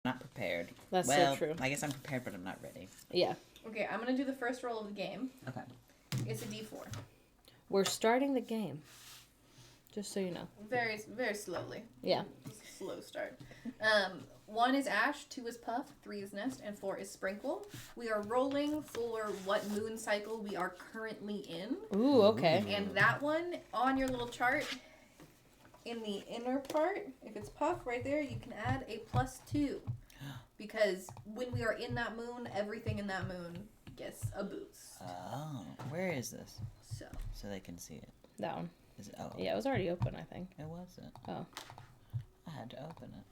Not prepared. That's so true. I guess I'm prepared, but I'm not ready. Yeah. Okay, I'm going to do the first roll of the game. Okay. It's a D4. We're starting the game. Just so you know. Very, very slowly. Yeah. It's a slow start. 1 is Ash, 2 is Puff, 3 is Nest, and 4 is Sprinkle. We are rolling for what moon cycle we are currently in. Ooh, okay. And that one, on your little chart, in the inner part, if it's Puff right there, you can add a +2. Because when we are in that moon, everything in that moon gets a boost. Oh, where is this? So they can see it. That one. Is it? Oh. Yeah, it was already open, I think. It wasn't. Oh. I had to open it.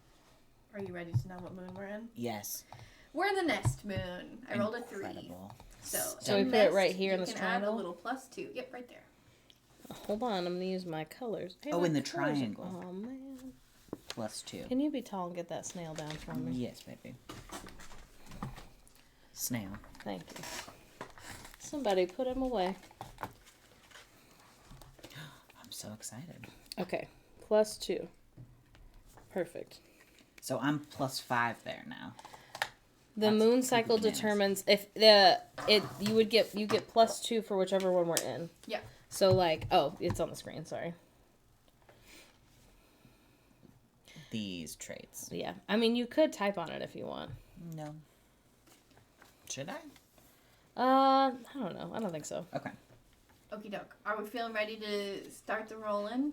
Are you ready to know what moon we're in? Yes. We're in the Nest moon. I rolled a 3. Incredible. So we put it right here in this triangle? You can add a little +2. Yep, right there. Hold on, I'm going to use my colors. Hey, in the colors triangle. Oh, man. +2. Can you be tall and get that snail down for me? Yes, baby. Snail. Thank you. Somebody put him away. I'm so excited. Okay, +2. Perfect. So I'm +5 there now. The moon cycle determines if you get +2 for whichever one we're in. Yeah. So it's on the screen. Sorry. These traits. Yeah, I mean you could type on it if you want. No. Should I? I don't know. I don't think so. Okay. Okie doke. Are we feeling ready to start the rolling?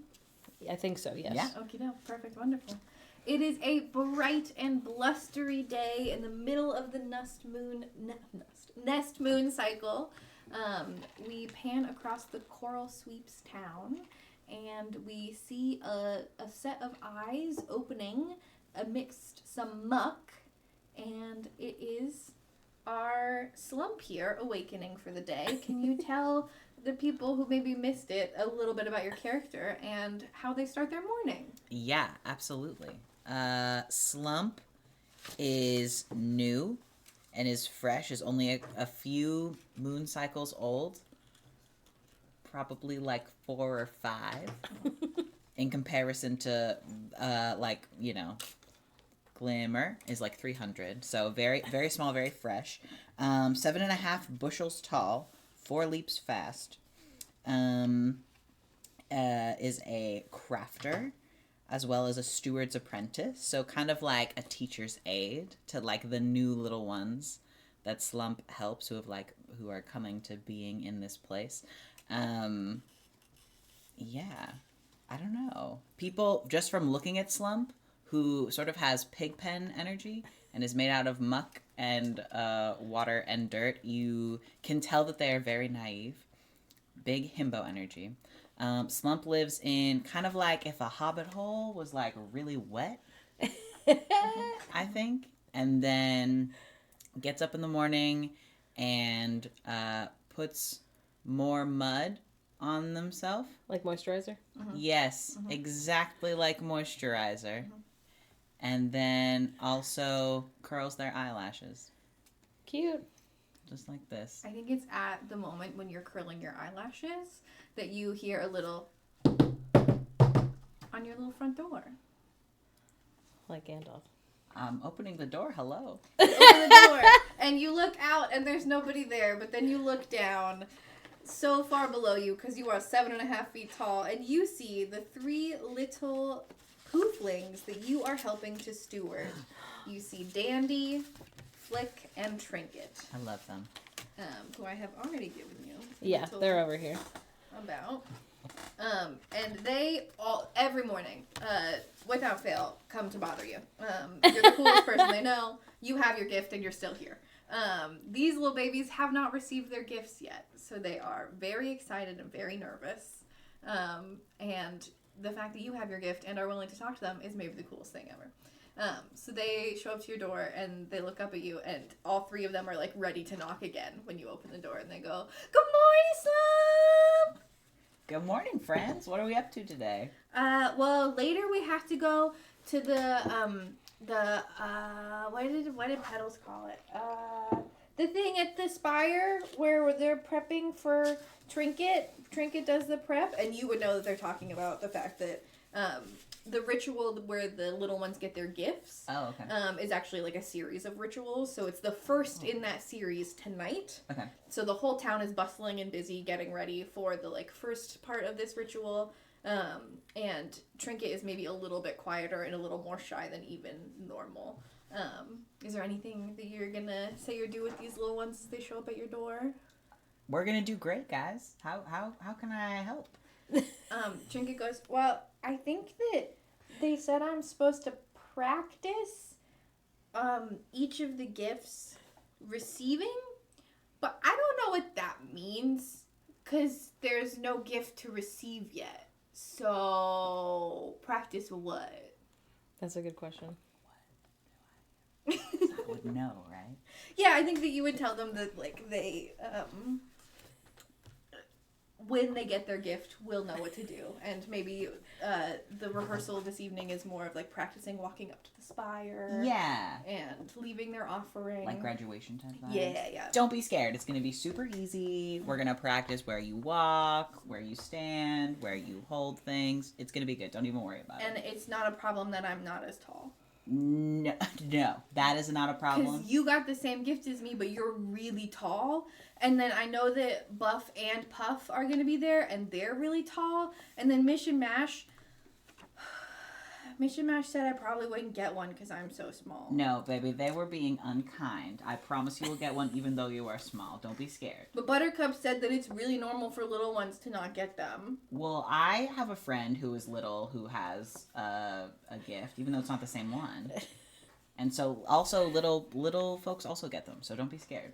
I think so. Yes. Yeah. Okie doke. Perfect. Wonderful. It is a bright and blustery day in the middle of the Nest moon cycle. We pan across the Coral Sweeps town, and we see a set of eyes opening amidst some muck, and it is our Slump here awakening for the day. Can you tell the people who maybe missed it a little bit about your character and how they start their morning? Yeah, absolutely. Slump is new and is fresh, is only a few moon cycles old. Probably like 4 or 5 in comparison to, Glimmer is like 300. So very, very small, very fresh. 7.5 bushels tall, 4 leaps fast. Is a crafter, as well as a steward's apprentice. So kind of like a teacher's aide to like the new little ones that Slump helps who are coming to being in this place. Yeah, I don't know. People, just from looking at Slump, who sort of has pigpen energy and is made out of muck and water and dirt, you can tell that they are very naive. Big himbo energy. Slump lives in kind of like if a hobbit hole was like really wet, I think, and then gets up in the morning and puts more mud on themselves. Like moisturizer? Mm-hmm. Yes, Mm-hmm. exactly like moisturizer. Mm-hmm. And then also curls their eyelashes. Cute. Just like this. I think it's at the moment when you're curling your eyelashes that you hear a little on your little front door. Like Gandalf. I'm opening the door. Hello. You open the door and you look out and there's nobody there, but then you look down so far below you because you are 7.5 feet tall and you see the 3 little pooflings that you are helping to steward. You see Dandy, Flick, and Trinket. I love them. Who I have already given you. Yeah, they're over here. About. And they all, every morning, without fail, come to bother you. You're the coolest person they know. You have your gift and you're still here. These little babies have not received their gifts yet, so they are very excited and very nervous. And the fact that you have your gift and are willing to talk to them is maybe the coolest thing ever. So they show up to your door and they look up at you and all 3 of them are like ready to knock again when you open the door and they go, "Good morning, Slump!" Good morning, friends. What are we up to today? Well, later we have to go to the what did Petals call it? The thing at the spire where they're prepping for Trinket. Trinket does the prep, and you would know that they're talking about the fact that The ritual where the little ones get their gifts is actually like a series of rituals. So it's the first in that series tonight. Okay. So the whole town is bustling and busy getting ready for the like first part of this ritual. And Trinket is maybe a little bit quieter and a little more shy than even normal. Is there anything that you're gonna say or do with these little ones as they show up at your door? We're gonna do great, guys. How can I help? Trinket goes, well, I think that they said I'm supposed to practice each of the gifts receiving, but I don't know what that means because there's no gift to receive yet. So, practice what? That's a good question. I would know, right? Yeah, I think that you would tell them that, like, they, when they get their gift, will know what to do. And maybe the rehearsal this evening is more of, like, practicing walking up to the spire. Yeah. And leaving their offering. Like graduation type vibes. Yeah. Don't be scared. It's going to be super easy. We're going to practice where you walk, where you stand, where you hold things. It's going to be good. Don't even worry about it. And it's not a problem that I'm not as tall. No, that is not a problem. Because you got the same gift as me, but you're really tall. And then I know that Buff and Puff are going to be there, and they're really tall. And then Mish and Mash said I probably wouldn't get one because I'm so small. No, baby, they were being unkind. I promise you will get one even though you are small. Don't be scared. But Buttercup said that it's really normal for little ones to not get them. Well, I have a friend who is little who has a gift, even though it's not the same one. And so also little folks also get them, so don't be scared.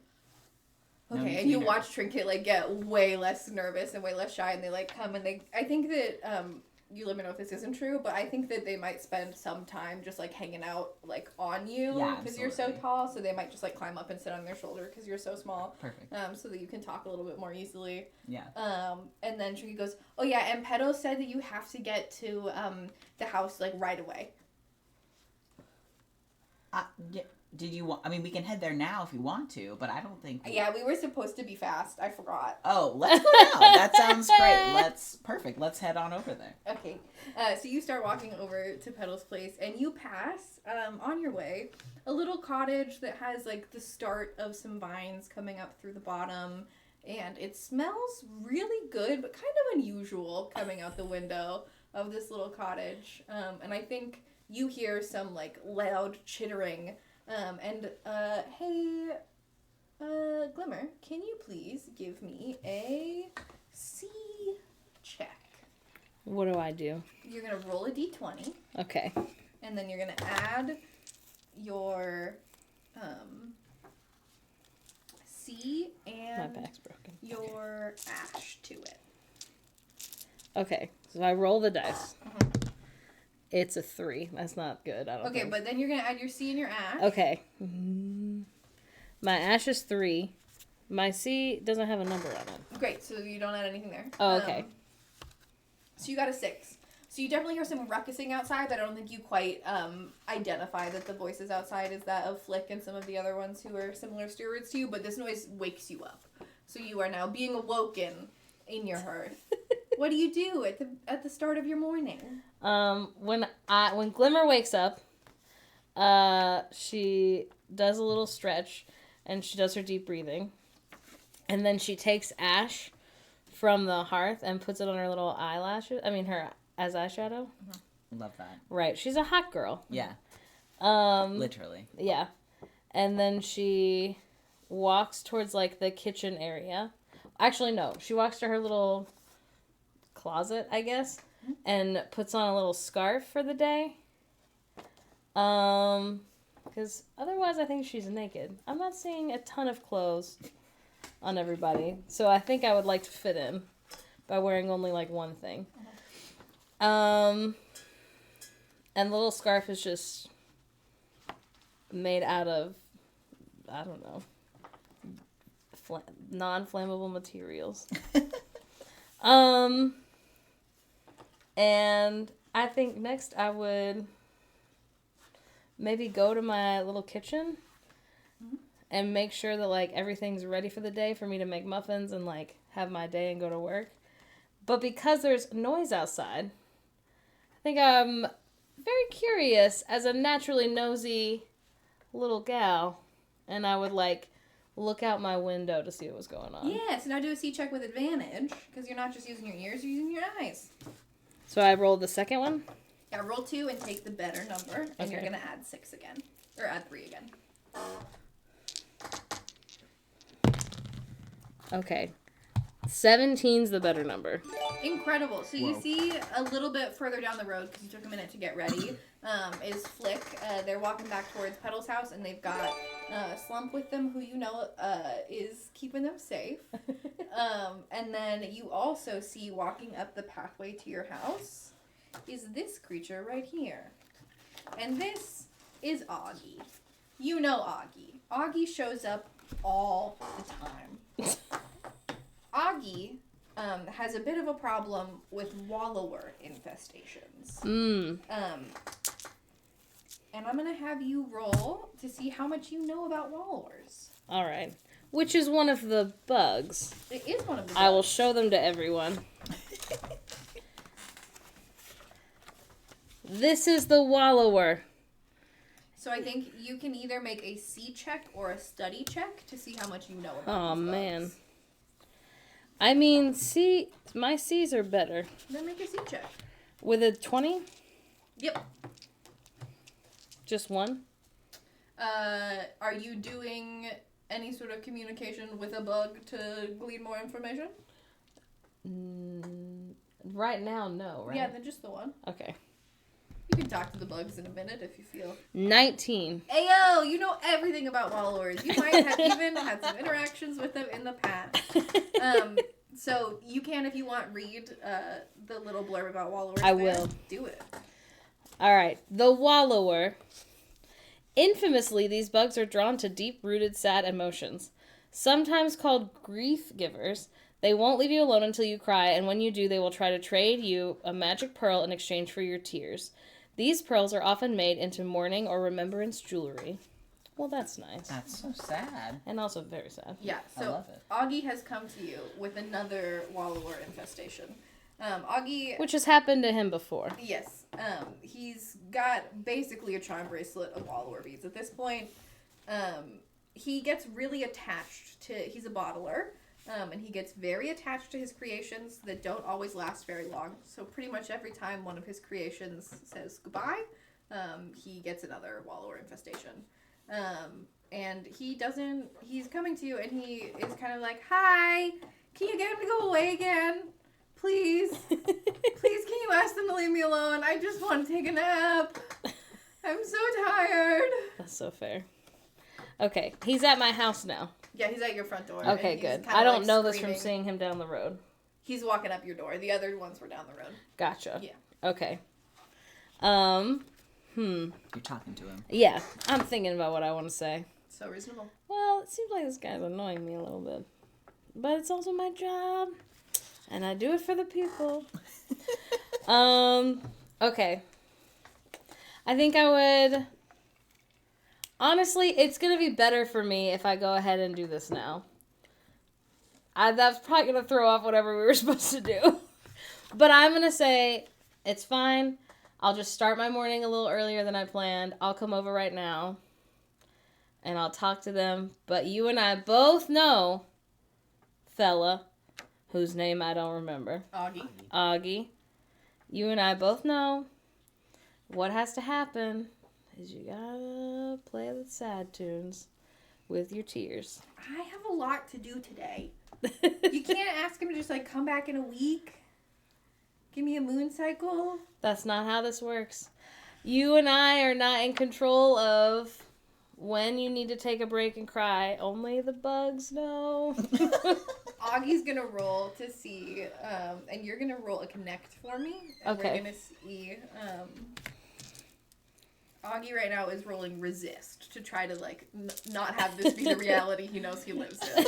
No, okay, and you watch Trinket like get way less nervous and way less shy, and they like come and I think that you let me know if this isn't true, but I think that they might spend some time just like hanging out like on you because you're so tall, so they might just like climb up and sit on their shoulder because you're so small. Perfect. So that you can talk a little bit more easily. Yeah. And then Trinket goes, oh yeah, and Pedo said that you have to get to the house like right away. Yeah. Did you want? I mean, we can head there now if you want to, but I don't think. Yeah, we were supposed to be fast. I forgot. Oh, let's go now. That sounds great. Perfect. Let's head on over there. Okay. So you start walking over to Petal's place, and you pass on your way a little cottage that has like the start of some vines coming up through the bottom, and it smells really good, but kind of unusual coming out the window of this little cottage. And I think you hear some like loud chittering. Hey, Glimmer, can you please give me a C check? What do I do? You're going to roll a d20. Okay. And then you're going to add your C and My back's broken. your ash to it. Okay, so I roll the dice. Mm-hmm. It's a 3. That's not good. I don't think. But then you're going to add your C and your ash. Okay. My ash is 3. My C doesn't have a number on it. Great, so you don't add anything there. Oh, okay. So you got a 6. So you definitely hear some ruckusing outside, but I don't think you quite identify that the voices outside is that of Flick and some of the other ones who are similar stewards to you, but this noise wakes you up. So you are now being awoken in your hearth. What do you do at the start of your morning? When Glimmer wakes up, she does a little stretch and she does her deep breathing. And then she takes ash from the hearth and puts it on her little eyelashes. As eyeshadow. Love that. Right. She's a hot girl. Yeah. Literally. Yeah. And then she walks towards like the kitchen area. Actually, no. She walks to her little closet, I guess, and puts on a little scarf for the day. Because otherwise I think she's naked. I'm not seeing a ton of clothes on everybody, so I think I would like to fit in by wearing only like one thing. And the little scarf is just made out of, I don't know, non-flammable materials. And I think next I would maybe go to my little kitchen and make sure that like everything's ready for the day for me to make muffins and like have my day and go to work. But because there's noise outside, think I'm very curious as a naturally nosy little gal, and I would like look out my window to see what was going on. Yeah, so now do a see check with advantage, because you're not just using your ears, you're using your eyes. So I rolled the second one? Yeah, roll 2 and take the better number, and Okay. you're going to add 6 again. Or add 3 again. Okay. 17's the better number. Incredible. So you Whoa. see a little bit further down the road, because you took a minute to get ready, is Flick. They're walking back towards Petal's house, and they've got Slump with them, who you know is keeping them safe. And then you also see walking up the pathway to your house is this creature right here. And this is Augie. You know Augie. Augie shows up all the time. Augie has a bit of a problem with wallower infestations. And I'm going to have you roll to see how much you know about wallowers. All right. Which is one of the bugs. It is one of the I will bugs. show them to everyone. This is the wallower. So I think you can either make a see check or a study check to see how much you know about Oh, these bugs. man. I mean, my C's are better. Then make a see check. With a 20? Yep. Just one? Are you doing any sort of communication with a bug to glean more information? Right now, no, right? Yeah, then just the one. Okay. You can talk to the bugs in a minute if you feel. 19. Ayo, you know everything about wallowers. You might have even had some interactions with them in the past. So you can, if you want, read the little blurb about wallowers. I there. will. Do it. All right. The wallower. Infamously, these bugs are drawn to deep-rooted sad emotions. Sometimes called grief givers, they won't leave you alone until you cry, and when you do, they will try to trade you a magic pearl in exchange for your tears. These pearls are often made into mourning or remembrance jewelry. Well, that's nice. That's so sad. And also very sad. Yeah, I so love it. Augie has come to you with another wallower infestation. Augie... Which has happened to him before. Yes. He's got basically a charm bracelet of wallower beads. At this point, he gets really attached to... He's a bottler. And he gets very attached to his creations that don't always last very long. So pretty much every time one of his creations says goodbye, he gets another wallower infestation. And he's coming to you and he is kind of like, hi, can you get him to go away again? Please, can you ask them to leave me alone? I just want to take a nap. I'm so tired. That's so fair. Okay, he's at my house now. Yeah, he's at your front door. Okay, and he's good. kinda, I don't like, know this from screaming. seeing him down the road. He's walking up your door. The other ones were down the road. Gotcha. Yeah. Okay. You're talking to him. Yeah, I'm thinking about what I want to say. So reasonable. Well, it seems like this guy's annoying me a little bit. But it's also my job. And I do it for the people. Okay. I think I would... Honestly, it's going to be better for me if I go ahead and do this now. That's probably going to throw off whatever we were supposed to do. But I'm going to say, it's fine. I'll just start my morning a little earlier than I planned. I'll come over right now. And I'll talk to them. But you and I both know, fella, whose name I don't remember. Augie. You and I both know what has to happen is you gotta play the sad tunes with your tears. I have a lot to do today. You can't ask him to just, like, come back in a week. Give me a moon cycle. That's not how this works. You and I are not in control of when you need to take a break and cry. Only the bugs know. Augie's gonna roll to see, and you're gonna roll a connect for me. And Okay. We're gonna see, Augie right now is rolling resist to try to, like, not have this be the reality he knows he lives in.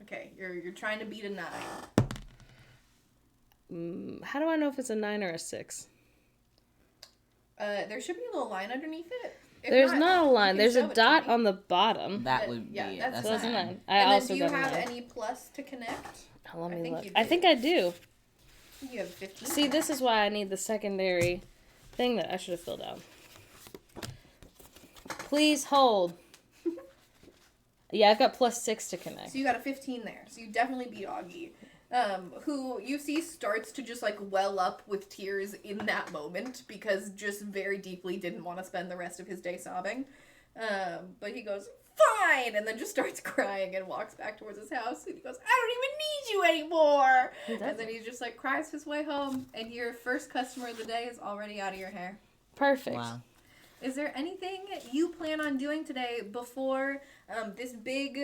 Okay, you're trying to beat a 9. How do I know if it's a 9 or a 6? There should be a little line underneath it. If There's not a you line. can There's show a it to dot me. on the bottom. That would be Yeah, it. that's That's So that's a a 9. nine. I And then also do you got a have 9. any plus to connect? Let I me think look. you I do. think I do. You have 15. See, this is why I need the secondary thing that I should have filled out. Please hold. Yeah, I've got +6 to connect. So you got a 15 there. So you definitely beat Augie. Who you see starts to just like well up with tears in that moment because just very deeply didn't want to spend the rest of his day sobbing. But he goes, fine! And then just starts crying and walks back towards his house. And he goes, I don't even need you anymore! And then he just like cries his way home. And your first customer of the day is already out of your hair. Perfect. Wow. Is there anything you plan on doing today before this big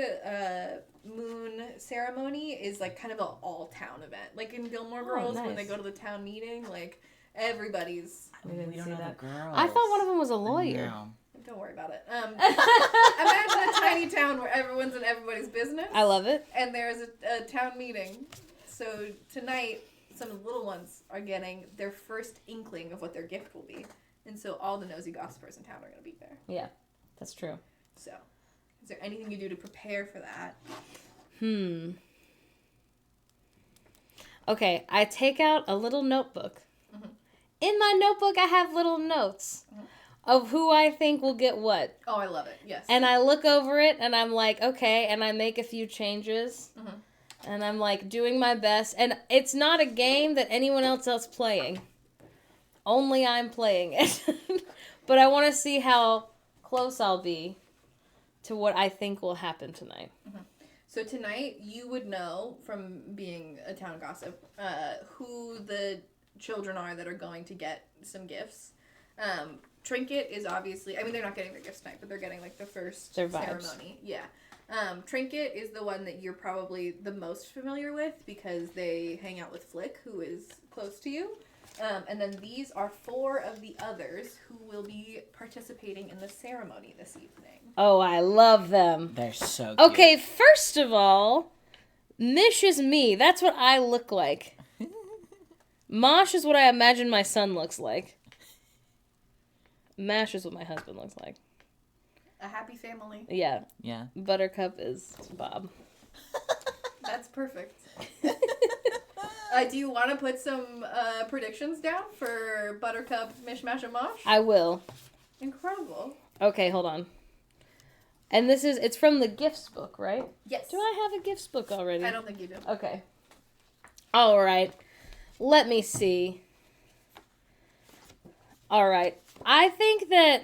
moon ceremony is like kind of an all-town event? Like in Gilmore Girls when they nice. go to the town meeting, like everybody's... We didn't We don't see know that. the girls. I thought one of them was a lawyer. No. Don't worry about it. Imagine a tiny town where everyone's in everybody's business. I love it. And there's a town meeting. So tonight, some of the little ones are getting their first inkling of what their gift will be. And so all the nosy gossipers in town are going to be there. Yeah, that's true. So, is there anything you do to prepare for that? Okay, I take out a little notebook. Mm-hmm. In my notebook, I have little notes of who I think will get what. Oh, I love it. Yes. And I look over it, and I'm like, okay, and I make a few changes. Mhm. And I'm like doing my best. And it's not a game that anyone else playing. Only I'm playing it. But I want to see how close I'll be to what I think will happen tonight. Mm-hmm. So tonight, you would know from being a town gossip who the children are that are going to get some gifts. Trinket is obviously... I mean, they're not getting their gifts tonight, but they're getting, like, the first Their vibes. ceremony. Yeah. Trinket is the one that you're probably the most familiar with because they hang out with Flick, who is close to you. And then these are 4 of the others who will be participating in the ceremony this evening. Oh, I love them. They're so cute. Okay, first of all, Mish is me. That's what I look like. Mosh is what I imagine my son looks like. Mash is what my husband looks like. A happy family. Yeah. Yeah. Buttercup is Bob. That's perfect. Do you want to put some predictions down for Buttercup, Mishmash, and Mosh? I will. Incredible. Okay, hold on. And it's from the gifts book, right? Yes. Do I have a gifts book already? I don't think you do. Okay. All right. Let me see. All right. I think that...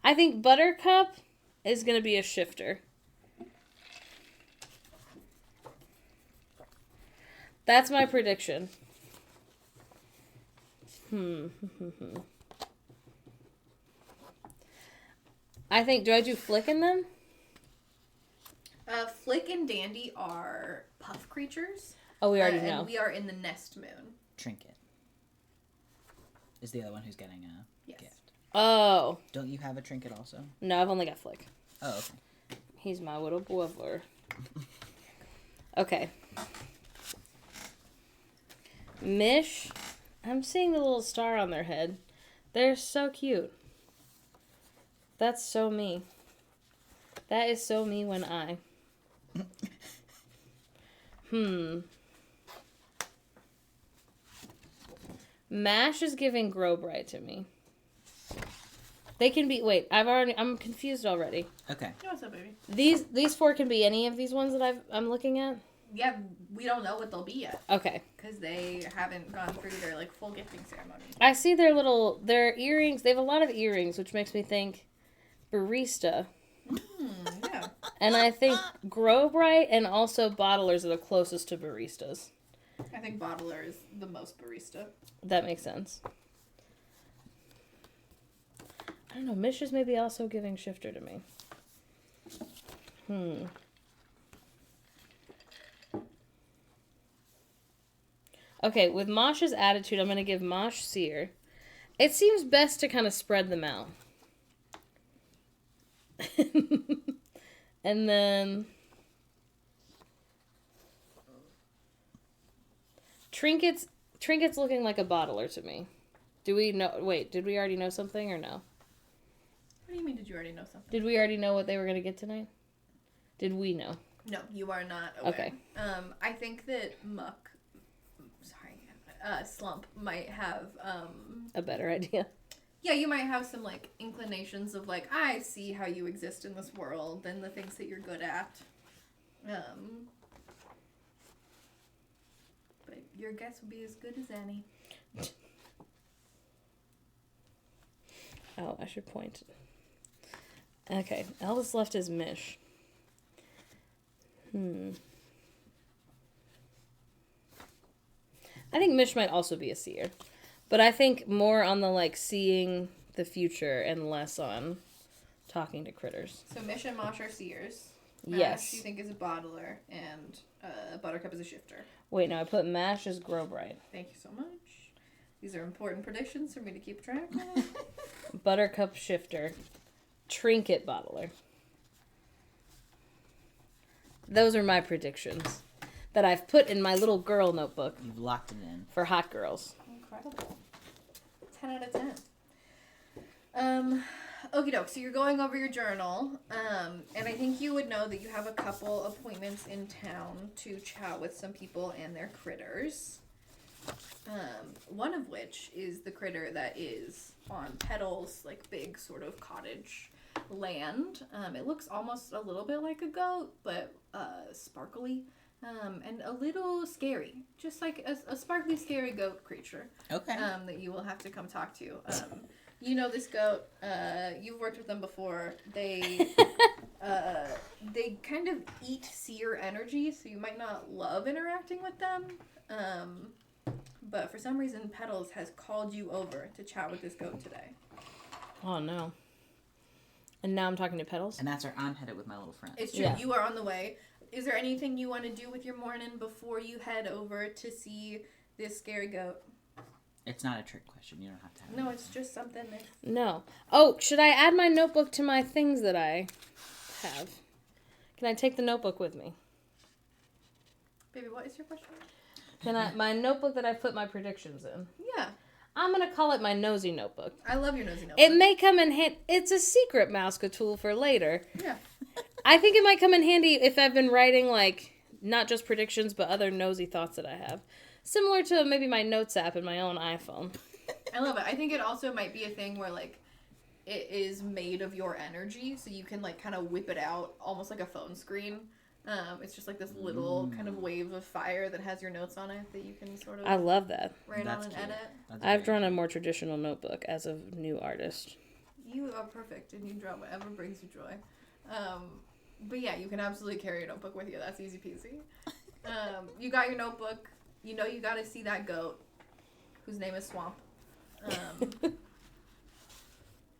I think Buttercup is going to be a shifter. That's my prediction. I think... Do I do Flick in them? Flick and Dandy are puff creatures. Oh, we already and know. we are in the nest moon. Trinket is the other one who's getting a Yes. gift. Oh. Don't you have a trinket also? No, I've only got Flick. Oh, okay. He's my little brother. Okay. Mish. I'm seeing the little star on their head. They're so cute. That's so me. That is so me when I. Mash is giving Growbright to me. They can be... Wait, I'm confused already. Okay. What's up, baby? These 4 can be any of these ones that I'm looking at? Yeah, we don't know what they'll be yet. Okay. Because they haven't gone through their, like, full gifting ceremony. I see their earrings. They have a lot of earrings, which makes me think barista. Yeah. And I think Growbright and also Bottlers are the closest to baristas. I think Bottler is the most barista. That makes sense. I don't know. Mish is maybe also giving shifter to me. Okay, with Mosh's attitude, I'm going to give Mosh Seer. It seems best to kind of spread them out. And then... Trinket's looking like a bottler to me. Do we know... Wait, did we already know something or no? What do you mean, did you already know something? Did we already know what they were going to get tonight? Did we know? No, you are not aware. Okay. I think that Slump might have, A better idea. yeah, you might have some, like, inclinations of, like, I see how you exist in this world and the things that you're good at. But your guess would be as good as any. Oh, I should point. Okay, all that's left is Mish. I think Mish might also be a seer. But I think more on the, like, seeing the future and less on talking to critters. So Mish and Mosh are seers. Yes. Ash, you think, is a bottler, and Buttercup is a shifter. Wait, no, I put Mash as Grow Bright. Thank you so much. These are important predictions for me to keep track of. Buttercup Shifter. Trinket Bottler. Those are my predictions that I've put in my little girl notebook You've locked it in. for hot girls. Incredible. 10 out of 10. Okie doke, so you're going over your journal, and I think you would know that you have a couple appointments in town to chat with some people and their critters. One of which is the critter that is on Petal's, like, big sort of cottage land. It looks almost a little bit like a goat, but sparkly, and a little scary. Just like a sparkly, scary goat creature. Okay. That you will have to come talk to. You know this goat. You've worked with them before. They kind of eat seer energy, so you might not love interacting with them. But for some reason, Petals has called you over to chat with this goat today. Oh, no. And now I'm talking to Petals? And that's where I'm headed with my little friend. It's true. Yeah. You are on the way. Is there anything you want to do with your morning before you head over to see this scary goat? It's not a trick question. You don't have to have No, it. it's just something that... No. Oh, should I add my notebook to my things that I have? Can I take the notebook with me? Baby, what is your question? Can I... My notebook that I put my predictions in. Yeah. I'm going to call it my nosy notebook. I love your nosy notebook. It may come in handy. It's a secret Mouska tool for later. Yeah. I think it might come in handy if I've been writing, like, not just predictions, but other nosy thoughts that I have. Similar to maybe my notes app in my own iPhone. I love it. I think it also might be a thing where, like, it is made of your energy, so you can, like, kind of whip it out almost like a phone screen. It's just like this little kind of wave of fire that has your notes on it that you can sort of I love that. write That's on and cute. edit. That's I've very drawn a cute. more traditional notebook as a new artist. You are perfect, and you draw whatever brings you joy. But yeah, you can absolutely carry your notebook with you. That's easy peasy. You got your notebook. You know you got to see that goat, whose name is Swamp.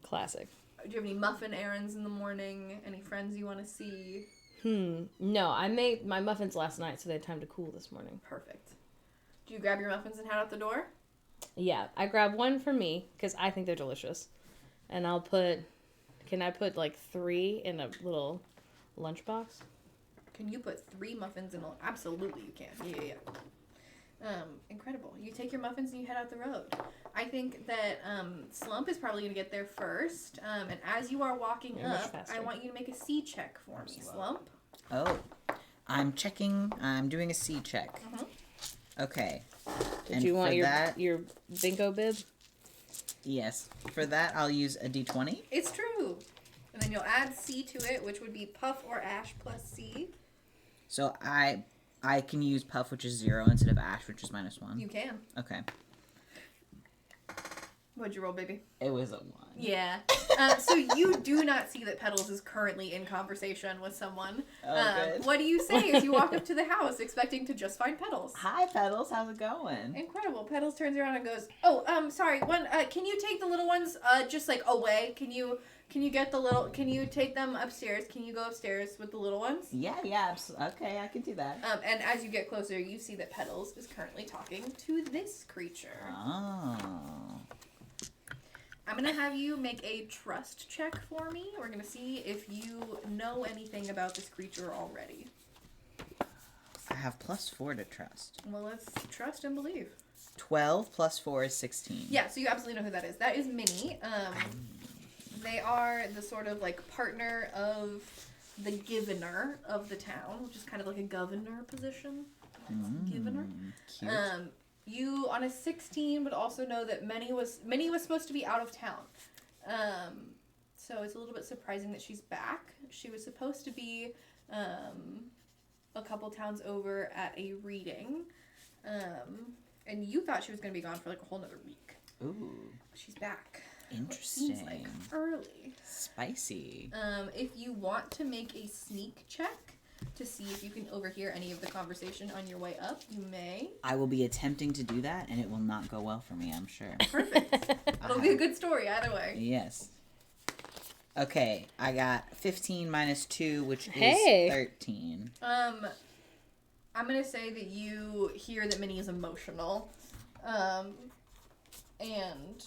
Classic. Do you have any muffin errands in the morning? Any friends you want to see? No, I made my muffins last night, so they had time to cool this morning. Perfect. Do you grab your muffins and head out the door? Yeah, I grabbed one for me, because I think they're delicious. And I'll put... Can I put, like, 3 in a little lunchbox? Can you put 3 muffins in a... Absolutely you can. Yeah. Incredible. You take your muffins and you head out the road. I think that Slump is probably going to get there first. And as you are walking You're much up, faster. I want you to make a C check for me, Slump. Oh. I'm doing a C check. Okay. Did And you want for your that, your bingo bib? yes. For that, I'll use a D20. It's true. And then you'll add C to it, which would be Puff or Ash plus C. So I can use Puff, which is 0, instead of Ash, which is -1. You can. Okay. What'd you roll, baby? It was a 1. Yeah. So you do not see that Petals is currently in conversation with someone. Oh, good. What do you say as you walk up to the house expecting to just find Petals? Hi, Petals. How's it going? Incredible. Petals turns around and goes, sorry, can you take the little ones, just, like, away? Can you take them upstairs? Can you go upstairs with the little ones? Yeah, absolutely. Okay, I can do that. And as you get closer, you see that Petals is currently talking to this creature. Oh. I'm going to have you make a trust check for me. We're going to see if you know anything about this creature already. I have +4 to trust. Well, let's trust and believe. 12 plus 4 is 16. Yeah, so you absolutely know who that is. That is Minnie. They are the sort of, like, partner of the Givener of the town, which is kind of like a governor position. Givener. Cute. You on a 16 would also know that Minnie was supposed to be out of town. So it's a little bit surprising that she's back. She was supposed to be a couple towns over at a reading. And you thought she was going to be gone for like a whole nother week. Ooh. She's back. Interesting. Seems like early. Spicy. If you want to make a sneak check to see if you can overhear any of the conversation on your way up, you may. I will be attempting to do that, and it will not go well for me, I'm sure. Perfect. It'll be a good story either way. Yes. Okay, I got 15 minus 2, which Hey. is 13. I'm gonna say that you hear that Minnie is emotional, and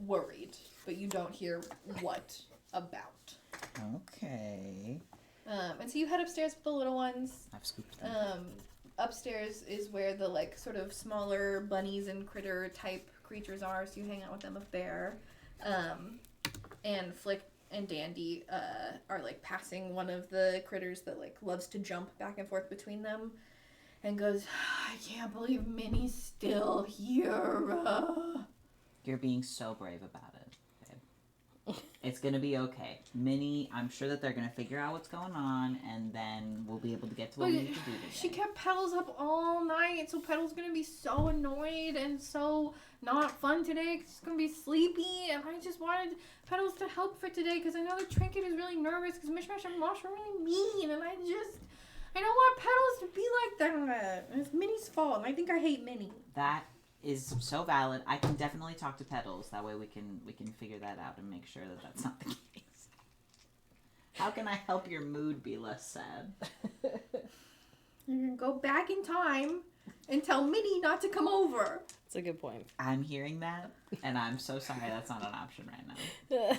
worried, but you don't hear what about. Okay. And so you head upstairs with the little ones. I've scooped them. Upstairs is where the like sort of smaller bunnies and critter type creatures are, so you hang out with them up there. And Flick and Dandy are like passing one of the critters that like loves to jump back and forth between them, and goes, "I can't believe Minnie's still here." You're being so brave about it, babe. It's gonna be okay. Minnie, I'm sure that they're gonna figure out what's going on, and then we'll be able to get to what we need to do today. She kept Petals up all night, so Petals gonna be so annoyed and so not fun today 'cause she's gonna be sleepy, and I just wanted Petals to help for today because I know the Trinket is really nervous because Mishmash and Mosh are really mean, and I don't want Petals to be like that. And it's Minnie's fault, and I think I hate Minnie. That is so valid. I can definitely talk to Petals. That way we can figure that out and make sure that that's not the case. How can I help your mood be less sad? You're gonna go back in time and tell Minnie not to come over. That's a good point. I'm hearing that, and I'm so sorry that's not an option right now.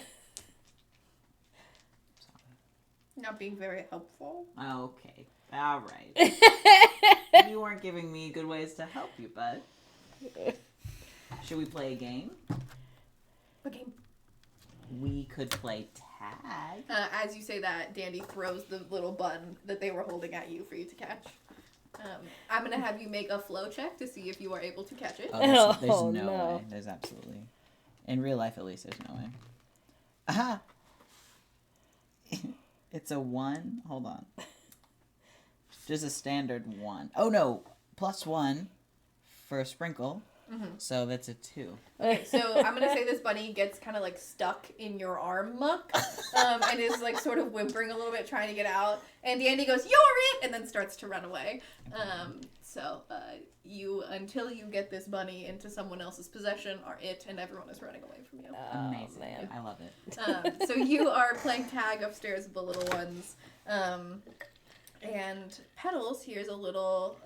Not being very helpful. Okay. All right. You weren't giving me good ways to help you, bud. Should we play a game? What game? We could play tag. As you say that, Dandy throws the little bun that they were holding at you for you to catch. I'm going to have you make a flow check to see if you are able to catch it. Oh, there's no no. way. There's absolutely... In real life, at least, there's no way. Aha! It's a 1. Hold on. Just a standard 1. Oh, no. +1 for a sprinkle. Mm-hmm. So that's a 2. Okay, so I'm going to say this bunny gets kind of like stuck in your arm muck and is like sort of whimpering a little bit trying to get out. And Dandy goes, "You're it!" and then starts to run away. So you, until you get this bunny into someone else's possession, are it, and everyone is running away from you. Amazing. Man. I love it. So you are playing tag upstairs with the little ones. And Petals hears a little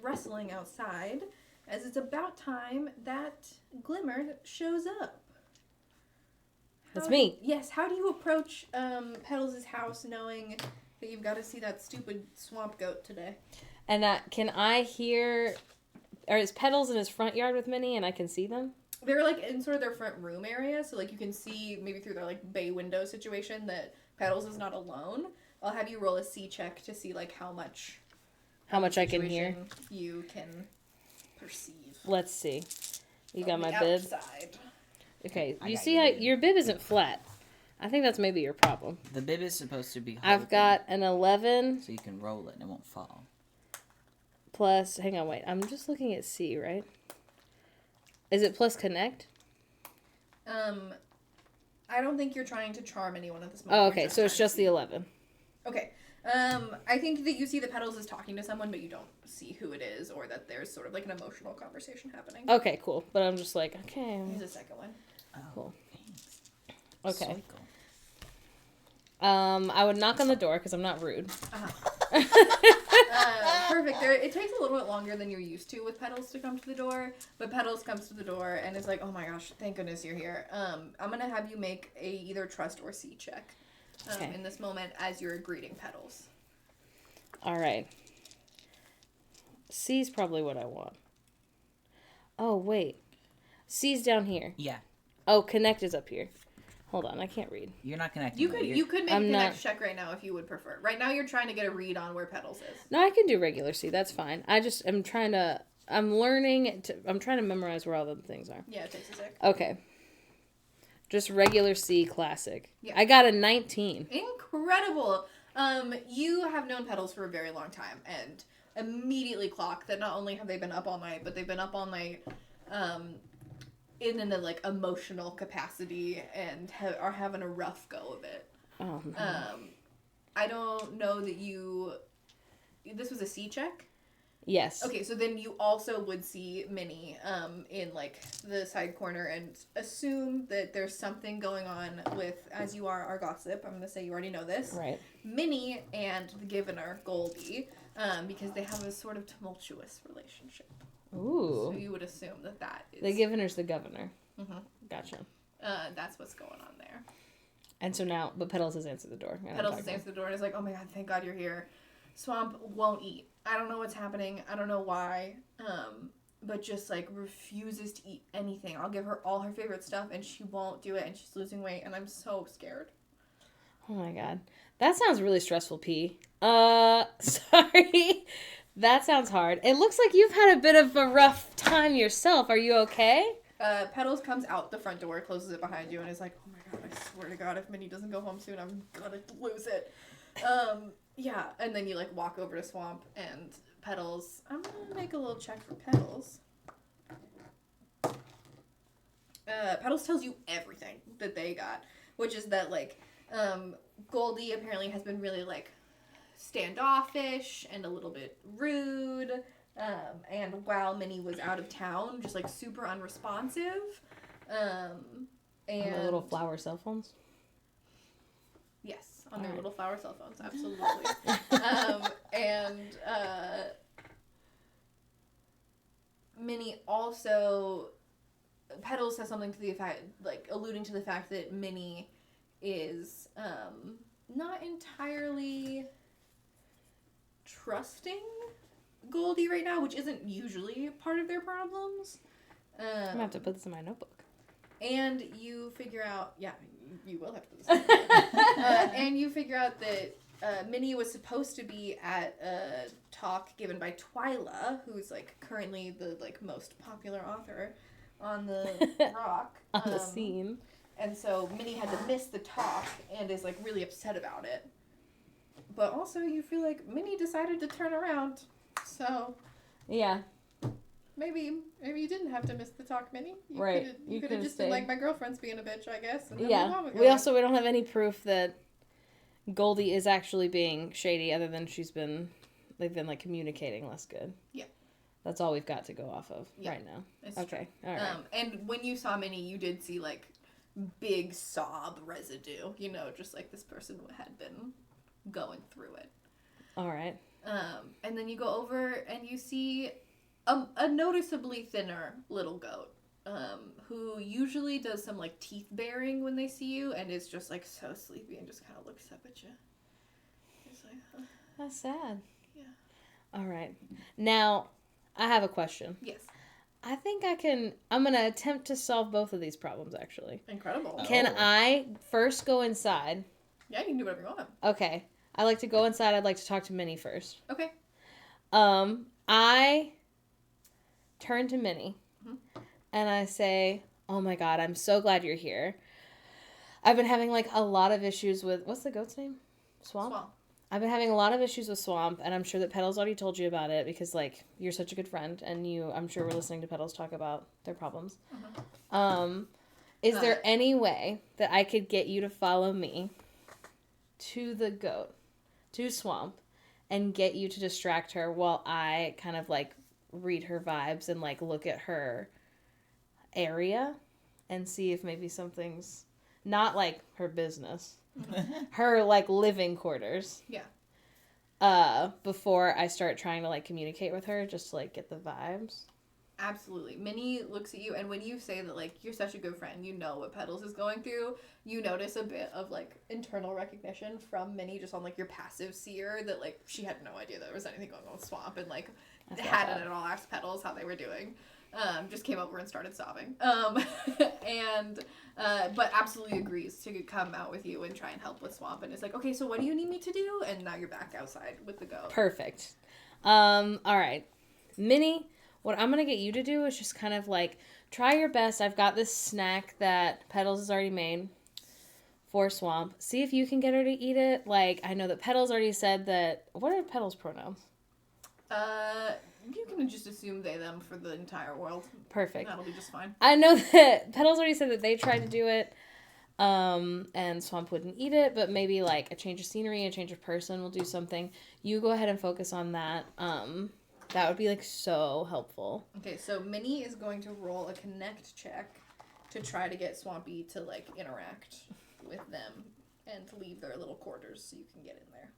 rustling outside as it's about time that Glimmer shows up. That's me. Yes, how do you approach Petals' house knowing that you've got to see that stupid swamp goat today? And can I hear... Are his Petals in his front yard with Minnie and I can see them? They're like in sort of their front room area, so like you can see maybe through their like bay window situation that Petals is not alone. I'll have you roll a C check to see like how much I can hear. you can perceive. Let's see. You got On my the bib? outside. Okay, I you got see your how bib. your bib isn't flat. I think that's maybe your problem. The bib is supposed to be I've holding, got an 11 so you can roll it and it won't fall. plus... Hang on, wait. I'm just looking at C, right? Is it plus connect? I don't think you're trying to charm anyone at this moment. Oh, You're okay. So it's trying just to the see. 11. Okay. I think that you see that Petals is talking to someone, but you don't see who it is, or that there's sort of like an emotional conversation happening. Okay, cool. But I'm just like, okay. Here's a second one. Oh, Cool. thanks. Okay. Cycle. I would knock on the door because I'm not rude. Perfect. It takes a little bit longer than you're used to with Petals to come to the door, but Petals comes to the door and is like, "Oh my gosh, thank goodness you're here." I'm gonna have you make a either trust or C check Okay. in this moment as you're greeting Petals. All right. C's probably what I want. Oh, wait. C's down here. Yeah. Oh, connect is up here. Hold on, I can't read. You're not connecting. You could make a I'm connect not- check right now if you would prefer. Right now you're trying to get a read on where Petals is. No, I can do regular C. That's fine. I just am trying to. I'm trying to memorize where all the things are. Yeah, it takes a sec. Okay. Just regular C classic. Yeah. I got a 19. Incredible. You have known Petals for a very long time and immediately clock that not only have they been up all night, but they've been up all night in a like emotional capacity and are having a rough go of it. Oh, no. I don't know that this was a C check? Yes. Okay, so then you also would see Minnie in like the side corner and assume that there's something going on with, as you are our gossip, I'm gonna say you already know this. Right. Minnie and the Givener, Goldie, because they have a sort of tumultuous relationship. Ooh. So you would assume that is... The Givener's the governor. Mhm. Gotcha. That's what's going on there. And so now, but Petals has answered the door. and I'm Petals talking. answers the door and is like, oh my god, thank god you're here. Swamp won't eat. I don't know what's happening. I don't know why. But just like refuses to eat anything. I'll give her all her favorite stuff and she won't do it and she's losing weight and I'm so scared. Oh my god. That sounds really stressful, P. Sorry. That sounds hard. It looks like you've had a bit of a rough time yourself. Are you okay? Petals comes out the front door, closes it behind you, and is like, oh my god, I swear to god, if Minnie doesn't go home soon, I'm gonna lose it. Yeah, and then you like walk over to Swamp and Petals. I'm gonna make a little check for Petals. Petals tells you everything that they got, which is that like, Goldie apparently has been really like standoffish and a little bit rude. And while Minnie was out of town, just like super unresponsive. And On the little flower cell phones? yes, on their Alright. little flower cell phones, absolutely. Minnie also, Petals says something to the effect, like alluding to the fact that Minnie is not entirely trusting Goldie right now, which isn't usually part of their problems. I'm gonna have to put this in my notebook. And you figure out, yeah, you will have to put this in your notebook. And you figure out that Minnie was supposed to be at a talk given by Twyla, who's like currently the like most popular author on the rock. On the scene. And so Minnie had to miss the talk and is like really upset about it. But also you feel like Minnie decided to turn around. So Yeah. maybe you didn't have to miss the talk, Minnie. Right. You You could have could've just been stayed. like, my girlfriend's being a bitch, I guess. And then Yeah. move on with We your life. don't have any proof that Goldie is actually being shady other than they've been like communicating less good. Yeah. That's all we've got to go off of Yeah. right now. It's Okay. All right. And when you saw Minnie, you did see like big sob residue. You know, just like this person had been going through it. All right. And then you go over and you see a noticeably thinner little goat, who usually does some like teeth baring when they see you, and is just like so sleepy and just kind of looks up at you. He's like, huh. That's sad. Yeah. All right. Now, I have a question. Yes. I think I'm going to attempt to solve both of these problems, actually. Incredible. Can Oh. I first go inside? Yeah, you can do whatever you want. Okay. I like to go inside. I'd like to talk to Minnie first. Okay. I turn to Minnie Mhm. and I say, oh my god, I'm so glad you're here. I've been having like a lot of issues with, what's the goat's name? Swamp? I've been having a lot of issues with Swamp, and I'm sure that Petals already told you about it because, like, you're such a good friend, and I'm sure we're listening to Petals talk about their problems. Is there any way that I could get you to follow me to the goat, to Swamp, and get you to distract her while I kind of, like, read her vibes and, like, look at her area and see if maybe something's not, like, her business. Her, like, living quarters. Yeah. Before I start trying to, like, communicate with her, just to, like, get the vibes. Absolutely. Minnie looks at you, and when you say that, like, you're such a good friend, you know what Petals is going through, you notice a bit of, like, internal recognition from Minnie just on, like, your passive seer that, like, she had no idea there was anything going on with Swamp, and, like, hadn't at all asked Petals how they were doing. Just came over and started sobbing. But absolutely agrees to come out with you and try and help with Swamp. And it's like, okay, so what do you need me to do? And now you're back outside with the goat. Perfect. All right. Minnie, what I'm going to get you to do is just kind of like try your best. I've got this snack that Petals has already made for Swamp. See if you can get her to eat it. Like, I know that Petals already said that. What are Petals' pronouns? You can just assume they, them for the entire world. Perfect. That'll be just fine. I know that Petals already said that they tried to do it, and Swamp wouldn't eat it, but maybe like a change of scenery, a change of person will do something. You go ahead and focus on that. That would be like so helpful. Okay, so Minnie is going to roll a connect check to try to get Swampy to like interact with them and leave their little quarters so you can get in there.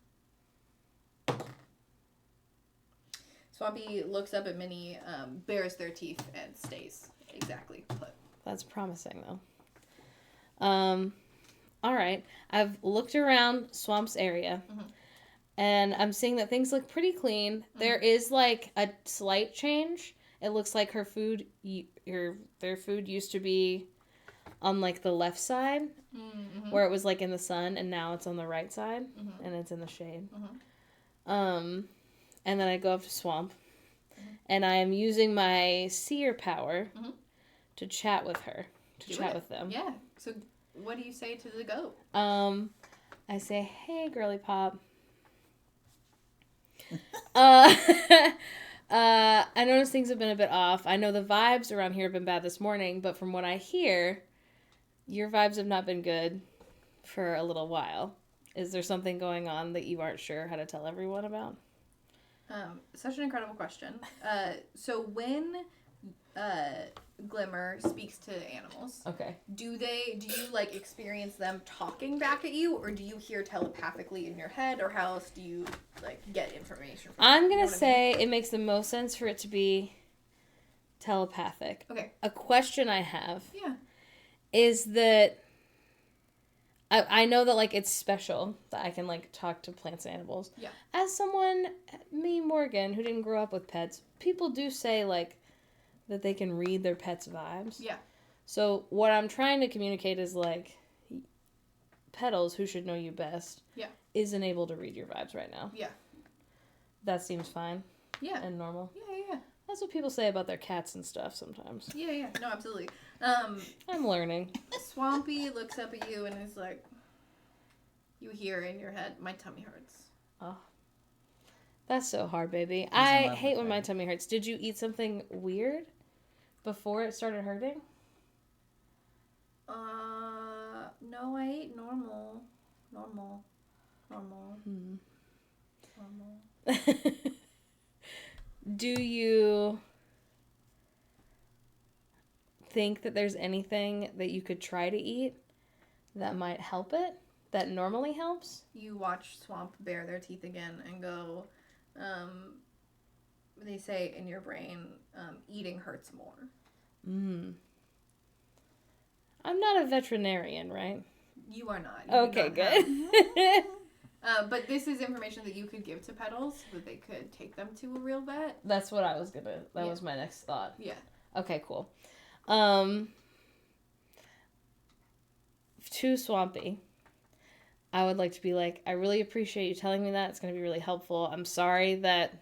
Swampy looks up at Minnie, bares their teeth, and stays exactly put. That's promising, though. All right. I've looked around Swamp's area, and I'm seeing that things look pretty clean. There is, like, a slight change. It looks like her food, their food used to be on, like, the left side, where it was, like, in the sun, and now it's on the right side, and it's in the shade. And then I go up to Swamp, and I am using my seer power to chat with her, chat with them. Yeah. So what do you say to the goat? I say, hey, girly pop. I noticed things have been a bit off. I know the vibes around here have been bad this morning, but from what I hear, your vibes have not been good for a little while. Is there something going on that you aren't sure how to tell everyone about? Such an incredible question. So when Glimmer speaks to animals, Okay. do you like experience them talking back at you, or do you hear telepathically in your head, or how else do you like get information from I'm them? gonna say it makes the most sense for it to be telepathic. Okay. A question I have Yeah. is that I know that, like, it's special that I can, like, talk to plants and animals. Yeah. As someone, me, Morgan, who didn't grow up with pets, people do say, like, that they can read their pets' vibes. Yeah. So what I'm trying to communicate is, like, Petals, who should know you best, isn't able to read your vibes right now. Yeah. That seems fine. Yeah. And normal. Yeah. That's what people say about their cats and stuff sometimes. Yeah. No, absolutely. I'm learning. Swampy looks up at you and is like, you hear in your head, my tummy hurts. Oh. That's so hard, baby. in I love hate with when her. my tummy hurts. Did you eat something weird before it started hurting? No, I ate normal. Normal. Do you think that there's anything that you could try to eat that might help it? That normally helps? You watch Swamp bare their teeth again and go, they say in your brain, eating hurts more. I'm not a veterinarian, right? You are not. You do Okay, not good. but this is information that you could give to Petals so that they could take them to a real vet. That's what I was gonna, that was my next thought. Yeah. Okay, cool. To Swampy, I would like to be like, I really appreciate you telling me that. It's going to be really helpful. I'm sorry that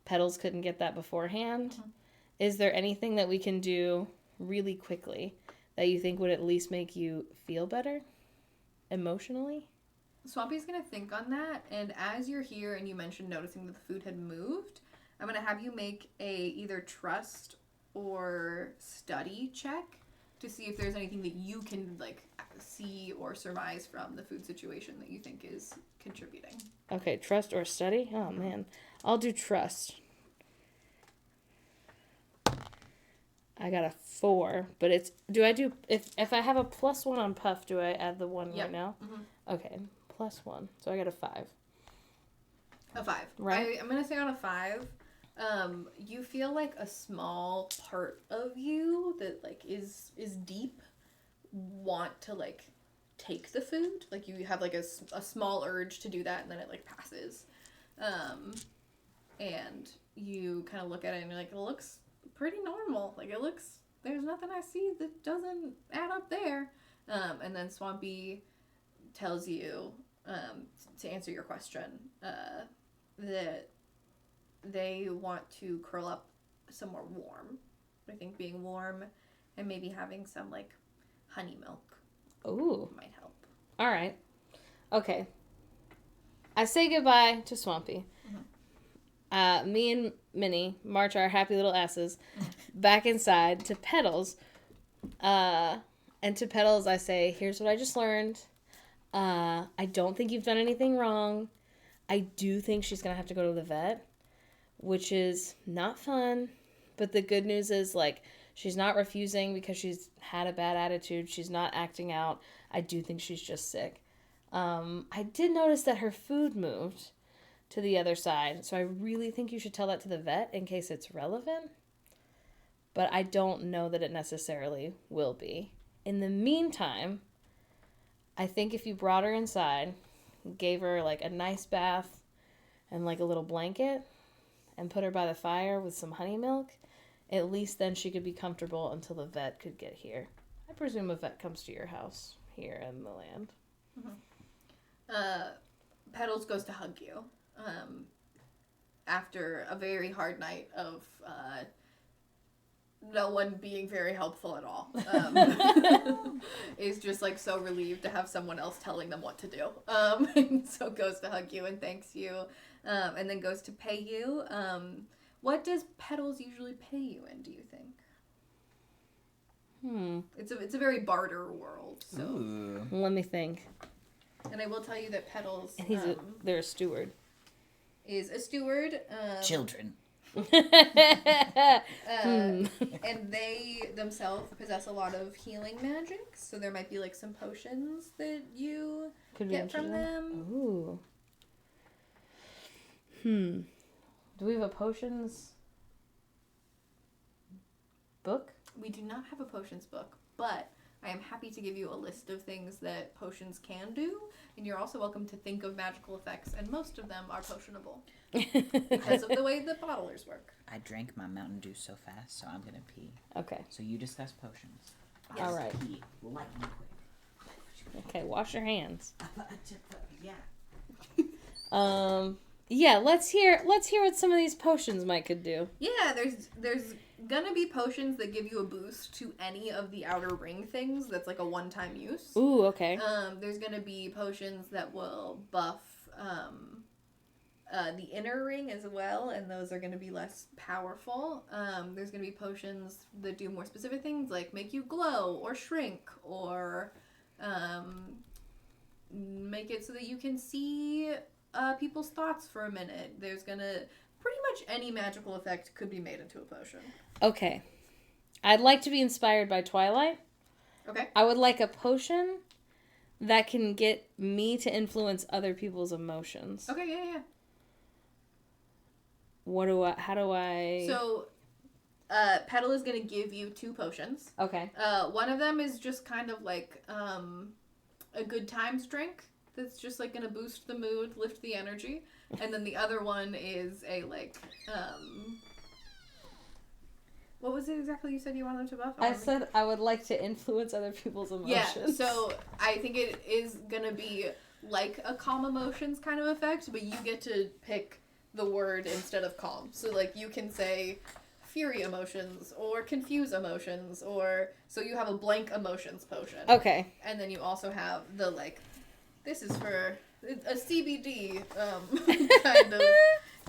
Petals couldn't get that beforehand. Is there anything that we can do really quickly that you think would at least make you feel better emotionally? Swampy's going to think on that, and as you're here and you mentioned noticing that the food had moved, I'm going to have you make a either trust or study check to see if there's anything that you can like see or surmise from the food situation that you think is contributing. Okay, trust or study? Oh, man. I'll do trust. I got a 4, but it's, do I do, if I have a +1 on Puff, do I add the 1 right now? Okay, +1. So I got a 5. A 5. Right. I'm going to say on a 5, you feel like a small part of you that like is deep want to like take the food. Like you have like a small urge to do that, and then it like passes. And you kind of look at it and you're like, it looks pretty normal. Like it looks, there's nothing I see that doesn't add up there. And then Swampy tells you, to answer your question, that they want to curl up somewhere warm. I think being warm and maybe having some, like, honey milk might help. All right. Okay. I say goodbye to Swampy. Me and Minnie march our happy little asses back inside to Petals. And to Petals, I say, here's what I just learned. I don't think you've done anything wrong. I do think she's going to have to go to the vet, which is not fun. But the good news is, like, she's not refusing because she's had a bad attitude. She's not acting out. I do think she's just sick. I did notice that her food moved to the other side. So I really think you should tell that to the vet in case it's relevant. But I don't know that it necessarily will be. In the meantime, I think if you brought her inside, gave her like a nice bath and like a little blanket and put her by the fire with some honey milk, at least then she could be comfortable until the vet could get here. I presume a vet comes to your house here in the land. Petals goes to hug you after a very hard night of no one being very helpful at all. Is just like so relieved to have someone else telling them what to do. And so goes to hug you and thanks you, and then goes to pay you. What does Petals usually pay you in, do you think? It's a very barter world. So. Ooh. Let me think. And I will tell you that Petals And they're a steward. is a steward. Children. And they themselves possess a lot of healing magic, so there might be like some potions that you get from them. Ooh. Do we have a potions book? We do not have a potions book, but I am happy to give you a list of things that potions can do, and you're also welcome to think of magical effects, and most of them are potionable because of the way the bottlers work. I drank my Mountain Dew so fast, so I'm gonna pee. Okay. So you discuss potions. Yes. All right. Pee lightning quick. Okay, wash your hands. Yeah. Yeah, let's hear what some of these potions could do. Yeah, there's gonna be potions that give you a boost to any of the outer ring things that's like a one-time use. Ooh, okay. There's gonna be potions that will buff the inner ring as well, and those are gonna be less powerful. There's gonna be potions that do more specific things, like make you glow or shrink or make it so that you can see people's thoughts for a minute. There's gonna pretty much any magical effect could be made into a potion. Okay. I'd like to be inspired by Twilight. Okay. I would like a potion that can get me to influence other people's emotions. Okay, yeah. How do I... So, Petal is gonna give you 2 potions. Okay. One of them is just kind of like a good times drink that's just like gonna boost the mood, lift the energy. And then the other one is a like what was it exactly you said you wanted to buff? I said I would like to influence other people's emotions. Yeah, so I think it is gonna be like a calm emotions kind of effect, but you get to pick the word instead of calm. So like you can say fury emotions or confuse emotions, or so you have a blank emotions potion. Okay. And then you also have the like, this is for a CBD kind of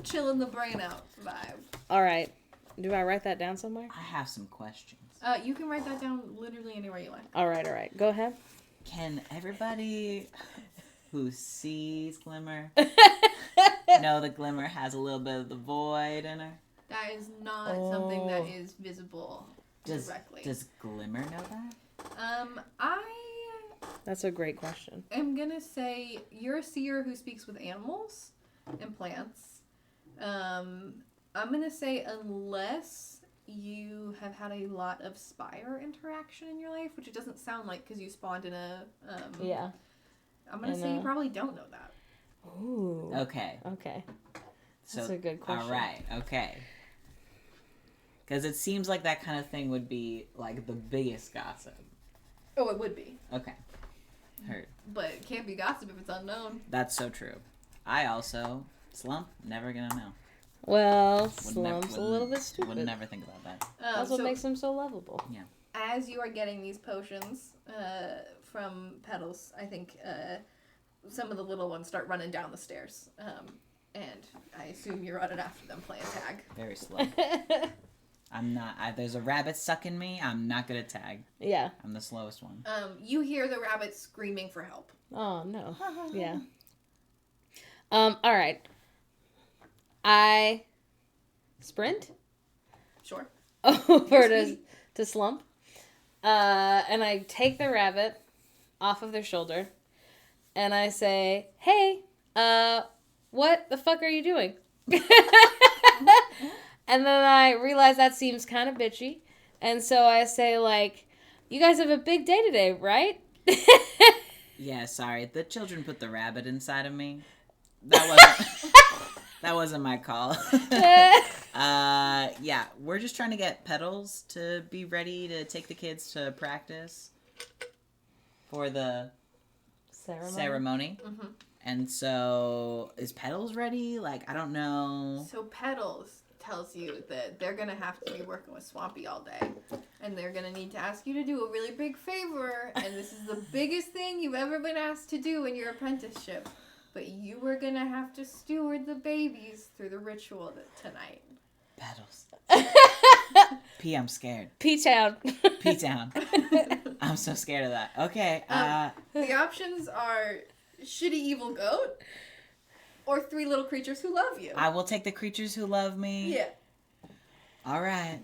chilling the brain out vibe. All right. Do I write that down somewhere? I have some questions. You can write that down literally anywhere you want. All right. Go ahead. Can everybody who sees Glimmer know that Glimmer has a little bit of the void in her? That is not something that is visible directly. Does Glimmer know that? That's a great question. I'm gonna say you're a seer who speaks with animals and plants. I'm gonna say unless you have had a lot of spire interaction in your life, which it doesn't sound like because you spawned in a... yeah. I'm gonna say you probably don't know that. Ooh. Okay. That's a good question. All right. Okay. Because it seems like that kind of thing would be like the biggest gossip. Oh, it would be. Okay. Heard. But it can't be gossip if it's unknown. That's so true. I also, Slump, never gonna know. Well, Would Slump's a little bit stupid. Would never think about that. That's what makes him so lovable. Yeah. As you are getting these potions from Petals, I think some of the little ones start running down the stairs. And I assume you're running after them playing tag. Very slow. I'm not. There's a rabbit sucking me. I'm not good at tag. Yeah. I'm the slowest one. You hear the rabbit screaming for help. Oh, no. Yeah. All right. I sprint Sure. over to Slump. And I take the rabbit off of their shoulder. And I say, hey, what the fuck are you doing? And then I realize that seems kind of bitchy. And so I say, like, you guys have a big day today, right? Yeah, sorry. The children put the rabbit inside of me. That wasn't my call. Yeah, we're just trying to get Petals to be ready to take the kids to practice for the ceremony. Mm-hmm. And so, is Petals ready? Like, I don't know. So Petals tells you that they're going to have to be working with Swampy all day. And they're going to need to ask you to do a really big favor. And this is the biggest thing you've ever been asked to do in your apprenticeship. But you were going to have to steward the babies through the ritual tonight. Petals. P, I'm scared. P-Town. P-Town. I'm so scared of that. Okay. The options are shitty evil goat or 3 little creatures who love you. I will take the creatures who love me. Yeah. All right.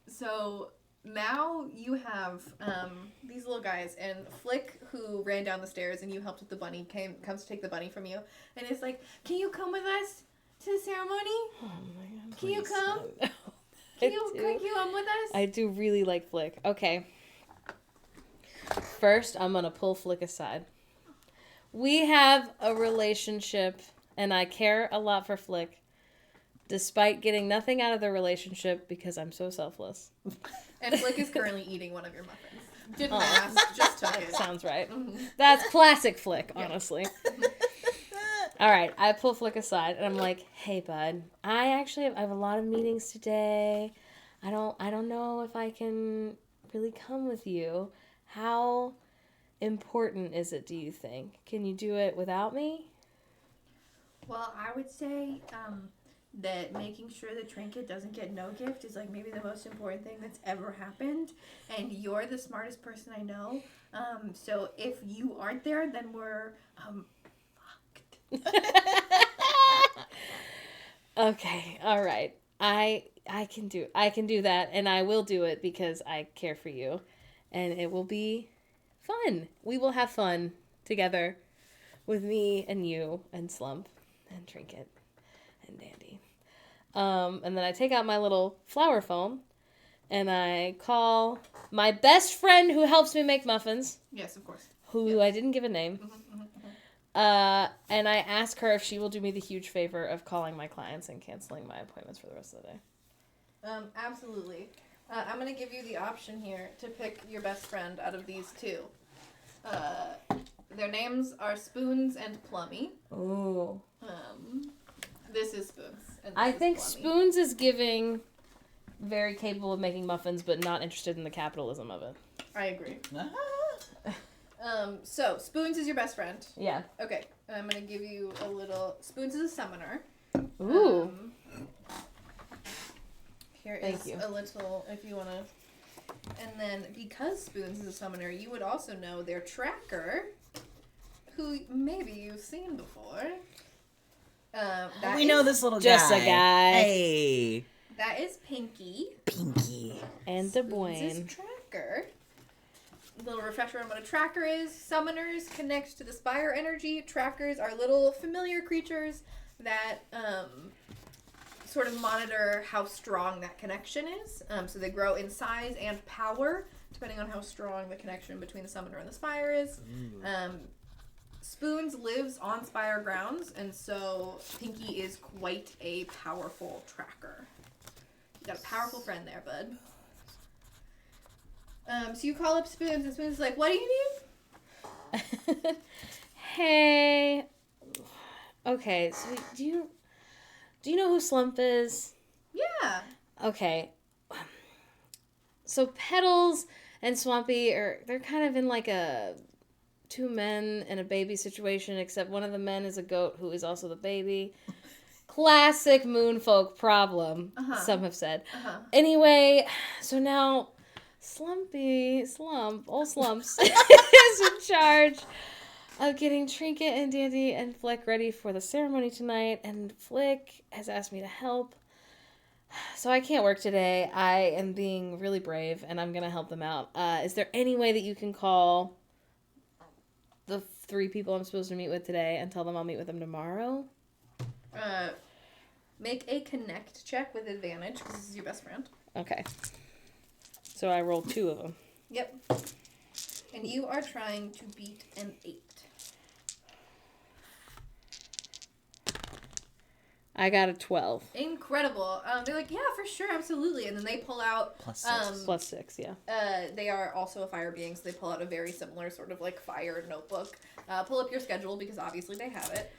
So now you have these little guys, and Flick, who ran down the stairs and you helped with the bunny, comes to take the bunny from you, and is like, can you come with us to the ceremony? Oh my God. Can you come? No. Can you come with us? I do really like Flick. Okay. First, I'm going to pull Flick aside. We have a relationship, and I care a lot for Flick, despite getting nothing out of the relationship because I'm so selfless. And Flick is currently eating one of your muffins. Didn't ask, just took it. Sounds right. Mm-hmm. That's classic Flick, honestly. All right, I pull Flick aside, and I'm like, hey, bud, I have a lot of meetings today. I don't know if I can really come with you. How important is it, do you think? Can you do it without me? Well, I would say that making sure the trinket doesn't get no gift is like maybe the most important thing that's ever happened. And you're the smartest person I know. So if you aren't there, then we're fucked. Okay, all right. I can do that, and I will do it because I care for you. And it will be fun. We will have fun together with me and you and Slump and Trinket and Dandy. And then I take out my little flower phone and I call my best friend who helps me make muffins. Yes, of course. Who I didn't give a name. And I ask her if she will do me the huge favor of calling my clients and canceling my appointments for the rest of the day. Absolutely. I'm going to give you the option here to pick your best friend out of these two. Their names are Spoons and Plummy. Oh. This is Spoons. And I this think is Plummy. Spoons is giving very capable of making muffins, but not interested in the capitalism of it. I agree. So, Spoons is your best friend. Yeah. Okay, I'm going to give you a little... Spoons is a summoner. Ooh. Here is Thank you. a little, if you want to... And then, because Spoons is a summoner, you would also know their tracker, who maybe you've seen before. We know this little just guy. a guy. Hey. That is Pinky. Pinky. And Spoons is DeBoyne. tracker. Little refresher on what a tracker is. Summoners connect to the Spire energy. Trackers are little familiar creatures that sort of monitor how strong that connection is. So they grow in size and power depending on how strong the connection between the summoner and the Spire is. Spoons lives on Spire grounds, and so Pinky is quite a powerful tracker. You got a powerful friend there, bud. So you call up Spoons, and Spoons is like, what do you need? Hey. Okay, so do you know who Slump is? Yeah. Okay. So Petals and Swampy they're kind of in like a 2 men and a baby situation, except one of the men is a goat who is also the baby. Classic Moonfolk problem, some have said. Anyway, so now Slump, old Slumps, is in charge of getting Trinket and Dandy and Flick ready for the ceremony tonight, and Flick has asked me to help. So I can't work today. I am being really brave, and I'm going to help them out. Is there any way that you can call the 3 people I'm supposed to meet with today and tell them I'll meet with them tomorrow? Make a connect check with advantage, because this is your best friend. Okay. So I rolled 2 of them. Yep. And you are trying to beat an 8. I got a 12. Incredible. They're like, yeah, for sure, absolutely. And then they pull out... +6. +6, yeah. They are also a fire being, so they pull out a very similar sort of like fire notebook. Pull up your schedule, because obviously they have it.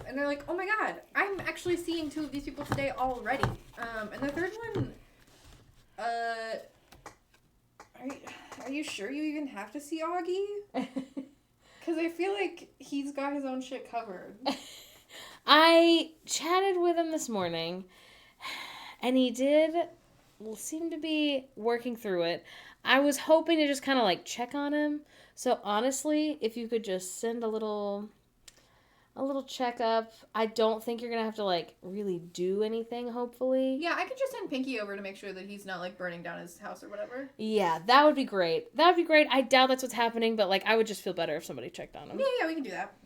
And they're like, oh my god, I'm actually seeing 2 of these people today already. And the third one... Are you sure you even have to see Augie? Because I feel like he's got his own shit covered. I chatted with him this morning, and he did seem to be working through it. I was hoping to just kind of like check on him. So honestly, if you could just send a little checkup. I don't think you're gonna have to like really do anything, hopefully. Yeah, I could just send Pinky over to make sure that he's not like burning down his house or whatever. Yeah, that would be great. I doubt that's what's happening, but like I would just feel better if somebody checked on him. Yeah, we can do that.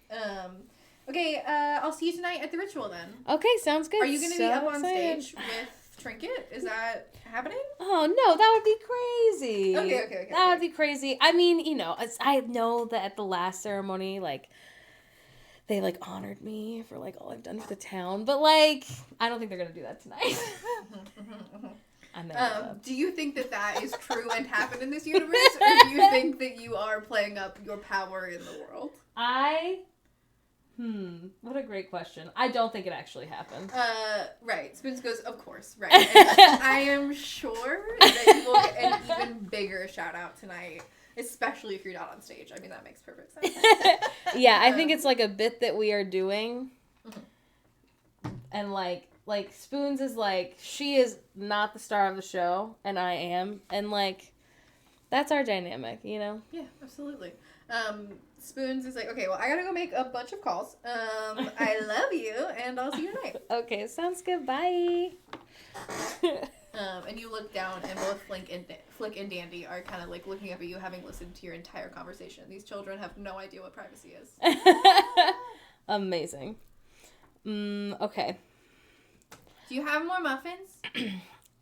Okay, I'll see you tonight at the ritual then. Okay, sounds good. Are you gonna be up on stage with Trinket? Is that happening? Oh no, that would be crazy. Okay. That would be crazy. I mean, you know, I know that at the last ceremony, like, they, like, honored me for, like, all I've done for the town. But, like, I don't think they're going to do that tonight. Do you think that is true and happened in this universe? Or do you think that you are playing up your power in the world? What a great question. I don't think it actually happened. Right. Spoons goes, of course, right. And I am sure that you will get an even bigger shout out tonight. Especially if you're not on stage. I mean, that makes perfect sense. Yeah, I think it's like a bit that we are doing. Mm-hmm. And like Spoons is like, she is not the star of the show, and I am. And like, that's our dynamic, you know? Yeah, absolutely. Spoons is like, okay, well, I gotta go make a bunch of calls. I love you, and I'll see you tonight. Okay, sounds good. Bye. And you look down, and both Flick and Dandy are kind of like looking up at you, having listened to your entire conversation. These children have no idea what privacy is. Amazing. Okay. Do you have more muffins?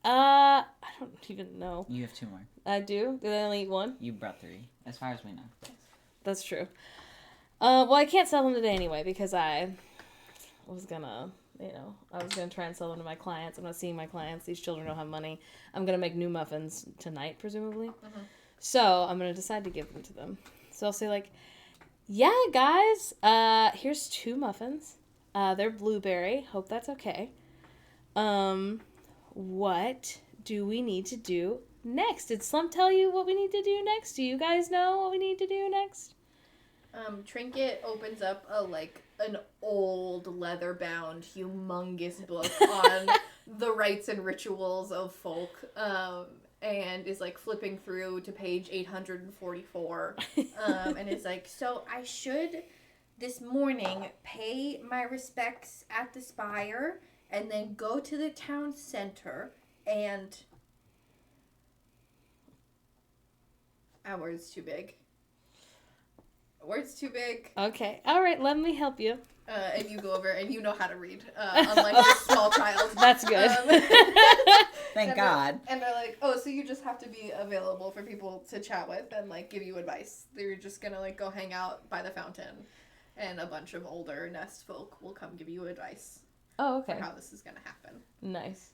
I don't even know. You have 2 more. I do? Did I only eat 1? You brought 3, as far as we know. That's true. Well, I can't sell them today anyway, because I was gonna... I was going to try and sell them to my clients. I'm not seeing my clients. These children don't have money. I'm going to make new muffins tonight, presumably. Mm-hmm. So I'm going to decide to give them to them. So I'll say, like, yeah, guys, here's 2 muffins. They're blueberry. Hope that's okay. What do we need to do next? Did Slump tell you what we need to do next? Do you guys know what we need to do next? Trinket opens up an old leather-bound, humongous book on the rites and rituals of folk, and is like flipping through to page 844, and it's like, so I should this morning pay my respects at the spire, and then go to the town center, and word's too big. Word's too big. Okay. All right. Let me help you. And you go over and you know how to read, unlike this small child. That's good. Thank God. And they're like, oh, so you just have to be available for people to chat with and, like, give you advice. They're just gonna, like, go hang out by the fountain, and a bunch of older nest folk will come give you advice. Oh, okay. For how this is gonna happen. Nice.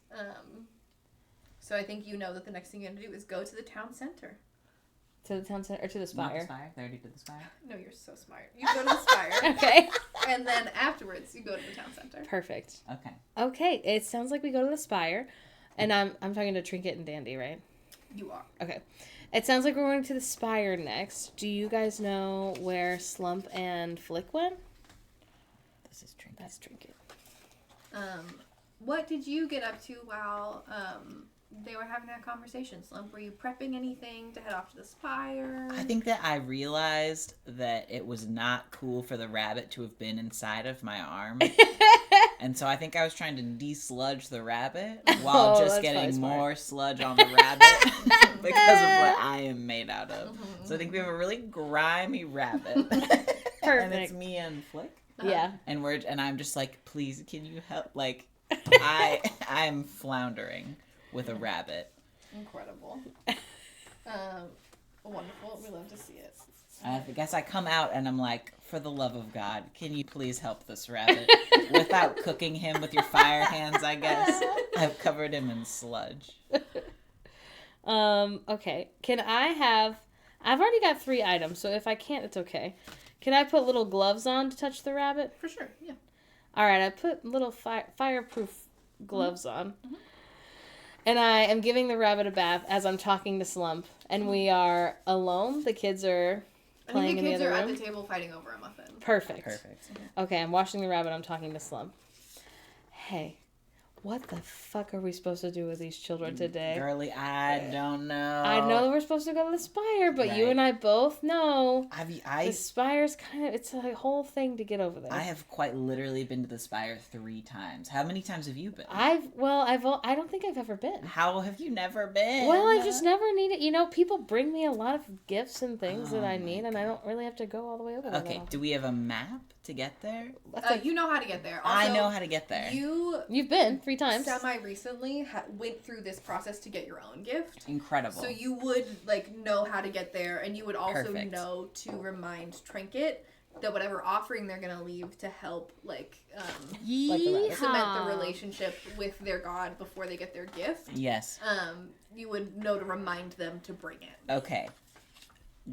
So I think you know that the next thing you're gonna do is go to the town center. To the town center or to the Not spire? the spire. They already did the spire. No, you're so smart. You go to the spire. Okay. And then afterwards, you go to the town center. Perfect. Okay. Okay, it sounds like we go to the spire, and I'm talking to Trinket and Dandy, right? You are. Okay. It sounds like we're going to the spire next. Do you guys know where Slump and Flick went? This is Trinket. That's Trinket. What did you get up to while they were having that conversation, Slump? Were you prepping anything to head off to the spire? I think that I realized that it was not cool for the rabbit to have been inside of my arm. And so I think I was trying to de-sludge the rabbit while just getting more sludge on the rabbit because of what I am made out of. So I think we have a really grimy rabbit. Perfect. And it's me and Flick. Yeah. And I'm just like, please, can you help? Like, I'm floundering with a rabbit. Incredible. Wonderful. We love to see it. I guess I come out and I'm like, for the love of God, can you please help this rabbit? Without cooking him with your fire hands, I guess. I've covered him in sludge. Okay. I've already got 3 items, so if I can't, it's okay. Can I put little gloves on to touch the rabbit? For sure, yeah. All right, I put little fireproof gloves on. Mm-hmm. And I am giving the rabbit a bath as I'm talking to Slump. And we are alone. The kids are playing in the other room. I think the kids are at the table fighting over a muffin. Perfect. Mm-hmm. Okay, I'm washing the rabbit. I'm talking to Slump. Hey, what the fuck are we supposed to do with these children today? Girly, I don't know. I know we're supposed to go to the spire, but you and I both know the spire's it's a whole thing to get over there. I have quite literally been to the spire 3 times. How many times have you been? I don't think I've ever been. How have you never been? Well, I just never needed. People bring me a lot of gifts and things that I need, and I don't really have to go all the way over there. Okay, do we have a map to get there? You know how to get there. Also, I know how to get there. You've been 3 times. Semi-recently went through this process to get your own gift. Incredible. So you would, know how to get there, and you would also know to remind Trinket that whatever offering they're going to leave to help, cement the relationship with their god before they get their gift. Yes. You would know to remind them to bring it. Okay.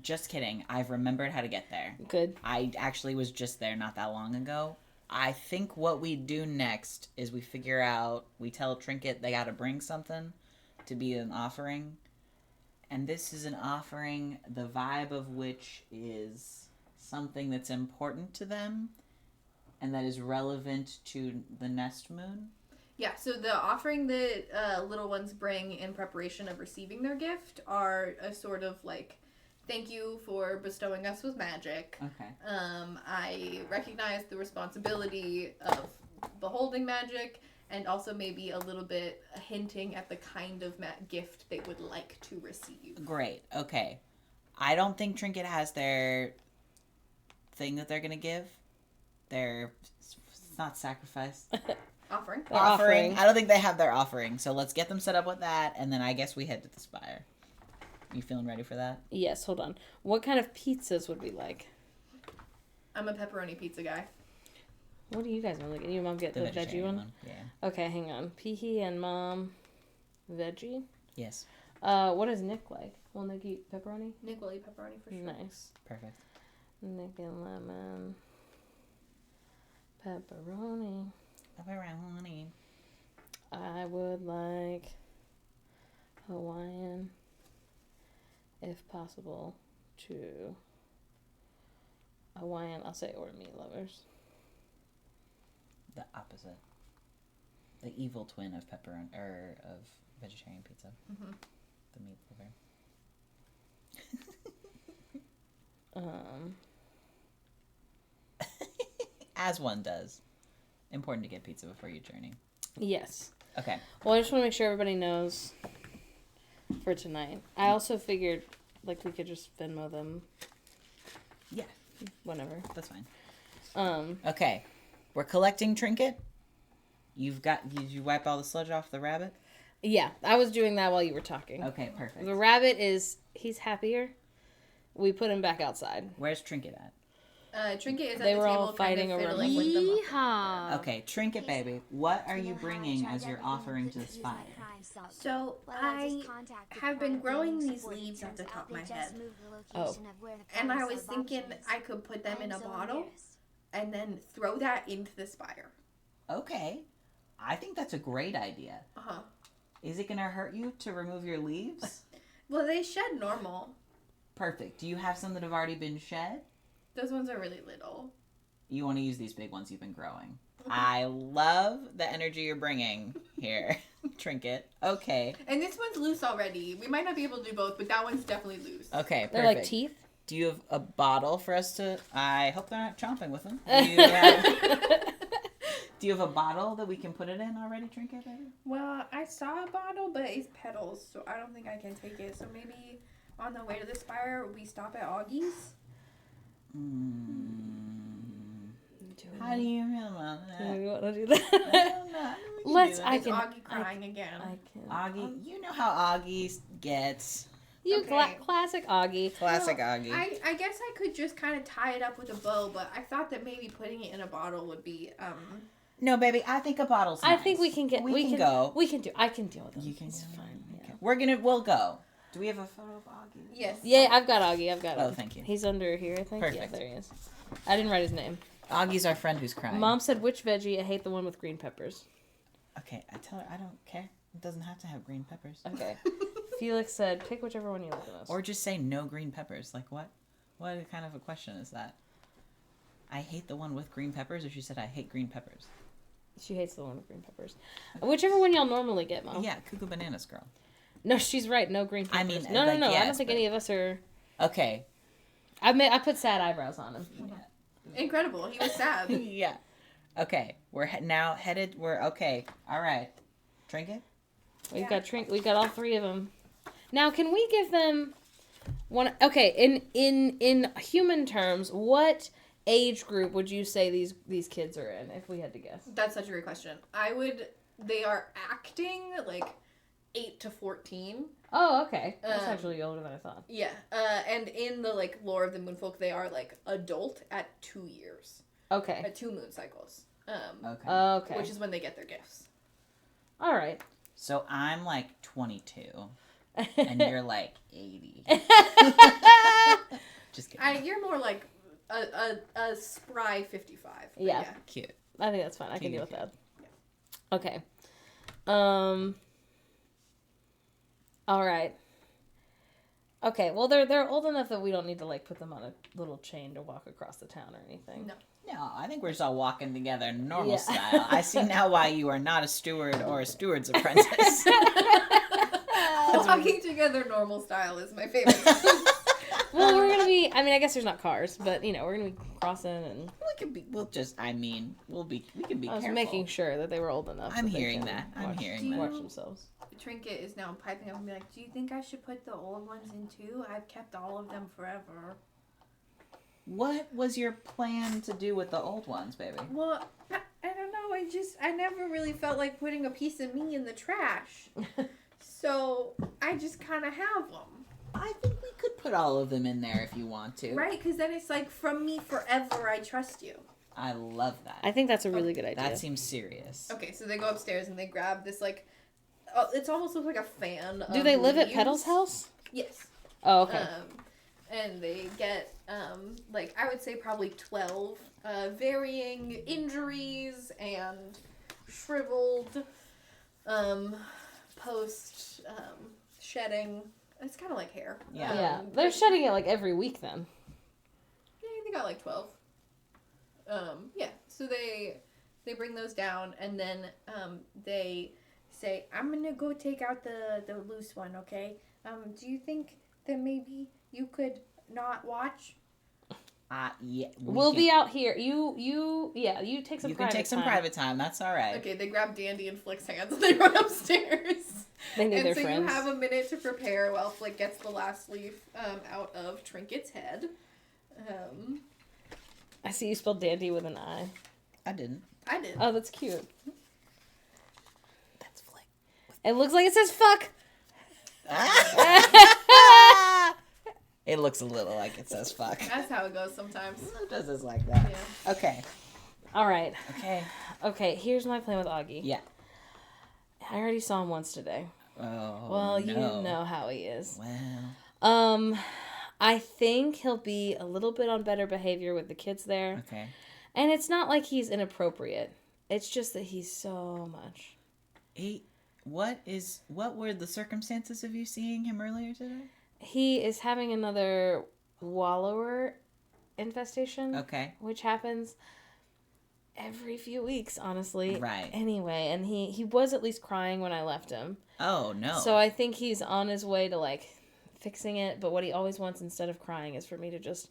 Just kidding. I've remembered how to get there. Good. I actually was just there not that long ago. I think what we do next is we tell Trinket they gotta bring something to be an offering. And this is an offering, the vibe of which is something that's important to them and that is relevant to the nest moon. Yeah, so the offering that little ones bring in preparation of receiving their gift are a sort of thank you for bestowing us with magic. Okay. I recognize the responsibility of beholding magic, and also maybe a little bit hinting at the kind of gift they would like to receive. Great. Okay. I don't think Trinket has their thing that they're going to give. It's not sacrifice. Offering. Offering. I don't think they have their offering. So let's get them set up with that, and then I guess we head to the spire. You feeling ready for that? Yes, hold on. What kind of pizzas would we like? I'm a pepperoni pizza guy. What do you guys want? Your mom get the veggie one? Yeah. Okay, hang on. Peehee and mom, veggie? Yes. What does Nick like? Will Nick eat pepperoni? Nick will eat pepperoni for sure. Nice. Perfect. Nick and lemon. Pepperoni. Pepperoni. I would like Hawaiian, if possible, to Hawaiian, I'll say, or meat lovers. The opposite. The evil twin of pepperoni, or of vegetarian pizza. Mm-hmm. The meat lover. As one does. Important to get pizza before your journey. Yes. Okay. Well, I just want to make sure everybody knows for tonight. I also figured, we could just Venmo them. Yeah. Whenever. That's fine. Okay. We're collecting Trinket. Did you wipe all the sludge off the rabbit? Yeah, I was doing that while you were talking. Okay, perfect. The rabbit he's happier. We put him back outside. Where's Trinket at? Trinket is at They the were table all fighting kind of over fiddling with the muffin. Yeehaw. Okay, Trinket baby, what are you bringing as your offering to this fire? So I have been growing these leaves at the top of my head. Oh. And I was thinking I could put them in a bottle and then throw that into the spire. Okay, I think that's a great idea. Uh-huh. Is it gonna hurt you to remove your leaves? Well, they shed normal. Perfect. Do you have some that have already been shed? Those ones are really little. You want to use these big ones you've been growing. I love the energy you're bringing here, Trinket. Okay. And this one's loose already. We might not be able to do both, but that one's definitely loose. Okay, perfect. They're like teeth? Do you have a bottle for us to... I hope they're not chomping with them. Do you have a bottle that we can put it in already, Trinket, baby? Well, I saw a bottle, but it's petals, so I don't think I can take it. So maybe on the way to the spire, we stop at Augie's. How do you feel about Do that? we want to do I that? don't know. Let's. do I Is can. Augie crying again? I can. Augie, you know how Augie gets. You Okay. classic Augie. Classic Well, Augie. I guess I could just kind of tie it up with a bow, but I thought that maybe putting it in a bottle would be No, baby, I think a bottle's I nice. think we can get. We can go. We can do. I can deal with them. You can It's go. fine. Okay. Yeah. We'll go. Do we have a photo of Augie? yes. Yeah, I've got Augie. I've got him. Oh, thank you. He's under here, I think. Perfect. Yeah, there he is. I didn't write his name. Augie's our friend who's crying. Mom said, which veggie? I hate the one with green peppers. Okay, I tell her I don't care. It doesn't have to have green peppers. Okay. Felix said, pick whichever one you like the most. Or just say no green peppers. Like what? What kind of a question is that? I hate the one with green peppers, or she said I hate green peppers. She hates the one with green peppers. Whichever one y'all normally get, Mom. Yeah, Cuckoo Bananas girl. No, she's right. No green peppers. I mean, no. like, I yes, don't think but- any of us are. Okay. I put sad eyebrows on him. Incredible. He was sad. Yeah. Okay, we're now headed. We're okay. All right. Trinket. We've got all three of them. Now, can we give them one? Okay, in human terms, what age group would you say these kids are in? If we had to guess. That's such a great question. They are acting like 8 to 14. Oh, okay. That's actually older than I thought. Yeah. And in the like lore of the Moonfolk, they are like adult at 2 years. Okay. At 2 moon cycles. Okay. Okay. Which is when they get their gifts. All right. So I'm like 22, and you're like 80. Just kidding. You're more like a spry 55. but Yeah. Cute. I think that's fine. I can Cute, deal with cute. that. Okay. All right. Okay. Well, they're old enough that we don't need to like put them on a little chain to walk across the town or anything. No. No, I think we're just all walking together normal Yeah. style. I see now why you are not a steward or a steward's apprentice. Walking together normal style is my favorite. Well, we're gonna be. I mean, I guess there's not cars, but we're gonna be crossing, and we can be I was careful. making sure that they were old enough. I'm that they hearing can that. I'm watch- hearing that. Watch themselves. Trinket is now piping up and be like, do you think I should put the old ones in too? I've kept all of them forever. What was your plan to do with the old ones, baby? Well, I don't know. I never really felt like putting a piece of me in the trash. So I just kind of have them. I think we could put all of them in there if you want to. Right? Because then it's like, from me forever, I trust you. I love that. I think that's a really good idea. That seems serious. Okay, so they go upstairs and they grab this, like, it's almost looks like a fan. Do of they live at leaves. Petal's house? Yes. Oh, okay. And they get, like, I would say probably 12 varying injuries and shriveled post shedding. It's kind of like hair. Yeah. Yeah, they're shedding it like every week then. Yeah, they got like 12. Yeah, so they bring those down, and then they say, I'm gonna go take out the loose one, okay? Do you think that maybe you could not watch? Yeah. We'll be out here. You take some. You can take some private time. That's all right. Okay, they grab Dandy and Flick's hands and they run upstairs. They need and their so friends. you have a minute to prepare while Flick gets the last leaf out of Trinket's head. I see you spelled dandy with an I. I didn't. I did. Oh, that's cute. That's Flick. It looks like it says fuck. It looks a little like it says fuck. That's how it goes sometimes. It does this like that. Yeah. Okay. All right. Okay. Here's my plan with Augie. Yeah. I already saw him once today. Oh, Well, no. you know how he is. Well. I think he'll be a little bit on better behavior with the kids there. Okay. And it's not like he's inappropriate. It's just that he's so much. What were the circumstances of you seeing him earlier today? He is having another wallower infestation. Okay. Which happens every few weeks, honestly. Right. Anyway, and he was at least crying when I left him. Oh, no. So I think he's on his way to, like, fixing it. But what he always wants instead of crying is for me to just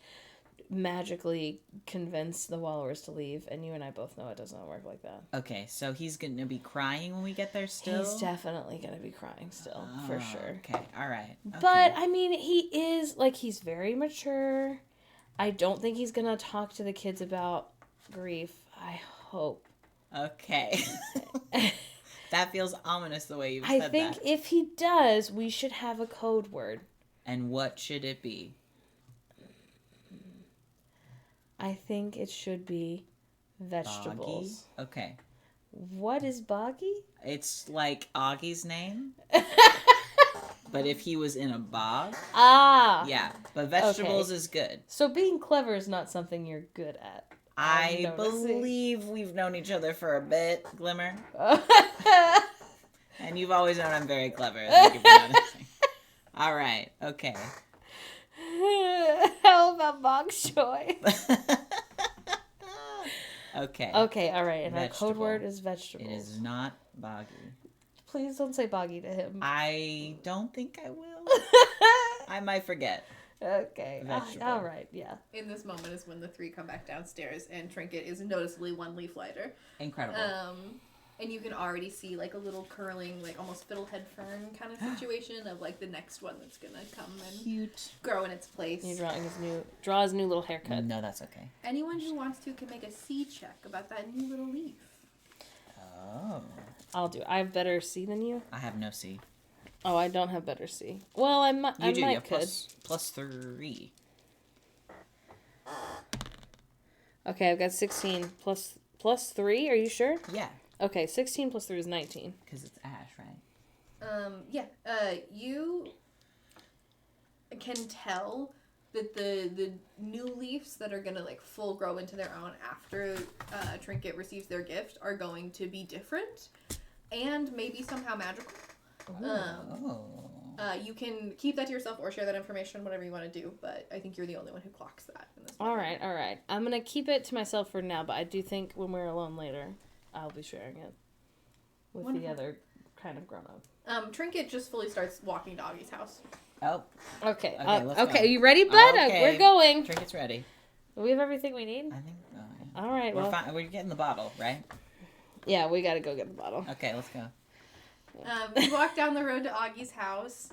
magically convince the wallowers to leave. And you and I both know it does not work like that. Okay, so he's going to be crying when we get there still? He's definitely going to be crying still, for sure. Okay, all right. Okay. But, I mean, he is, like, he's very mature. I don't think he's going to talk to the kids about grief. I hope. Okay. That feels ominous the way you said that. I think if he does, we should have a code word. And what should it be? I think it should be vegetables. Boggy? Okay. What is boggy? It's like Augie's name. But if he was in a bog. Ah. Yeah. But vegetables is good. So being clever is not something you're good at. I believe we've known each other for a bit, Glimmer. And you've always known I'm very clever. Thank you for noticing. All right. Okay. How about bok choy? Okay. Okay, all right. And Vegetable. our code word is vegetables. It is not boggy. Please don't say boggy to him. I don't think I will. I might forget. Okay. Vegetable. All right, yeah. In this moment is when the three come back downstairs and Trinket is noticeably one leaf lighter. Incredible. And you can already see like a little curling, like almost fiddlehead fern kind of situation of like the next one that's gonna come and Cute. grow in its place. You're draw his new little haircut. No, that's okay. Anyone who wants to can make a C check about that new little leaf. Oh. I'll do. I have better C than you. I have no C. Oh, I don't have better C. Well, I might. You do. You have could. plus 3. Okay, I've got 16 plus 3. Are you sure? Yeah. Okay, 16 plus 3 is 19. Because it's ash, right? Yeah. You can tell that the new leaves that are gonna like full grow into their own after Trinket receives their gift are going to be different and maybe somehow magical. You can keep that to yourself or share that information, whatever you want to do, but I think you're the only one who clocks that in this moment. All right. I'm going to keep it to myself for now, but I do think when we're alone later, I'll be sharing it with Wonderful. the other kind of grown-up. Trinket just fully starts walking to Augie's house. Oh. Okay. Let's go. Okay, you ready, bud? Okay. We're going. Trinket's ready. We have everything we need? I think so, yeah. All right, We're fine. We're getting the bottle, right? Yeah, we got to go get the bottle. Okay, let's go. You walk down the road to Augie's house.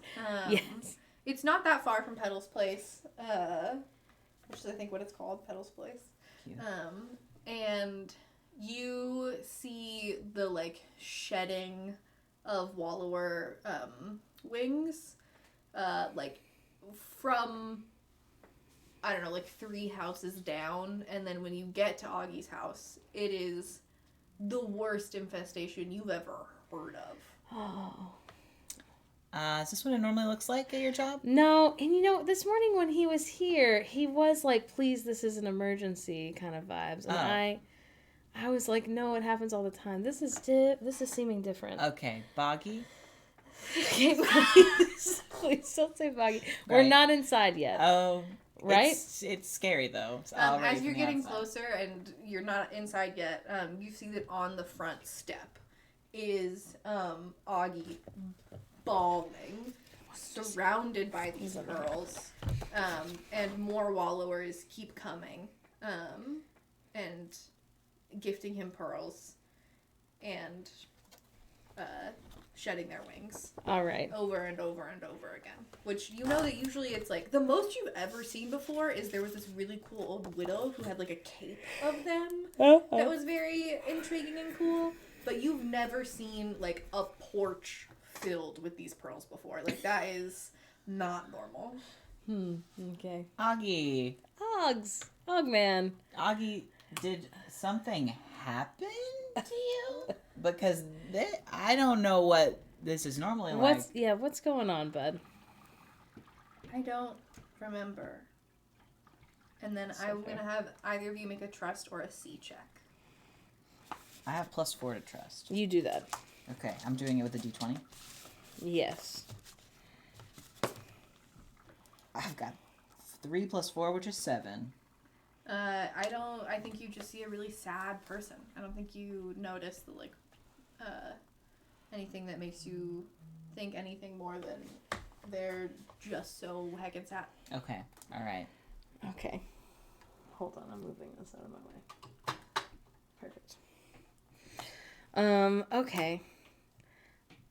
Yes. It's not that far from Petal's place, which is I think what it's called, Petal's place. Cute. And you see the like shedding of wallower wings, like from I don't know, like 3 houses down, and then when you get to Augie's house, it is the worst infestation you've ever heard of. Oh. Is this what it normally looks like at your job? No, and this morning when he was here, he was like, please, this is an emergency kind of vibes. And I was like, no, it happens all the time. This is seeming different. Okay, boggy. Okay, please don't say boggy. We're Right. not inside yet. Oh, right? It's scary though. It's As you're from the getting outside. closer and you're not inside yet, you see that on the front step is Augie bawling, surrounded by these girls, and more wallowers keep coming, and gifting him pearls, and shedding their wings. All right. Over and over and over again. Which you know that usually it's like the most you've ever seen before is there was this really cool old widow who had like a cape of them that was very intriguing and cool. But you've never seen like a porch filled with these pearls before. Like that is not normal. Okay. Augie. Ogman. Augie, did something happen to you? Because I don't know what this is normally like. What's going on, bud? I don't remember. And then I'm going to have either of you make a trust or a C check. I have +4 to trust. You do that. Okay, I'm doing it with a D20. Yes. I've got 3 + 4, which is 7. I think you just see a really sad person. I don't think you notice anything that makes you think anything more than they're just so heckin' sad. Okay, alright. Okay. Hold on, I'm moving this out of my way. Perfect. Okay.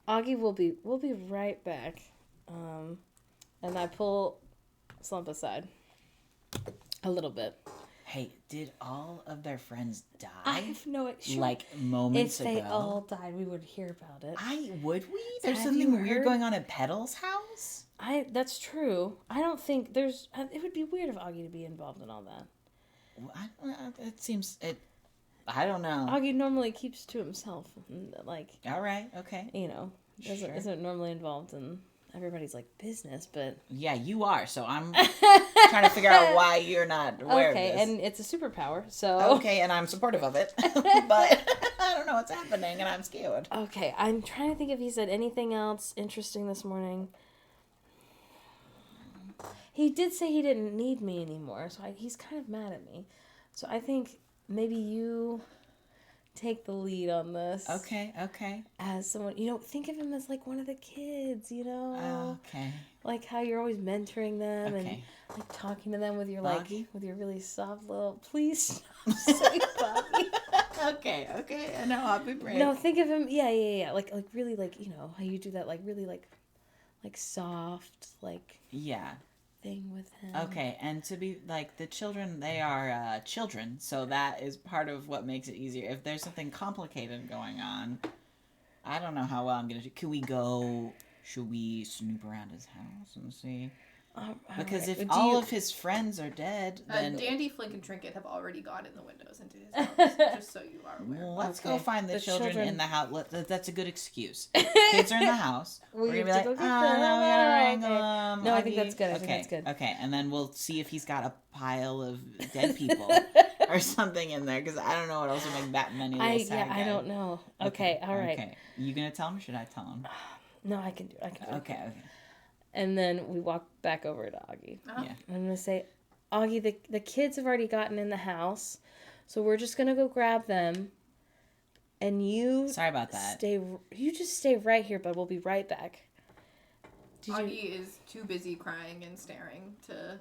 Augie will be right back. And I pull Slump aside. A little bit. Hey, did all of their friends die? I have no idea. Like moments if ago? If they all died, we would hear about it. Would we? There's Have something you weird heard- going on at Petal's house? That's true. I don't think there's... It would be weird of Augie to be involved in all that. Well, it seems... I don't know. Augie normally keeps to himself. Like... Alright, okay. You know, isn't normally involved in everybody's, like, business, but... Yeah, you are, so I'm trying to figure out why you're not aware of this. Okay, and it's a superpower, so... Okay, and I'm supportive of it, but I don't know what's happening, and I'm scared. Okay, I'm trying to think if he said anything else interesting this morning. He did say he didn't need me anymore, so he's kind of mad at me. So I think maybe you take the lead on this. Okay. As someone, think of him as like one of the kids, Okay. Like how you're always mentoring them and Okay. like talking to them with your Boggy? with your really soft little, please stop saying Bobby. Okay. No, I'll be brave. No, think of him, yeah. Like really how you do that, like really like soft, like Yeah. thing with him. Okay, and to be like the children, they are children, so that is part of what makes it easier. If there's something complicated going on, I don't know how well I'm gonna do. Can we go? Should we snoop around his house and see? Because if all of his friends are dead, then Dandy, Flink, and Trinket have already gone in the windows into his house, just so you are aware. let's go Okay. find the The children children- in the house. That's a good excuse. Kids are in the house. We We're gonna be have like, to go get no, them. we gotta wrangle Okay. them. No, I think Augie." that's good. I think that's good. Okay, and then we'll see if he's got a pile of dead people or something in there, because I don't know what else would make that many little sad I guys. don't know. Okay, all right. Okay, you gonna tell him or should I tell him? No, I can do it. Okay. And then we walk back over to Augie. Uh-huh. Yeah. I'm going to say, Augie, the kids have already gotten in the house, so we're just going to go grab them. And you... Sorry about that. You just stay right here, bud. We'll be right back. Augie is too busy crying and staring to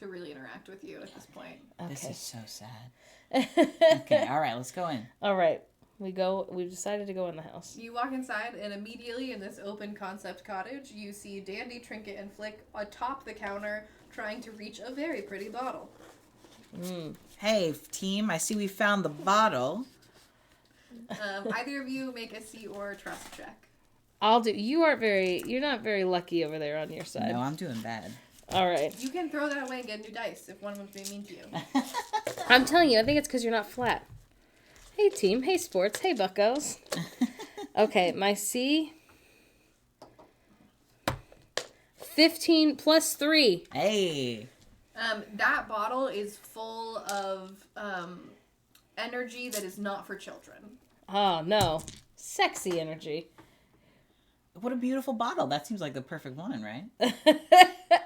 really interact with you at this point. Okay. This is so sad. Okay, all right, let's go in. All right. We've decided to go in the house. You walk inside, and immediately in this open concept cottage, you see Dandy, Trinket, and Flick atop the counter trying to reach a very pretty bottle. Hey, team, I see we found the bottle. Either of you make a C or a trust check. I'll do... You're not very lucky over there on your side. No, I'm doing bad. All right. You can throw that away and get new dice if one of them's being mean to you. I'm telling you, I think it's because you're not flat. Hey, team. Hey, sports. Hey, buckos. Okay, my C. 15 plus 3. Hey. That bottle is full of energy that is not for children. Oh, no. Sexy energy. What a beautiful bottle. That seems like the perfect one, right?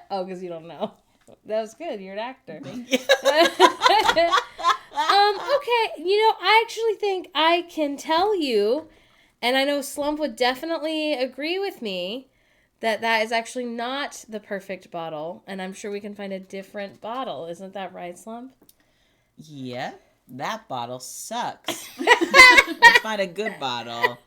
Oh, because you don't know. That was good. You're an actor. Thank you. Okay. I actually think I can tell you, and I know Slump would definitely agree with me, that is actually not the perfect bottle, and I'm sure we can find a different bottle. Isn't that right, Slump? Yeah, that bottle sucks. Let's find a good bottle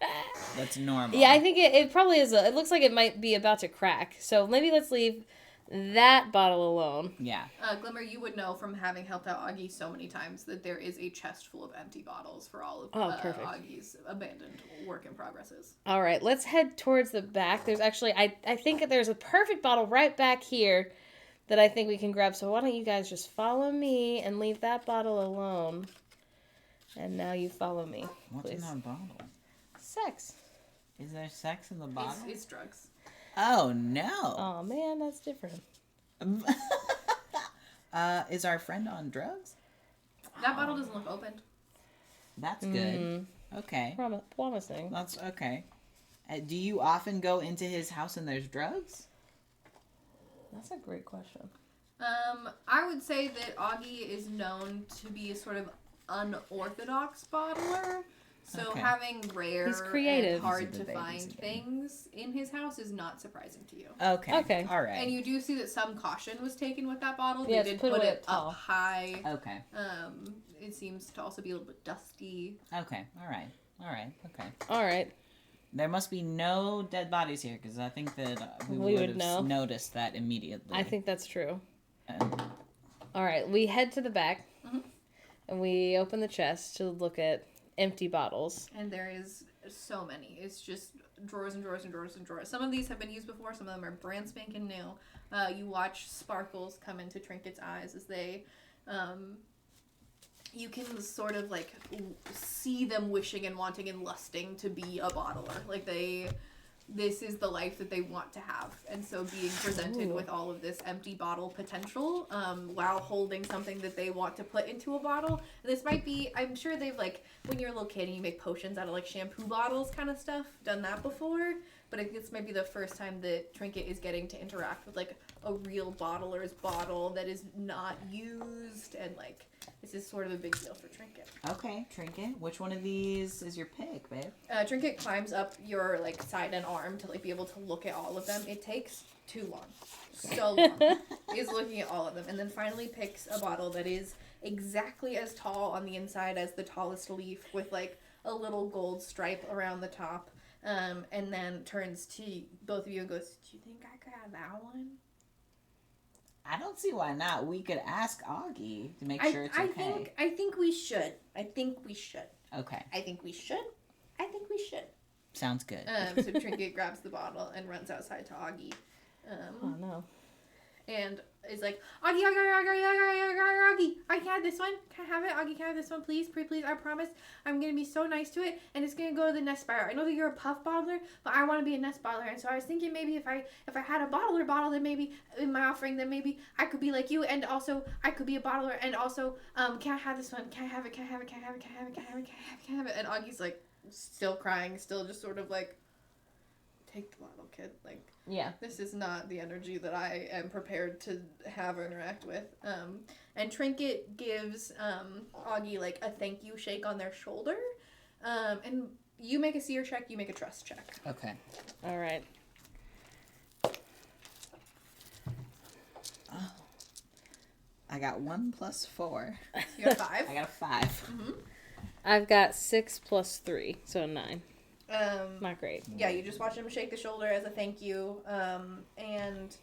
that's normal. Yeah, I think it probably is. It looks like it might be about to crack. So maybe let's leave that bottle alone. Yeah. Glimmer, you would know from having helped out Augie so many times that there is a chest full of empty bottles for all of Perfect. Augie's abandoned work in progresses. All right, let's head towards the back. There's actually, I think that there's a perfect bottle right back here that I think we can grab. So why don't you guys just follow me and leave that bottle alone? And now you follow me, What's please. in that bottle? Sex. Is there sex in the bottle? It's drugs. Oh, no. Oh, man, that's different. Is our friend on drugs? That bottle doesn't look opened. That's good. Okay. Promising. That's okay. Do you often go into his house and there's drugs? That's a great question. I would say that Augie is known to be a sort of unorthodox bottler. So having rare He's creative. and hard to find things in his house is not surprising to you. Okay. All right. And you do see that some caution was taken with that bottle. Yeah, they did put it tall. up high. Okay. It seems to also be a little bit dusty. Okay. All right. Okay. All right. There must be no dead bodies here because I think that we would have noticed that immediately. I think that's true. All right. We head to the back and we open the chest to look at empty bottles. And there is so many. It's just drawers and drawers and drawers and drawers. Some of these have been used before. Some of them are brand spanking new. You watch sparkles come into Trinket's eyes as they... you can sort of, like, see them wishing and wanting and lusting to be a bottler. Like, this is the life that they want to have. And so being presented with all of this empty bottle potential, while holding something that they want to put into a bottle. And this might be, I'm sure they've, like, when you're a little kid and you make potions out of, like, shampoo bottles kind of stuff, done that before. But I think this might be the first time that Trinket is getting to interact with, like, a real bottler's bottle that is not used. And, like, this is sort of a big deal for Trinket. Okay, Trinket. Which one of these is your pick, babe? Trinket climbs up your, like, side and arm to, like, be able to look at all of them. It takes too long. So long. Is looking at all of them. And then finally picks a bottle that is exactly as tall on the inside as the tallest leaf with, like, a little gold stripe around the top. And then turns to both of you and goes, "Do you think I could have that one?" I don't see why not. We could ask Augie to make sure it's okay. I think we should. I think we should. Okay. I think we should. I think we should. Sounds good. So Trinket grabs the bottle and runs outside to Augie. Oh, no. And is like, Augie, I can have this one. Can I have it? Augie, can I have this one, please? Please, I promise. I'm going to be so nice to it, and it's going to go to the nest buyer. I know that you're a puff bottler, but I want to be a nest bottler, and so I was thinking maybe if I had a bottler bottle, then maybe in my offering, then maybe I could be like you, and also I could be a bottler, and also, can I have this one? Can I have it? Can I have it? Can I have it? Can I have it? Can I have it? Can I have it? And Augie's like, still crying, still just sort of like, take the bottle, kid. Like, yeah, this is not the energy that I am prepared to have or interact with. And Trinket gives Augie like a thank you shake on their shoulder. And you make a seer check, you make a trust check. Okay. All right. Oh. I got 1 + 4. You got 5. I got a 5. Mm-hmm. I've got 6 + 3, so 9. Not great. Yeah, you just watch him shake the shoulder as a thank you. And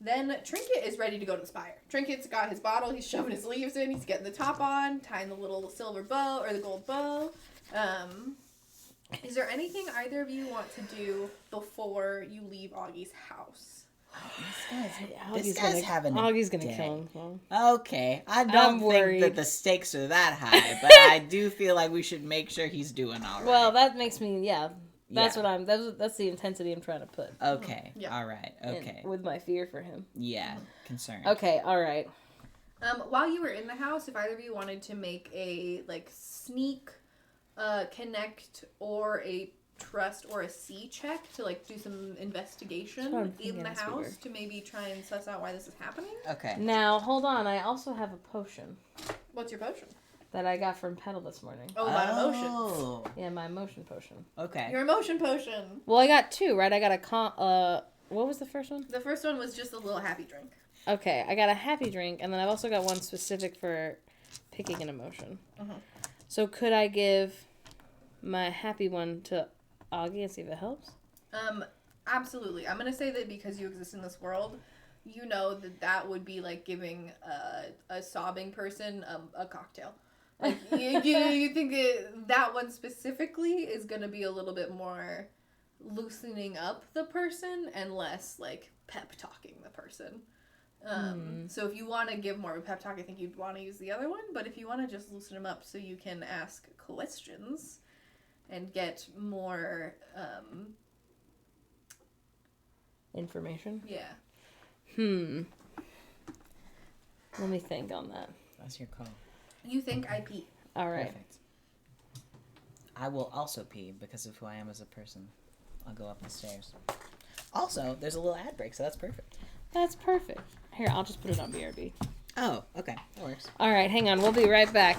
then Trinket is ready to go to the spire. Trinket's got his bottle, he's shoving his leaves in, he's getting the top on, tying the little silver bow, or the gold bow. Is there anything either of you want to do before you leave Augie's house? This guy's having Augie's a gonna day. kill him. Okay, I don't think worried. that the stakes are that high, but I do feel like we should make sure he's doing all right. Well, that makes me, That's Yeah. what that's the intensity I'm trying to put. Okay, Yeah. all right, okay. With my fear for him. Yeah, concerned. Okay, all right. While you were in the house, if either of you wanted to make a like sneak, connect, or a trust or a see check to like do some investigation in the house to maybe try and suss out why this is happening. Okay. Now, hold on. I also have a potion What's your potion? that I got from Petal this morning. Oh, about emotions. Yeah, my emotion potion. Okay. Your emotion potion. Well, I got 2, right? I got what was the first one? The first one was just a little happy drink. Okay, I got a happy drink, and then I've also got one specific for picking an emotion. Uh-huh. So could I give my happy one to Augie and see if it helps? Absolutely. I'm gonna say that because you exist in this world, you know that would be like giving a sobbing person a cocktail. Like you think that one specifically is gonna be a little bit more loosening up the person and less like pep talking the person. So if you want to give more of a pep talk, I think you'd want to use the other one. But if you want to just loosen him up so you can ask questions and get more... information? Yeah. Let me think on that. That's your call. You think I pee. All right. Perfect. I will also pee because of who I am as a person. I'll go up the stairs. Also, there's a little ad break, so that's perfect. That's perfect. Here, I'll just put it on BRB. Oh, okay. That works. All right, hang on. We'll be right back.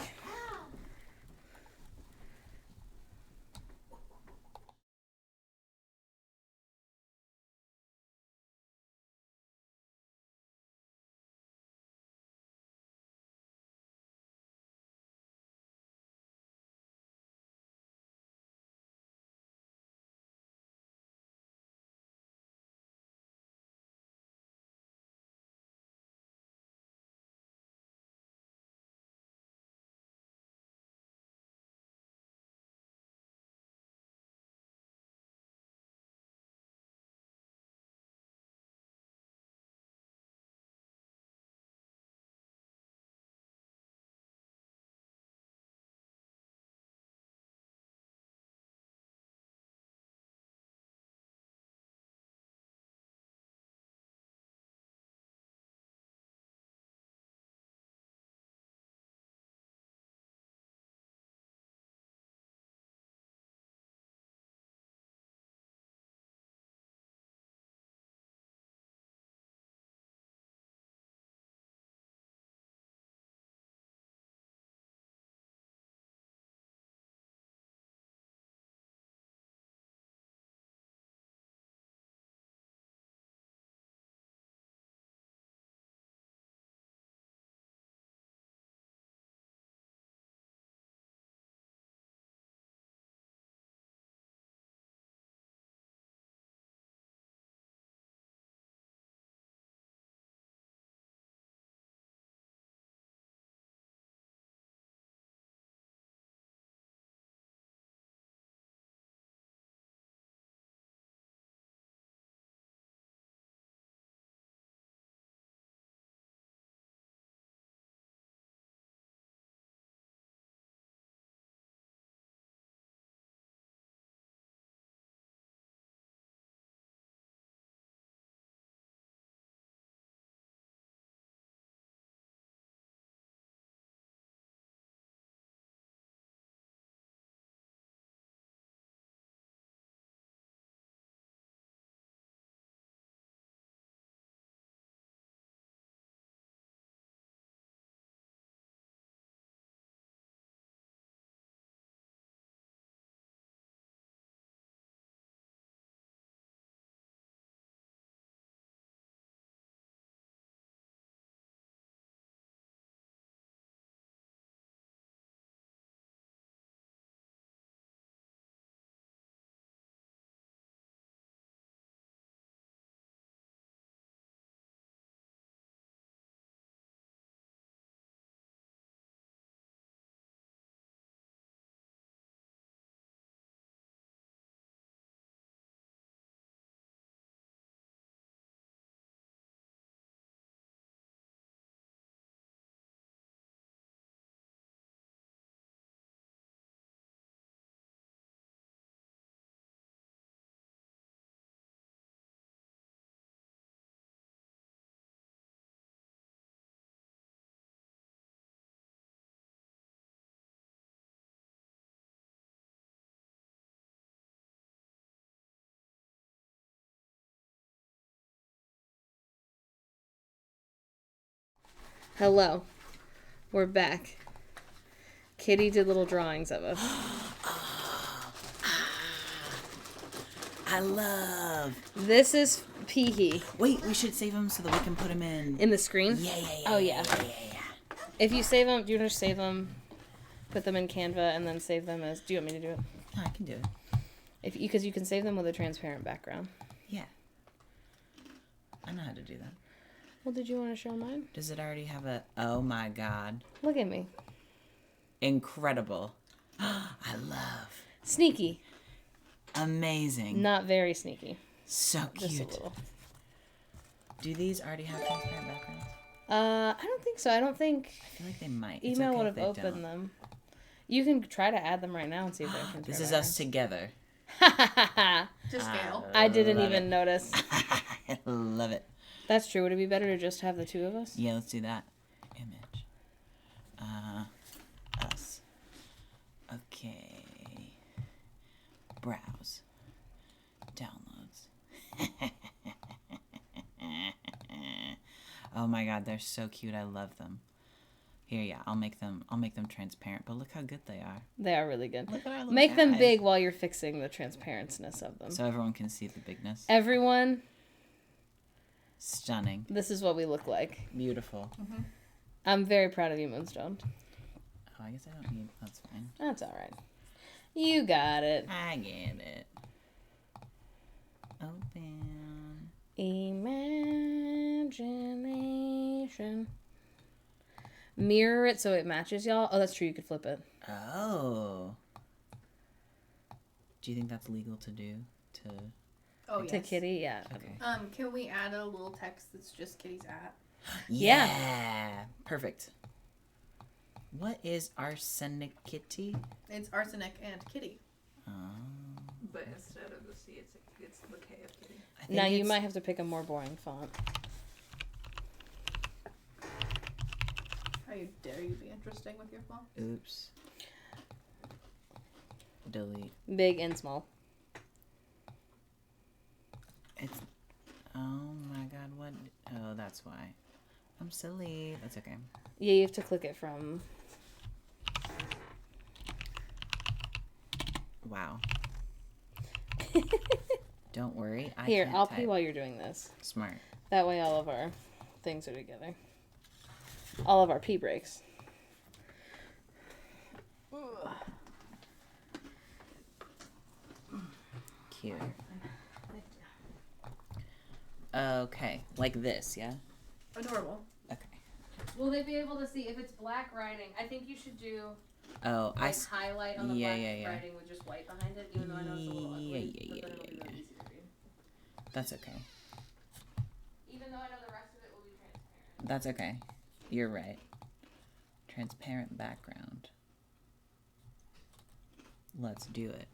Hello. We're back. Kitty did little drawings of us. I love. This is Peehee. Wait, we should save him so that we can put him in The screen? Yeah. Oh, yeah. Yeah. If you save them, do you want to save them, put them in Canva, and then save them as... Do you want me to do it? No, I can do it. Because you can save them with a transparent background. Yeah. I know how to do that. Well, did you want to show mine? Does it already have a... Oh, my God. Look at me. Incredible. I love. Sneaky. Amazing. Not very sneaky. So Just a cute. little. Do these already have transparent backgrounds? I don't think so. I don't think I feel like they might. It's email okay would if have they opened don't. them. You can try to add them right now and see if they're transparent. This is us together. together. To scale. I didn't Love even it. notice. I love it. That's true. Would it be better to just have the two of us? Yeah, let's do that. Image. Us. Okay. Browse. Downloads. Oh my god, they're so cute. I love them. Here, yeah, I'll make them transparent, but look how good they are. They are really good. Look at our little Make them guys. big while you're fixing the transparency of them. So everyone can see the bigness. Everyone, Stunning. this is what we look like. Beautiful. I'm very proud of you, Moonstone. Oh, I guess I don't need... That's fine. That's all right. You got it. I get it. Open. Imagination. Mirror it so it matches y'all. Oh, that's true. You could flip it. Oh. Do you think that's legal to do? Oh, To yes. Kitty, yeah. Okay. Can we add a little text that's just Kitty's at? Yeah. Perfect. What is arsenic kitty? It's arsenic and Kitty. Oh. But instead of the C, it's the K of Kitty. I think Now you it's- might have to pick a more boring font. How dare you be interesting with your phone? Oops. Delete. Big and small. It's... Oh my god, what? Oh, that's why. I'm silly. That's okay. Yeah, you have to click it from... Wow. Don't worry. I Here, can't I'll type. pee while you're doing this. Smart. That way all of our things are together. All of our pee breaks. Cute. Okay. Like this, yeah? Adorable. Okay. Will they be able to see if it's black writing? I think you should do Oh, I... highlight on the yeah, black yeah, yeah. writing with just white behind it, even though I know it's a little ugly. Yeah, yeah, but then yeah, it'll be yeah. really easy to read. That's okay. Even though I know the rest of it will be transparent. That's okay. You're right. Transparent background. Let's do it.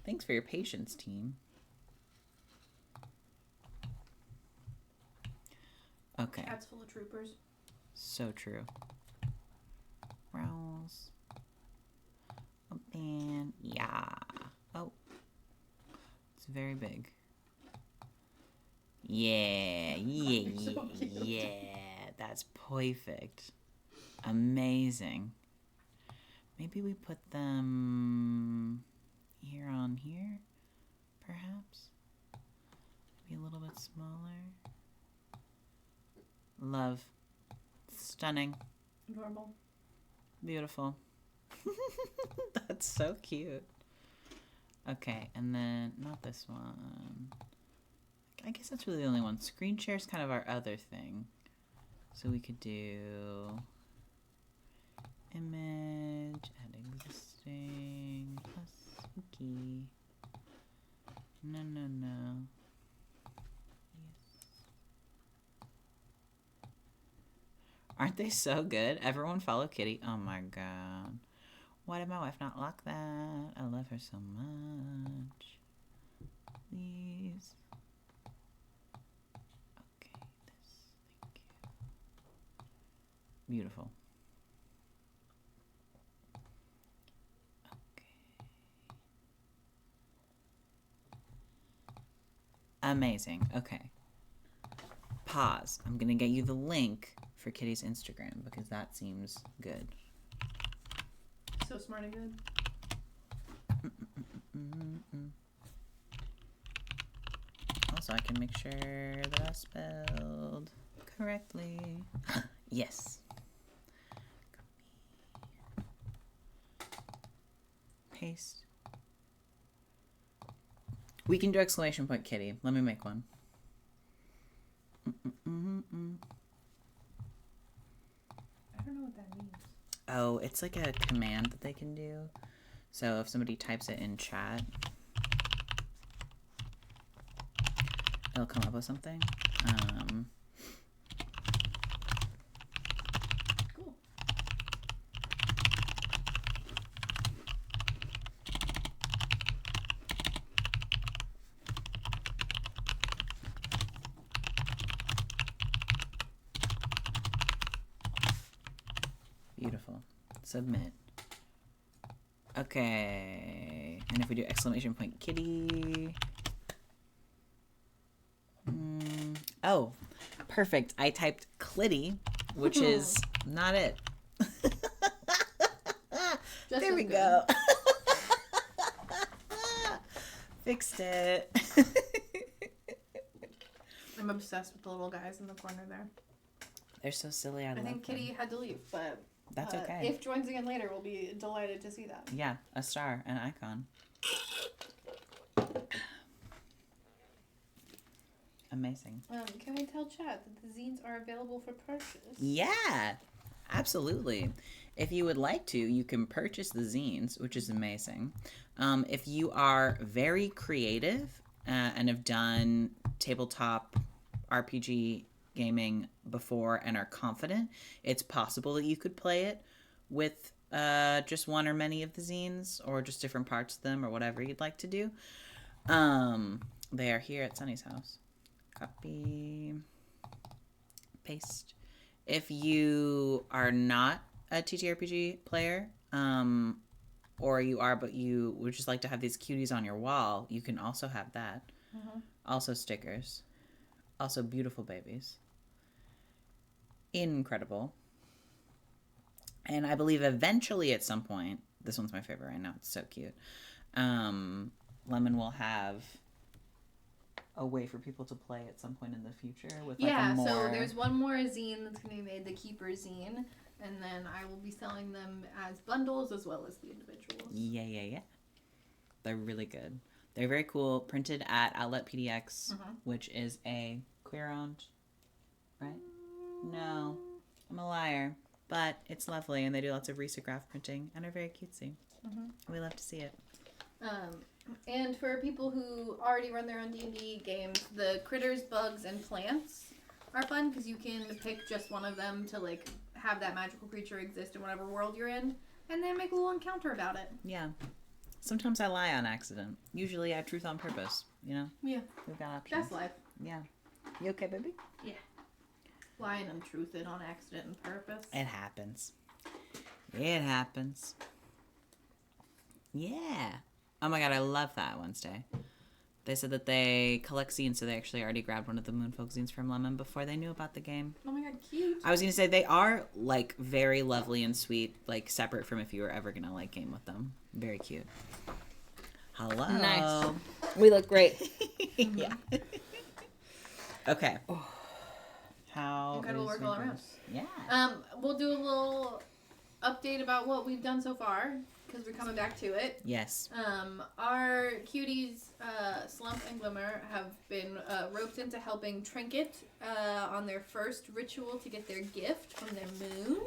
Thanks for your patience, team. Okay. Cat's full of troopers. So true. Browse. Open. Yeah. Oh. It's very big. Yeah. Yeah. You're so cute. Yeah. That's perfect. Amazing. Maybe we put them here on here, perhaps? Maybe a little bit smaller. Love. Stunning. Adorable. Beautiful. That's so cute. Okay, and then not this one. I guess that's really the only one. Screen share is kind of our other thing. So we could do image, add existing, plus wiki. No. Yes. Aren't they so good? Everyone follow Kitty. Oh my god. Why did my wife not lock that? I love her so much. Please. Okay, this. Thank you. Beautiful. Okay. Amazing. Okay. Pause. I'm gonna get you the link for Kitty's Instagram because that seems good. So smart and good. Also, I can make sure that I spelled correctly. Yes. Paste. We can do exclamation point Kitty. Let me make one. I don't know what that means. Oh, it's like a command that they can do. So if somebody types it in chat, it'll come up with something. Cool. Beautiful. Submit. Okay. And if we do exclamation point kitty. Oh, perfect. I typed clitty, which is not it. Just There as we good. go. Fixed it. I'm obsessed with the little guys in the corner there. They're so silly. I I love think them. Kitty had to leave, but That's okay. if joins again later, we'll be delighted to see that. Yeah, a star, an icon. Amazing. Can we tell chat that the zines are available for purchase? Yeah, absolutely. If you would like to, you can purchase the zines, which is amazing. If you are very creative and have done tabletop RPG gaming before and are confident, it's possible that you could play it with just one or many of the zines or just different parts of them or whatever you'd like to do. They are here at Sonny's house. Copy, paste. If you are not a TTRPG player, or you are but you would just like to have these cuties on your wall, you can also have that. Also stickers. Also beautiful babies. Incredible. And I believe eventually at some point, this one's my favorite right now, it's so cute, Lemon will have a way for people to play at some point in the future with like a more... so there's one more zine that's going to be made, the Keeper zine, and then I will be selling them as bundles as well as the individuals. Yeah. They're really good. They're very cool. Printed at Outlet PDX, which is a queer-owned, right? No, I'm a liar. But it's lovely, and they do lots of risograph printing, and are very cutesy. We love to see it. And for people who already run their own D&D games, the critters, bugs, and plants are fun because you can pick just one of them to like have that magical creature exist in whatever world you're in, and then make a little encounter about it. Yeah. Sometimes I lie on accident. Usually I have truth on purpose, you know? Yeah. We've got options. That's life. Yeah. You okay, baby? Yeah. Lying and truthing on accident and purpose. It happens. It happens. Yeah. Oh my god, I love that Wednesday. They said that they collect zines, so they actually already grabbed one of the Moonfolk zines from Lemon before they knew about the game. Oh my god, cute. I was going to say, they are, like, very lovely and sweet, like, separate from if you were ever going to, like, game with them. Very cute. Hello. Nice. We look great. Yeah. Okay. How Incredible work all around. Yeah. We'll do a little update about what we've done so far, because we're coming back to it. Yes. Our cuties, Slump and Glimmer, have been roped into helping Trinket on their first ritual to get their gift from their moon.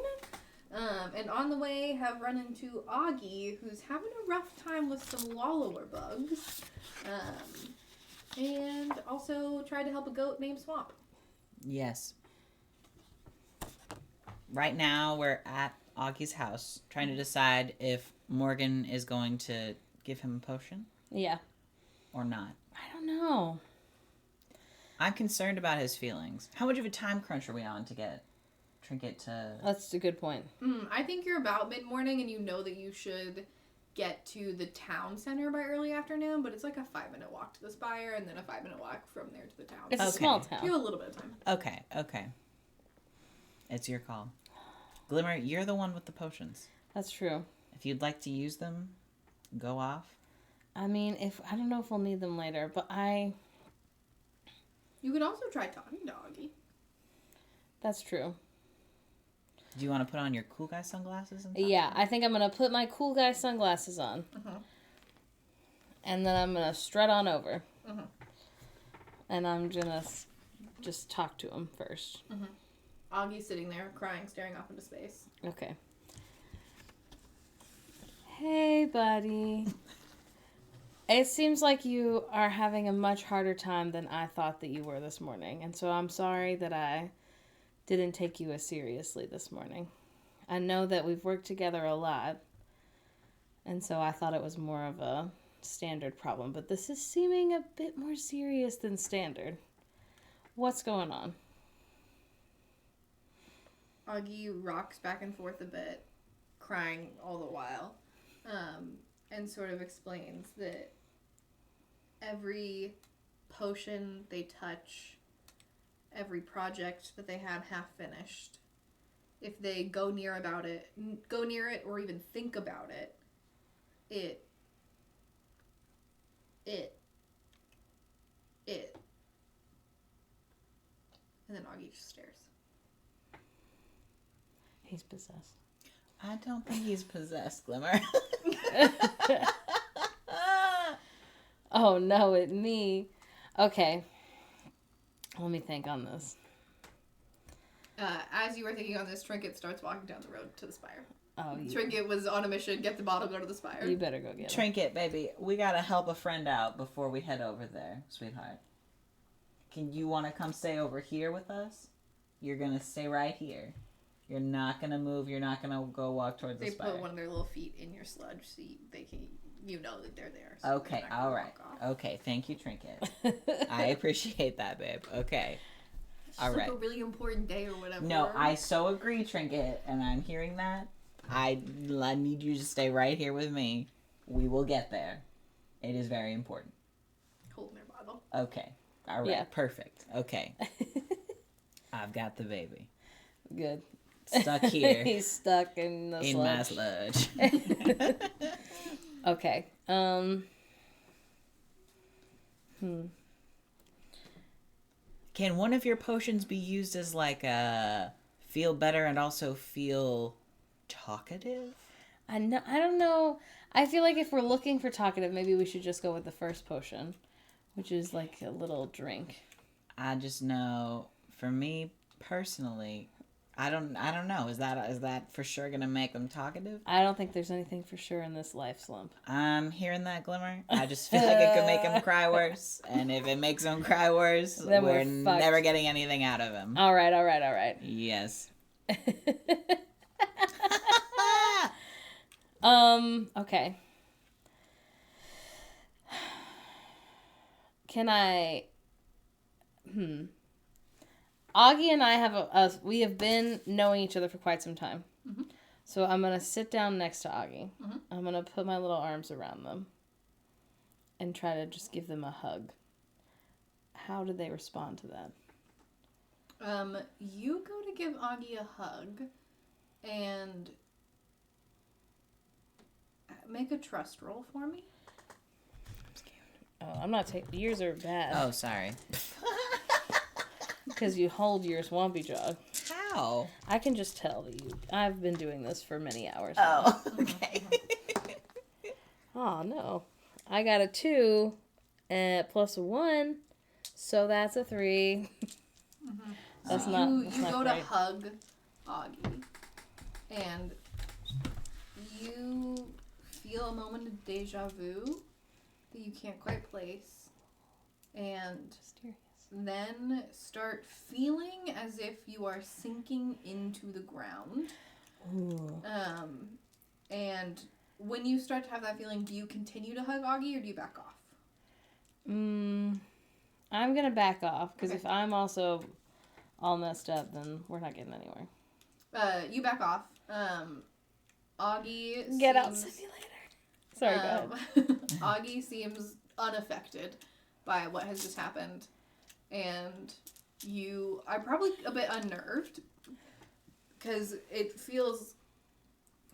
And on the way have run into Augie, who's having a rough time with some wallower bugs. And also tried to help a goat named Swamp. Yes. Right now, we're at Augie's house, trying to decide if Morgan is going to give him a potion Yeah. or not. I don't know. I'm concerned about his feelings. How much of a time crunch are we on to get Trinket to... That's a good point. I think you're about mid-morning and you know that you should get to the town center by early afternoon, but it's like a 5-minute walk to the Spire and then a 5-minute walk from there to the town. It's a Okay. small You town. have a little bit of time. Okay. It's your call. Glimmer, you're the one with the potions. That's true. If you'd like to use them, go off. I mean, I don't know if we'll need them later, but You could also try talking to Augie. that's true. Do you want to put on your cool guy sunglasses? And Yeah, I think I'm going to put my cool guy sunglasses on. Uh-huh. And then I'm going to strut on over. Uh-huh. And I'm going to just talk to him first. Augie's sitting there, crying, staring off into space. Okay. Hey, buddy. It seems like you are having a much harder time than I thought that you were this morning. And so I'm sorry that I didn't take you as seriously this morning. I know that we've worked together a lot. And so I thought it was more of a standard problem. But this is seeming a bit more serious than standard. What's going on? Augie rocks back and forth a bit, crying all the while, and sort of explains that every potion they touch, every project that they have half finished, if they go near it or even think about it, it. And then Augie just stares. He's possessed. I don't think he's possessed, Glimmer. Oh no, it me. Okay. Let me think on this. As you were thinking on this, Trinket starts walking down the road to the spire. Oh, Trinket was on a mission, get the bottle, go to the spire. You better go get him. Trinket, baby, we gotta help a friend out before we head over there, sweetheart. You want to come stay over here with us? You're gonna stay right here. You're not gonna move. You're not gonna go walk towards the spire. They put one of their little feet in your sludge so they can, that they're there. So okay, all right. Okay, thank you, Trinket. I appreciate that, babe. Okay. All right. Like a really important day or whatever. No, I so agree, Trinket, and I'm hearing that. I need you to stay right here with me. We will get there. It is very important. Holding their bottle. Okay. All right. Yeah. Perfect. Okay. I've got the baby. Good. Stuck here. He's stuck in the my sludge. sludge. Okay. Can one of your potions be used as like a feel better and also feel talkative? I don't know. I feel like if we're looking for talkative, maybe we should just go with the first potion, which is like a little drink. I just know, for me personally, I don't know. Is that for sure gonna make them talkative? I don't think there's anything for sure in this life slump. I'm hearing that, Glimmer. I just feel like it could make him cry worse, and if it makes him cry worse, then we're fucked. never getting anything out of him. All right. Yes. Okay. Can I... Augie and I we have been knowing each other for quite some time. Mm-hmm. So I'm going to sit down next to Augie. Mm-hmm. I'm going to put my little arms around them and try to just give them a hug. How do they respond to that? You go to give Augie a hug and make a trust roll for me. Oh, I'm not taking... Yours are bad. Oh, sorry. Because you hold your swampy jaw. How? I can just tell that I've been doing this for many hours. Oh, okay. Oh, no. I got a 2 plus a 1, so that's a 3. Mm-hmm. That's so not you go great. to hug Augie, and you feel a moment of deja vu that you can't quite place, and Mysterious. then start feeling as if you are sinking into the ground. Ooh. And when you start to have that feeling, do you continue to hug Augie or do you back off? I'm going to back off, because Okay. if I'm also all messed up, then we're not getting anywhere. You back off. Augie Get out, seems- simulator. Sorry, go ahead. Augie seems unaffected by what has just happened. And you are probably a bit unnerved because it feels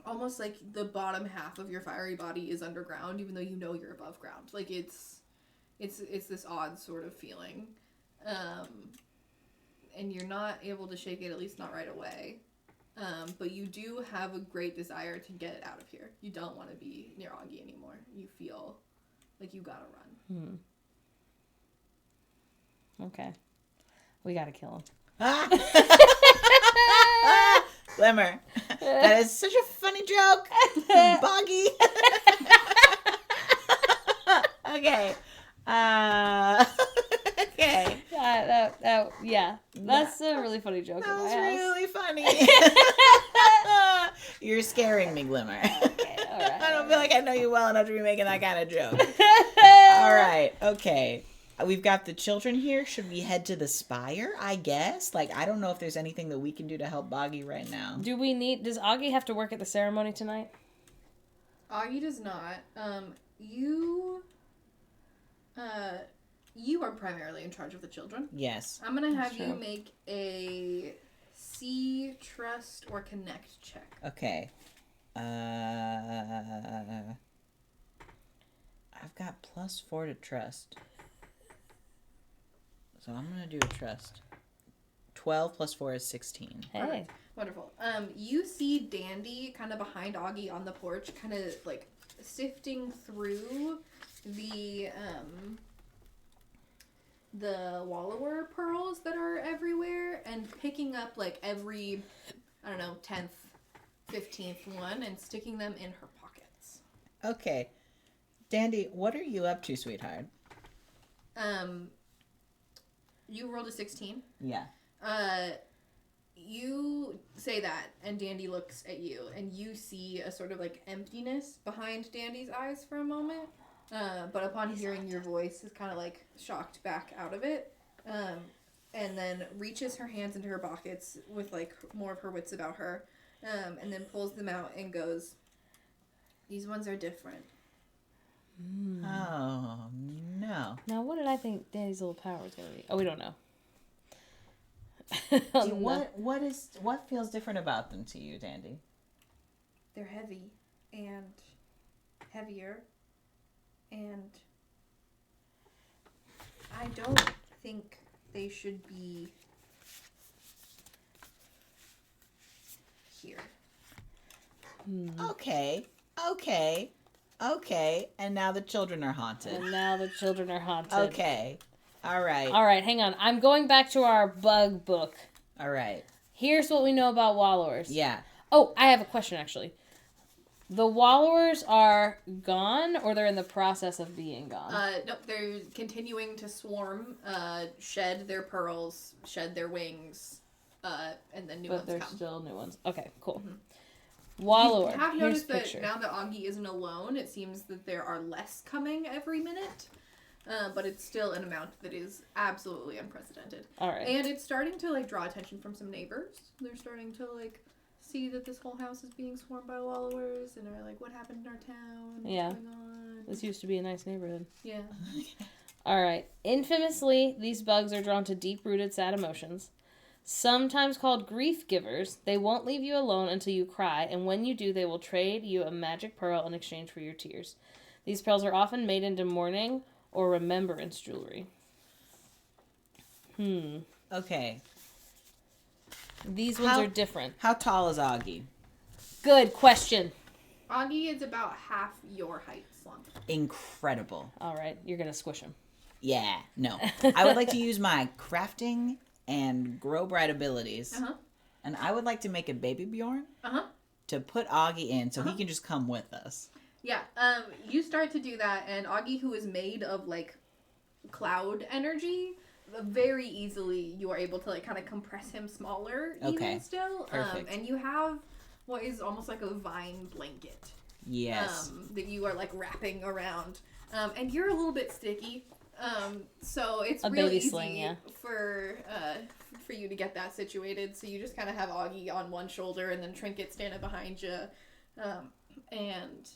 almost like the bottom half of your fiery body is underground, even though you know you're above ground. Like it's this odd sort of feeling, and you're not able to shake it, at least not right away. But you do have a great desire to get out of here. You don't want to be near Augie anymore. You feel like you gotta run. Okay. We gotta kill him. Glimmer. That is such a funny joke. Boggy. Okay. Okay. Yeah, that's a really funny joke That in my was house. really funny. You're scaring me, Glimmer. Okay, all right. I don't feel like I know you well enough to be making that kind of joke. All right. Okay. We've got the children here. Should we head to the spire, I guess? Like, I don't know if there's anything that we can do to help Boggy right now. Does Augie have to work at the ceremony tonight? Augie does not. You are primarily in charge of the children. Yes. I'm gonna have That's you true. make a see, trust, or connect check. Okay. I've got +4 to trust. So I'm going to do a trust. 12 plus 4 is 16. Hey. Perfect. Wonderful. You see Dandy kind of behind Augie on the porch, kind of like sifting through the wallower pearls that are everywhere and picking up like every, I don't know, 10th, 15th one and sticking them in her pockets. Okay. Dandy, what are you up to, sweetheart? You rolled a 16. Yeah. You say that, and Dandy looks at you, and you see a sort of like emptiness behind Dandy's eyes for a moment. But upon hearing your voice, is kind of like shocked back out of it, and then reaches her hands into her pockets with like more of her wits about her, and then pulls them out and goes, "These ones are different." Oh, no. Now, what did I think Danny's little power was going to be? Oh, we don't know. What feels different about them to you, Dandy? They're heavy and heavier, and I don't think they should be here. Okay. And now the children are haunted. And now the children are haunted. Okay. All right. All right, hang on. I'm going back to our bug book. All right. Here's what we know about wallowers. Yeah. Oh, I have a question, actually. The wallowers are gone, or they're in the process of being gone? Nope, they're continuing to swarm, shed their pearls, shed their wings, and then new But ones there's come. still new ones. Okay, cool. Wallower. You have Here's noticed a that picture. now that Augie isn't alone, it seems that there are less coming every minute. But it's still an amount that is absolutely unprecedented. All right. And it's starting to like draw attention from some neighbors. They're starting to like see that this whole house is being swarmed by wallowers and are like, what happened in our town? What's Yeah. going on? This used to be a nice neighborhood. Yeah. All right. Infamously, these bugs are drawn to deep-rooted sad emotions. Sometimes called grief givers, they won't leave you alone until you cry, and when you do, they will trade you a magic pearl in exchange for your tears. These pearls are often made into mourning or remembrance jewelry. Okay. These ones are different. How tall is Augie? Good question. Augie is about half your height, Slump. Incredible. All right, you're going to squish him. Yeah. No. I would like to use my crafting and grow bright abilities. Uh-huh. And I would like to make a baby Bjorn Uh-huh. to put Augie in so he can just come with us. Yeah, you start to do that, and Augie, who is made of, like, cloud energy, very easily you are able to, like, kind of compress him smaller even still. Perfect. And you have what is almost like a vine blanket. Yes. That you are, like, wrapping around. And you're a little bit sticky, so it's A real baby easy sling, yeah. for you to get that situated. So you just kind of have Augie on one shoulder and then Trinket standing behind you. And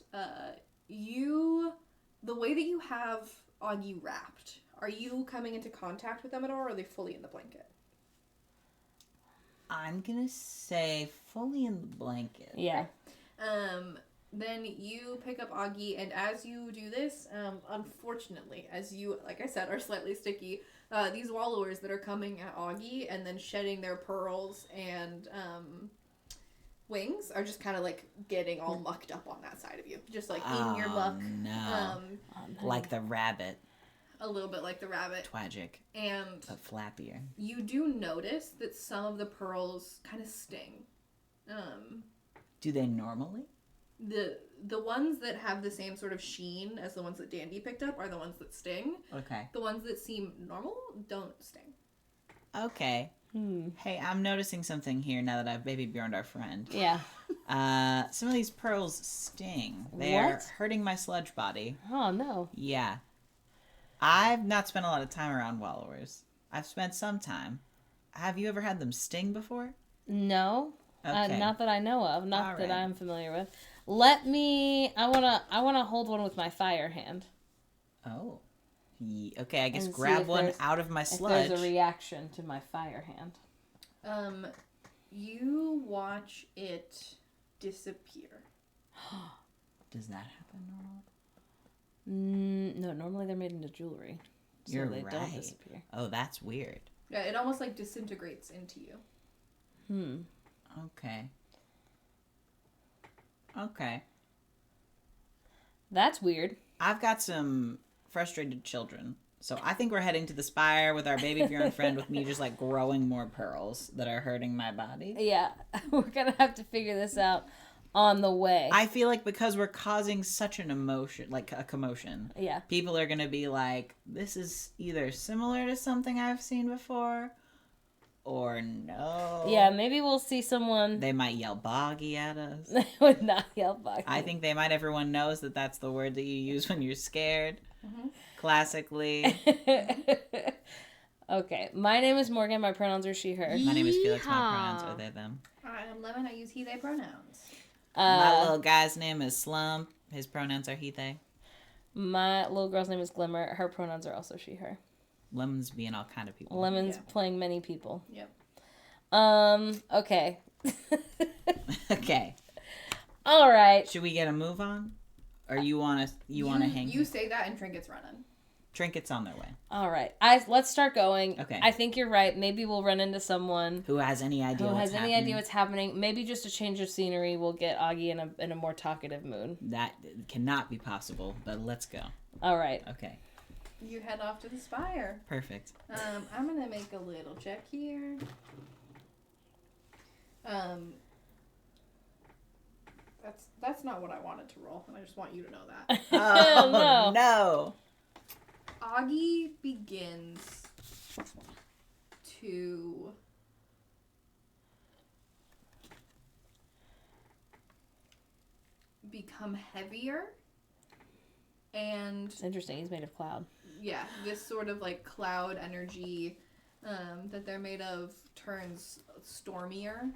the way that you have Augie wrapped, are you coming into contact with them at all, or are they fully in the blanket? I'm going to say fully in the blanket. Yeah. Then you pick up Augie, and as you do this, unfortunately, as you, like I said, are slightly sticky, these wallowers that are coming at Augie and then shedding their pearls and wings are just kind of like getting all mucked up on that side of you, just like in your muck. No. Like the rabbit. A little bit like the rabbit. Tragic. And But flappier. you do notice that some of the pearls kind of sting. Do they normally? The ones that have the same sort of sheen as the ones that Dandy picked up are the ones that sting. Okay. The ones that seem normal don't sting. Okay. Hey, I'm noticing something here now that I've baby Bjorned our friend. Yeah. Some of these pearls sting. They are hurting my sludge body. Oh, no. Yeah. I've not spent a lot of time around wallowers. I've spent some time. Have you ever had them sting before? No. Okay. Not that I know of. Not All that right. I'm familiar with. Let me... I wanna hold one with my fire hand. Oh. Okay, I guess And see grab if one there's- out of my If sludge. there's a reaction to my fire hand. You watch it disappear. Does that happen normally? No, normally they're made into jewelry. So You're they right. don't disappear. Oh, that's weird. Yeah, it almost like disintegrates into you. Okay. Okay. That's weird. I've got some frustrated children. So I think we're heading to the spire with our baby Bjorn friend with me just like growing more pearls that are hurting my body. Yeah, we're gonna have to figure this out on the way. I feel like because we're causing such an emotion, like a commotion, Yeah. people are going to be like, this is either similar to something I've seen before or no. Yeah, maybe we'll see someone. They might yell boggy at us. They would not yell back. I think they might. Everyone knows that that's the word that you use when you're scared. Mm-hmm. Classically. Okay, my name is Morgan. My pronouns are she, her. My name is Felix. My Yeehaw. pronouns are they, them. I am Lemon. I use he, they pronouns. My little guy's name is Slump. His pronouns are he, they. My little girl's name is Glimmer. Her pronouns are also she, her. Lemon's being all kind of people. Lemon's Yeah. playing many people. Yep. Okay. Okay. All right. Should we get a move on? Or you wanna hang? You say that and Trinket's running. Trinkets on their way. All right. Let's start going. Okay. I think you're right. Maybe we'll run into someone Who has any idea who what's has any happening? idea what's happening. Maybe just a change of scenery will get Augie in a more talkative mood. That cannot be possible, but let's go. All right. Okay. You head off to the spire. Perfect. I'm gonna make a little check here. That's not what I wanted to roll, and I just want you to know that. Oh, no. Augie begins to become heavier, and It's interesting. He's made of cloud. yeah, this sort of like cloud energy that they're made of turns stormier.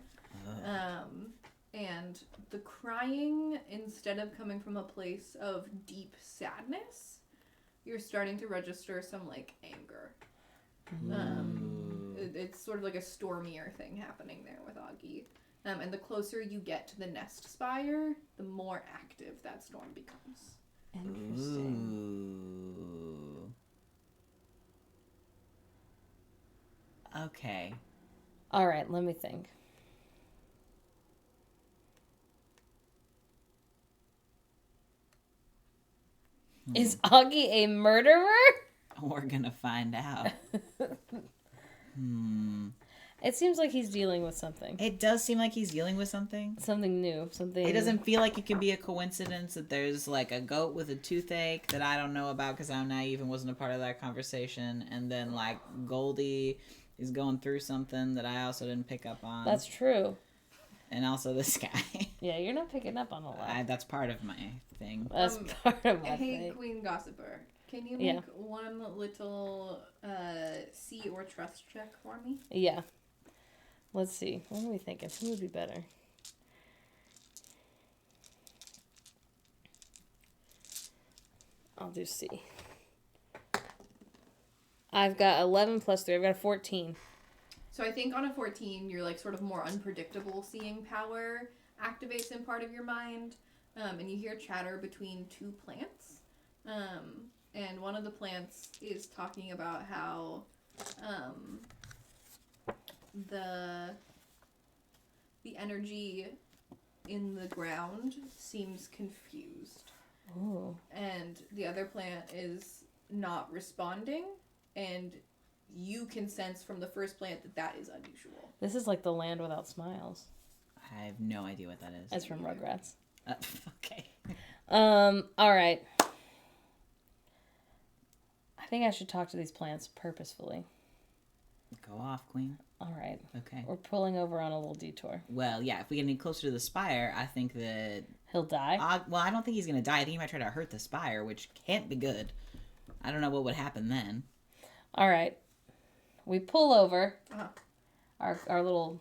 And the crying, instead of coming from a place of deep sadness, you're starting to register some like anger. It's sort of like a stormier thing happening there with Augie. And the closer you get to the nest spire, the more active that storm becomes. Interesting. Ooh. Okay. All right. Let me think. Is Augie a murderer? We're gonna find out. It seems like he's dealing with something. It does seem like he's dealing with something. Something new. Something. It doesn't feel like it could be a coincidence that there's like a goat with a toothache that I don't know about because I'm naive and wasn't a part of that conversation. And then like Goldie is going through something that I also didn't pick up on. That's true. And also this guy. Yeah, you're not picking up on a lot. That's part of my thing. That's part of my Hey, thing. Queen Gossiper, can you Yeah. make one little see or trust check for me? Yeah. Let's see. What are we thinking? Who would be better? I'll do C. I've got 11 plus 3. I've got a 14. So I think on a 14, your like sort of more unpredictable seeing power activates in part of your mind, and you hear chatter between two plants, and one of the plants is talking about how the energy in the ground seems confused, Oh. and the other plant is not responding, and you can sense from the first plant that is unusual. This is like the land without smiles. I have no idea what that is. It's from Rugrats. Okay. All right. I think I should talk to these plants purposefully. Go off, Queen. All right. Okay. We're pulling over on a little detour. Well, yeah, if we get any closer to the spire, I think that... He'll die. well, I don't think he's going to die. I think he might try to hurt the spire, which can't be good. I don't know what would happen then. All right. We pull over Uh-huh. our little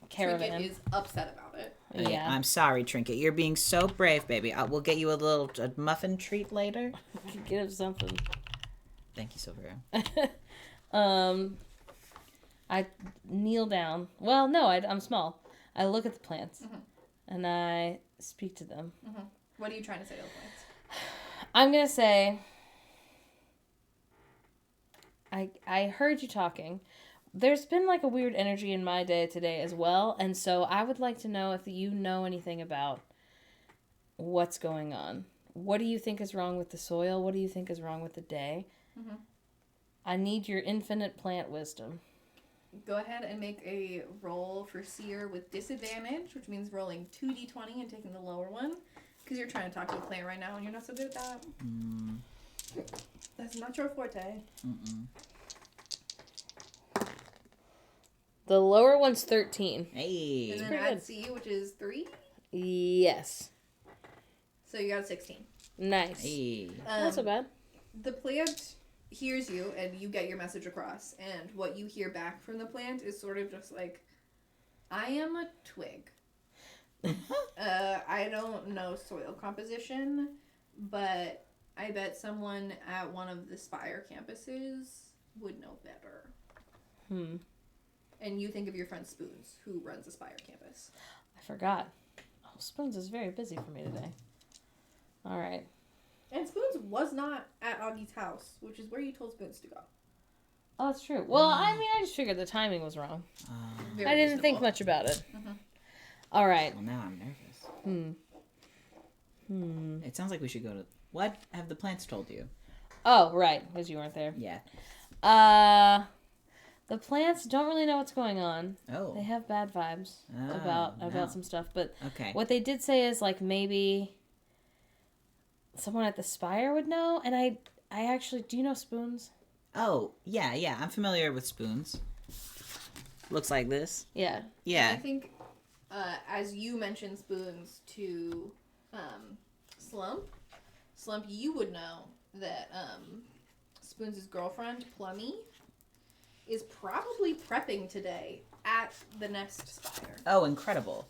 caravan. Trinket is upset about it. Yeah. I'm sorry, Trinket. You're being so brave, baby. We'll get you a muffin treat later. Get him something. Thank you, Silveria. I kneel down. Well, no, I'm small. I look at the plants and I speak to them. What are you trying to say to the plants? I'm going to say, I heard you talking. There's been like a weird energy in my day today as well. And so I would like to know if you know anything about what's going on. What do you think is wrong with the soil? What do you think is wrong with the day? I need your infinite plant wisdom. Go ahead and make a roll for seer with disadvantage, which means rolling 2d20 and taking the lower one. Because you're trying to talk to a plant right now and you're not so good at that. That's not your forte. The lower one's 13. Hey. And then pretty add good. C, which is 3. Yes. So you got a 16. Nice. Hey. Not so bad. The plant hears you and you get your message across, and what you hear back from the plant is sort of just like, I am a twig. I don't know soil composition, but I bet someone at one of the Spire campuses would know better. And you think of your friend Spoons, who runs the Spire campus. I forgot. Oh, Spoons is very busy for me today. All right. And Spoons was not at Augie's house, which is where you told Spoons to go. Oh, that's true. Well, I mean, I just figured the timing was wrong. Very I didn't think reasonable. much about it. All right. Well, now I'm nervous. It sounds like we should go to... What have the plants told you? Oh, right, because you weren't there. Yeah. The plants don't really know what's going on. Oh. They have bad vibes Oh, about no. some stuff, but Okay. what they did say is like maybe someone at the Spire would know. And I actually, do you know Spoons? Oh, yeah. I'm familiar with spoons. Looks like this. Yeah. I Yeah. think, as you mentioned Spoons to Slump, you would know that Spoons' girlfriend, Plummy, is probably prepping today at the Nest Spire. Oh, incredible.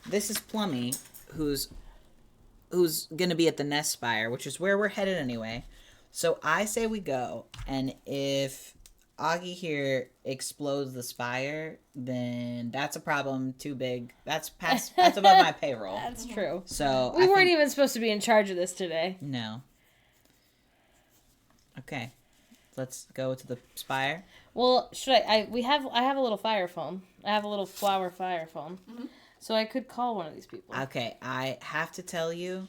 This is Plummy, who's going to be at the Nest Spire, which is where we're headed anyway. So I say we go, and if Augie here explodes the spire, then that's a problem too big. That's above my payroll. That's true. So We weren't even supposed to be in charge of this today. No. Okay. Let's go to the spire. Well, should I have a little fire phone. I have a little flower fire phone. So I could call one of these people. Okay, I have to tell you,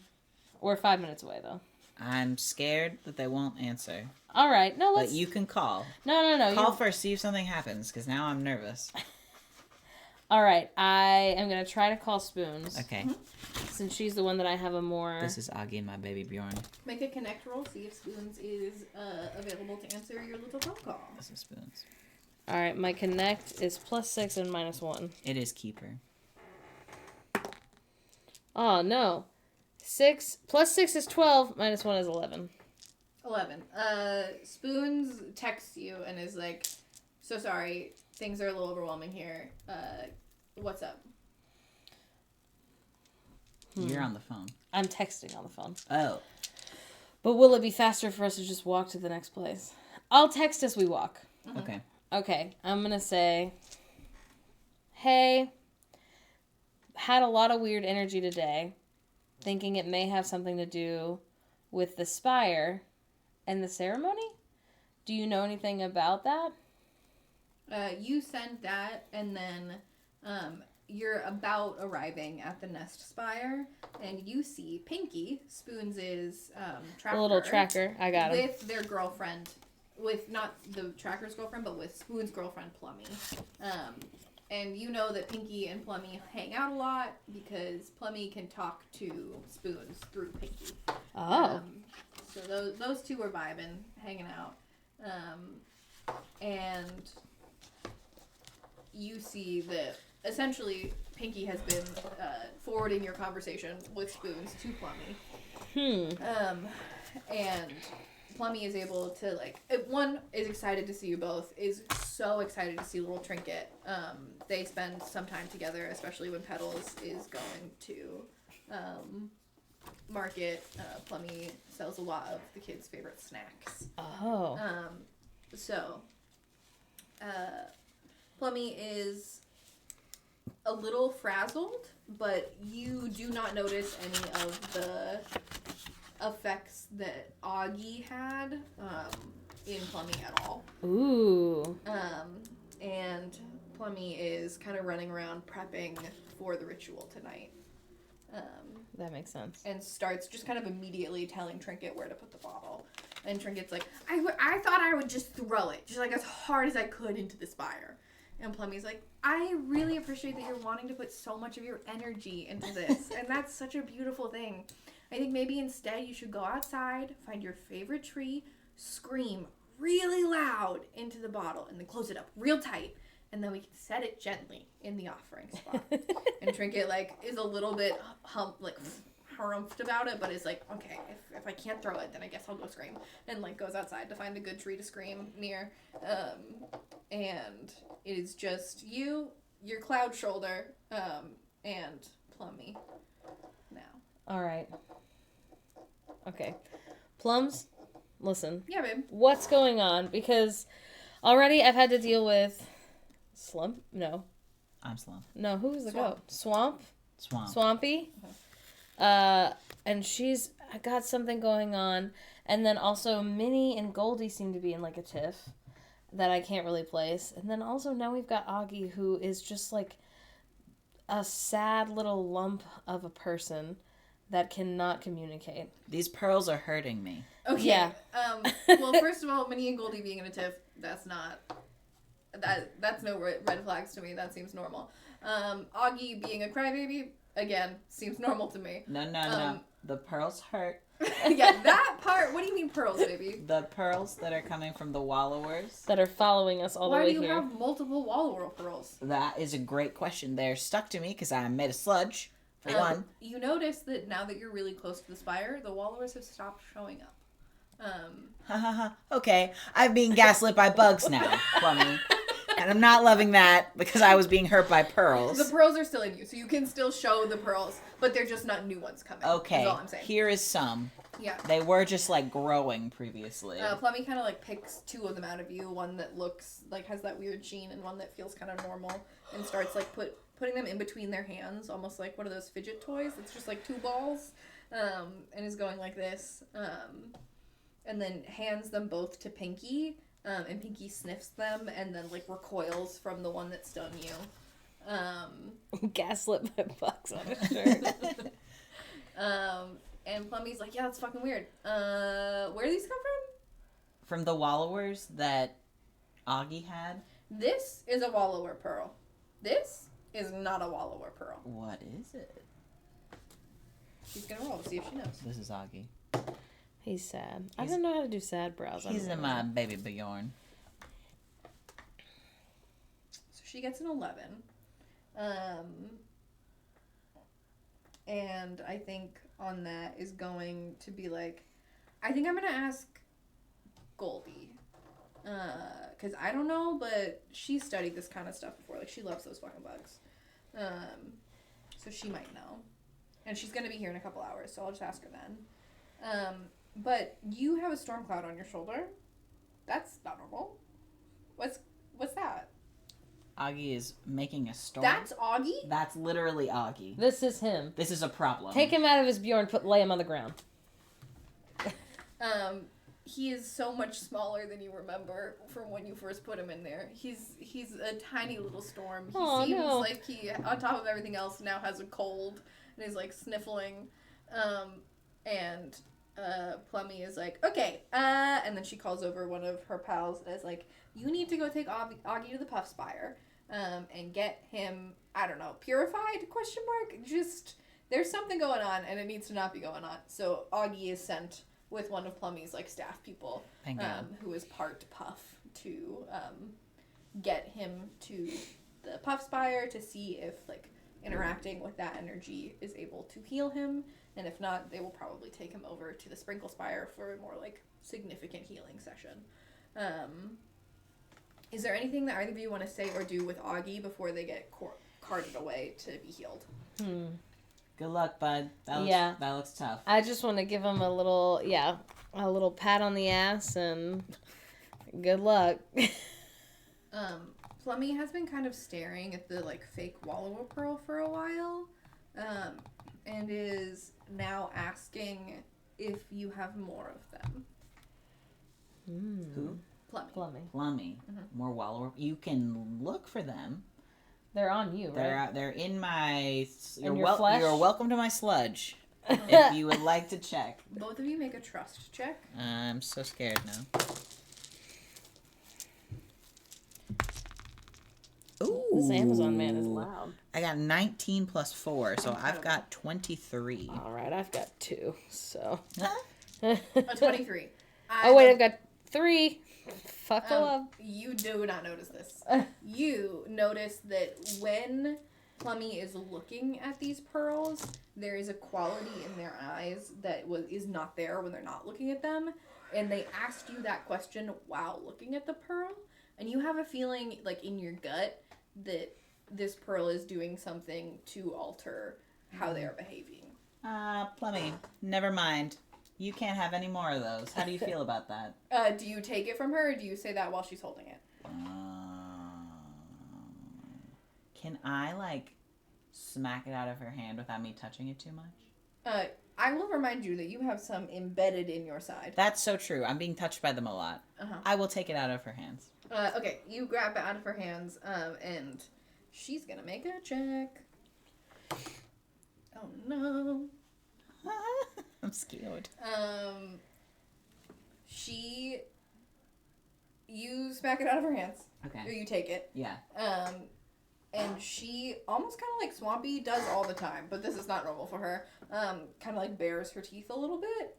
We're 5 minutes away though. I'm scared that they won't answer. All right. No, let's But you can call. No. Call first, see if something happens, because now I'm nervous. All right. I am going to try to call Spoons. Okay. Since she's the one that I have a more... This is Augie and my baby Bjorn. Make a connect roll, see if Spoons is available to answer your little phone call. This is Spoons. All right. My connect is +6 and -1. It is Keeper. Oh, no. 6 +6 is 12, -1 is 11. 11. Spoons texts you and is like, so sorry, things are a little overwhelming here. What's up? You're on the phone. I'm texting on the phone. Oh. But will it be faster for us to just walk to the next place? I'll text as we walk. Okay. Okay, I'm going to say, hey, had a lot of weird energy today, thinking it may have something to do with the spire and the ceremony? Do you know anything about that? You send that, and then you're about arriving at the Nest Spire, and you see Pinky, Spoons' tracker. The little tracker. I got him. With their girlfriend, with not the tracker's girlfriend, but with Spoon's girlfriend, Plummy. And you know that Pinky and Plummy hang out a lot because Plummy can talk to Spoons through Pinky. Oh. So those two are vibing, hanging out. And you see that essentially Pinky has been forwarding your conversation with Spoons to Plummy. And Plummy is able to, like, one is excited to see you both, is so excited to see little Trinket. They spend some time together, especially when Petals is going to market. Plummy sells a lot of the kids' favorite snacks. Oh. So, Plummy is a little frazzled, but you do not notice any of the effects that Augie had in Plummy at all. Ooh. And Plummy is kind of running around prepping for the ritual tonight. That makes sense. And starts just kind of immediately telling Trinket where to put the bottle. And Trinket's like, I thought I would just throw it, just like as hard as I could into this fire. And Plummy's like, I really appreciate that you're wanting to put so much of your energy into this. And that's such a beautiful thing. I think maybe instead you should go outside, find your favorite tree, scream really loud into the bottle, and then close it up real tight. And then we can set it gently in the offering spot. And Trinket, like, is a little bit harumphed about it, but is like, okay, if I can't throw it, then I guess I'll go scream. And, like, goes outside to find a good tree to scream near. And it is just you, your cloud shoulder, and Plummy now. All right. Okay. Plums, listen. Yeah, babe. What's going on? Because already I've had to deal with Slump. No. I'm Slump. No, who was the Swamp. goat? Swamp? Swamp. Swampy? And she's got something going on. And then also Minnie and Goldie seem to be in like a tiff that I can't really place. And then also now we've got Augie, who is just like a sad little lump of a person that cannot communicate. These pearls are hurting me. Okay. Yeah. Well, first of all, Minnie and Goldie being in a tiff, that's no red flags to me. That seems normal. Augie being a crybaby, again, seems normal to me. No. The pearls hurt. Yeah, that part. What do you mean pearls, baby? The pearls that are coming from the wallowers. That are following us all the Why way do you here. have multiple wallower pearls? That is a great question. They're stuck to me because I made a sludge, for one. You notice that now that you're really close to the spire, the wallowers have stopped showing up. Okay, I'm being gaslit by bugs now, Plummy. And I'm not loving that because I was being hurt by pearls. The pearls are still in you, so you can still show the pearls, but they're just not new ones coming. Okay, That's all I'm saying. here is some. Yeah. They were just like growing previously. Plummy kind of like picks two of them out of you, one that looks like has that weird sheen and one that feels kind of normal, and starts like putting them in between their hands, almost like one of those fidget toys. It's just like two balls, and is going like this, and then hands them both to Pinky, and Pinky sniffs them and then like recoils from the one that stung you. Gaslit by bugs on his shirt. And Plummy's like, yeah, that's fucking weird. Where do these come from? From the wallowers that Augie had. This is a wallower pearl. This is not a wallower pearl. What is it? She's gonna roll to see if she knows. This is Augie. He's sad. I don't know how to do sad brows. He's in my baby Bjorn. So she gets an 11. And I think on that is going to be like, I think I'm going to ask Goldie. Because I don't know, but she studied this kind of stuff before. Like, she loves those fucking bugs. So she might know. And she's going to be here in a couple hours, so I'll just ask her then. But you have a storm cloud on your shoulder. That's not normal. What's that? Augie is making a storm. That's Augie? That's literally Augie. This is him. This is a problem. Take him out of his Bjorn, lay him on the ground. He is so much smaller than you remember from when you first put him in there. He's a tiny little storm. He seems like he, on top of everything else, now has a cold and is like sniffling. And Plummy is like, okay, and then she calls over one of her pals and is like, you need to go take Augie to the Puff Spire. and get him, I don't know, purified, question mark? Just, there's something going on, and it needs to not be going on. So Augie is sent with one of Plummy's, like, staff people, who is part Puff, to get him to the Puff Spire to see if, like, interacting with that energy is able to heal him, and if not, they will probably take him over to the Sprinkle Spire for a more, like, significant healing session. Is there anything that either of you want to say or do with Augie before they get carted away to be healed? Good luck, bud. That looks tough. I just want to give him a little pat on the ass and good luck. Plummy has been kind of staring at the, like, fake Wallowa Pearl for a while, and is now asking if you have more of them. Who? Plummy. Mm-hmm. More Wallowa. You can look for them. They're on you, right? They're in my... your flesh? You're welcome to my sludge. If you would like to check. Both of you make a trust check. I'm so scared now. Ooh. This Amazon man is loud. I got 19 plus 4, so I've got 23. All right, I've got 2, so. A 23. Oh, wait, I've got 3. Fuck up. You do not notice this. You notice that when Plummy is looking at these pearls, there is a quality in their eyes that is not there when they're not looking at them. And they asked you that question while looking at the pearl. And you have a feeling, like, in your gut that this pearl is doing something to alter how they are behaving. Plummy, never mind. You can't have any more of those. How do you feel about that? Do you take it from her, or do you say that while she's holding it? Can I, like, smack it out of her hand without me touching it too much? I will remind you that you have some embedded in your side. That's so true. I'm being touched by them a lot. I will take it out of her hands. Okay, you grab it out of her hands, and she's gonna make a check. Oh, no. I'm scared. You smack it out of her hands. Okay. Or you take it. Yeah. And she almost kind of like Swampy does all the time, but this is not normal for her. Kind of like bares her teeth a little bit.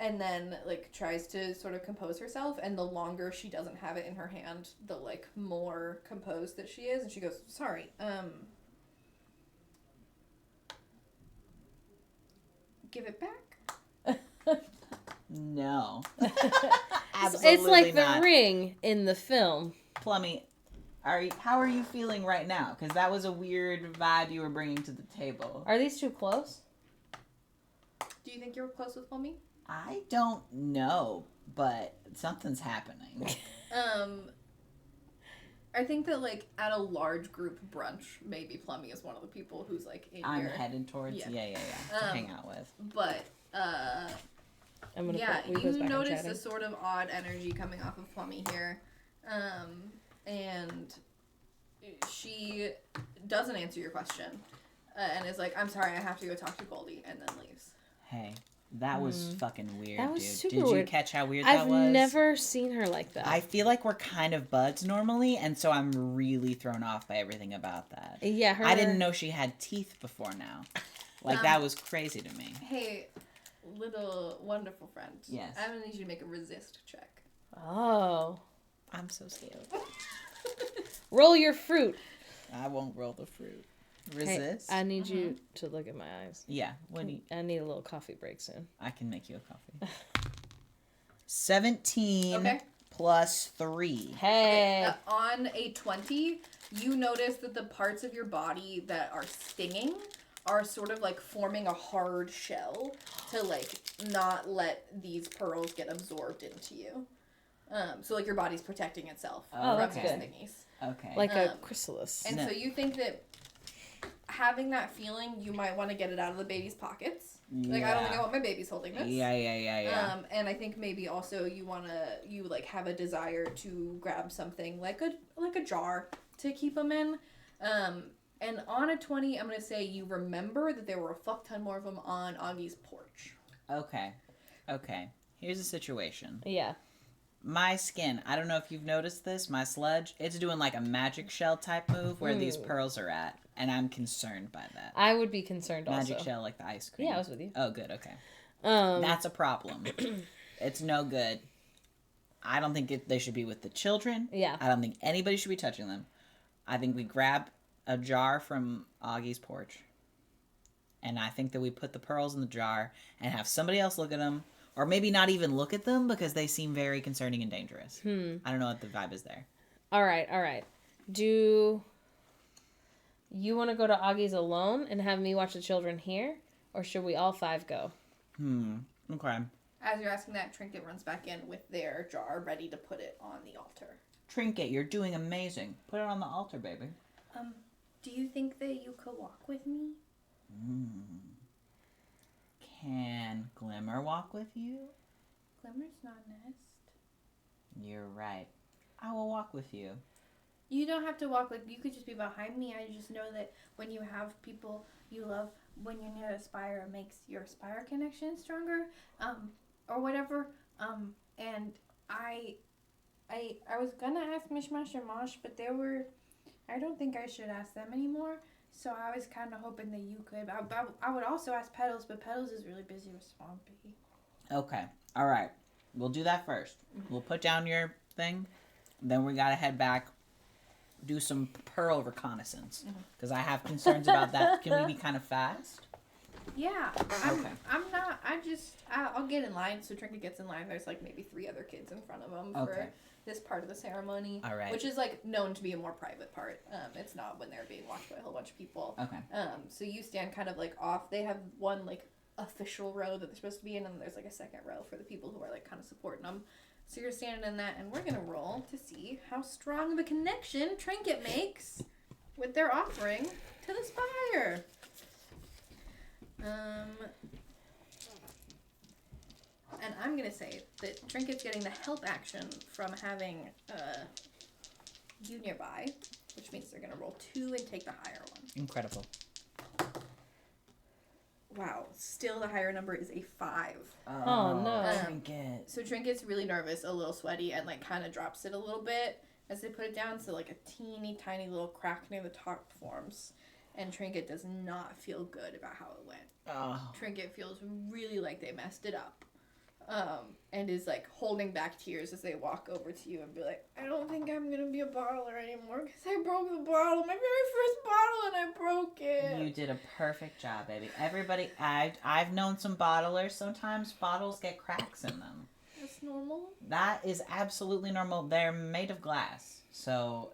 And then like tries to sort of compose herself, and the longer she doesn't have it in her hand, the like more composed that she is, and she goes, sorry, give it back? No. It's like the ring in the film. Plummy, how are you feeling right now? Because that was a weird vibe you were bringing to the table. Are these two close? Do you think you're close with Plummy? I don't know, but something's happening. I think that, like, at a large group brunch, maybe Plummy is one of the people who's, like, in I'm your... heading towards, to hang out with. But, I'm gonna you notice a sort of odd energy coming off of Plummy here. And she doesn't answer your question. And is like, I'm sorry, I have to go talk to Goldie, and then leaves. Hey. That was fucking weird, that was dude. super Did you weird. catch how weird that was? I've never seen her like that. I feel like we're kind of buds normally, and so I'm really thrown off by everything about that. Yeah, I didn't know she had teeth before now. Like, that was crazy to me. Hey, little wonderful friend. Yes. I'm gonna need you to make a resist check. Oh. I'm so scared. Roll your fruit. I won't roll the fruit. Resist? Hey, I need you to look at my eyes. Yeah. What do you... I need a little coffee break soon. I can make you a coffee. 17 plus 3. Hey. Okay, on a 20, you notice that the parts of your body that are stinging are sort of like forming a hard shell to like not let these pearls get absorbed into you. So like your body's protecting itself from that's these good. thingies. Okay. Like a chrysalis. And so you think that having that feeling, you might want to get it out of the baby's pockets. Like, I don't think I want my baby's holding this. Yeah. And I think maybe also you like have a desire to grab something like a jar to keep them in. And on a 20, I'm going to say you remember that there were a fuck ton more of them on Augie's porch. Okay. Here's the situation. Yeah. my skin, I don't know if you've noticed this, my sludge, it's doing like a magic shell type move where these pearls are at, and I'm concerned by that. I would be concerned Magic also. shell like the ice cream. Yeah, I was with you. Oh, good, okay. That's a problem. It's no good. I don't think they should be with the children. Yeah. I don't think anybody should be touching them. I think we grab a jar from Augie's porch, and I think that we put the pearls in the jar and have somebody else look at them, or maybe not even look at them because they seem very concerning and dangerous. I don't know what the vibe is there. All right. Do you want to go to Augie's alone and have me watch the children here, or should we all 5 go? Okay. As you're asking that, Trinket runs back in with their jar ready to put it on the altar. Trinket, you're doing amazing. Put it on the altar, baby. Do you think that you could walk with me? Can Glimmer walk with you? Glimmer's not Nest. You're right. I will walk with you. You don't have to walk, like, you could just be behind me. I just know that when you have people you love, when you're near a spire, it makes your spire connection stronger, or whatever. And I was gonna ask Mishmash or Mosh, but I don't think I should ask them anymore. So I was kind of hoping that you could. I would also ask Petals, but Petals is really busy with Swampy. Okay. All right. We'll do that first. We'll put down your thing. Then we got to head back, do some pearl reconnaissance. Because I have concerns about that. Can we be kind of fast? Yeah. Okay. I'll get in line. So Trinket gets in line. There's like maybe 3 other kids in front of him for this part of the ceremony. All right. Which is like known to be a more private part. It's not when they're being watched by a whole bunch of people. Okay. So you stand kind of like off. They have one like official row that they're supposed to be in, and then there's like a second row for the people who are like kind of supporting them. So you're standing in that, and we're gonna roll to see how strong of a connection Trinket makes with their offering to the spire. And I'm gonna say that Trinket's getting the help action from having you nearby, which means they're gonna roll 2 and take the higher one. Incredible. Wow, still the higher number is a 5. Oh, no. Trinket. So Trinket's really nervous, a little sweaty, and like kind of drops it a little bit as they put it down. So like a teeny tiny little crack near the top forms, and Trinket does not feel good about how it went. Oh. Trinket feels really like they messed it up, and is like holding back tears as they walk over to you and be like, I don't think I'm gonna be a bottler anymore because I broke the bottle, my very first bottle, and I broke it. You did a perfect job, baby. Everybody, I've known some bottlers. Sometimes bottles get cracks in them. That's normal. That is absolutely normal. They're made of glass. So,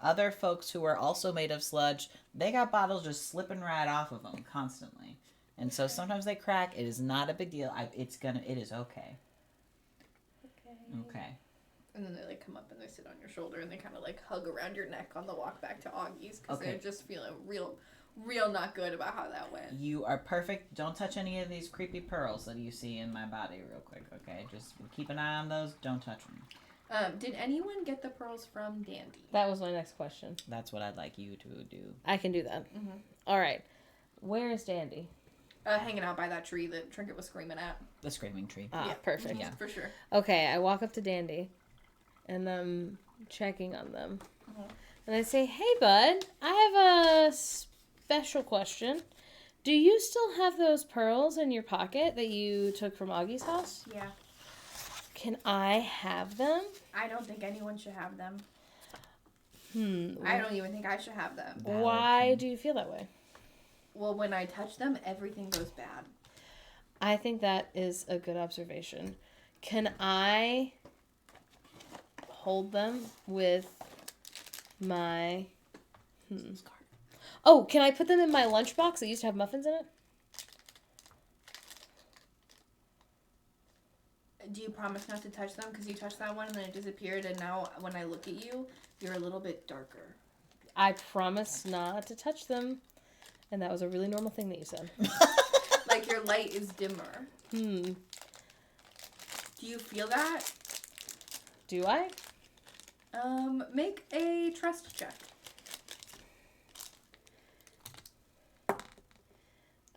other folks who are also made of sludge, they got bottles just slipping right off of them constantly. And so sometimes they crack. It is not a big deal. It is okay. Okay. And then they like come up and they sit on your shoulder and they kind of like hug around your neck on the walk back to Augie's because they're just feeling real not good about how that went. You are perfect. Don't touch any of these creepy pearls that you see in my body real quick, okay? Just keep an eye on those. Don't touch them. Did anyone get the pearls from Dandy? That was my next question. That's what I'd like you to do. I can do that. All right. Where is Dandy? Hanging out by that tree that Trinket was screaming at. The screaming tree. Ah, perfect. Yeah. For sure. Okay, I walk up to Dandy, and I'm checking on them. And I say, hey, bud, I have a special question. Do you still have those pearls in your pocket that you took from Augie's house? Yeah. Can I have them? I don't think anyone should have them. I don't even think I should have them. Why do you feel that way? Well, when I touch them, everything goes bad. I think that is a good observation. Can I hold them with my... Oh, can I put them in my lunchbox that used to have muffins in it? Do you promise not to touch them? Because you touched that one and then it disappeared, and now when I look at you, you're a little bit darker. I promise not to touch them. And that was a really normal thing that you said. Like your light is dimmer. Do you feel that? Do I? Make a trust check.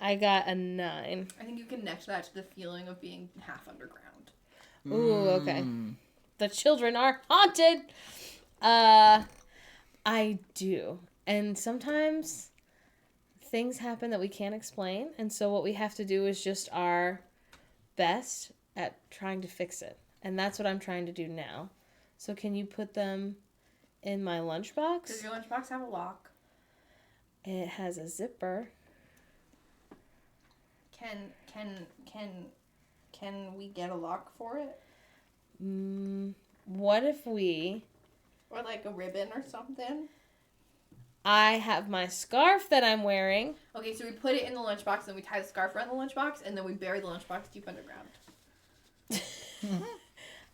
I got a 9. I think you connect that to the feeling of being half underground. Ooh, okay. the children are haunted. I do. And sometimes things happen that we can't explain. And so what we have to do is just our best at trying to fix it. And that's what I'm trying to do now. So can you put them in my lunchbox? Does your lunchbox have a lock? It has a zipper. Can we get a lock for it? What if we... Or like a ribbon or something? I have my scarf that I'm wearing. Okay, so we put it in the lunchbox, and then we tie the scarf around the lunchbox, and then we bury the lunchbox deep underground.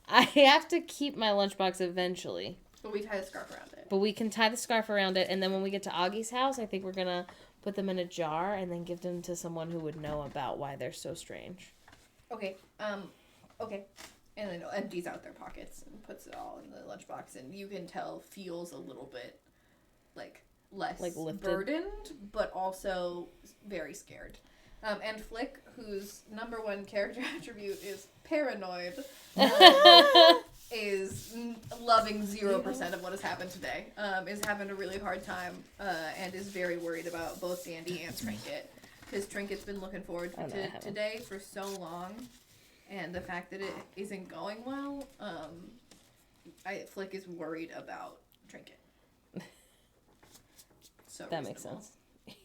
I have to keep my lunchbox eventually. But we tie the scarf around it. But we can tie the scarf around it, and then when we get to Augie's house, I think we're going to put them in a jar and then give them to someone who would know about why they're so strange. Okay, okay. And then empties out their pockets and puts it all in the lunchbox, and you can tell feels a little bit, like, less Like lifted. burdened, but also very scared. And Flick, whose number one character attribute is paranoid, is loving 0% of what has happened today. Is having a really hard time, and is very worried about both Sandy and Trinket. Because Trinket's been looking forward to today for so long, and the fact that it isn't going well, Flick is worried about Trinket. So That makes sense.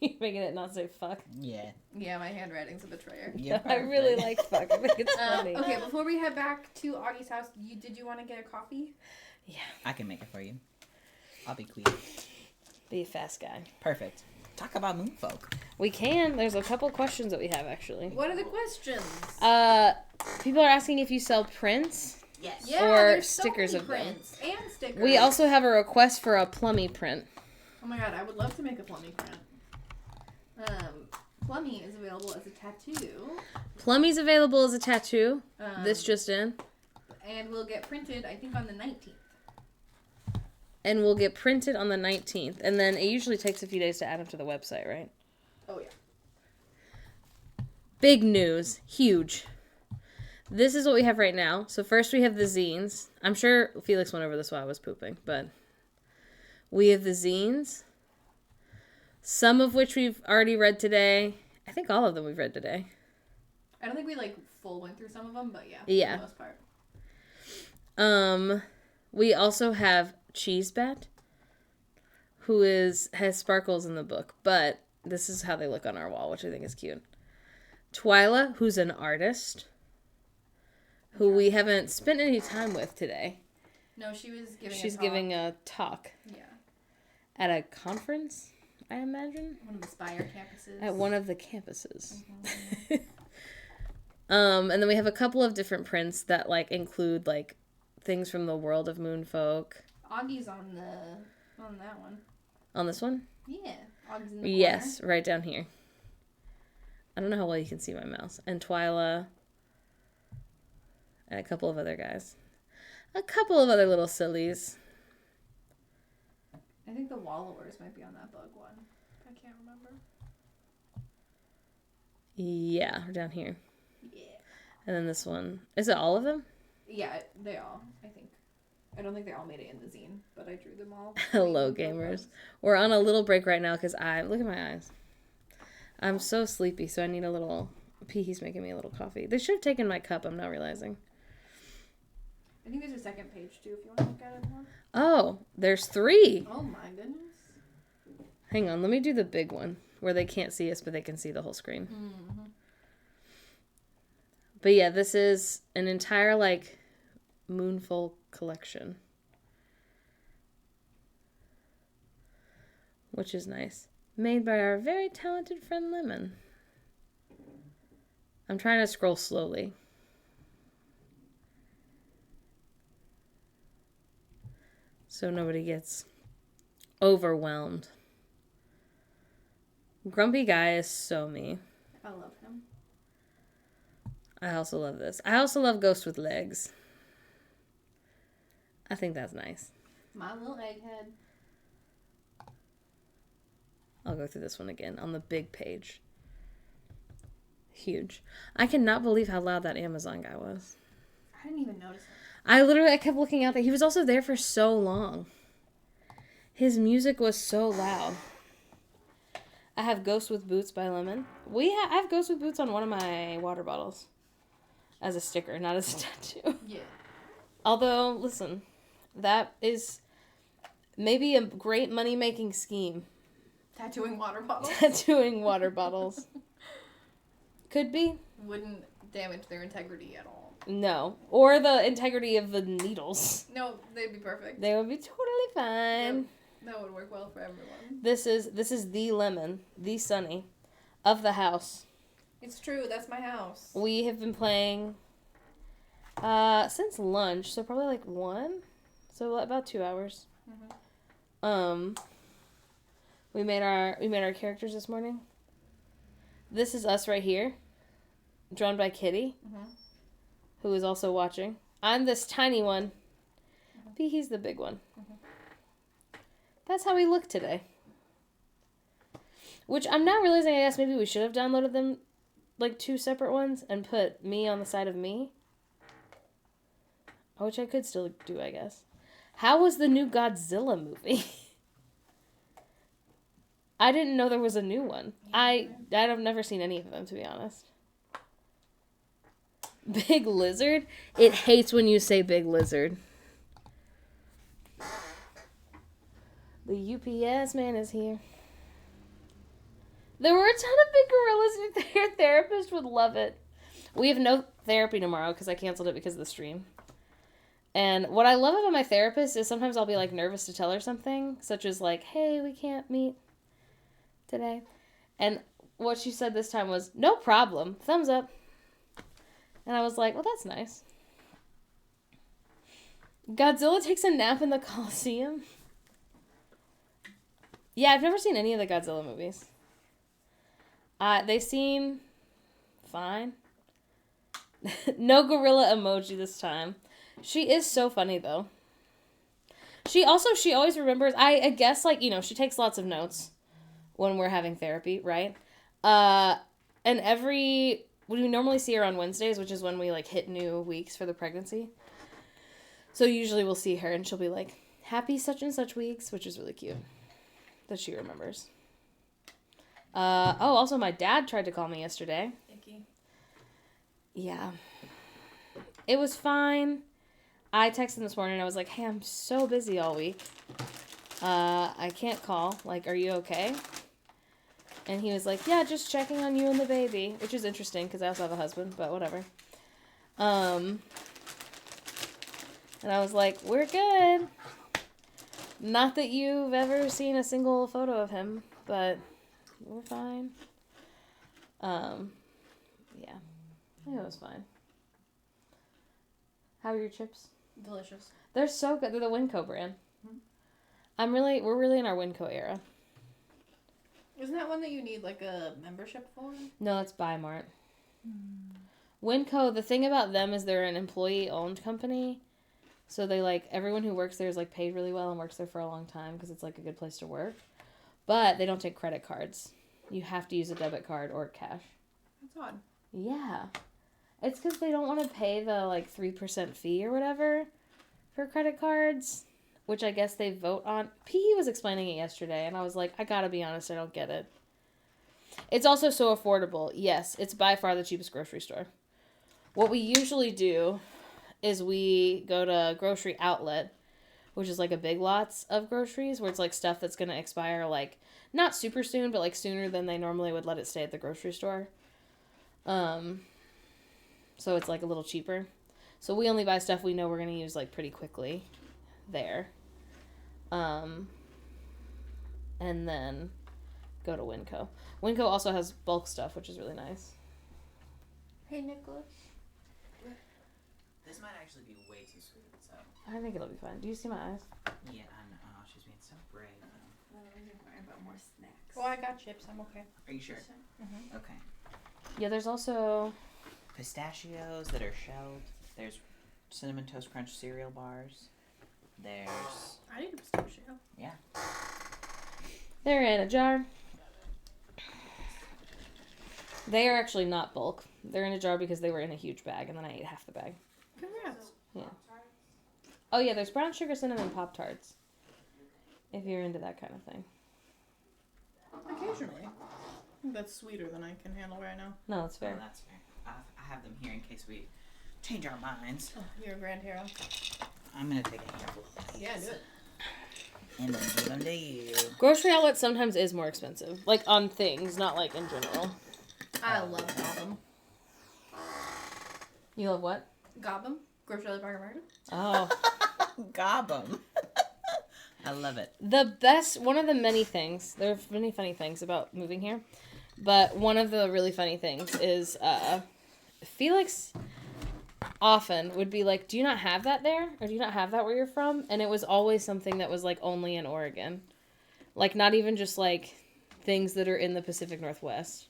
You're making it not say fuck. Yeah. Yeah, my handwriting's a betrayer. I really like fuck. I think it's funny. Okay, before we head back to Augie's house, did you want to get a coffee? Yeah. I can make it for you. I'll be quick. Be a fast guy. Perfect. Talk about Moonfolk. We can. There's a couple questions that we have, actually. What are the questions? People are asking if you sell prints. Yes. Or Yeah, there's stickers so many of them. prints and stickers. We also have a request for a Plummy print. Oh my god, I would love to make a Plummy print. Plummy is available as a tattoo. Plummy's available as a tattoo. Um, This just in. And will get printed, I think, on the 19th. And will get printed on the 19th. And then it usually takes a few days to add them to the website, right? Oh, yeah. Big news. Huge. This is what we have right now. So first we have the zines. I'm sure Felix went over this while I was pooping, but we have the zines. Some of which we've already read today. I think all of them we've read today. I don't think we, full went through some of them, but yeah. Yeah. For the most part. We also have Cheesebat, who has sparkles in the book, but this is how they look on our wall, which I think is cute. Twyla, who's an artist, who we haven't spent any time with today. No, she was giving She's a talk. giving a talk. Yeah. At a conference, I imagine? One of the Spire campuses. At one of the campuses. And then we have a couple of different prints that, include, things from the world of Moonfolk. Augie's on that one. On this one? Yeah. Augie's in the Yes, right down here. I don't know how well you can see my mouse. And Twyla. And a couple of other guys. A couple of other little sillies. I think the Wallowers might be on that bug one. I can't remember. Yeah, down here. Yeah. And then this one. Is it all of them? Yeah, they all, I think. I don't think they all made it in the zine, but I drew them all. Hello, gamers. We're on a little break right now because look at my eyes. I'm so sleepy, so I need a little... Peehee's making me a little coffee. They should have taken my cup, I'm not realizing. I think there's a second page, too, if you want to look at it more. Oh, there's 3. Oh, my goodness. Hang on, let me do the big one, where they can't see us, but they can see the whole screen. Mm-hmm. But yeah, this is an entire, Moonfolk collection. Which is nice. Made by our very talented friend Lemon. I'm trying to scroll slowly. So nobody gets overwhelmed. Grumpy Guy is so me. I love him. I also love this. I also love Ghost with Legs. I think that's nice. My little egghead. I'll go through this one again on the big page. Huge. I cannot believe how loud that Amazon guy was. I didn't even notice him. I kept looking out there. He was also there for so long. His music was so loud. I have Ghost with Boots by Lemon. I have Ghost with Boots on one of my water bottles. As a sticker, not as a tattoo. Yeah. Although, listen, that is maybe a great money-making scheme. Tattooing water bottles. Tattooing water bottles. Could be. Wouldn't damage their integrity at all. No. Or the integrity of the needles. No, they'd be perfect. They would be totally fine. Yep. That would work well for everyone. This is the Lemon, the Sonny, of the house. It's true, that's my house. We have been playing since lunch, so probably like 1. So about 2 hours. Mm-hmm. We made our characters this morning. This is us right here, drawn by Kitty, who is also watching. I'm this tiny one. He's the big one. That's how we look today. Which I'm now realizing, I guess maybe we should have downloaded them like 2 separate ones and put me on the side of me. Which I could still do, I guess. How was the new Godzilla movie? I didn't know there was a new one. I've never seen any of them, to be honest. Big Lizard? It hates when you say Big Lizard. The UPS man is here. There were a ton of big gorillas. Their therapist would love it. We have no therapy tomorrow because I canceled it because of the stream. And what I love about my therapist is sometimes I'll be like nervous to tell her something, such as like, hey, we can't meet today. And what she said this time was, no problem, thumbs up. And I was like, well, that's nice. Godzilla takes a nap in the Coliseum. Yeah, I've never seen any of the Godzilla movies. They seem fine. No gorilla emoji this time. She is so funny, though. She always remembers, I guess, like, you know, she takes lots of notes when we're having therapy, right? And when we normally see her on Wednesdays, which is when we, like, hit new weeks for the pregnancy. So usually we'll see her, and she'll be like, happy such and such weeks, which is really cute that she remembers. Also, my dad tried to call me yesterday. Icky. Yeah. It was fine. I texted him this morning and I was like, hey, I'm so busy all week. I can't call. Like, are you okay? And he was like, yeah, just checking on you and the baby. Which is interesting because I also have a husband, but whatever. And I was like, we're good. Not that you've ever seen a single photo of him, but we're fine. Yeah. I think it was fine. How are your chips? Delicious. They're so good. They're the Winco brand. Mm-hmm. We're really in our Winco era. Isn't that one that you need like a membership for? No, that's Buy Mart. Winco, the thing about them is they're an employee-owned company. So they like, everyone who works there is like paid really well and works there for a long time because it's like a good place to work. But they don't take credit cards. You have to use a debit card or cash. That's odd. Yeah. It's because they don't want to pay the like 3% fee or whatever for credit cards, which I guess they vote on. P was explaining it yesterday and I was like, I gotta be honest, I don't get it. It's also so affordable. Yes, it's by far the cheapest grocery store. What we usually do is we go to Grocery Outlet, which is like a Big Lots of groceries where it's like stuff that's going to expire like not super soon, but like sooner than they normally would let it stay at the grocery store. So it's like a little cheaper. So we only buy stuff we know we're going to use like pretty quickly there. And then go to Winco. Winco also has bulk stuff, which is really nice. Hey, Nicholas. This might actually be way too sweet, so. I think it'll be fine. Do you see my eyes? Yeah, I know. Oh, she's being so brave. About more snacks. Well, I got chips. I'm okay. Are you sure? Mm-hmm. Okay. Yeah, there's also... Pistachios that are shelled. There's Cinnamon Toast Crunch cereal bars. There's... I need a pistachio. Yeah. They're in a jar. They are actually not bulk. They're in a jar because they were in a huge bag, and then I ate half the bag. Congrats. Yeah. Oh yeah, there's brown sugar cinnamon Pop-Tarts. If you're into that kind of thing. Occasionally. I think that's sweeter than I can handle right now. No, that's fair. Oh, that's fair. I have them here in case we change our minds. Oh, you're a grand hero. I'm gonna take a handful of these. Yeah, do it. And then give them to you. Grocery outlet sometimes is more expensive. Like on things, not like in general. I love Gotham. You love what? Gotham? Grocery outlet Bargain Market? Oh. Gob 'em. I love it. The best, one of the many things, there are many funny things about moving here, but one of the really funny things is Felix often would be like, do you not have that there? Or do you not have that where you're from? And it was always something that was like only in Oregon. Like not even just like things that are in the Pacific Northwest.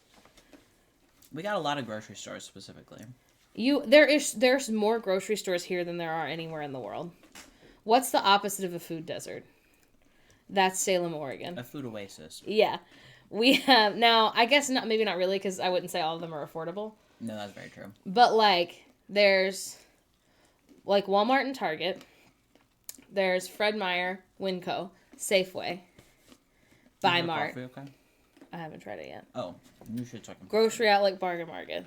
We got a lot of grocery stores specifically. There's more grocery stores here than there are anywhere in the world. What's the opposite of a food desert? That's Salem, Oregon. A food oasis. Yeah. We have, now, I guess not, maybe not really, because I wouldn't say all of them are affordable. No, that's very true. But, like, there's, like, Walmart and Target. There's Fred Meyer, Winco, Safeway, Buy Mart. Coffee, okay? I haven't tried it yet. Oh, you should talk about Grocery outlet, Bargain Market.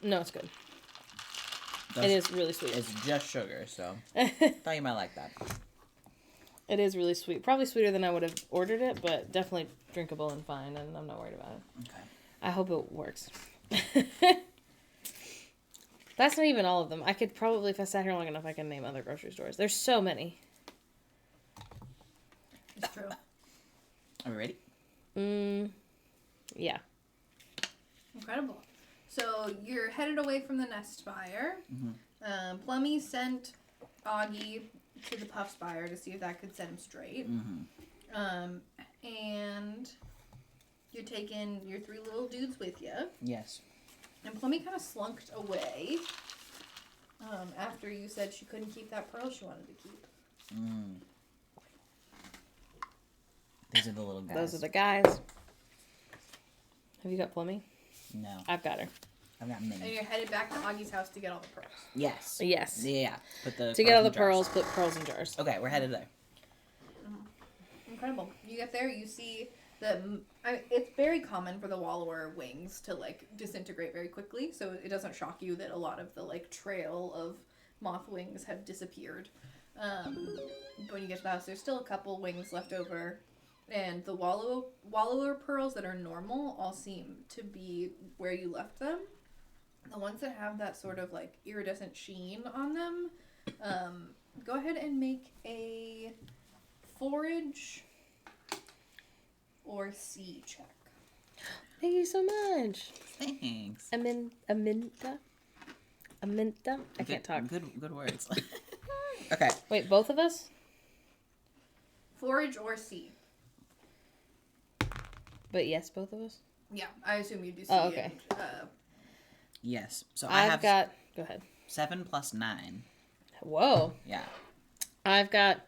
No, it's good. It is really sweet. It's just sugar, so thought you might like that. It is really sweet. Probably sweeter than I would have ordered it, but definitely drinkable and fine, and I'm not worried about it. Okay. I hope it works. That's not even all of them. I could probably, if I sat here long enough, I can name other grocery stores. There's so many. It's true. Are we ready? Yeah. Incredible. So you're headed away from the nest fire. Mm-hmm. Plummy sent Augie to the puff spire to see if that could set him straight. Mm-hmm. And you're taking your 3 little dudes with you. Yes. And Plummy kind of slunked away after you said she couldn't keep that pearl she wanted to keep. Mm. These are the little guys. Those are the guys. Have you got Plummy? No. I've got her. I've got And many. you're headed back to Augie's house to get all the pearls. Yes. Yes. Yeah. Put the To get all the in jars. pearls, put pearls in jars. Okay, we're headed there. Incredible. You get there, you see it's very common for the wallower wings to like disintegrate very quickly, so it doesn't shock you that a lot of the like trail of moth wings have disappeared. But when you get to the house, there's still a couple wings left over, and the wallower pearls that are normal all seem to be where you left them. The ones that have that sort of like iridescent sheen on them, go ahead and make a forage or sea check. Thank you so much. Thanks. Aminta. I can't talk. Good words. Okay. Wait, both of us? Forage or sea. But yes, both of us? Yeah, I assume you do sea. Oh, okay. And, Yes. So I have got... Go ahead. 7 plus 9. Whoa. Yeah. I've got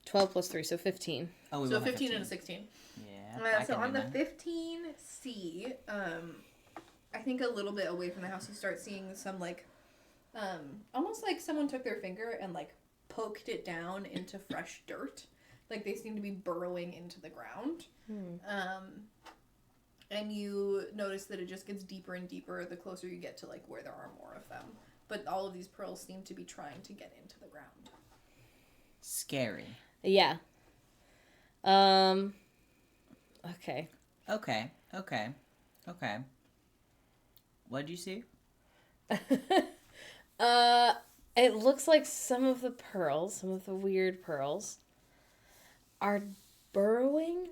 12 plus 3, so 15. Oh, we so both have 15 and a 16. Yeah. I So can on do the that. 15C, I think a little bit away from the house, you start seeing some like, almost like someone took their finger and like poked it down into fresh dirt. Like they seem to be burrowing into the ground. And you notice that it just gets deeper and deeper the closer you get to like where there are more of them. But all of these pearls seem to be trying to get into the ground. Scary. Yeah. Okay. Okay. What'd you see? It looks like some of the pearls, some of the weird pearls, are burrowing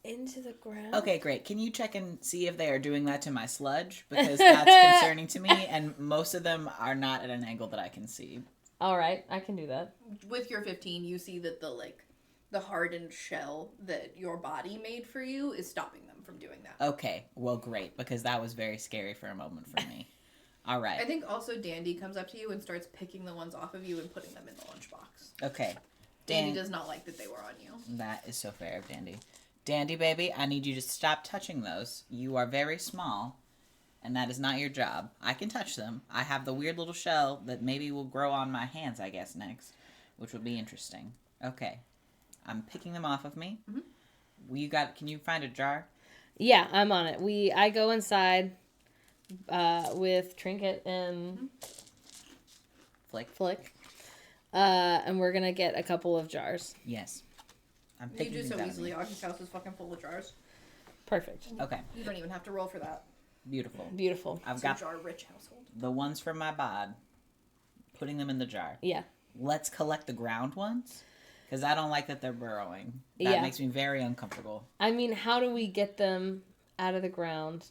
into the ground. Okay, great. Can you check and see if they are doing that to my sludge? Because that's concerning to me, and most of them are not at an angle that I can see. All right, I can do that. With your 15, you see that the hardened shell that your body made for you is stopping them from doing that. Okay, well, great, because that was very scary for a moment for me. All right. I think also Dandy comes up to you and starts picking the ones off of you and putting them in the lunchbox. Okay. Dandy does not like that they were on you. That is so fair of Dandy. Dandy, baby, I need you to stop touching those. You are very small. and that is not your job. I can touch them. I have the weird little shell that maybe will grow on my hands, I guess, next, which would be interesting. Okay. I'm picking them off of me. Can you find a jar? Yeah, I'm on it. I go inside with Trinket and Flick. And we're going to get a couple of jars. Yes. I'm You picking do these so out of easily. me. Augie's house is fucking full of jars. Perfect. Okay. You don't even have to roll for that. Beautiful. Beautiful. I've It's got a jar-rich household. the ones from my bod. Putting them in the jar. Yeah. Let's collect the ground ones. Because I don't like that they're burrowing. That makes me very uncomfortable. I mean, how do we get them out of the ground?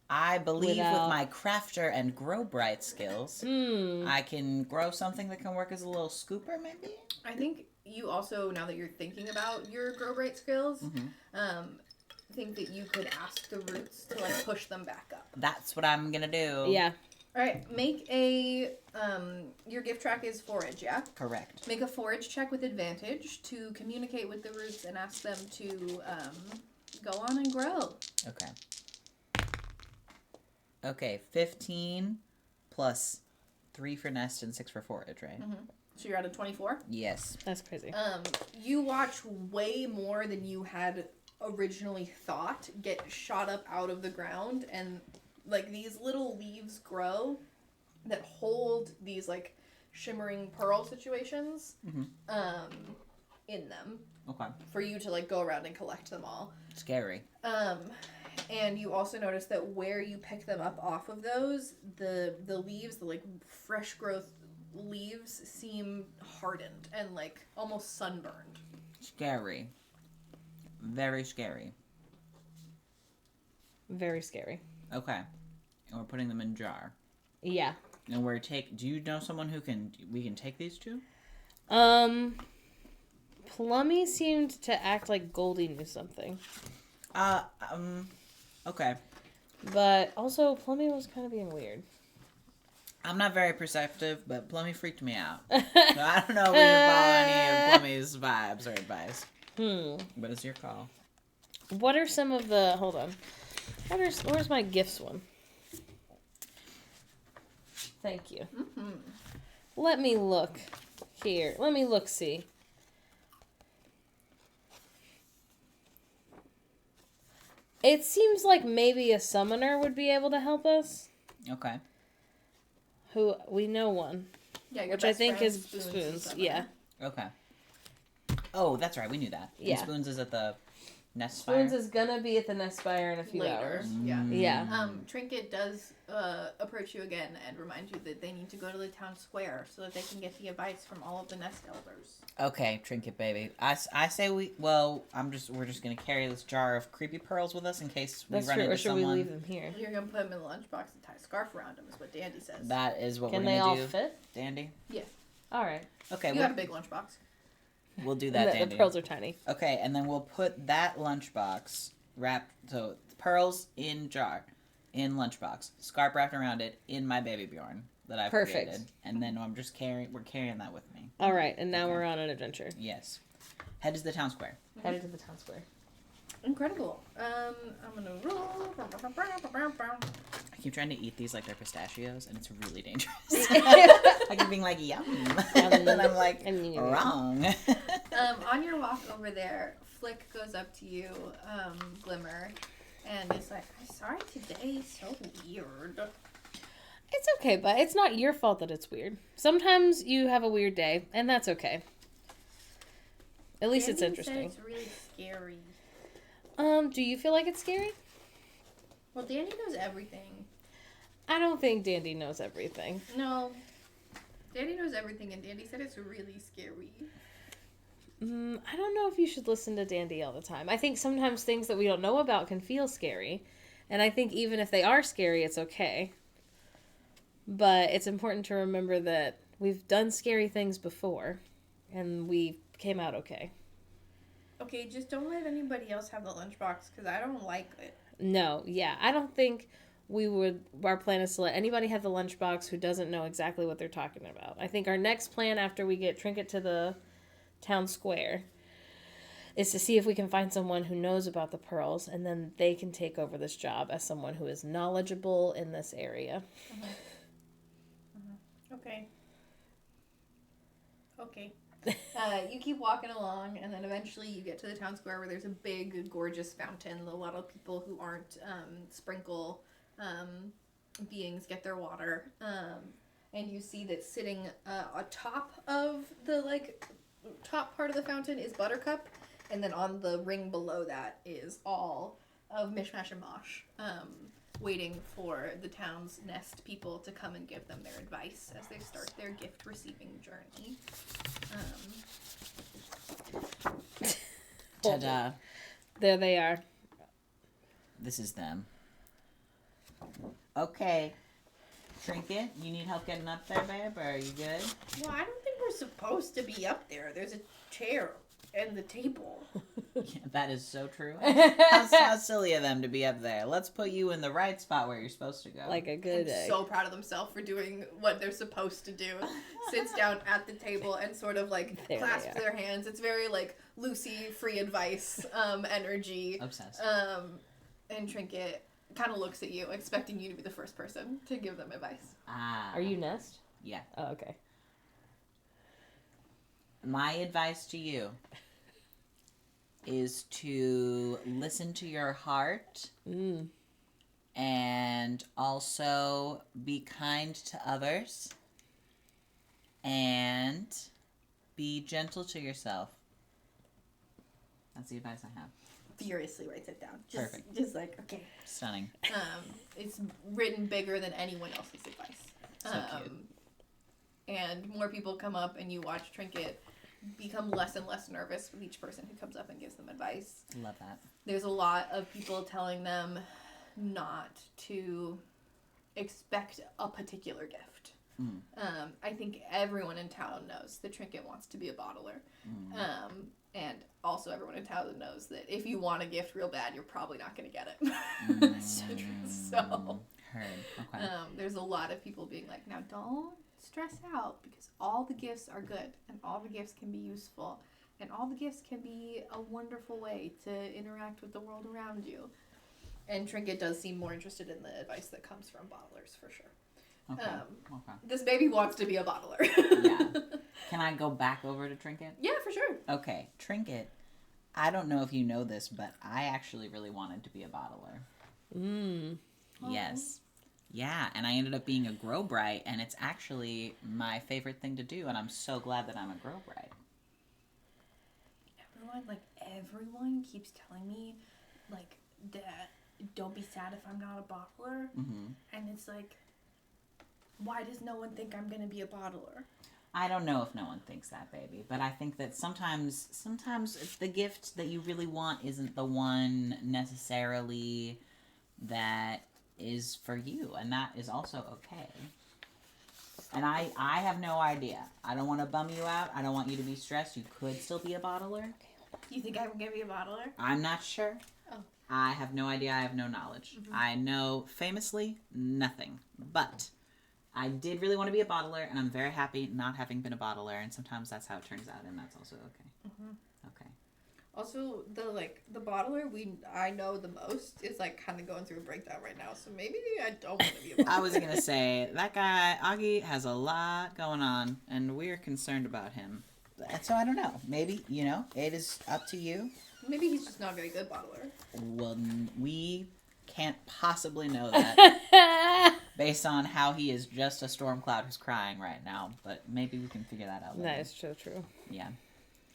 I believe with my crafter and grow bright skills, I can grow something that can work as a little scooper, maybe? I think you also, now that you're thinking about your grow bright skills, think that you could ask the roots to like push them back up. That's what I'm gonna do. Yeah. All right, make a your gift track is forage, yeah? Correct. Make a forage check with advantage to communicate with the roots and ask them to go on and grow. Okay, 15 plus 3 for nest and 6 for forage, right? So you're at a 24? Yes. That's crazy. You watch way more than you had originally thought get shot up out of the ground, and like these little leaves grow that hold these like shimmering pearl situations in them Okay. for you to like go around and collect them all. Scary. And you also notice that where you pick them up off of those, the leaves, the like fresh growth leaves seem hardened and like almost sunburned. Scary. Very scary. Very scary. Okay. And we're putting them in jar. Yeah. And do you know someone we can take these to? Plummy seemed to act like Goldie knew something. Okay. But also, Plummy was kind of being weird. I'm not very perceptive, but Plummy freaked me out. So I don't know if we can follow any of Plummy's vibes or advice. But it's your call. What are some of the... Hold on. Where's my gifts one? Thank you. Let me look here. Let me look-see. It seems like maybe a summoner would be able to help us. Okay. Who we know one. Yeah, your Which I best think friend, is Spoons Spoons. the Yeah. Okay. Oh, that's right. We knew that. Yeah. And Spoons is at the nest Spoons spire. is gonna be at the nest spire in a few later. hours. Yeah. Yeah. Trinket does approach you again and remind you that they need to go to the town square so that they can get the advice from all of the nest elders. Okay, Trinket baby. I say we're just gonna carry this jar of creepy pearls with us in case we That's run true. into Or should someone. we leave them here? You're gonna put them in the lunchbox and tie a scarf around them, is what Dandy says. That is what Can we're they gonna all do. fit? Dandy? Yeah. All right. Okay, You got a big lunchbox. we'll do that, Dandy. The pearls are tiny. Okay, and then we'll put that lunchbox so pearls in jar, in lunchbox, scarf wrapped around it in my baby Bjorn that I've Perfect. created, and then we're carrying that with me. All right, and now we're on an adventure. Yes, head to the town square. Headed to the town square. Incredible. I'm gonna roll. I keep trying to eat these like they're pistachios, and it's really dangerous. I keep being like yum, and then I'm like wrong. On your walk over there, Flick goes up to you, Glimmer, and is like, "I'm sorry today's so weird." It's okay, but it's not your fault that it's weird. Sometimes you have a weird day, and that's okay. At least it's Dandy interesting. said it's really scary. Do you feel like it's scary? Well, Dandy knows everything. I don't think Dandy knows everything. No. Dandy knows everything, and Dandy said it's really scary. I don't know if you should listen to Dandy all the time. I think sometimes things that we don't know about can feel scary. And I think even if they are scary, it's okay. But it's important to remember that we've done scary things before. And we came out okay. Okay, just don't let anybody else have the lunchbox, because I don't like it. No, yeah. I don't think our plan is to let anybody have the lunchbox who doesn't know exactly what they're talking about. I think our next plan after we get Trinket to the town square is to see if we can find someone who knows about the pearls, and then they can take over this job as someone who is knowledgeable in this area. Okay. Okay. You keep walking along, and then eventually you get to the town square where there's a big, gorgeous fountain. A lot of people who aren't sprinkle beings get their water. And you see that sitting atop of the, like, top part of the fountain is Buttercup, and then on the ring below that is all of Mishmash and Mosh, waiting for the town's nest people to come and give them their advice as they start their gift-receiving journey. Ta-da. There they are. This is them. Okay. Trinket, you need help getting up there, babe, or are you good? Well, I don't think we're supposed to be up there. There's a chair and the table. Yeah, that is so true. How silly of them to be up there. Let's put you in the right spot where you're supposed to go. Like a good I'm egg. so proud of themselves for doing what they're supposed to do. Sits down at the table and sort of like There they clasps are. their hands. It's very like Lucy free advice energy. Obsessed. And Trinket kind of looks at you, expecting you to be the first person to give them advice. Ah. Are you Nest? Yeah. Oh, okay. My advice to you is to listen to your heart and also be kind to others and be gentle to yourself. That's the advice I have. Furiously writes it down. Perfect. Just like, okay. Stunning. It's written bigger than anyone else's advice. So cute. And more people come up and you watch Trinket become less and less nervous with each person who comes up and gives them advice. Love that. There's a lot of people telling them not to expect a particular gift. I think everyone in town knows that Trinket wants to be a bottler. And also everyone in town knows that if you want a gift real bad, you're probably not going to get it. So Heard. Okay. there's a lot of people being like, now don't stress out because all the gifts are good and all the gifts can be useful and all the gifts can be a wonderful way to interact with the world around you. And Trinket does seem more interested in the advice that comes from bottlers for sure. Okay. Okay. This baby wants to be a bottler. Yeah. Can I go back over to Trinket? Yeah, for sure. Okay. Trinket, I don't know if you know this, but I actually really wanted to be a bottler. Yes. Yeah, and I ended up being a grow bright, and it's actually my favorite thing to do, and I'm so glad that I'm a grow bright. Everyone keeps telling me, like, that don't be sad if I'm not a bottler. And it's like, why does no one think I'm going to be a bottler? I don't know if no one thinks that, baby, but I think that sometimes the gift that you really want isn't the one necessarily that is for you, and that is also okay. And I have no idea. I don't want to bum you out. I don't want you to be stressed. You could still be a bottler. You think I'm going to be a bottler? I'm not sure. Oh. I have no idea. I have no knowledge. I know famously nothing. But I did really want to be a bottler, and I'm very happy not having been a bottler, and sometimes that's how it turns out, and that's also okay. Okay. Also, the bottler I know the most is like kind of going through a breakdown right now, so maybe I don't want to be a bottler. I was gonna say that guy Augie has a lot going on, and we're concerned about him. So I don't know. Maybe it is up to you. Maybe he's just not a very good bottler. Well, we can't possibly know that based on how he is just a storm cloud who's crying right now. But maybe we can figure that out later. That is so true. Yeah.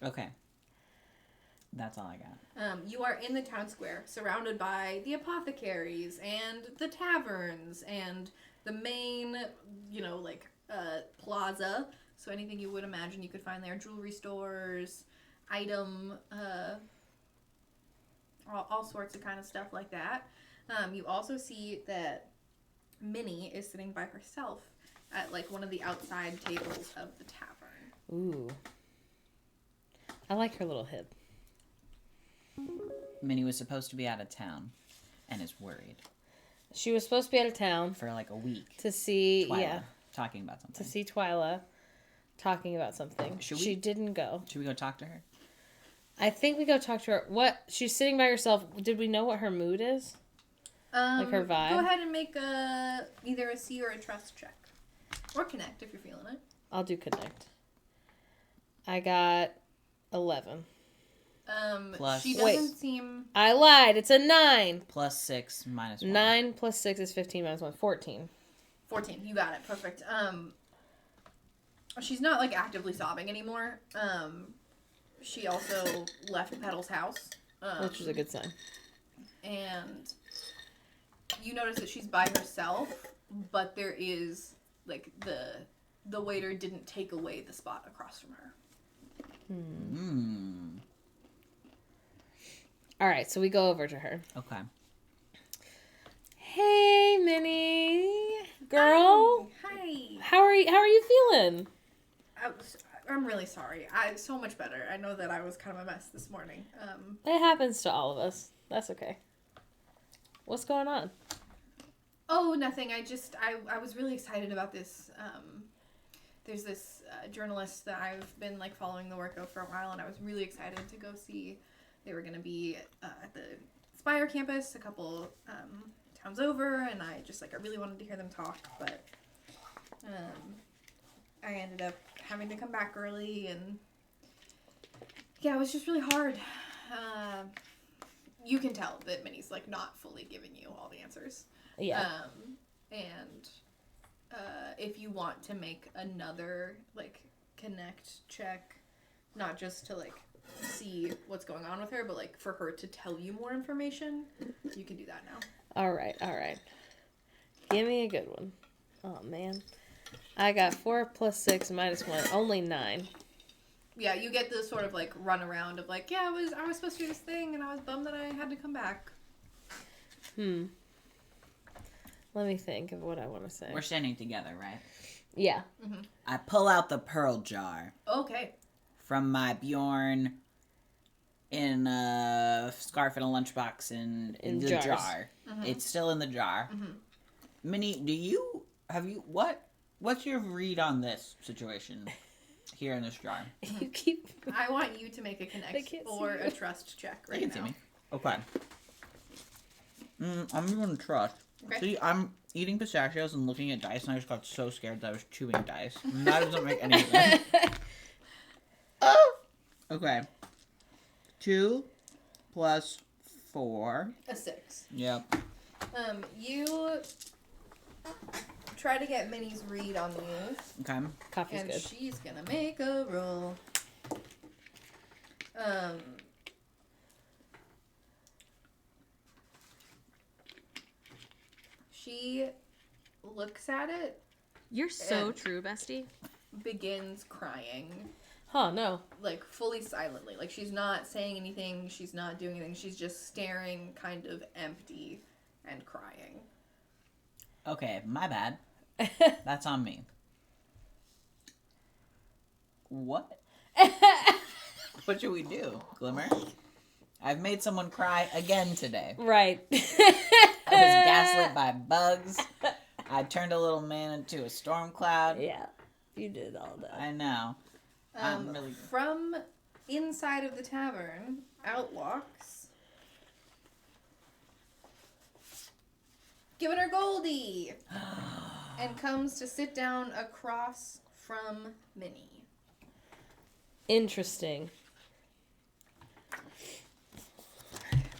Okay. That's all I got. You are in the town square, surrounded by the apothecaries and the taverns and the main, plaza. So anything you would imagine you could find there. Jewelry stores, all sorts of kind of stuff like that. You also see that Minnie is sitting by herself at one of the outside tables of the tavern. Ooh. I like her little hip. Minnie was supposed to be out of town and is worried She was supposed to be out of town for a week. to see, Twyla, talking about something. to see Twyla talking about something. Should She we- didn't go. Should we go talk to her? I think we go talk to her. What? She's sitting by herself. Did we know what her mood is? Like her vibe? Go ahead and make either a see or a trust check. Or connect if you're feeling it. I'll do connect. I got 11. Plus- She Wait. doesn't seem... I lied. It's a 9. Plus 6 minus 1. 9 plus 6 is 15 minus 1. 14. 14. You got it. Perfect. She's not, like, actively sobbing anymore. She also left Petal's house. Which is a good sign. And you notice that she's by herself, but there is, like, the waiter didn't take away the spot across from her. All right, so we go over to her. Okay. Hey, Minnie, girl. Hi. How are you feeling? I'm really sorry. So much better. I know that I was kind of a mess this morning. It happens to all of us. That's okay. What's going on? Oh, nothing. I was really excited about this. There's this journalist that I've been like following the work of for a while, and I was really excited to go see. They were going to be at the Spire campus, a couple towns over, and I really wanted to hear them talk, but I ended up having to come back early, and yeah, it was just really hard. You can tell that Minnie's like not fully giving you all the answers. Yeah. And if you want to make another like connect check, not just to like see what's going on with her, but like for her to tell you more information, you can do that now. All right. Give me a good one. Oh man, I got 4 plus 6 minus 1, only 9. Yeah, you get the sort of like run around of like, yeah, I was supposed to do this thing, and I was bummed that I had to come back. Let me think of what I want to say. We're standing together, right? Yeah. Mm-hmm. I pull out the pearl jar Okay. from my Bjorn in a scarf and a lunchbox in the jars. jar. Mm-hmm. It's still in the jar. Mm-hmm. Minnie, what's your read on this situation here in this jar? You keep. I want you to make a I connect can't or see a you. trust check You right can now. see me. Okay. I'm doing trust. Okay. See, I'm eating pistachios and looking at dice, and I just got so scared that I was chewing dice. And that doesn't make any sense. Okay. 2 plus 4. A 6. Yep. You try to get Minnie's read on these, Okay. Coffee's and good. she's gonna make a roll. She looks at it, You're so And- true, bestie. begins crying, Huh? No. like fully silently. Like she's not saying anything, she's not doing anything, she's just staring kind of empty and crying. Okay, my bad. That's on me. What? What should we do, Glimmer? I've made someone cry again today. Right. I was gaslit by bugs. I turned a little man into a storm cloud. Yeah, you did all that. I know. I'm really... From inside of the tavern, out walks Giving her Goldie, and comes to sit down across from Minnie. Interesting.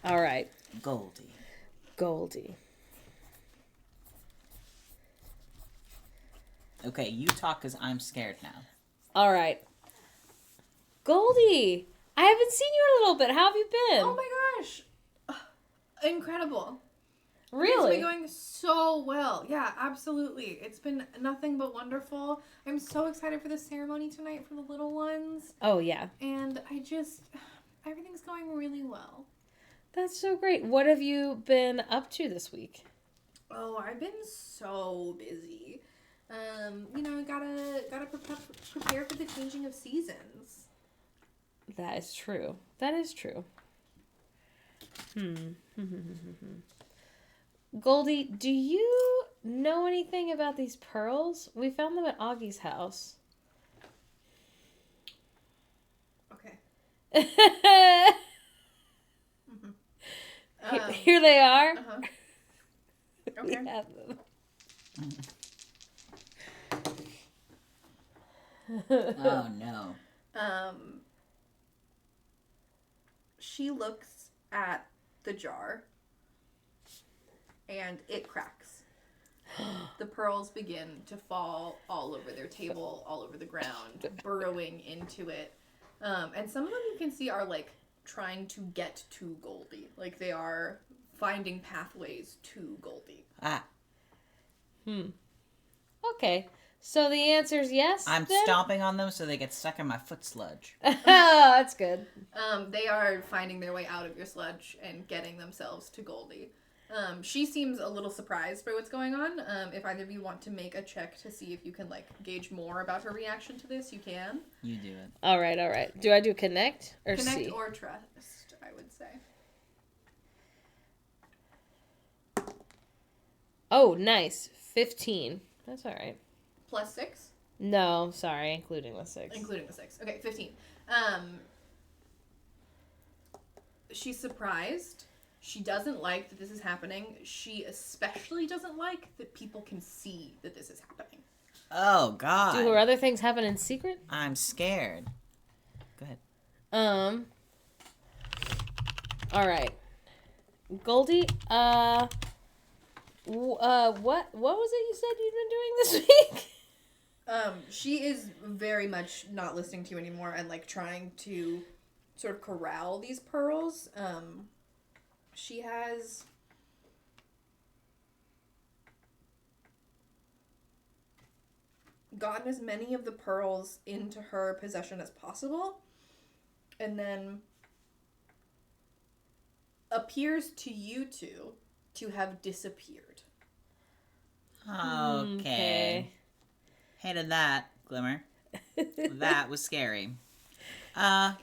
All right, Goldie. Goldie. Okay, you talk because I'm scared now. All right, Goldie. I haven't seen you in a little bit. How have you been? Oh my gosh! Incredible. Really? It's been going so well. Yeah, absolutely. It's been nothing but wonderful. I'm so excited for the ceremony tonight for the little ones. Oh yeah, And everything's going really well. that's so great. What have you been up to this week? Oh, I've been so busy. Gotta prepare for the changing of seasons. That is true. That is true. Goldie, do you know anything about these pearls? We found them at Augie's house. Okay. Here they are. Uh-huh. We Okay. have them. Oh no. She looks at the jar and it cracks. The pearls begin to fall all over their table, all over the ground, burrowing into it. And some of them you can see are like trying to get to Goldie. Like they are finding pathways to Goldie. Okay. So the answer is yes. I'm then? stomping on them so they get stuck in my foot sludge. That's good. They are finding their way out of your sludge and getting themselves to Goldie. She seems a little surprised by what's going on. If either of you want to make a check to see if you can like gauge more about her reaction to this, you can. You do it. All right. Do I do connect or Connect see? or trust, I would say. Oh, nice. 15. That's all right. Plus 6? No, sorry, including the 6. Including the 6. Okay, 15. She's surprised. She doesn't like that this is happening. She especially doesn't like that people can see that this is happening. Oh God. Do her other things happen in secret? I'm scared. Go ahead. All right. Goldie, what was it you said you'd been doing this week? She is very much not listening to you anymore and like trying to sort of corral these pearls. She has gotten as many of the pearls into her possession as possible, and then appears to you two to have disappeared. Okay. Hated that, Glimmer. That was scary.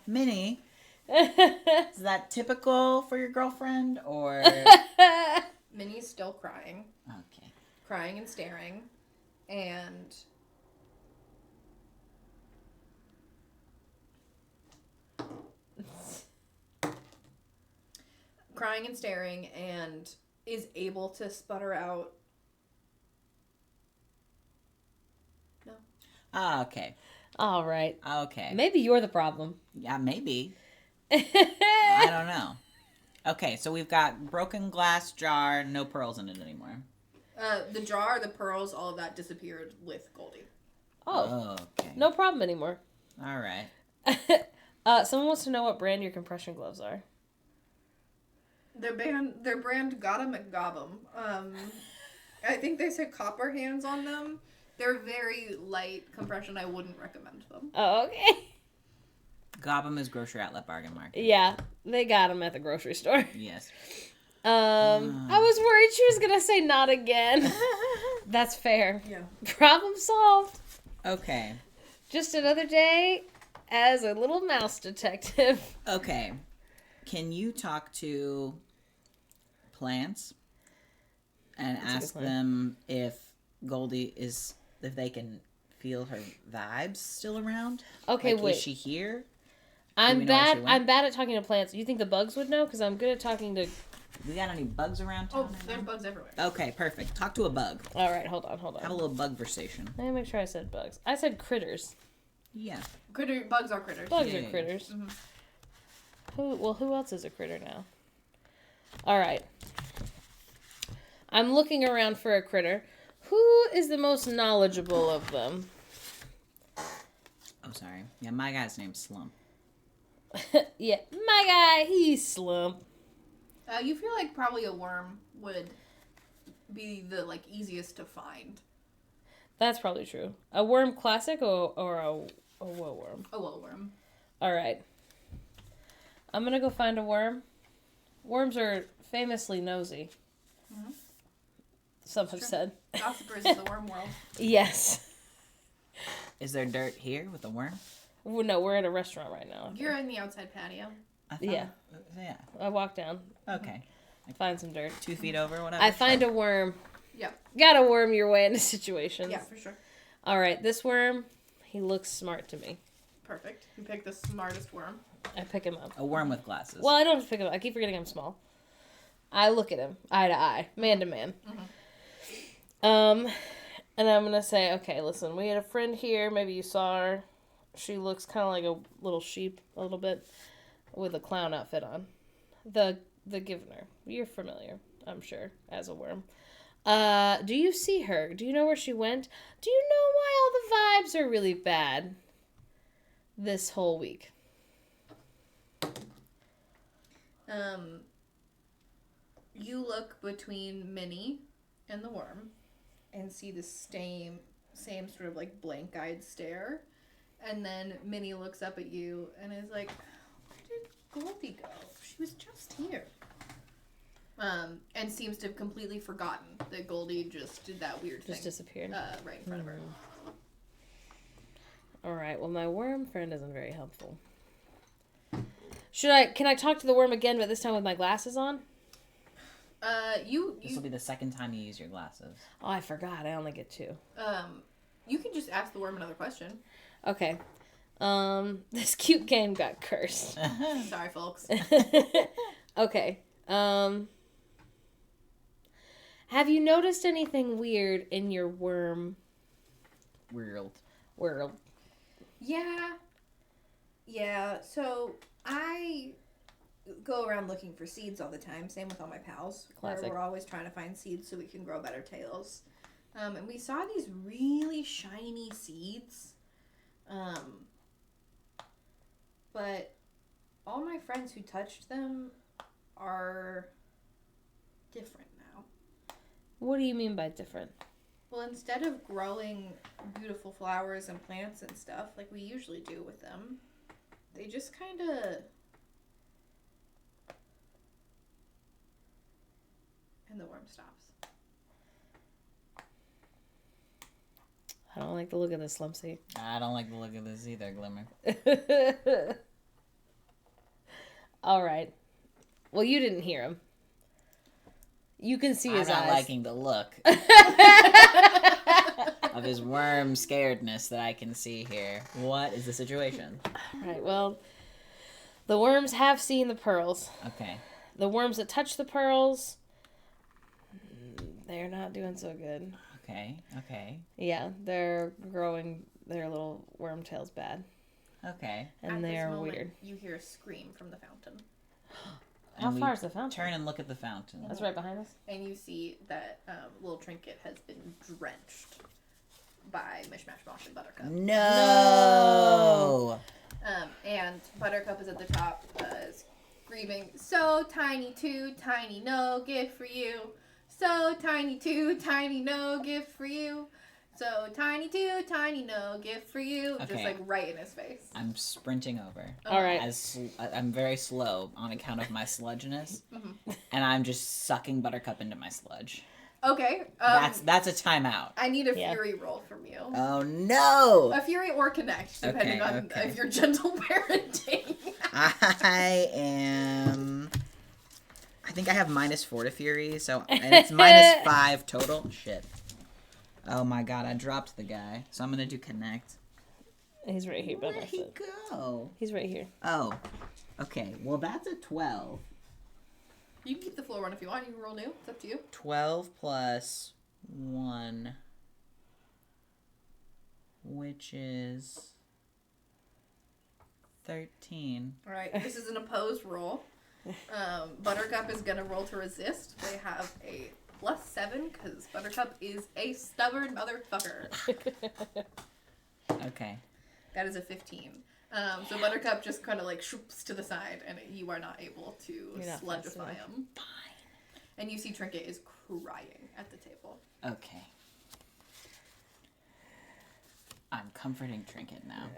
Minnie, is that typical for your girlfriend, or? Minnie's still crying. Okay. Crying and staring. And crying and staring and is able to sputter out. No. Okay. All right. Okay. Maybe you're the problem. Yeah, maybe. I don't know. Okay, so we've got broken glass jar, no pearls in it anymore. The jar, the pearls, all of that disappeared with Goldie. Oh, Okay. no problem anymore. All right. Someone wants to know what brand your compression gloves are. Their brand Gotta McGobb'em. I think they said copper hands on them. They're very light compression. I wouldn't recommend them. Oh, okay. Gotham is grocery outlet bargain market. Yeah, they got them at the grocery store. Yes. I was worried she was gonna say not again. That's fair. Yeah. Problem solved. Okay. Just another day as a little mouse detective. Okay. Can you talk to plants and ask them if Goldie is, if they can feel her vibes still around? Okay, like, wait. Is she here? I'm we know where she bad. went? I'm bad at talking to plants. You think the bugs would know? Because I'm good at talking to. We got any bugs around town? Oh, there's bugs everywhere. Okay, perfect. Talk to a bug. All right, hold on. Have a little bug conversation. Let me make sure I said bugs. I said critters. Yeah. Bugs are critters. Bugs Yeah. are critters. Mhm. Who else is a critter now? All right. I'm looking around for a critter. Who is the most knowledgeable of them? Oh, sorry. Yeah, my guy's name's Slump. Yeah, my guy, he's Slump. You feel like probably a worm would be the like easiest to find. That's probably true. A worm classic or a woe worm? A woe worm. All right. I'm going to go find a worm. Worms are famously nosy. Mhm. Some have said. Gossipers is the worm world. Yes. Is there dirt here with a worm? Well, no, we're at a restaurant right now. You're in the outside patio. I thought, Yeah. Yeah. I walk down, Okay. find some dirt. 2 feet over, whatever. I find a worm. Yep. Gotta worm your way into situations. Yeah, for sure. All right, this worm, he looks smart to me. Perfect. You picked the smartest worm. I pick him up. A worm with glasses. Well, I don't have to pick him up. I keep forgetting I'm small. I look at him, eye to eye, man to man. And I'm going to say, okay, listen, we had a friend here. Maybe you saw her. She looks kind of like a little sheep, a little bit, with a clown outfit on. The Givener. You're familiar, I'm sure, as a worm. Do you see her? Do you know where she went? Do you know why all the vibes are really bad this whole week? You look between Minnie and the worm and see the same sort of like blank-eyed stare. And then Minnie looks up at you and is like, where did Goldie go? She was just here. And seems to have completely forgotten that Goldie just did that weird thing. Just disappeared. Right in front of her. All right. Well, my worm friend isn't very helpful. Can I talk to the worm again, but this time with my glasses on? This will be the second time you use your glasses. Oh, I forgot. I only get 2. You can just ask the worm another question. Okay. This cute game got cursed. Sorry, folks. Okay. Have you noticed anything weird in your worm World. Yeah. So I go around looking for seeds all the time. Same with all my pals. Classic. We're always trying to find seeds so we can grow better tails. And we saw these really shiny seeds. But all my friends who touched them are different now. What do you mean by different? Well, instead of growing beautiful flowers and plants and stuff like we usually do with them, they just kind of... And the worm stops. I don't like the look of this, Slumpsy. I don't like the look of this either, Glimmer. All right. Well, you didn't hear him. You can see his eyes. I'm not liking the look of his worm scaredness that I can see here. What is the situation? All right, well, the worms have seen the pearls. Okay. The worms that touch the pearls, they're not doing so good. Okay. Yeah, they're growing their little worm tails bad. Okay. And At they this are moment, weird. You hear a scream from the fountain. How And far we is the fountain? Turn and look at the fountain. That's right behind us. And you see that little trinket has been drenched by Mishmash Mosh and Buttercup. No! And Buttercup is at the top, screaming, "So tiny, too tiny, no gift for you. So tiny, too tiny, no gift for you. So tiny, too tiny, no gift for you." Okay. Just like right in his face. I'm sprinting over. All right. I'm very slow on account of my sludginess, and I'm just sucking Buttercup into my sludge. Okay. That's a timeout. I need a fury roll from you. Oh no! A fury or connect, depending on if you're gentle parenting. I think I have -4 to Fury, and it's -5 total. Shit. Oh my god, I dropped the guy. So I'm gonna do Connect. He's right here. Where'd he go? He's right here. Oh. Okay, well that's a 12. You can keep the floor one if you want. You can roll new. It's up to you. 12 plus 1, which is 13. All right. This is an opposed roll. Buttercup is gonna roll to resist. They have a +7 because Buttercup is a stubborn motherfucker. Okay. That is a 15. So Buttercup just kind of like shoops to the side, and you are not able to sludgify him. Fine. And you see Trinket is crying at the table. Okay. I'm comforting Trinket now.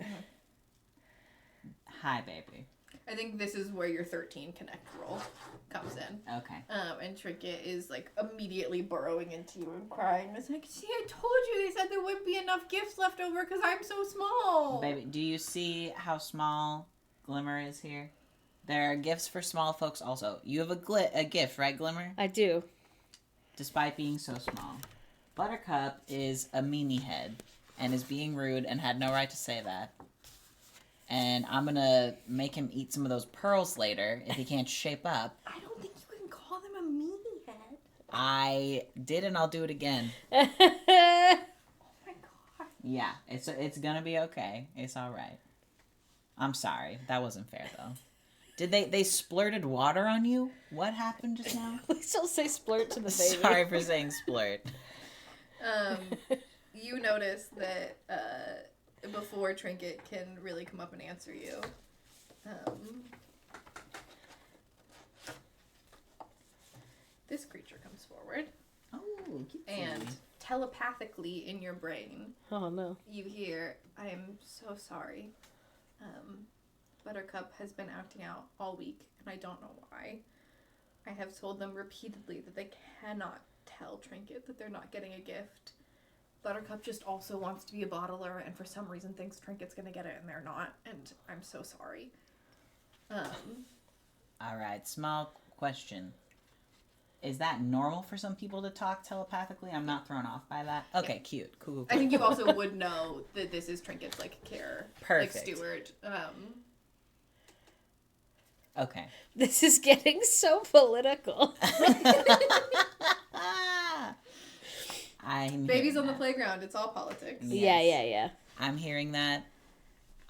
Hi, baby. I think this is where your 13 connect roll comes in. Okay. And Trinket is like immediately burrowing into you and crying. It's like, see, I told you they said there wouldn't be enough gifts left over because I'm so small. Baby, do you see how small Glimmer is here? There are gifts for small folks also. You have a gift, right, Glimmer? I do. Despite being so small. Buttercup is a Mimi head and is being rude and had no right to say that. and I'm gonna make him eat some of those pearls later if he can't shape up. I don't think you can call them a meanie head. I did, and I'll do it again. Oh my god. Yeah, it's gonna be okay. It's all right. I'm sorry. That wasn't fair, though. Did they splurted water on you? What happened just now? Please don't say splurt to the baby. Sorry for saying splurt. You notice that before Trinket can really come up and answer you, this creature comes forward. Oh, And telepathically in your brain, Oh no. you hear, "I am so sorry. Buttercup has been acting out all week, and I don't know why. I have told them repeatedly that they cannot tell Trinket that they're not getting a gift. Buttercup just also wants to be a bottler, and for some reason thinks Trinket's gonna get it, and they're not, and I'm so sorry." All right, small question. Is that normal for some people to talk telepathically? I'm not thrown off by that. Okay, cute. Cool. I think you also would know that this is Trinket's, care, Perfect. steward. Okay. This is getting so political. I'm Babies hearing on the that. playground, it's all politics. Yeah. I'm hearing that.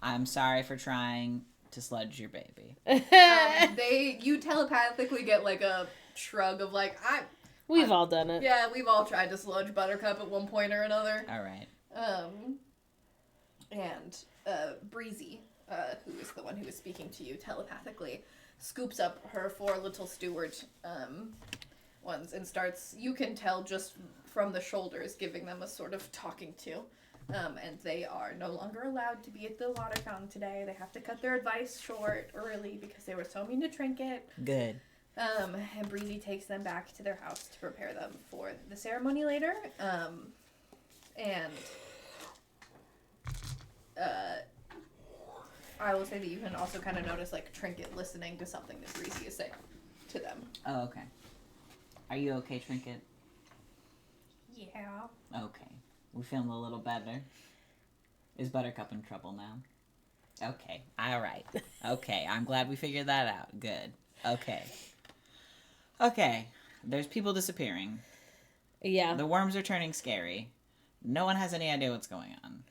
I'm sorry for trying to sludge your baby. You telepathically get a shrug of We've all done it. yeah, we've all tried to sludge Buttercup at one point or another. All right. And Breezy, who is the one who is speaking to you telepathically, scoops up her 4 little steward ones and starts, you can tell just from the shoulders, giving them a sort of talking to. And they are no longer allowed to be at the water fountain today. They have to cut their advice short early because they were so mean to Trinket. Good. And Breezy takes them back to their house to prepare them for the ceremony later. I will say that you can also kind of notice Trinket listening to something that Breezy is saying to them. Oh, okay. Are you okay, Trinket? Yeah. Okay. We're feeling a little better. Is Buttercup in trouble now? Okay. All right. Okay. I'm glad we figured that out. Good. Okay. Okay. There's people disappearing. Yeah. The worms are turning scary. No one has any idea what's going on.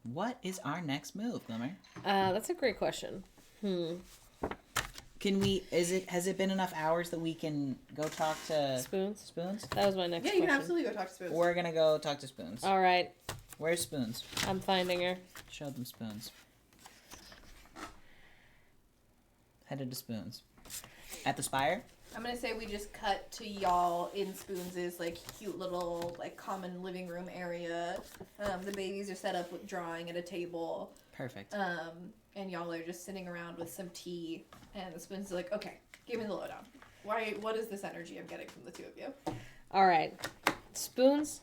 What is our next move, Glimmer? That's a great question. Can we? Has it been enough hours that we can go talk to Spoons? Spoons? That was my next Yeah, question. you can absolutely go talk to Spoons. We're gonna go talk to Spoons. All right. Where's Spoons? I'm finding her. Show them Spoons. Headed to Spoons. At the spire? I'm gonna say we just cut to y'all in Spoons' cute little common living room area. The babies are set up with drawing at a table. Perfect. And y'all are just sitting around with some tea. And the Spoons is like, okay, give me the lowdown. What is this energy I'm getting from the two of you? All right. Spoons?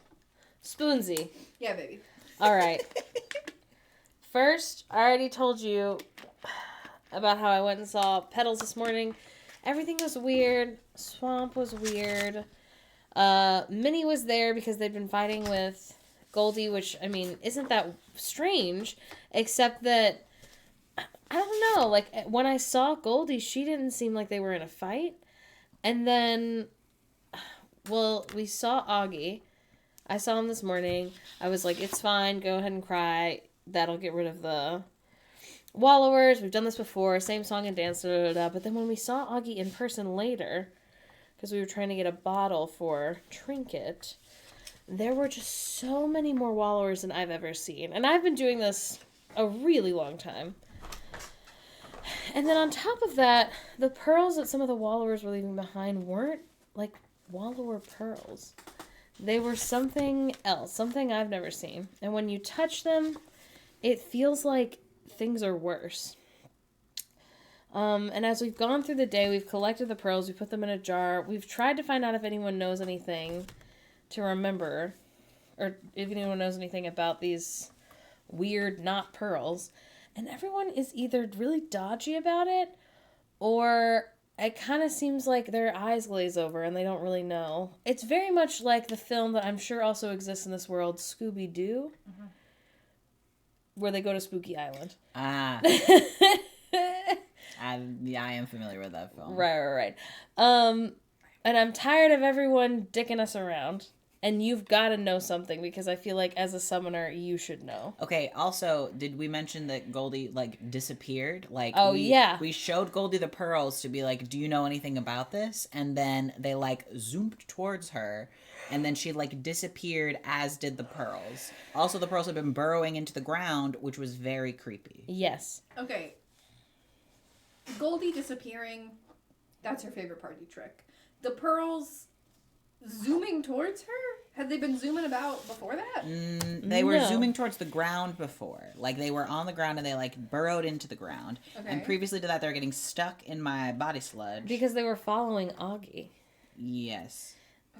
Spoonsy. Yeah, baby. All right. First, I already told you about how I went and saw Petals this morning. Everything was weird. Swamp was weird. Minnie was there because they'd been fighting with Goldie, which, I mean, isn't that strange, except that, I don't know, when I saw Goldie, she didn't seem like they were in a fight. And then, we saw Augie. I saw him this morning. I was like, it's fine, go ahead and cry. That'll get rid of the wallowers. We've done this before. Same song and dance. But then when we saw Augie in person later, because we were trying to get a bottle for Trinket, there were just so many more wallowers than I've ever seen. And I've been doing this a really long time. And then on top of that, the pearls that some of the wallowers were leaving behind weren't wallower pearls. They were something else, something I've never seen. And when you touch them, it feels like things are worse. And as we've gone through the day, we've collected the pearls, we put them in a jar. We've tried to find out if anyone knows anything to remember, or if anyone knows anything about these weird not pearls. And everyone is either really dodgy about it, or it kind of seems like their eyes glaze over and they don't really know. It's very much like the film that I'm sure also exists in this world, Scooby-Doo. where they go to Spooky Island. Ah. I am familiar with that film. Right. And I'm tired of everyone dicking us around. And you've got to know something because I feel like as a summoner, you should know. Okay, also, did we mention that Goldie, like, disappeared? Like, yeah. We showed Goldie the pearls to be like, do you know anything about this? And then they, like, zoomed towards her, and then she, like, disappeared, as did the pearls. Also, the pearls had been burrowing into the ground, which was very creepy. Yes. Okay. Goldie disappearing, that's her favorite party trick. The pearls zooming towards her? Had they been zooming about before that? They were zooming towards the ground before. Like, they were on the ground and they, like, burrowed into the ground. Okay. And previously to that, they were getting stuck in my body sludge. Because they were following Augie. Yes.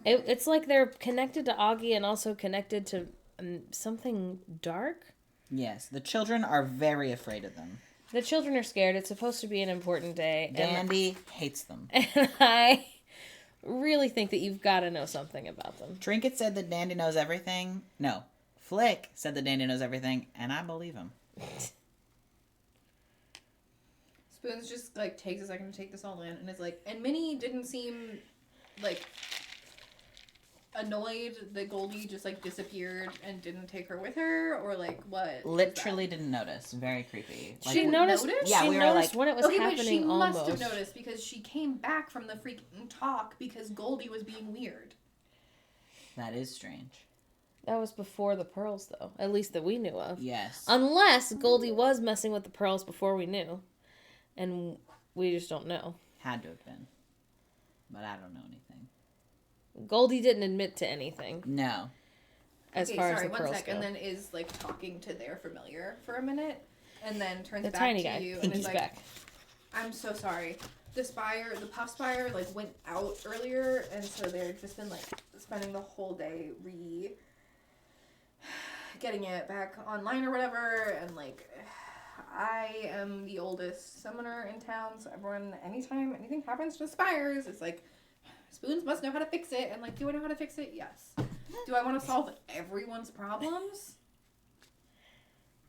It's like they're connected to Augie and also connected to something dark. Yes. The children are very afraid of them. The children are scared. It's supposed to be an important day. Dandy hates them. And I really think that you've got to know something about them. Trinket said that Dandy knows everything. No. Flick said that Dandy knows everything, and I believe him. Spoons just, like, takes a second to take this all in and is like, and Minnie didn't seem, like, annoyed that Goldie just, like, disappeared and didn't take her with her, or, like, what? Literally didn't notice. Very creepy. Like, She noticed. Yeah, she we were noticed like, when it was Okay, happening. but she almost. must have noticed because she came back from the freaking talk because Goldie was being weird. that is strange. That was before the pearls, though. At least that we knew of. Yes. Unless Goldie was messing with the pearls before we knew, and we just don't know. Had to have been. But I don't know anything. Goldie didn't admit to anything No. as far as the one pearls sec, go. and then is, like, talking to their familiar for a minute, and then turns The back tiny to guy. you and Pinky's is like, back. I'm so sorry. The puff spire, like, went out earlier, and so they've just been, like, spending the whole day getting it back online or whatever, and, like, I am the oldest summoner in town, so everyone, anytime anything happens to the spires, it's like, Spoons must know how to fix it, and, like, do I know how to fix it? Yes. Do I want to solve everyone's problems?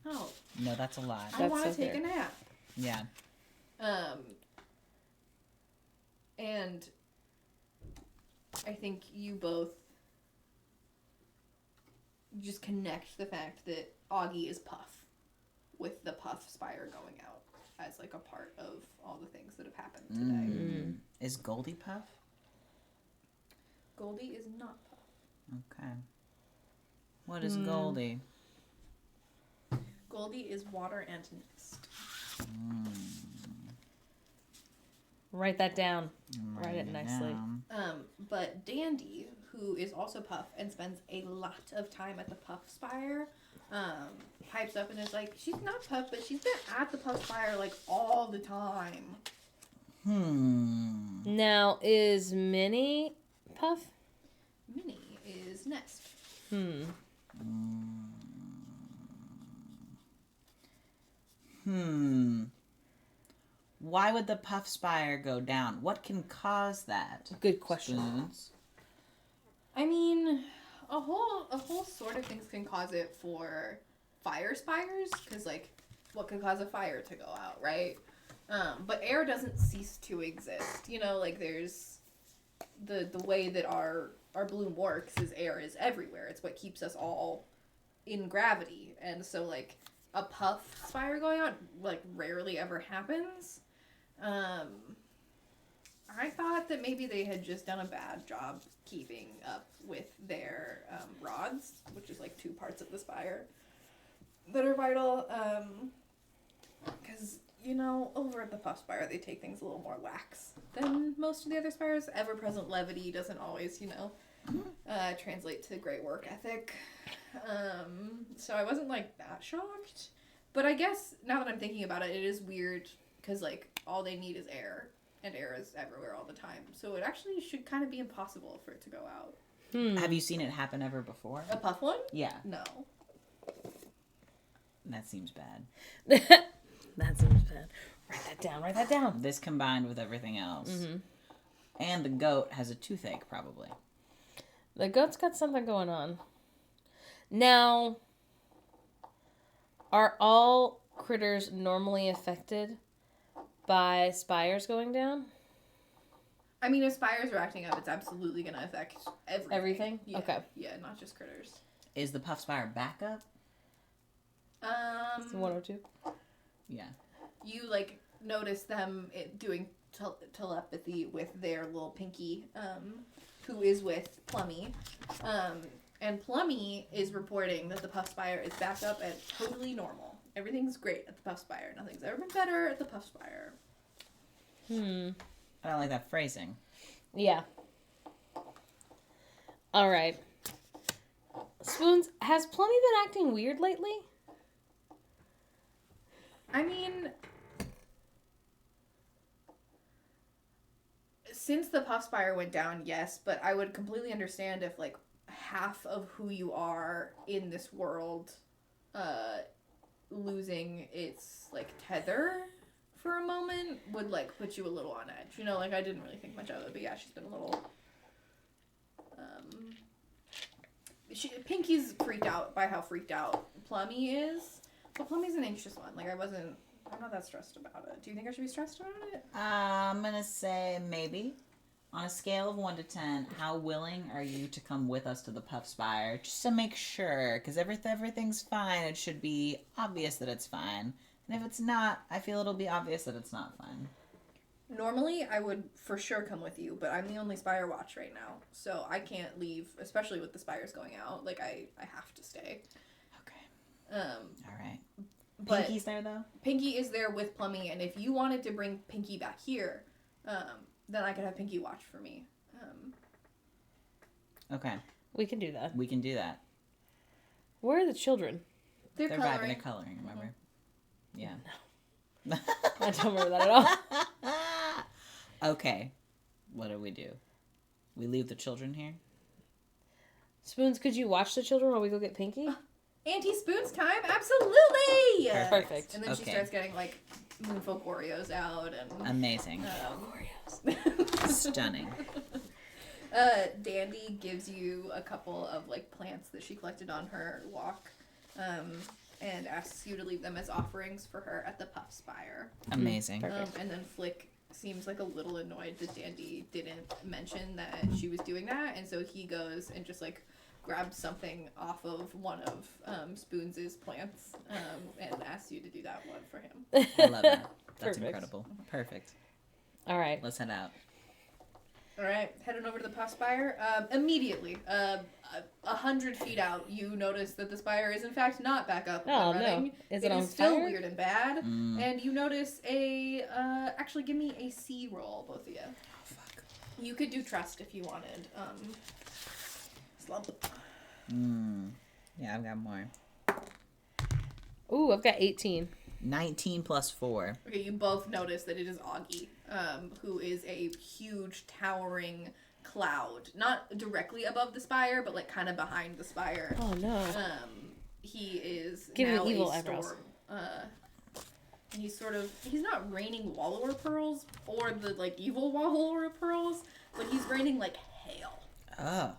No. No, that's a lie. I That's want to so take fair. a nap. Yeah. And I think you both just connect the fact that Augie is Puff with the Puff Spire going out as, like, a part of all the things that have happened today. Is Goldie Puff? Goldie is not Puff. Okay. What is Goldie? Goldie is Water and Nest. Write that down. Write it nicely. But Dandy, who is also Puff and spends a lot of time at the Puff Spire, pipes up and is like, she's not Puff, but she's been at the Puff Spire, like, all the time. Now, is Minnie Puff? Minnie is Nest. Why would the Puff Spire go down? What can cause that? Good question. Spoons? I mean, a whole sort of things can cause it for fire spires, because, like, what can cause a fire to go out, right? But air doesn't cease to exist. You know, like, there's the way that our bloom works is air is everywhere. It's what keeps us all in gravity. And so, like, a puff spire going out, like, rarely ever happens. I thought that maybe they had just done a bad job keeping up with their rods, which is, like, 2 parts of the spire that are vital. Because, you know, over at the Puff Spire, they take things a little more lax than most of the other spires. Ever-present levity doesn't always, you know, translate to great work ethic. So I wasn't, like, that shocked. But I guess, now that I'm thinking about it, it is weird, because, like, all they need is air, and air is everywhere all the time. So it actually should kind of be impossible for it to go out. Have you seen it happen ever before? A puff one? Yeah. No. That seems bad. That seems bad. Write that down. Write that down. This combined with everything else. And the goat has a toothache, probably. The goat's got something going on. Now, Are all critters normally affected by spires going down? I mean, if spires are acting up, it's absolutely going to affect everything. Everything? Yeah. Okay. Yeah, not just critters. Is the puff spire back up? It's 102. Yeah. You, like, notice them doing telepathy with their little Pinky, who is with Plummy. And Plummy is reporting that the puff spire is back up at totally normal. Everything's great at the puff spire. Nothing's ever been better at the puff spire. I don't like that phrasing. Yeah. All right. Spoons, has Plummy been acting weird lately? I mean, since the puff spire went down, yes, but I would completely understand if, like, half of who you are in this world losing its, like, tether for a moment would, like, put you a little on edge. You know, like, I didn't really think much of it, but yeah, she's been a little... Pinky's freaked out by how freaked out Plummy is, but Plummy's an anxious one. Like, I'm not that stressed about it. Do you think I should be stressed about it? I'm gonna say maybe. On a scale of 1 to 10, how willing are you to come with us to the Puff Spire? Just to make sure, because everything's fine. It should be obvious that it's fine. And if it's not, I feel it'll be obvious that it's not fine. Normally, I would for sure come with you, but I'm the only Spire watch right now, so I can't leave, especially with the Spires going out. Like, I have to stay. Okay. All right. But Pinky's there, though? Pinky is there with Plummy, and if you wanted to bring Pinky back here, then I could have Pinky watch for me. Okay. We can do that. We can do that. Where are the children? They're They're coloring. vibing, they're coloring, remember? Yeah. I don't remember that at all. Okay. What do? We leave the children here? Spoons, could you watch the children while we go get Pinky? Auntie Spoon's time? Absolutely! Perfect. And then she starts getting, like, Moonfolk Oreos out and... Amazing. Oreos. Stunning. Dandy gives you a couple of, like, plants that she collected on her walk, and asks you to leave them as offerings for her at the Puff Spire. Amazing. Perfect. And then Flick seems like a little annoyed that Dandy didn't mention that she was doing that, and so he goes and just, like, grabs something off of one of Spoons' plants and asks you to do that one for him. I love that. That's Perfect. incredible. Perfect. All right. Let's head out. All right, heading over to the Puff Spire. Immediately, 100 feet out, you notice that the spire is in fact not back up and running. No. Is It it on is still fire? weird and bad. And you notice actually give me a C roll, both of you. Oh, fuck. You could do trust if you wanted. Slump. Yeah, I've got more. Ooh, I've got 18. 19 plus 4. Okay, you both notice that it is Augie, who is a huge towering cloud. Not directly above the spire, but like kind of behind the spire. Oh, no. He is Give him now evil a eyebrows. storm. And he's not raining wallower pearls or the like evil wallower pearls, but he's raining like hail. Oh.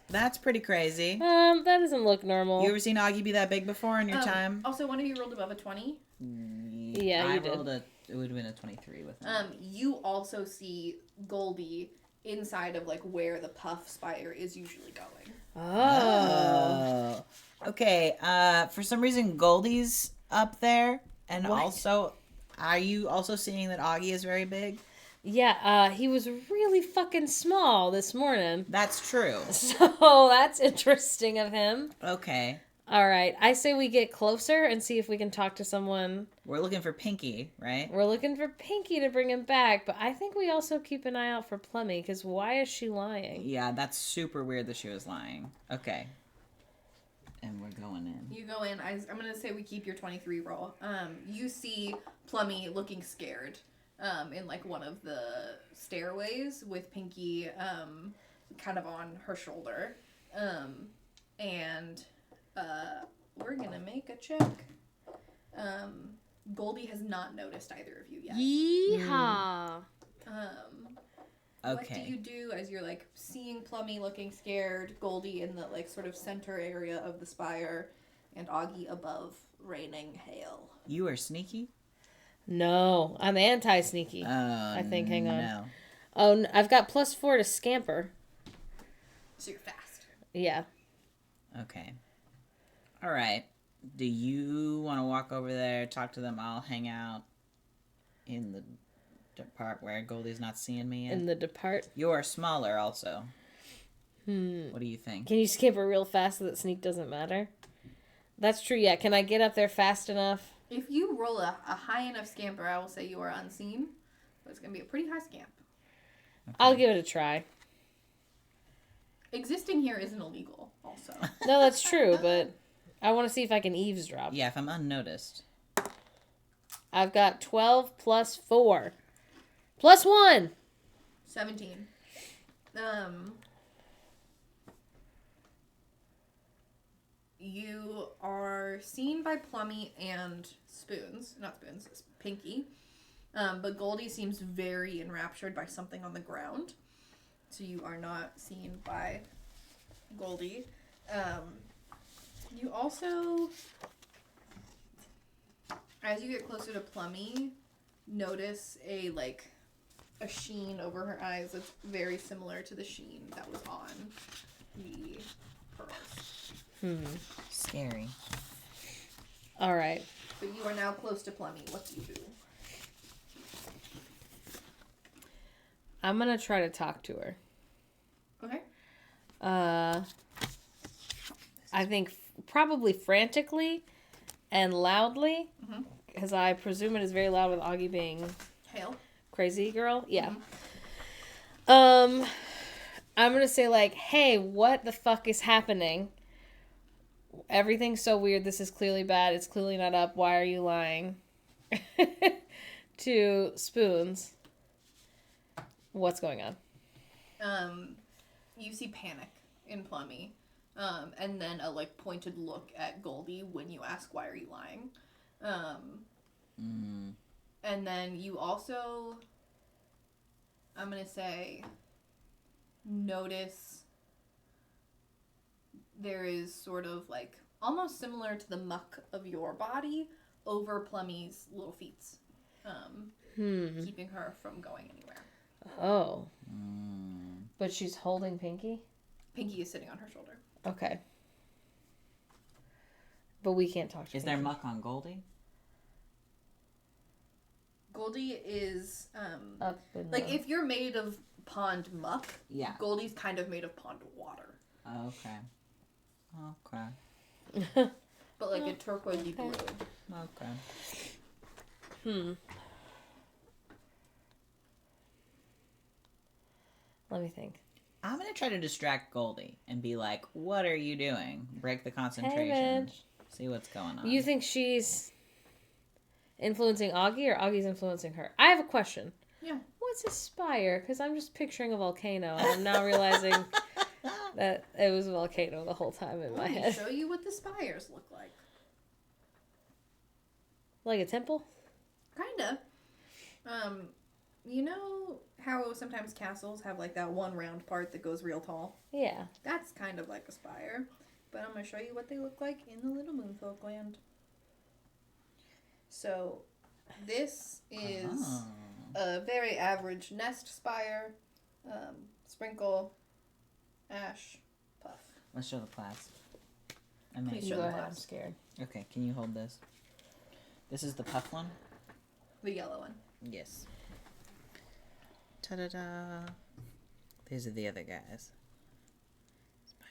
That's pretty crazy. That doesn't look normal. You ever seen Augie be that big before in your time? Also, one of you rolled above a 20. Yeah, I you did. rolled it would have been a 23 with him. You also see Goldie inside of like where the Puff Spire is usually going. Oh. Okay, for some reason Goldie's up there, and What? also, are you also seeing that Augie is very big? Yeah, he was really fucking small this morning. That's true. So that's interesting of him. Okay. All right, I say we get closer and see if we can talk to someone. We're looking for Pinky, right? We're looking for Pinky to bring him back, but I think we also keep an eye out for Plummy, because why is she lying? Yeah, that's super weird that she was lying. Okay. And we're going in. You go in. I'm gonna say we keep your 23 roll. You see Plummy looking scared. In like one of the stairways with Pinky kind of on her shoulder. And we're gonna make a check. Goldie has not noticed either of you yet. Yeehaw. What do you do as you're like seeing Plummy looking scared, Goldie in the like sort of center area of the spire, and Augie above raining hail? You are sneaky? No, I'm anti-sneaky. I think. Hang on. No. Oh, I've got +4 to scamper. So you're fast. Yeah. Okay. All right. Do you want to walk over there, talk to them? I'll hang out in the part where Goldie's not seeing me yet. In the depart. You're smaller also. What do you think? Can you scamper real fast so that sneak doesn't matter? That's true, yeah. Can I get up there fast enough? If you roll a high enough scamper, I will say you are unseen. But it's going to be a pretty high scamp. Okay. I'll give it a try. Existing here isn't illegal, also. No, that's true, but I want to see if I can eavesdrop. Yeah, if I'm unnoticed. I've got 12 plus 4. Plus 1! 17. You are seen by Plummy and Pinky. But Goldie seems very enraptured by something on the ground. So you are not seen by Goldie. You also, as you get closer to Plummy, notice a sheen over her eyes that's very similar to the sheen that was on the pearls. Scary. All right. But you are now close to Plummy. What do you do? I'm going to try to talk to her. Okay. I think probably frantically and loudly, because I presume it is very loud with Augie being Hail. crazy girl. Yeah. I'm gonna say hey, what the fuck is happening? Everything's so weird. This is clearly bad. It's clearly not up. Why are you lying? To Spoons. What's going on? You see panic in Plummy. And then a pointed look at Goldie when you ask why are you lying. And then you also, I'm gonna say, notice there is sort of almost similar to the muck of your body over Plummy's little feet. Keeping her from going anywhere. Oh. But she's holding Pinky? Pinky is sitting on her shoulder. Okay. But we can't talk to Is Pinky. there muck on Goldie? Goldie is, Up in the... if you're made of pond muck, Yeah. Goldie's kind of made of pond water. Okay. But a turquoisey blue. Okay. Let me think. I'm going to try to distract Goldie and be like, what are you doing? Break the concentration. Hey, See what's going on. You think she's influencing Augie or Augie's influencing her? I have a question. Yeah. What's a spire? Because I'm just picturing a volcano and I'm now realizing that it was a volcano the whole time in my Let me head. show you what the spires look like. Like a temple? Kinda. You know how sometimes castles have that one round part that goes real tall? Yeah. That's kind of like a spire. But I'm going to show you what they look like in the little Moonfolk land. So, this is a very average nest spire. Sprinkle, ash, puff. Let's show the clasp. Please You show go the ahead. I'm clasp. scared. Okay, can you hold this? This is the puff one? The yellow one. Yes. Ta-da-da. These are the other guys. Spire.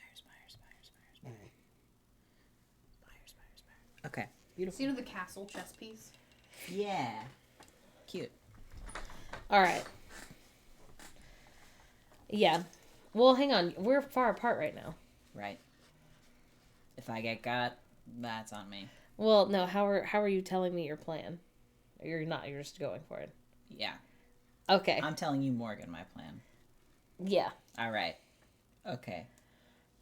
Okay, beautiful. So you know the castle chess piece? Yeah. Cute. All right. Yeah. Well, hang on. We're far apart right now. Right. If I get got, that's on me. Well, no. How are you telling me your plan? You're not. You're just going for it. Yeah. Okay. I'm telling you, Morgan, my plan. Yeah. All right. Okay.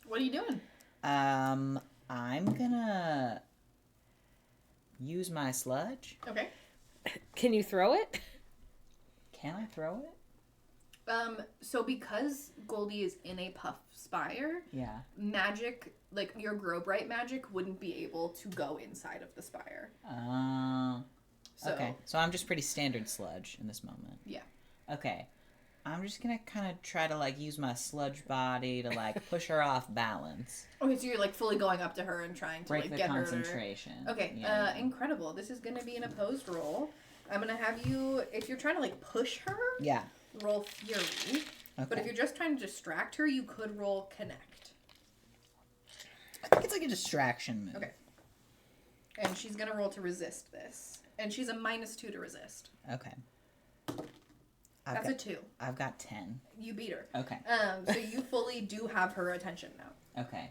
What are you doing? I'm gonna use my sludge. Okay. Can you throw it? Can I throw it? So because Goldie is in a puff spire, Yeah. magic, like your grow bright magic, wouldn't be able to go inside of the spire. So, Okay. So I'm just pretty standard sludge in this moment. Yeah. Okay. I'm just gonna kind of try to like use my sludge body to like push her off balance. Okay, so you're like fully going up to her and trying to Break like the get her. concentration. Okay, Yeah. incredible. This is gonna be an opposed roll. I'm gonna have you, if you're trying to like push her, Yeah. roll Fury. Okay. But if you're just trying to distract her, you could roll Connect. I think it's like a distraction move. Okay. And she's gonna roll to resist this. And she's a -2 to resist. Okay. That's a 2. I've got 10. You beat her. Okay. So you fully do have her attention now. Okay.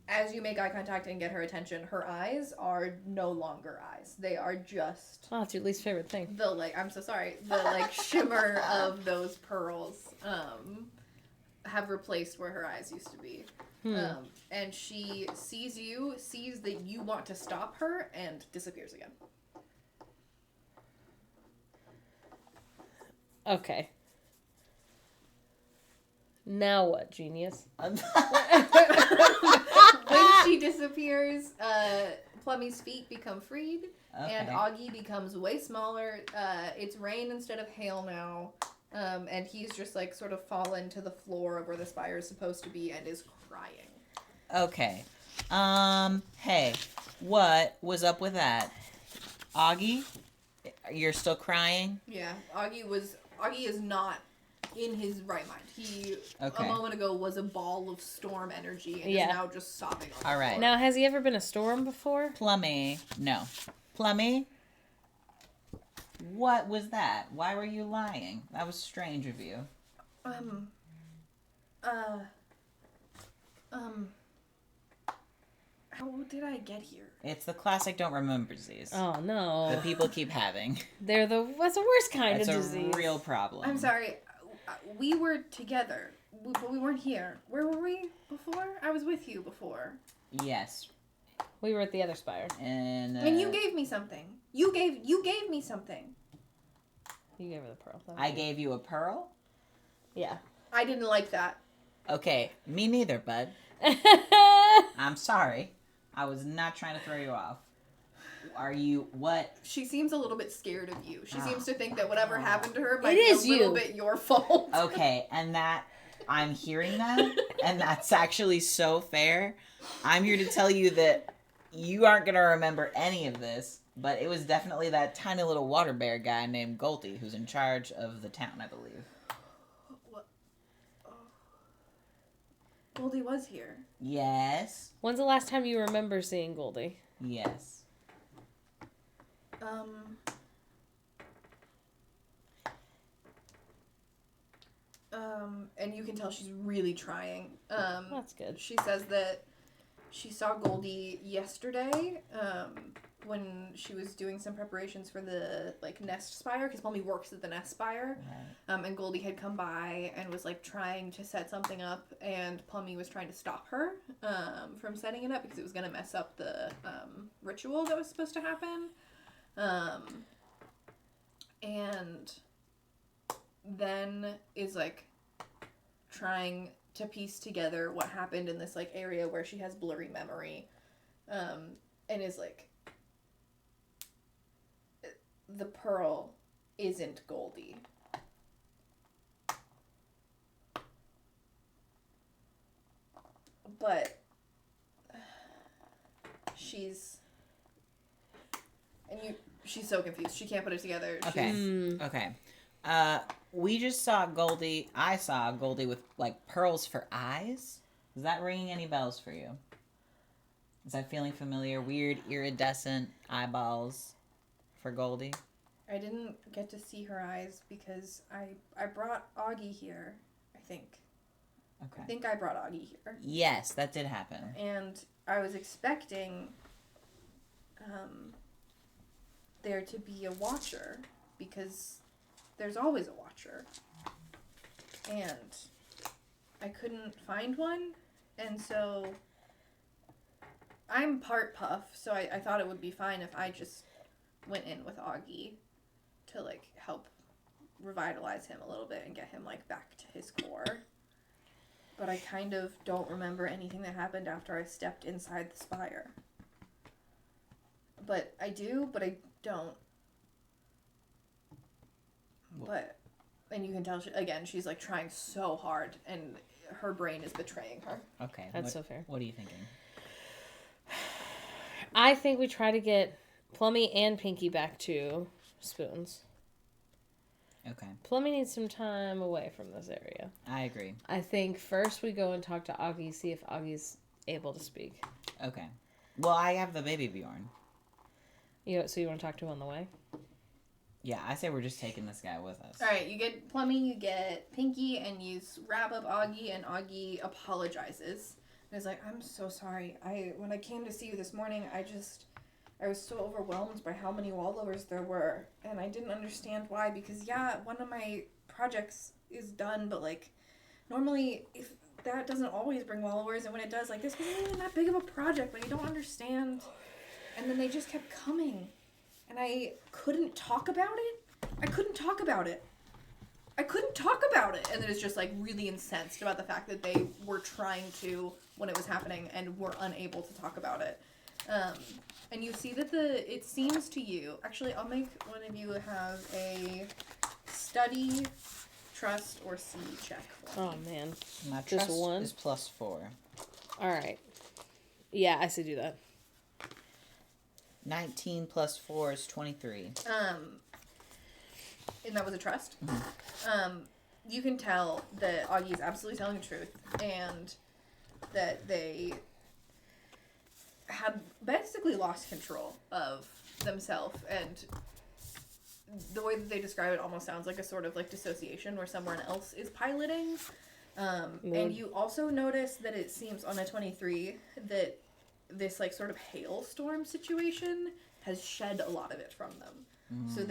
As you make eye contact and get her attention, her eyes are no longer eyes. They are just Oh, it's your least favorite thing. the like. I'm so sorry. The like shimmer of those pearls have replaced where her eyes used to be. And she sees you, sees that you want to stop her, and disappears again. Okay. Now what, genius? When she disappears, Plummy's feet become freed, and Okay. Augie becomes way smaller. It's rain instead of hail now, and he's just like sort of fallen to the floor of where the spire is supposed to be and is crying. Okay. Hey, what was up with that? Augie? You're still crying? Yeah, Augie is not in his right mind. He Okay. a moment ago was a ball of storm energy and Yeah. is now just sobbing. On the All right. floor. Now, has he ever been a storm before? Plummy. No. Plummy? What was that? Why were you lying? That was strange of you. How did I get here? It's the classic don't remember disease Oh, that no. people keep having. That's the worst kind It's of a disease. real problem. I'm sorry. We were together, but we weren't here. Where were we before? I was with you before. Yes. We were at the other spire. And You gave me something. You gave me something. You gave her the pearl. I gave you a pearl? Yeah. I didn't like that. Okay, me neither, bud. I'm sorry. I was not trying to throw you off. Are you what? She seems a little bit scared of you. She Oh, seems to think that whatever God. happened to her might It be is a little you. bit your fault. Okay, and that I'm hearing that, and that's actually so fair. I'm here to tell you that you aren't gonna remember any of this, but it was definitely that tiny little water bear guy named Goldie who's in charge of the town, I believe. What? Oh. Goldie was here. Yes. When's the last time you remember seeing Goldie? Yes. And you can tell she's really trying. That's good. She says that she saw Goldie yesterday, when she was doing some preparations for the like nest spire, because Mommy works at the nest spire. Right. And Goldie had come by and was like trying to set something up, and Plummy was trying to stop her from setting it up because it was gonna mess up the ritual that was supposed to happen. And then is like trying to piece together what happened in this like area where she has blurry memory, and is like, the pearl isn't Goldie. But she's so confused. She can't put it together. Okay. Okay. We just saw Goldie. I saw Goldie with like pearls for eyes. Is that ringing any bells for you? Is that feeling familiar? Weird iridescent eyeballs for Goldie. I didn't get to see her eyes because I brought Augie here, I think. Okay. I think I brought Augie here. Yes, that did happen. And I was expecting there to be a watcher, because there's always a watcher. And I couldn't find one, and so I'm part puff, so I thought it would be fine if I just went in with Augie to like help revitalize him a little bit and get him, like, back to his core. But I kind of don't remember anything that happened after I stepped inside the spire. But I do, but I don't. But, and you can tell, she's, like, trying so hard, and her brain is betraying her. Okay. That's so fair. What are you thinking? I think we try to get Plummy and Pinky back to Spoons. Okay. Plummy needs some time away from this area. I agree. I think first we go and talk to Augie, see if Augie's able to speak. Okay. Well, I have the baby Bjorn. So you want to talk to him on the way? Yeah, I say we're just taking this guy with us. Alright, you get Plummy, you get Pinky, and you wrap up Augie, and Augie apologizes. And is like, I'm so sorry. When I came to see you this morning, I was so overwhelmed by how many wallowers there were. And I didn't understand why, because, one of my projects is done, but, like, normally, if that doesn't always bring wallowers, and when it does, like, this wasn't even that big of a project, but you don't understand. And then they just kept coming. And I couldn't talk about it. I couldn't talk about it. And then it's just, like, really incensed about the fact that they were trying to when it was happening and were unable to talk about it. And you see that it seems to you... Actually, I'll make one of you have a study, trust, or see check for me. Oh, man. My Just trust one? is +4. All right. Yeah, I say do that. 19 + 4 is 23. And that was a trust. You can tell that Augie is absolutely telling the truth, and that they had basically lost control of themselves, and the way that they describe it almost sounds like a sort of, like, dissociation where someone else is piloting. And you also notice that it seems on a 23 that this, like, sort of hailstorm situation has shed a lot of it from them. So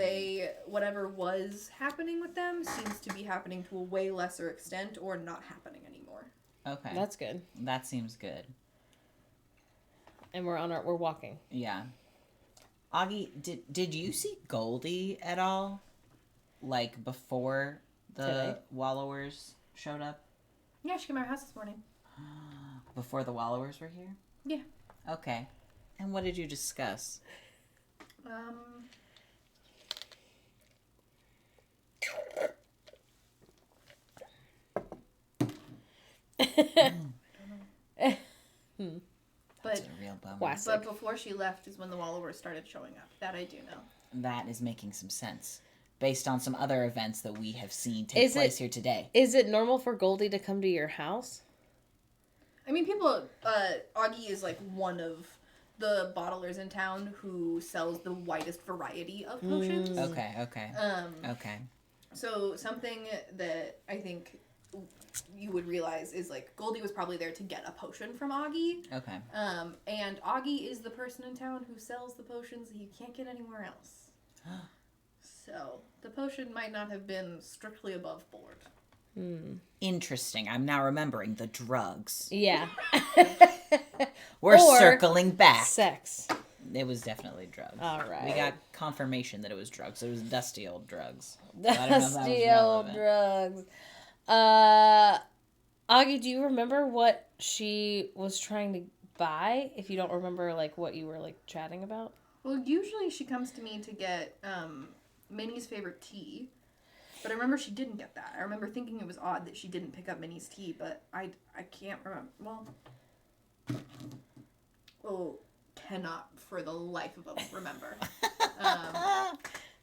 whatever was happening with them seems to be happening to a way lesser extent or not happening anymore. Okay. That's good. That seems good. And we're walking. Yeah. Augie, did you see Goldie at all? Like, before the Today? wallowers showed up? Yeah, she came to our house this morning. Before the wallowers were here? Yeah. Okay. And what did you discuss? That's a real bummer. Classic. But before she left is when the wallowers started showing up. That I do know. That is making some sense. Based on some other events that we have seen take place here today. Is it normal for Goldie to come to your house? I mean, Augie is, like, one of the bottlers in town who sells the widest variety of potions. Okay. Okay. So something that I think you would realize is, like, Goldie was probably there to get a potion from Augie. Okay. And Augie is the person in town who sells the potions that you can't get anywhere else. So the potion might not have been strictly above board. Interesting. I'm now remembering the drugs. Yeah. We're Or circling back. Sex. It was definitely drugs. All right. We got confirmation that it was drugs. It was dusty old drugs. So I don't know if that was Dusty old relevant. drugs. Augie, do you remember what she was trying to buy? If you don't remember, like, what you were, like, chatting about? Well, usually she comes to me to get Minnie's favorite tea. But I remember she didn't get that. I remember thinking it was odd that she didn't pick up Minnie's tea, but I can't remember. Cannot for the life of them remember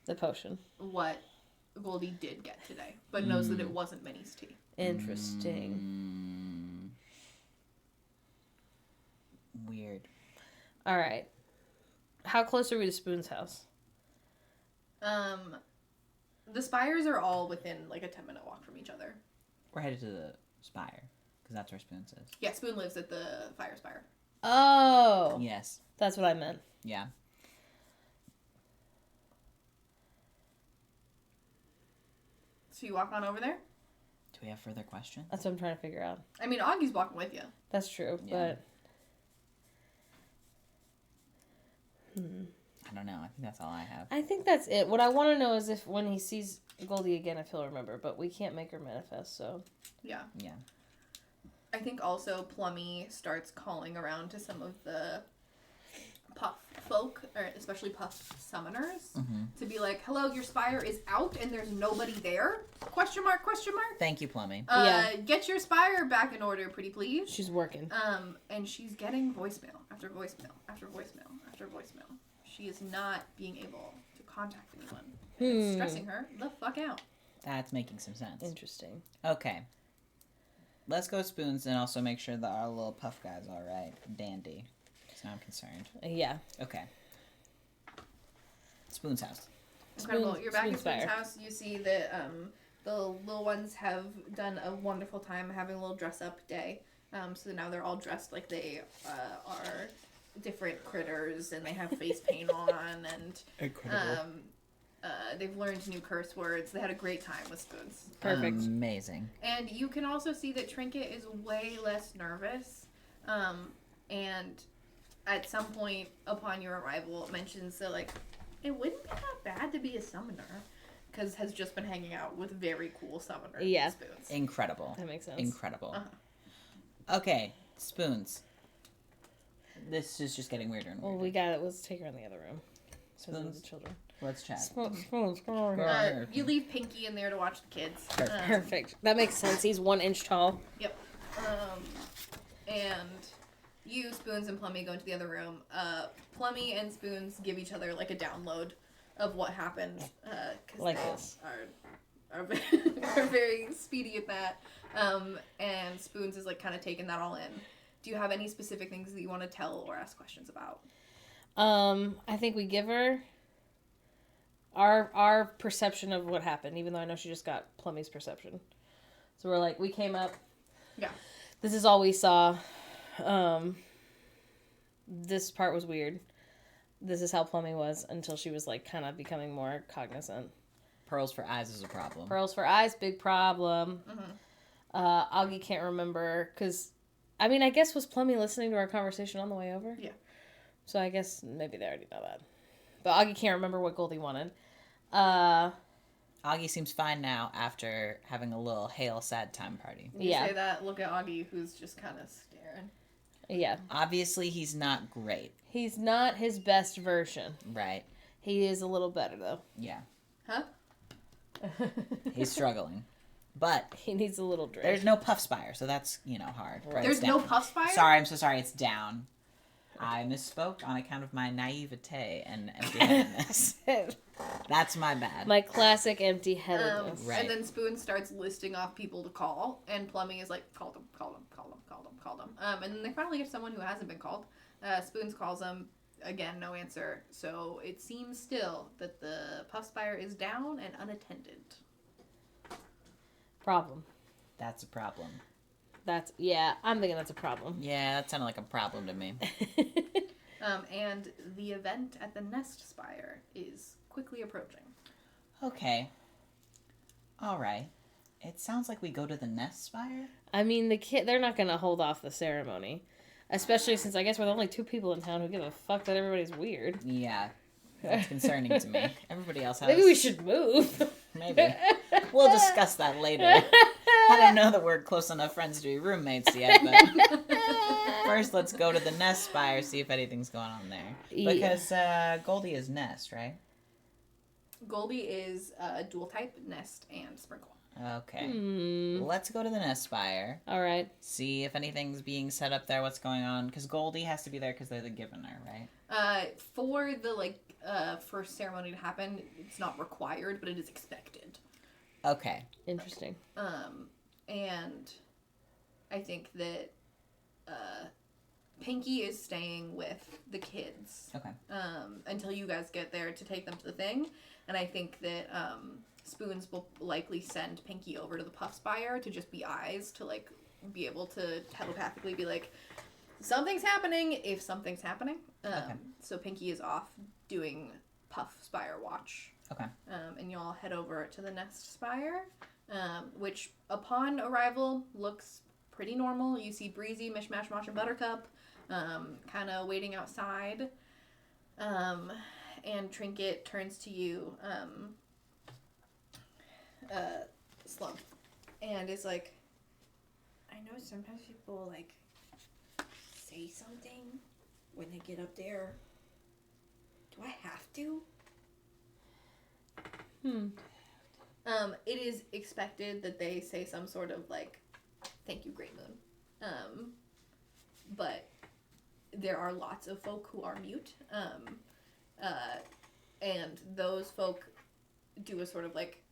The potion. what Goldie did get today, but knows that it wasn't Minnie's tea. Interesting. Weird. All right. How close are we to Spoon's house? The spires are all within, like, a 10-minute walk from each other. We're headed to the spire, because that's where Spoons is. Yeah, Spoon lives at the fire spire. Oh. Yes. That's what I meant. Yeah. So you walk on over there? Do we have further questions? That's what I'm trying to figure out. I mean, Augie's walking with you. That's true, Yeah. but... I don't know. I think that's all I have. I think that's it. What I want to know is if when he sees Goldie again, if he'll remember. But we can't make her manifest, so. Yeah. Yeah. I think also Plummy starts calling around to some of the puff folk, or especially puff summoners, to be like, hello, your spire is out and there's nobody there? Question mark, question mark? Thank you, Plummy. Get your spire back in order, pretty please. She's working. And she's getting voicemail after voicemail after voicemail after voicemail. She is not being able to contact anyone. And it's stressing her the fuck out. That's making some sense. Interesting. Okay. Let's go Spoons and also make sure that our little puff guy's all right. Dandy. So I'm concerned. Yeah. Okay. Spoon's house. Incredible. You're back at Spoon's Spoon's fire. house. You see that the little ones have done a wonderful time having a little dress up day. So now they're all dressed like they are different critters and they have face paint on and Incredible. they've learned new curse words. They had a great time with Spoons. Perfect. Amazing. And you can also see that Trinket is way less nervous. And at some point upon your arrival, mentions that, like, it wouldn't be that bad to be a summoner. Because has just been hanging out with very cool summoners. Yeah. Spoons. Incredible. That makes sense. Incredible. Uh-huh. Okay, Spoons. This is just getting weirder and weirder. Well, let's take her in the other room. So Spoons. the children. Let's chat. Spoons, come over here. Go. You leave Pinky in there to watch the kids. Perfect. Perfect. That makes sense. He's 1 inch tall. Yep. And you, Spoons, and Plummy go into the other room. Plummy and Spoons give each other, like, a download of what happened. Cause Like they this. are very speedy at that. And Spoons is, like, kind of taking that all in. Do you have any specific things that you want to tell or ask questions about? I think we give her our perception of what happened, even though I know she just got Plummy's perception. So we're like, we came up. Yeah. This is all we saw. This part was weird. This is how Plummy was until she was, like, kind of becoming more cognizant. Pearls for eyes is a problem. Pearls for eyes, big problem. Mm-hmm. Augie can't remember, because, I mean, I guess was Plummy listening to our conversation on the way over? Yeah. So I guess maybe they already know that. But Augie can't remember what Goldie wanted. Augie seems fine now after having a little hail sad time party. You Yeah. say that, look at Augie, who's just kind of staring. Yeah. Obviously, he's not great. He's not his best version. Right. He is a little better, though. Yeah. Huh? He's struggling. But He needs a little drink. there's no puff spire, so that's, hard. Right? There's It's no down. puff spire? Sorry, I'm so sorry. It's down. I misspoke on account of my naivete and empty-headedness. That's my bad. My classic empty-headedness. Right. And then Spoon starts listing off people to call, and Plummy is like, call them, call them, call them, call them, call them. And then they finally get someone who hasn't been called. Spoons calls them. Again, no answer. So it seems still that the puff spire is down and unattended. Problem. That's a problem. I'm thinking that's a problem. Yeah, that sounded like a problem to me. And the event at the Nest Spire is quickly approaching. Okay. All right. It sounds like we go to the Nest Spire. I mean, they're not going to hold off the ceremony. Especially since I guess we're the only 2 people in town who give a fuck that everybody's weird. Yeah. That's concerning to me. Everybody else has... Maybe we should move. Maybe. We'll discuss that later. I don't know that we're close enough friends to be roommates yet, but first let's go to the Nest Spire, see if anything's going on there. Because Goldie is Nest, right? Goldie is dual type, Nest, and Sprinkle. Okay. Let's go to the Nest Spire. All right. See if anything's being set up there, what's going on. Because Goldie has to be there because they're the givener, right? For the, first ceremony to happen, it's not required, but it is expected. Okay. Interesting. And I think that Pinky is staying with the kids. Okay. Until you guys get there to take them to the thing. And I think that Spoons will likely send Pinky over to the Puff Spire to just be eyes, to, be able to telepathically be like, something's happening if something's happening. Okay. So Pinky is off doing Puff Spire watch. Okay. And y'all head over to the Nest Spire, which upon arrival looks pretty normal. You see Breezy, Mishmash, Mosh, and Buttercup kind of waiting outside. And Trinket turns to you, Slump, and is like, I know sometimes people, like, say something when they get up there. Do I have to? It is expected that they say some sort of, like, thank you, Great Moon. But there are lots of folk who are mute. And those folk do a sort of, like,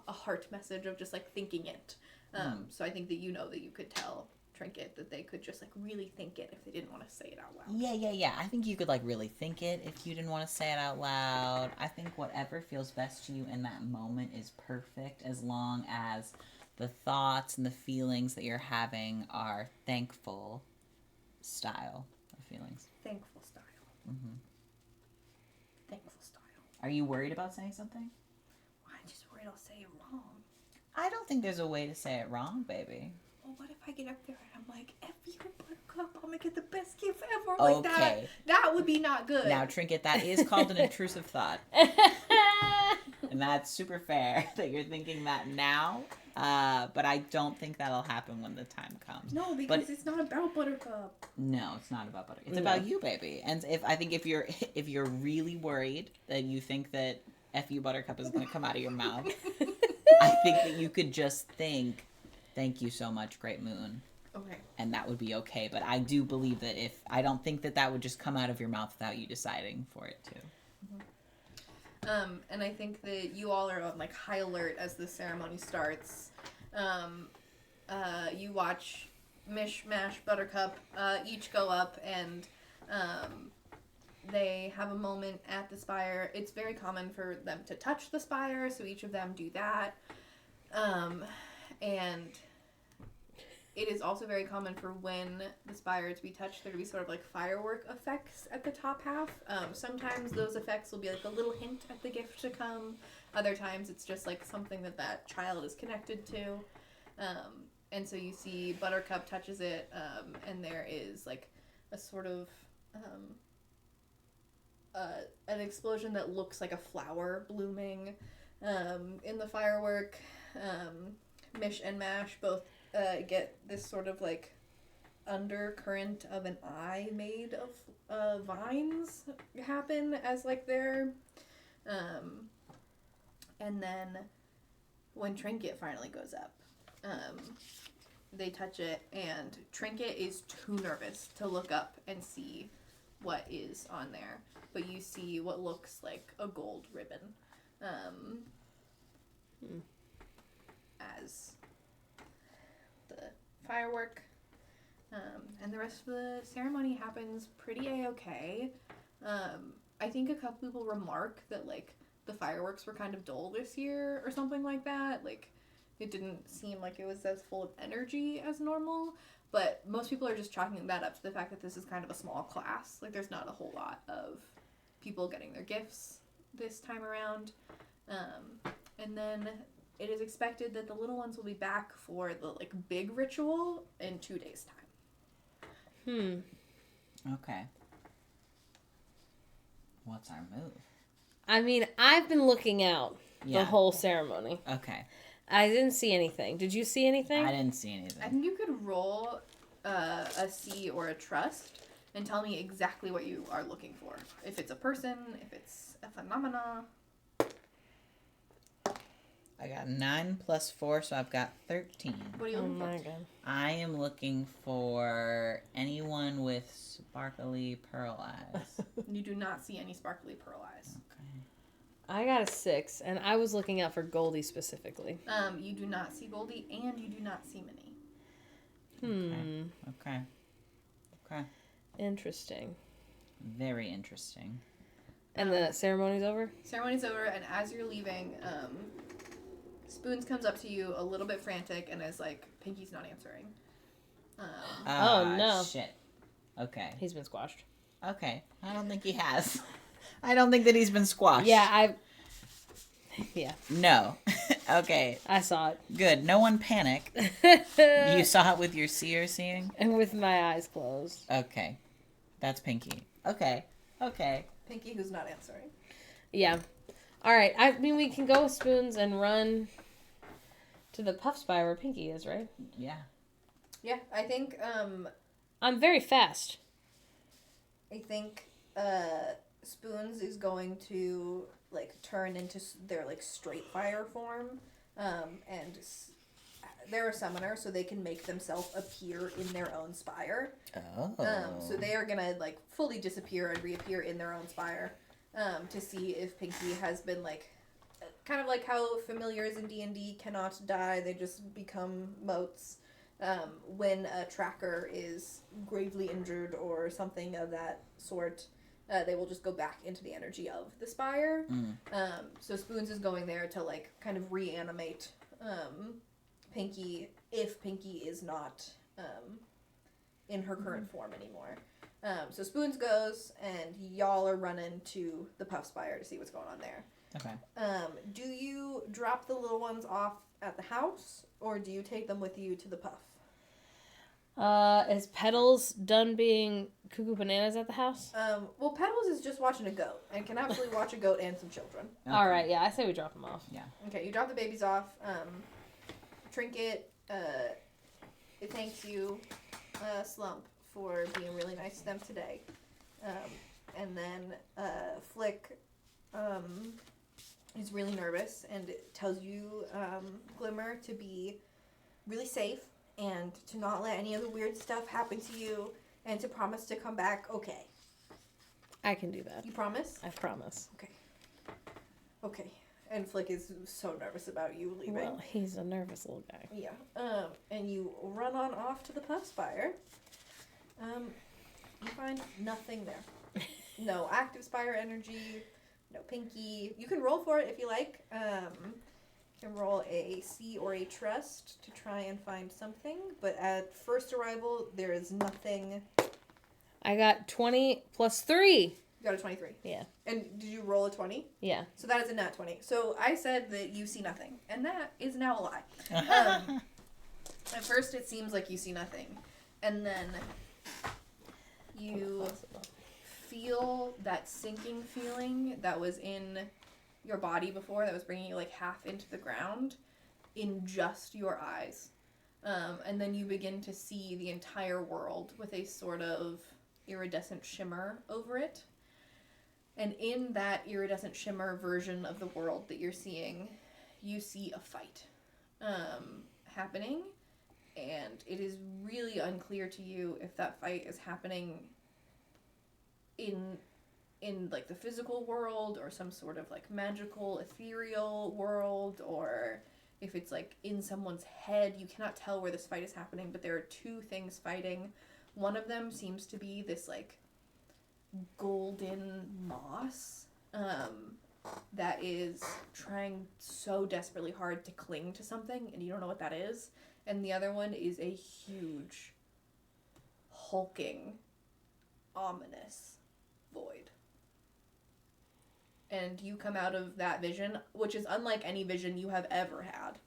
a heart message of just, like, thinking it. So I think that you know that you could tell Trinket that they could just, like, really think it if they didn't want to say it out loud. Yeah. I think you could, like, really think it if you didn't want to say it out loud. I think whatever feels best to you in that moment is perfect, as long as the thoughts and the feelings that you're having are thankful style of feelings. Thankful style. Mm-hmm. Thankful style. Are you worried about saying something? Well, I'm just worried I'll say it wrong. I don't think there's a way to say it wrong, baby. Well, what if I get up there and I'm like, F you, Buttercup, I'm gonna get the best gift ever. Like, Okay. that would be not good. Now, Trinket, that is called an intrusive thought. And that's super fair that you're thinking that now. But I don't think that'll happen when the time comes. No, because it's not about Buttercup. No, it's not about Buttercup. It's about you, baby. And if you're really worried that you think that F you, Buttercup is going to come out of your mouth, I think that you could just think, thank you so much, Great Moon. Okay. And that would be okay. But I do believe that I don't think that would just come out of your mouth without you deciding for it to. And I think that you all are on, like, high alert as the ceremony starts. You watch Mish, Mash, Buttercup each go up, and they have a moment at the spire. It's very common for them to touch the spire, so each of them do that. And it is also very common for when the spire to be touched, there to be sort of like firework effects at the top half. Sometimes those effects will be like a little hint at the gift to come. Other times it's just like something that child is connected to. And so you see Buttercup touches it, and there is like a sort of an explosion that looks like a flower blooming in the firework. Mish and Mash both get this sort of like undercurrent of an eye made of vines happen as like their and then when Trinket finally goes up, they touch it, and Trinket is too nervous to look up and see what is on there, but you see what looks like a gold ribbon as the firework, and the rest of the ceremony happens pretty a-okay. I think a couple people remark that like the fireworks were kind of dull this year or something like that. Like it didn't seem like it was as full of energy as normal, but most people are just chalking that up to the fact that this is kind of a small class. Like there's not a whole lot of people getting their gifts this time around. And then it is expected that the little ones will be back for the like big ritual in 2 days' time. Okay. What's our move? I mean, I've been looking out the whole ceremony. Okay. I didn't see anything. Did you see anything? I didn't see anything. I think you could roll a C or a trust and tell me exactly what you are looking for. If it's a person, if it's a phenomena. I got 9 plus 4, so I've got 13. What are you looking for? my god. I am looking for anyone with sparkly pearl eyes. You do not see any sparkly pearl eyes. Okay. I got a 6, and I was looking out for Goldie specifically. You do not see Goldie, and you do not see Minnie. Okay. Interesting. Very interesting. And the ceremony's over? Ceremony's over, and as you're leaving, Spoons comes up to you a little bit frantic and is like, Pinky's not answering. Oh, no. Shit. Okay. He's been squashed. Okay. I don't think he has. I don't think that he's been squashed. Yeah. No. Okay. I saw it. Good. No one panic. You saw it with your seer seeing? And with my eyes closed. Okay. That's Pinky. Okay. Pinky who's not answering. Yeah. All right. I mean, we can go with Spoons and run to the Puff Spire where Pinky is, right? Yeah. Yeah, I think I'm very fast. Spoons is going to like turn into their like straight fire form, and they're a summoner, so they can make themselves appear in their own spire. Oh. So they are gonna like fully disappear and reappear in their own spire, to see if Pinky has been like, kind of like how familiars in D&D cannot die; they just become motes. When a tracker is gravely injured or something of that sort, they will just go back into the energy of the spire. So Spoons is going there to like kind of reanimate Pinky if Pinky is not in her current form anymore. So Spoons goes, and y'all are running to the Puff Spire to see what's going on there. Okay. Do you drop the little ones off at the house, or do you take them with you to the Puff? Is Petals done being cuckoo bananas at the house? Well, Petals is just watching a goat and can absolutely watch a goat and some children. Okay. All right, yeah, I say we drop them off. Yeah. Okay, you drop the babies off. Trinket, it thanks you, Slump, for being really nice to them today. And then Flick is really nervous and tells you, Glimmer, to be really safe and to not let any of the weird stuff happen to you and to promise to come back okay. I can do that. You promise? I promise. Okay. And Flick is so nervous about you leaving. Well, he's a nervous little guy. Yeah. And you run on off to the Puff Spire. You find nothing there. No active Spire energy, no Pinky. You can roll for it if you like. You can roll a C or a Trust to try and find something. But at first arrival, there is nothing. I got 20 plus 3. You got a 23. Yeah. And did you roll a 20? Yeah. So that is a nat 20. So I said that you see nothing. And that is now a lie. At first it seems like you see nothing. And then you feel that sinking feeling that was in your body before, that was bringing you like half into the ground, in just your eyes. And then you begin to see the entire world with a sort of iridescent shimmer over it. And in that iridescent shimmer version of the world that you're seeing, you see a fight happening. And it is really unclear to you if that fight is happening in like the physical world or some sort of like magical ethereal world, or if it's like in someone's head. You cannot tell where this fight is happening, but there are two things fighting. One of them seems to be this like golden moss that is trying so desperately hard to cling to something, and you don't know what that is. And the other one is a huge, hulking, ominous void. And you come out of that vision, which is unlike any vision you have ever had.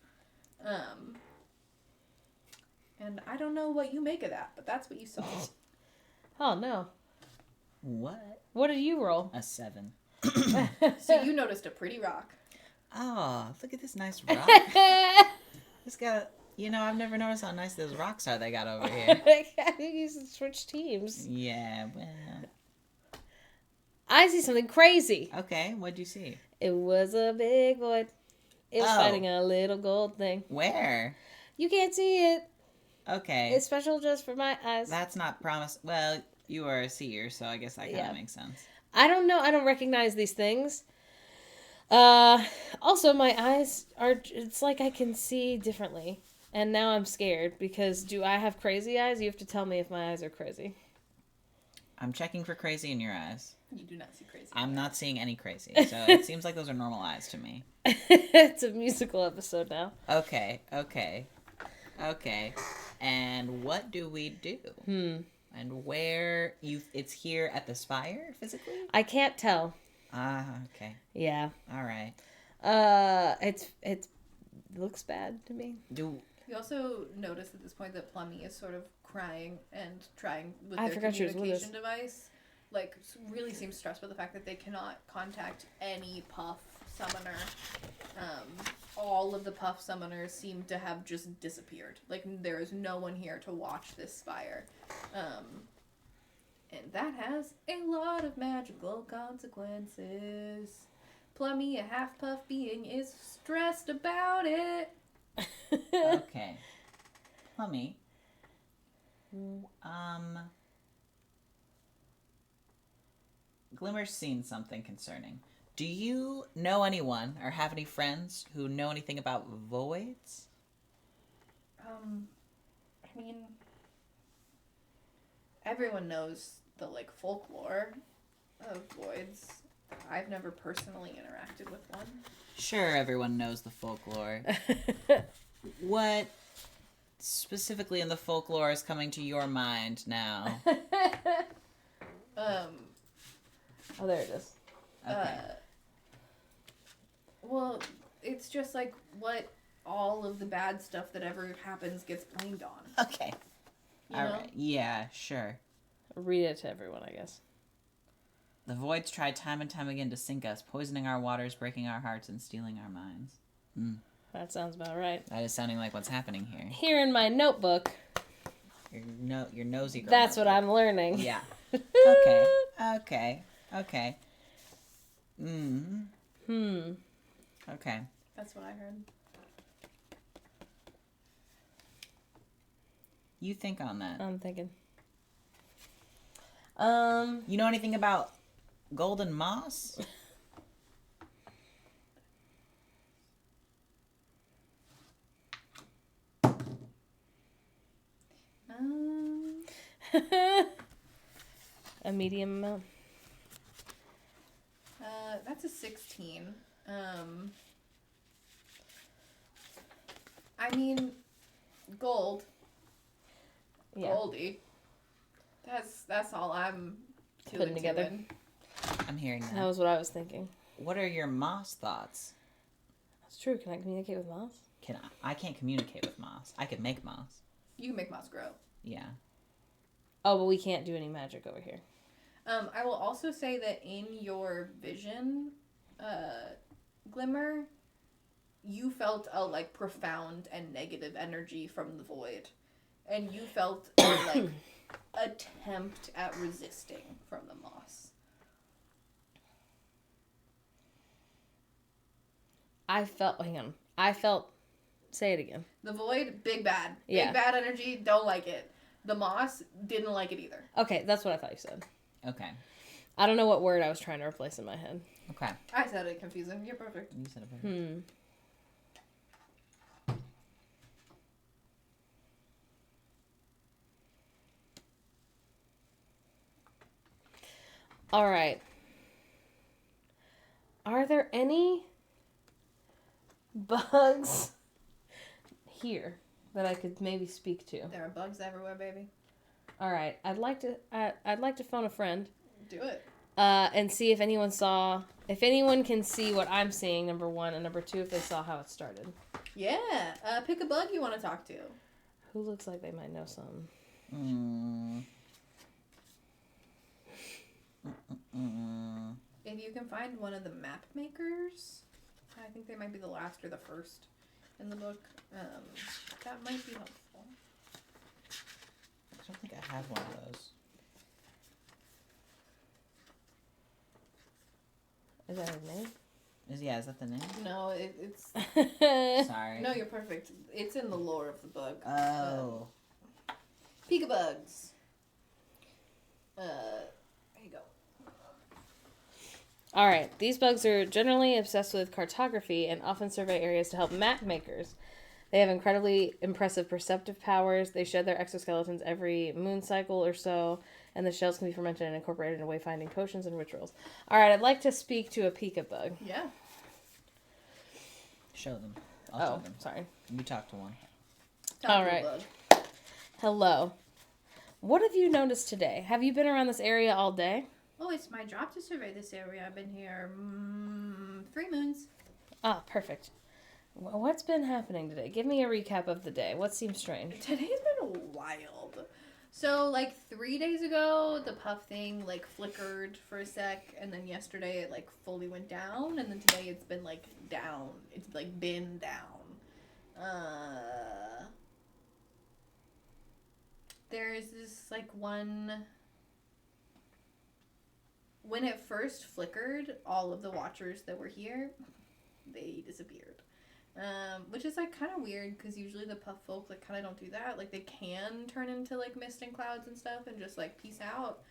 And I don't know what you make of that, but that's what you saw. Oh, no. What? What did you roll? A 7. So you noticed a pretty rock. Oh, look at this nice rock. It's got, I've never noticed how nice those rocks are they got over here. I think you should switch teams. Yeah, well. I see something crazy. Okay, what'd you see? It was a big void. It was fighting a little gold thing. Where? You can't see it. Okay. It's special just for my eyes. That's not promise. Well, you are a seer, so I guess that kind of makes sense. I don't know. I don't recognize these things. Also, my eyes are... It's like I can see differently. And now I'm scared because do I have crazy eyes? You have to tell me if my eyes are crazy. I'm checking for crazy in your eyes. You do not see crazy. I'm not seeing any crazy, so it seems like those are normal eyes to me. It's a musical episode now. Okay. And what do we do? And where it's here at the spire physically? I can't tell. Okay. Yeah. All right. It looks bad to me. You also notice at this point that Plummy is sort of crying and trying with I their forgot she was with communication us. device. like really seems stressed by the fact that they cannot contact any puff summoner. All of the puff summoners seem to have just disappeared. Like there is no one here to watch this spire. And that has a lot of magical consequences. Plummy, a half puff being, is stressed about it. Okay. Plummy. Glimmer's seen something concerning. Do you know anyone or have any friends who know anything about voids? I mean, everyone knows the, like, folklore of voids. I've never personally interacted with one. Sure, everyone knows the folklore. What specifically in the folklore is coming to your mind now? Oh, there it is. Okay. Well, it's just like what all of the bad stuff that ever happens gets blamed on. Okay. You All know? right. Yeah, sure. Read it to everyone, I guess. The voids try time and time again to sink us, poisoning our waters, breaking our hearts, and stealing our minds. That sounds about right. That is sounding like what's happening here. Here in my notebook, Your nosy girl. that's what I'm learning. Yeah. Okay. Okay. Okay. That's what I heard. You think on that. I'm thinking. You know anything about golden moss? A medium amount. That's a 16. I mean, gold. Yeah. Goldie. That's all I'm Putting together. doing. I'm hearing that. That was what I was thinking. What are your moss thoughts? That's true. Can I communicate with moss? I can't communicate with moss. I could make moss. You can make moss grow. Yeah. Oh, but we can't do any magic over here. I will also say that in your vision, Glimmer, you felt a, like, profound and negative energy from the void. And you felt a, like, attempt at resisting from the moss. Hang on. Say it again. The void, big bad. Yeah. Big bad energy, don't like it. The moss, didn't like it either. Okay, that's what I thought you said. Okay. I don't know what word I was trying to replace in my head. Okay. I said it confusing. You're perfect. You said it better. All right. Are there any bugs here that I could maybe speak to? There are bugs everywhere, baby. All right. I'd like to phone a friend. Do it. And see if anyone can see what I'm seeing, number one, and number two, if they saw how it started. Yeah. Pick a bug you want to talk to. Who looks like they might know something? If you can find one of the map makers, I think they might be the last or the first in the book. That might be helpful. I don't think I have one of those. Is that his name? Is that the name? No, it's... Sorry. No, you're perfect. It's in the lore of the book. Oh. Peekabugs. There you go. All right. These bugs are generally obsessed with cartography and often survey areas to help map makers. They have incredibly impressive perceptive powers. They shed their exoskeletons every moon cycle or so, and the shells can be fermented and incorporated into wayfinding potions and rituals. All right, I'd like to speak to a Pika bug. Yeah. Show them. I'll show them. Sorry. You talk to one. All right. Hello. What have you noticed today? Have you been around this area all day? Oh, it's my job to survey this area. I've been here 3 moons. Ah, perfect. What's been happening today? Give me a recap of the day. What seems strange? Today's been wild. So, like, 3 days ago, the puff thing, like, flickered for a sec, and then yesterday it, like, fully went down, and then today it's been, like, down. It's, like, been down. There's this, like, one... When it first flickered, all of the watchers that were here, they disappeared. Which is, like, kind of weird, because usually the puff folk, like, kind of don't do that. Like, they can turn into, like, mist and clouds and stuff and just, like, peace out.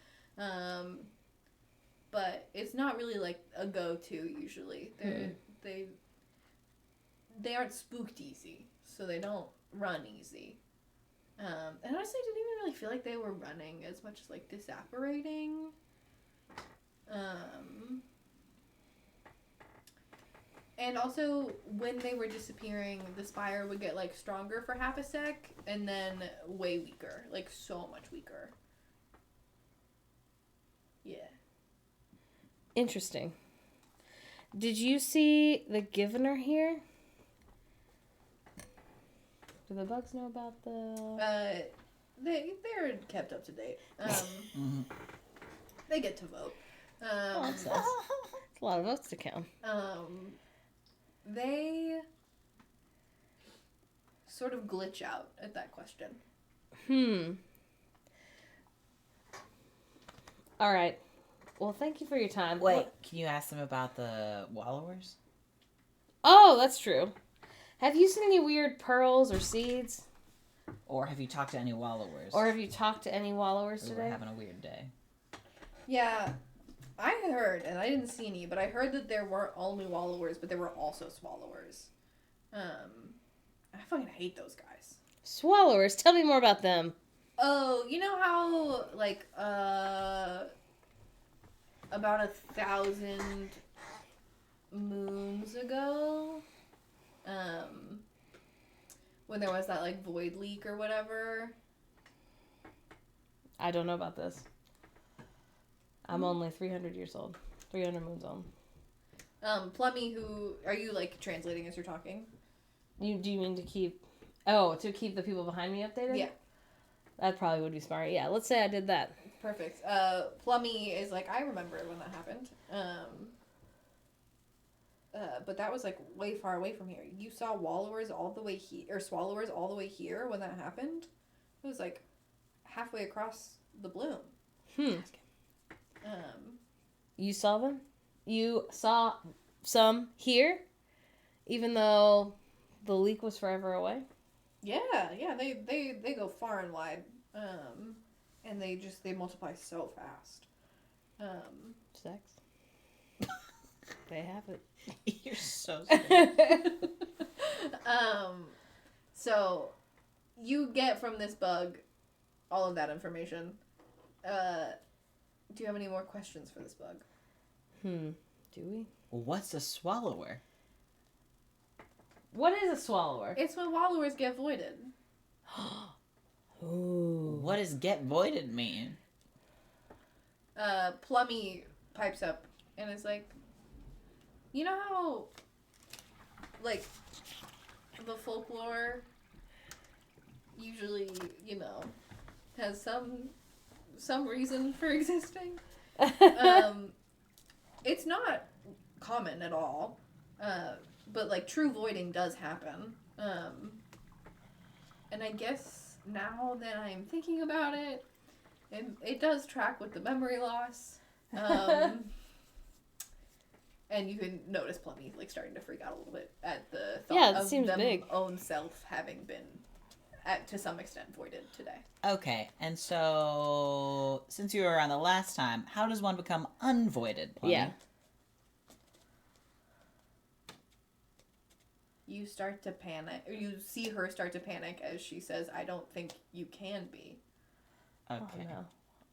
But it's not really, like, a go-to, usually. They aren't spooked easy, so they don't run easy. And honestly, I didn't even really feel like they were running as much as, like, disapparating. And also, when they were disappearing, the spire would get, like, stronger for half a sec, and then way weaker. Like, so much weaker. Yeah. Interesting. Did you see the Governor here? Do the bugs know about the... They're kept up to date. They get to vote. That's nice. It's a lot of votes to count. They sort of glitch out at that question. All right. Well, thank you for your time. Wait, can you ask them about the wallowers? Oh, that's true. Have you seen any weird pearls or seeds? Or have you talked to any wallowers? Or have you talked to any wallowers We today? were having a weird day. Yeah, I heard, and I didn't see any, but I heard that there weren't only wallowers, but there were also swallowers. I fucking hate those guys. Swallowers. Tell me more about them. Oh, you know how, like, about 1,000 moons ago, when there was that, like, void leak or whatever. I don't know about this. I'm only 300 years old. 300 moons old. Plummy, who, are you, like, translating as you're talking? Do you mean to keep... Oh, to keep the people behind me updated? Yeah. That probably would be smart. Yeah, let's say I did that. Perfect. Plummy is like, I remember when that happened. But that was, like, way far away from here. You saw wallowers all the way here, or swallowers all the way here when that happened? It was, like, halfway across the bloom. You saw them? You saw some here? Even though the leak was forever away? Yeah, they go far and wide. And they multiply so fast. Sex. They have it. You're so sweet. So you get from this bug all of that information. Do you have any more questions for this bug? Do we? What's a swallower? What is a swallower? It's when wallowers get voided. Ooh. What does get voided mean? Plummy pipes up and is like, you know how, like, the folklore usually, you know, has some reason for existing? It's not common at all, but, like, true voiding does happen. And I guess now that I'm thinking about it, it does track with the memory loss. And you can notice Plummy, like, starting to freak out a little bit at the thought of seems them big. own self having been, to some extent, voided today. Okay, and so since you were around the last time, how does one become unvoided? Plummy? Yeah. You start to panic, or you see her start to panic as she says, I don't think you can be. Okay. Oh,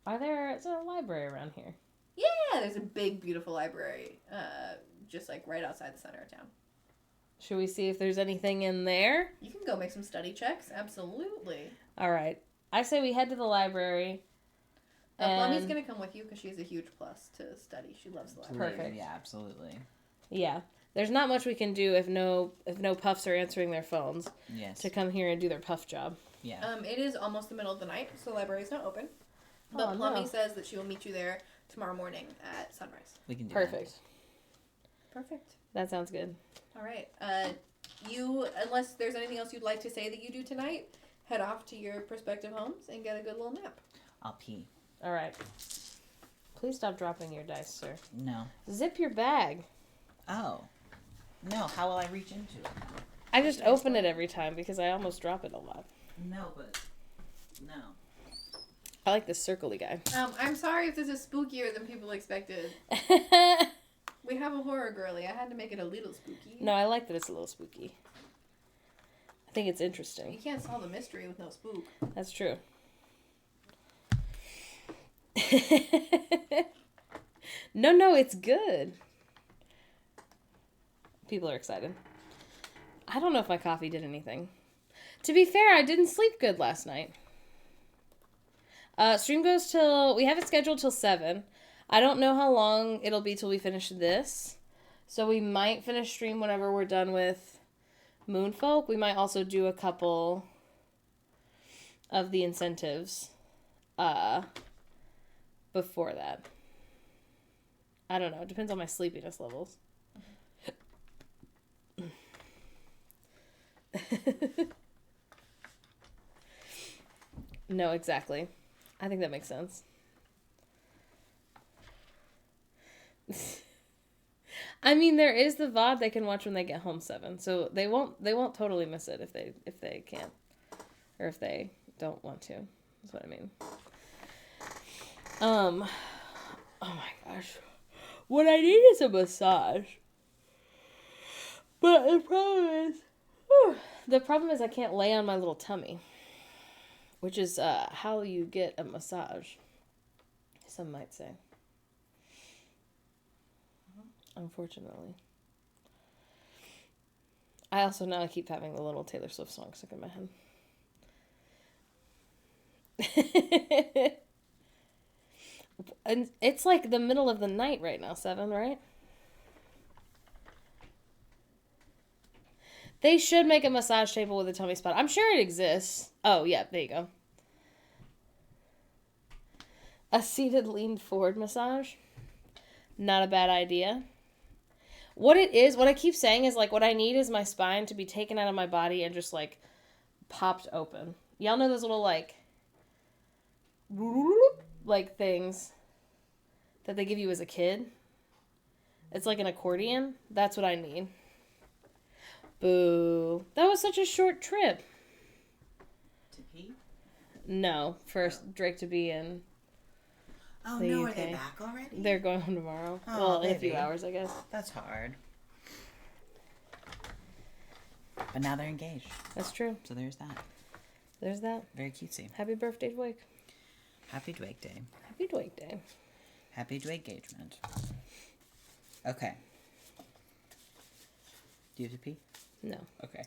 no. Is there a library around here? Yeah, there's a big, beautiful library, just, like, right outside the center of town. Should we see if there's anything in there? You can go make some study checks, absolutely. All right. I say we head to the library. Plummy's gonna come with you because she's a huge plus to study. She loves the library. Perfect. Yeah, absolutely. Yeah. There's not much we can do if no puffs are answering their phones Yes. to come here and do their puff job. Yeah. It is almost the middle of the night, so the library is not open. But Oh, Plummy no. says that she will meet you there tomorrow morning at sunrise. We can do Perfect. Perfect. That sounds good. All right. You, unless there's anything else you'd like to say that you do tonight, head off to your prospective homes and get a good little nap. that. I'll pee. All right. Please stop dropping your dice, sir. No. Zip your bag. Oh. No, how will I reach into it? I just open it every time because I almost drop it a lot. No, but... No. I like this circly guy. I'm sorry if this is spookier than people expected. We have a horror girly. I had to make it a little spooky. No, I like that it's a little spooky. I think it's You interesting. can't solve the mystery with no spook. That's true. No, it's good. People are excited. I don't know if my coffee did anything. To be fair, I didn't sleep good last night. Stream goes till... We have it scheduled till 7. I don't know how long it'll be till we finish this. So we might finish stream whenever we're done with Moonfolk. We might also do a couple of the incentives before that. I don't know. It depends on my sleepiness levels. No, exactly. I think that makes sense. I mean, there is the VOD they can watch when they get home 7, so they won't totally miss it if they can't, or if they don't want to. That's what I mean. Oh my gosh, what I need is a massage. But the problem is I can't lay on my little tummy, which is how you get a massage, some might say. Unfortunately. I also now keep having the little Taylor Swift song stuck in my head. And it's like the middle of the night right now, 7, right? They should make a massage table with a tummy spot. I'm sure it exists. Oh, yeah, there you go. A seated leaned forward massage. Not a bad idea. What I keep saying is, like, what I need is my spine to be taken out of my body and just, like, popped open. Y'all know those little, like things that they give you as a kid? It's like an accordion. That's what I need. Boo. That was such a short trip. To pee? No, for Drake to be in Oh, the no, UK. are they back already? They're going home tomorrow. Oh, Well, in a few baby. hours, I guess. That's hard. But now they're engaged. That's true. So there's that. There's that. Very cutesy. Happy birthday, Drake. Happy Drake Day. Happy Drake Day. Happy Drake engagement. Okay. Do you have to pee? No. Okay.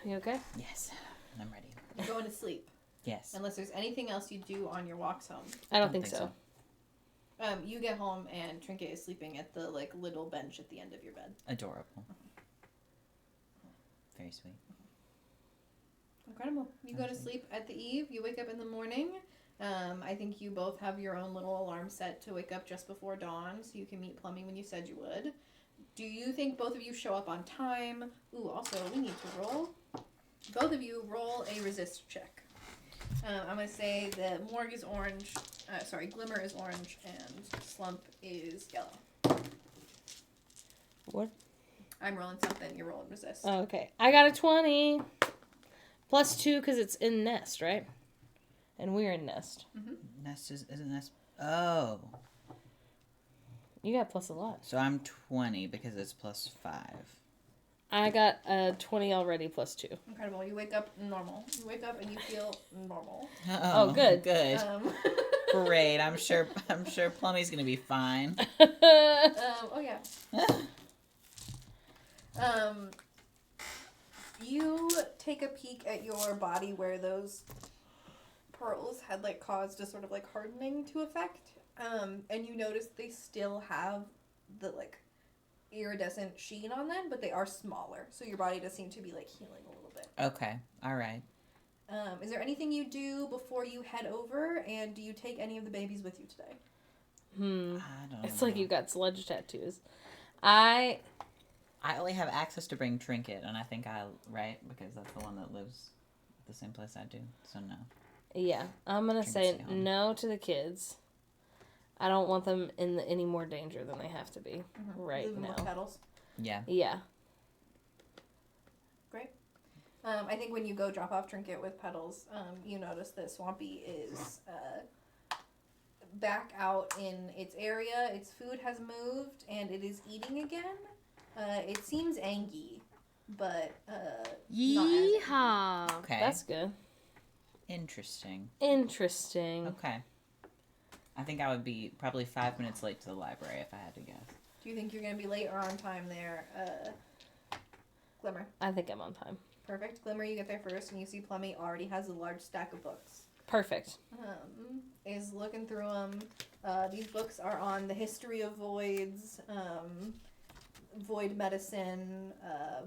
You okay? Yes. I'm ready. You're going to sleep. Yes. Unless there's anything else you do on your walks home. I don't think so. You get home and Trinket is sleeping at the like little bench at the end of your bed. Adorable. Very sweet. Incredible. You go to sleep at the eve. You wake up in the morning. I think you both have your own little alarm set to wake up just before dawn so you can meet Plummy when you said you would. Do you think both of you show up on time? Ooh, also, we need to roll. Both of you roll a resist check. I'm going to say that Morg is orange. Glimmer is orange and Slump is yellow. What? I'm rolling something. You're rolling resist. Oh, okay. I got a 20. Plus 2 because it's in Nest, right? And we're in Nest. Mm-hmm. Nest isn't Nest. Oh. You got plus a lot. So I'm 20 because it's plus 5. I got a 20 already plus 2. Incredible. You wake up normal. You wake up and you feel normal. Oh, good. Good. Great. I'm sure Plummy's gonna be fine. Oh yeah. You take a peek at your body where those pearls had like caused a sort of like hardening to effect. And you notice they still have the, like, iridescent sheen on them, but they are smaller. So your body does seem to be, like, healing a little bit. Okay. All right. Is there anything you do before you head over? And do you take any of the babies with you today? I don't It's know. like you got sludge tattoos. I only have access to bring Trinket, and I think right? Because that's the one that lives at the same place I do. So no. Yeah, I'm gonna Trinkets say stay home. no to the kids. I don't want them in any more danger than they have to be right Leave them with now. petals. Yeah. Yeah. Great. I think when you go drop off Trinket with petals, you notice that Swampy is back out in its area. Its food has moved, and it is eating again. It seems angry, but not as angry. Yeehaw! Okay. That's good. Interesting. Interesting. Okay. I think I would be probably 5 minutes late to the library if I had to guess. Do you think you're going to be late or on time there, Glimmer? I think I'm on time. Perfect. Glimmer, you get there first, and you see Plummy already has a large stack of books. Perfect. Is looking through them. These books are on the history of voids, void medicine,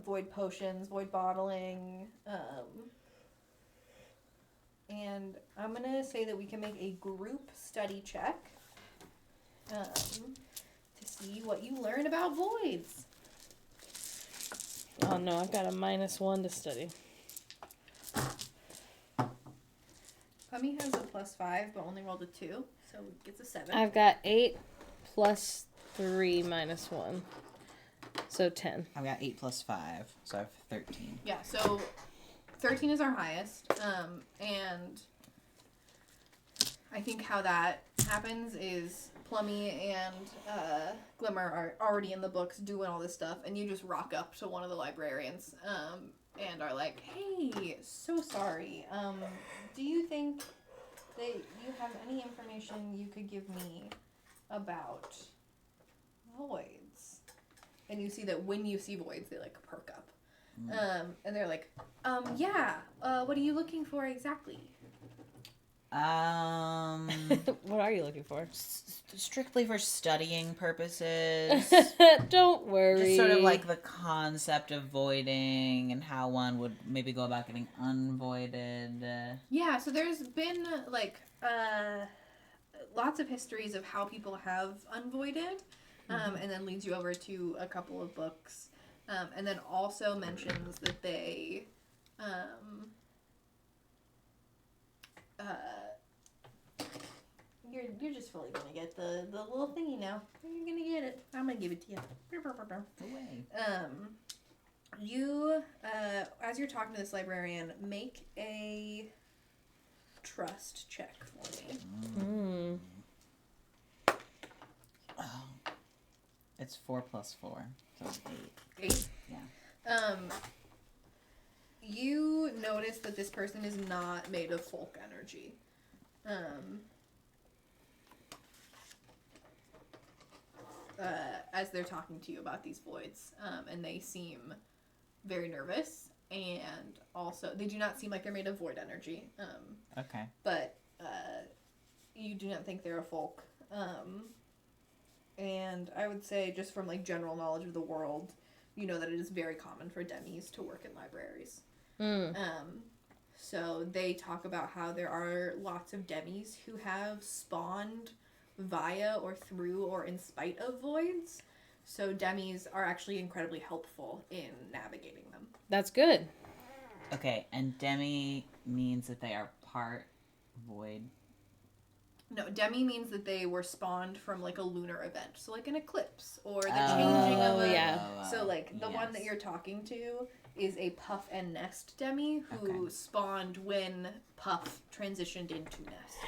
void potions, void bottling, and I'm gonna say that we can make a group study check to see what you learn about voids. Oh no, I've got a -1 to study. Plummy has a +5, but only rolled a 2, so it gets a 7. I've got 8 plus 3 minus 1. So 10. I've got 8 plus 5, so I have 13. Yeah, so 13 is our highest, and I think how that happens is Plummy and Glimmer are already in the books doing all this stuff, and you just rock up to one of the librarians and are like, hey, so sorry, do you think that you have any information you could give me about voids? And you see that when you see voids, they, like, perk up. And they're like, yeah, what are you looking for exactly? What are you looking for? Strictly for studying purposes. Don't worry. Just sort of like the concept of voiding and how one would maybe go about getting unvoided. Yeah, so there's been, like, lots of histories of how people have unvoided, and then leads you over to a couple of books, and then also mentions that they, you're just fully gonna get the little thingy now. You're gonna get it. I'm gonna give it to you. Away. You, as you're talking to this librarian, make a trust check for me. Oh. It's 4 plus 4, so 8. 8? Yeah. You notice that this person is not made of folk energy. As they're talking to you about these voids, and they seem very nervous, and also they do not seem like they're made of void energy. Okay. But you do not think they're a folk. And I would say, just from, like, general knowledge of the world, you know that it is very common for demis to work in libraries. So they talk about how there are lots of demis who have spawned via or through or in spite of voids. So demis are actually incredibly helpful in navigating them. That's good. Okay, and demi means that they are part void. No, demi means that they were spawned from, like, a lunar event. So, like, an eclipse or the changing of a... yeah. So, like, the one that yes. you're talking to is a Puff and Nest demi who spawned when Puff transitioned into Nest.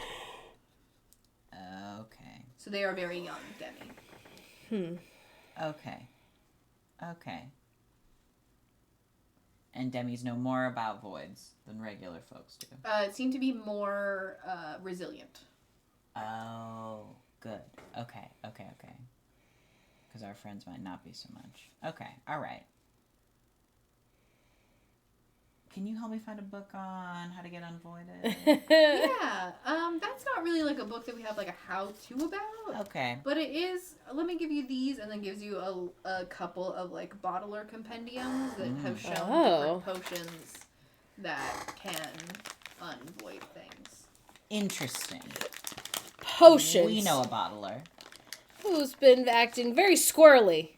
Okay. So they are very young demi. Okay. And demis know more about voids than regular folks do. It seemed to be more resilient. Oh, good. Okay. Because our friends might not be so much. Okay, all right. can you help me find a book on how to get unvoided? Yeah, that's not really like a book that we have like a how-to about. Okay. But it is. Let me give you these, and then gives you a couple of like bottler compendiums that have shown different potions that can unvoid things. Interesting. Potions. We know a bottler. Who's been acting very squirrely.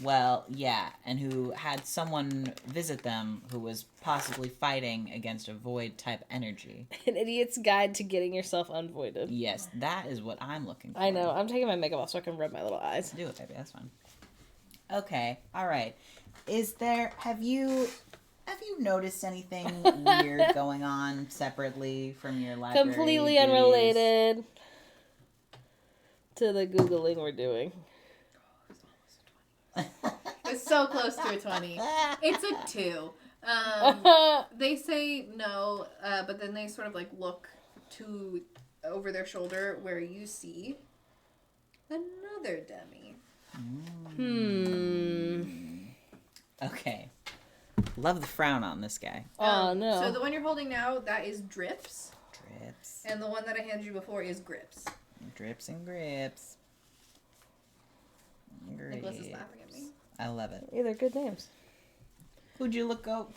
Well, yeah, and who had someone visit them who was possibly fighting against a void type energy. An idiot's guide to getting yourself unvoided. Yes, that is what I'm looking for. I know. I'm taking my makeup off so I can rub my little eyes. Do it, baby. That's fine. Okay. All right. Have you noticed anything weird going on separately from your library? Completely duties? unrelated to the Googling we're doing. It's so close to a 20. It's a 2. They say no, but then they sort of like look over their shoulder where you see another demi. Okay. Love the frown on this guy. Oh, no. So the one you're holding now, that is Drips. Drips. And the one that I handed you before is Grips. Drips and grips. Nicholas is laughing at me. I love it. Either good names. Who'd you look up?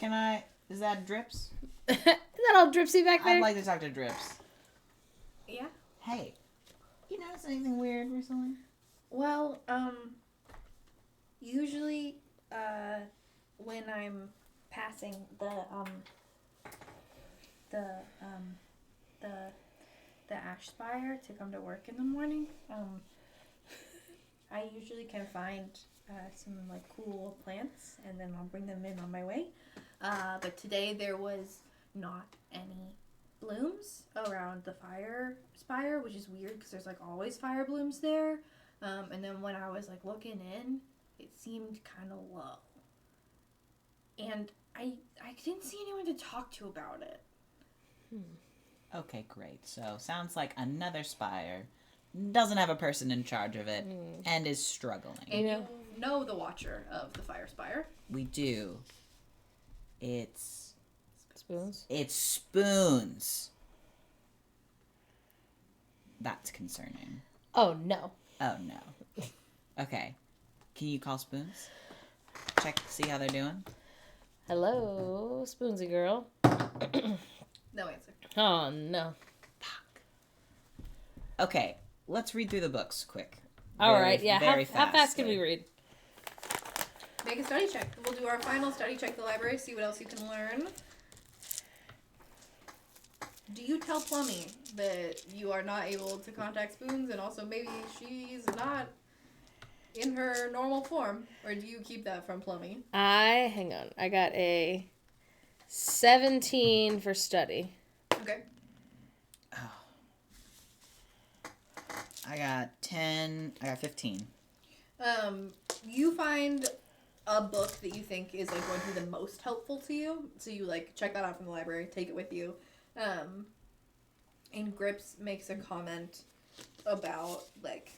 Is that Drips? Is that all dripsy back there? I'd like to talk to Drips. Yeah? Hey, you notice anything weird recently? Well, usually, when I'm passing the ash spire to come to work in the morning, I usually can find some like cool plants, and then I'll bring them in on my way. But today there was not any blooms around the fire spire, which is weird because there's like always fire blooms there. And then when I was like looking in, it seemed kind of low. And I didn't see anyone to talk to about it. Okay, great. So, sounds like another spire doesn't have a person in charge of it and is struggling. And you know the watcher of the fire spire. We do. It's Spoons? It's Spoons. That's concerning. Oh, no. Oh, no. Okay. Can you call Spoons? Check, see how they're doing? Hello, Spoonsy girl. No answer. Oh, no. Fuck. Okay, let's read through the books quick. All right, yeah. Very How fast can we read? Make a study check. We'll do our final study check the library, see what else you can learn. Do you tell Plummy that you are not able to contact Spoons, and also maybe she's not in her normal form? Or do you keep that from Plummy? Hang on. I got a 17 for study. Okay. I got 10. I got 15. You find a book that you think is like going to be the most helpful to you. So you like check that out from the library, take it with you. And Grips makes a comment about like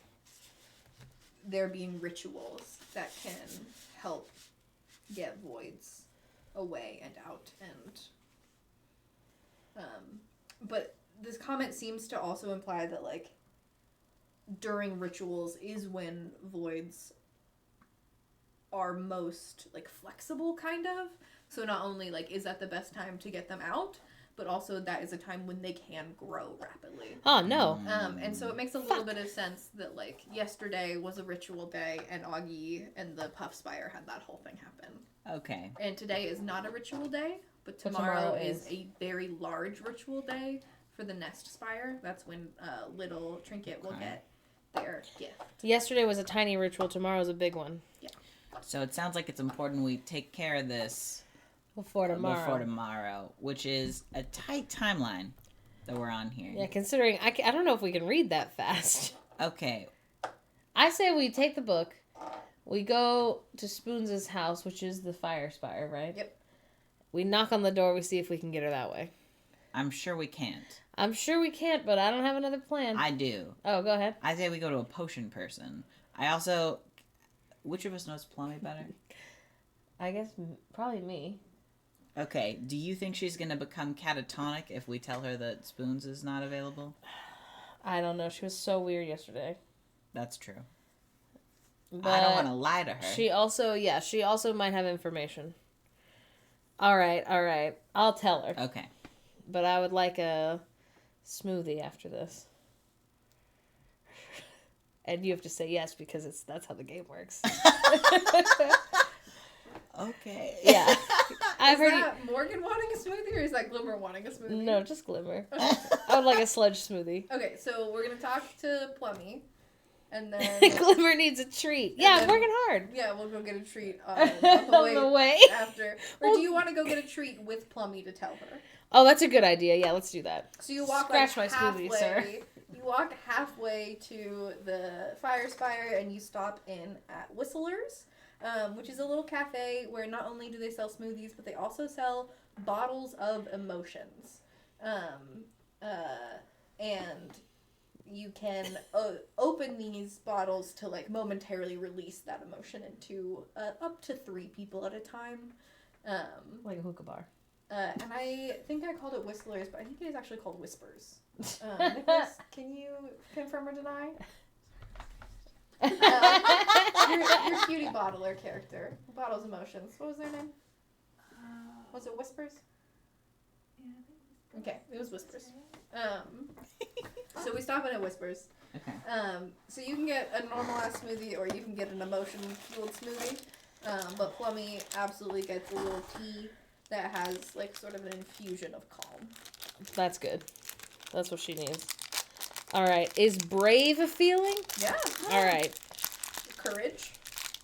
there being rituals that can help get voids away and out, and but this comment seems to also imply that like during rituals is when voids are most like flexible, kind of. So not only like is that the best time to get them out, but also that is a time when they can grow rapidly. Oh, no. And so it makes a little bit of sense that like yesterday was a ritual day, and Augie and the Puff Spire had that whole thing happen. Okay. And today is not a ritual day, but tomorrow is a very large ritual day for the Nest Spire. That's when little Trinket will get their gift. Yesterday was a tiny ritual. Tomorrow's a big one. Yeah. So it sounds like it's important we take care of this Before tomorrow. Which is a tight timeline that we're on here. Yeah, considering I don't know if we can read that fast. Okay. I say we take the book, we go to Spoons' house, which is the fire spire, right? Yep. We knock on the door, we see if we can get her that way. I'm sure we can't. I'm sure we can't, but I don't have another plan. I do. Oh, go ahead. I say we go to a potion person. Which of us knows Plummy better? I guess probably me. Okay, do you think she's gonna become catatonic if we tell her that Spoons is not available? I don't know. She was so weird yesterday. That's true. But I don't want to lie to her. she also might have information. All right. I'll tell her. Okay. But I would like a smoothie after this. And you have to say yes because that's how the game works. Okay. Yeah. I've Is heard that Morgan wanting a smoothie, or is that Glimmer wanting a smoothie? No, just Glimmer. I would like a sludge smoothie. Okay, so we're gonna talk to Plummy, and then Glimmer needs a treat. Yeah, I'm then- working hard. yeah, we'll go get a treat on On the way. after. Or do you want to go get a treat with Plummy to tell her? Oh, that's a good idea. Yeah, let's do that. So you walk Scratch like my halfway. smoothie, sir. You walk halfway to the fire spire, and you stop in at Whistler's, which is a little cafe where not only do they sell smoothies, but they also sell bottles of emotions. And you can open these bottles to like momentarily release that emotion into up to 3 people at a time. Like a hookah bar. And I think I called it Whistlers, but I think it is actually called Whispers. Nicholas, can you confirm or deny? Your cutie bottler character. Bottles Emotions. What was their name? Was it Whispers? Yeah, I think Okay, it was Whispers. So we stop in at Whispers. Okay. So you can get a normal ass smoothie, or you can get an emotion fueled smoothie. But Plummy absolutely gets a little tea that has like sort of an infusion of calm. That's good. That's what she needs. All right. Is brave a feeling? Yeah. All right. Courage.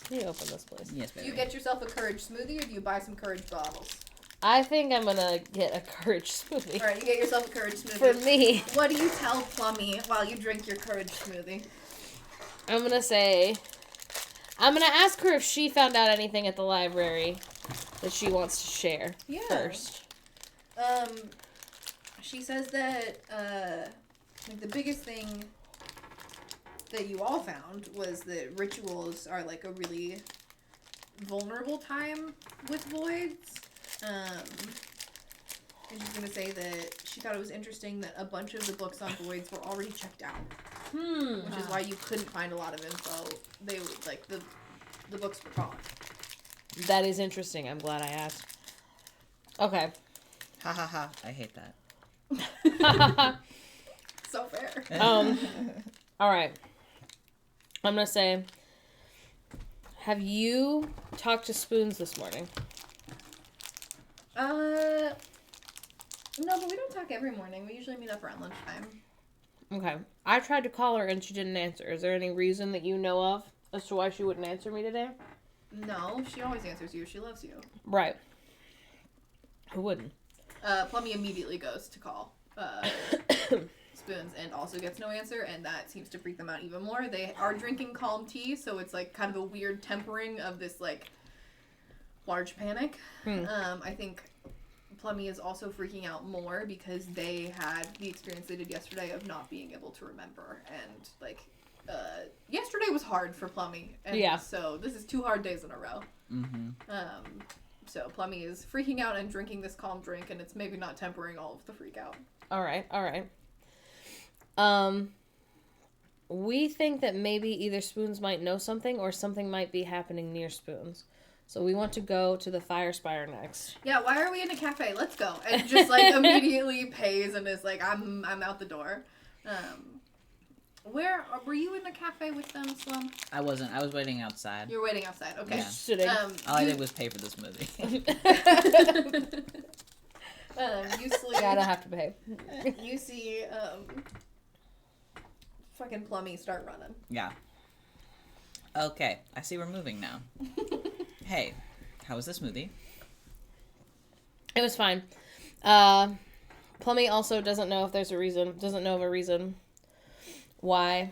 Can you open this, please? Yes, Do baby. you get yourself a courage smoothie, or do you buy some courage bottles? I think I'm gonna get a courage smoothie. All right, you get yourself a courage smoothie. For me, What do you tell Plummy while you drink your courage smoothie? I'm gonna ask her if she found out anything at the library that she wants to share Yeah. first. She says that like the biggest thing that you all found was that rituals are like a really vulnerable time with voids. And she's gonna say that she thought it was interesting that a bunch of the books on voids were already checked out, which is why you couldn't find a lot of info. They like the books were gone. That is interesting. I'm glad I asked. Okay. Ha ha ha. I hate that. So fair. All right. I'm gonna say, have you talked to Spoons this morning? No, but we don't talk every morning. We usually meet up around lunchtime. Okay. I tried to call her and she didn't answer. Is there any reason that you know of as to why she wouldn't answer me today? No, she always answers you. She loves you. Right. Who wouldn't? Plummy immediately goes to call Spoons and also gets no answer, and that seems to freak them out even more. They are drinking calm tea, so it's like kind of a weird tempering of this like large panic. I think Plummy is also freaking out more because they had the experience they did yesterday of not being able to remember, and like yesterday was hard for Plummy, and Yeah. so this is 2 hard days in a row. Mm-hmm. So Plummy is freaking out and drinking this calm drink, and it's maybe not tempering all of the freak out. All right. We think that maybe either Spoons might know something or something might be happening near Spoons. So we want to go to the Fire Spire next. Yeah, why are we in a cafe? Let's go. And just like immediately pays and is like, I'm out the door. Were you in the cafe with them, Slum? I wasn't. I was waiting outside. You're waiting outside. Okay. Yeah. Sitting. All I did was pay for this movie. You see. Yeah, I don't have to pay. You see. Fucking Plummy start running. Yeah. Okay. I see we're moving now. Hey, how was the smoothie? It was fine. Plummy also doesn't know of a reason why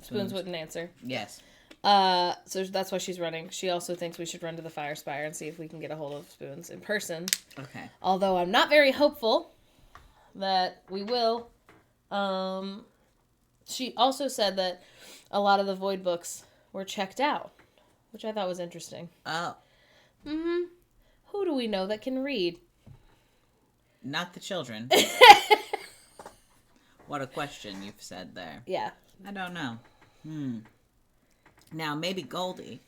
Spoons wouldn't answer. Yes. So that's why she's running. She also thinks we should run to the Fire Spire and see if we can get a hold of Spoons in person. Okay. Although I'm not very hopeful that we will. She also said that a lot of the Void books were checked out, which I thought was interesting. Oh. Mm-hmm. Who do we know that can read? Not the children. What a question you've said there. Yeah. I don't know. Now, maybe Goldie.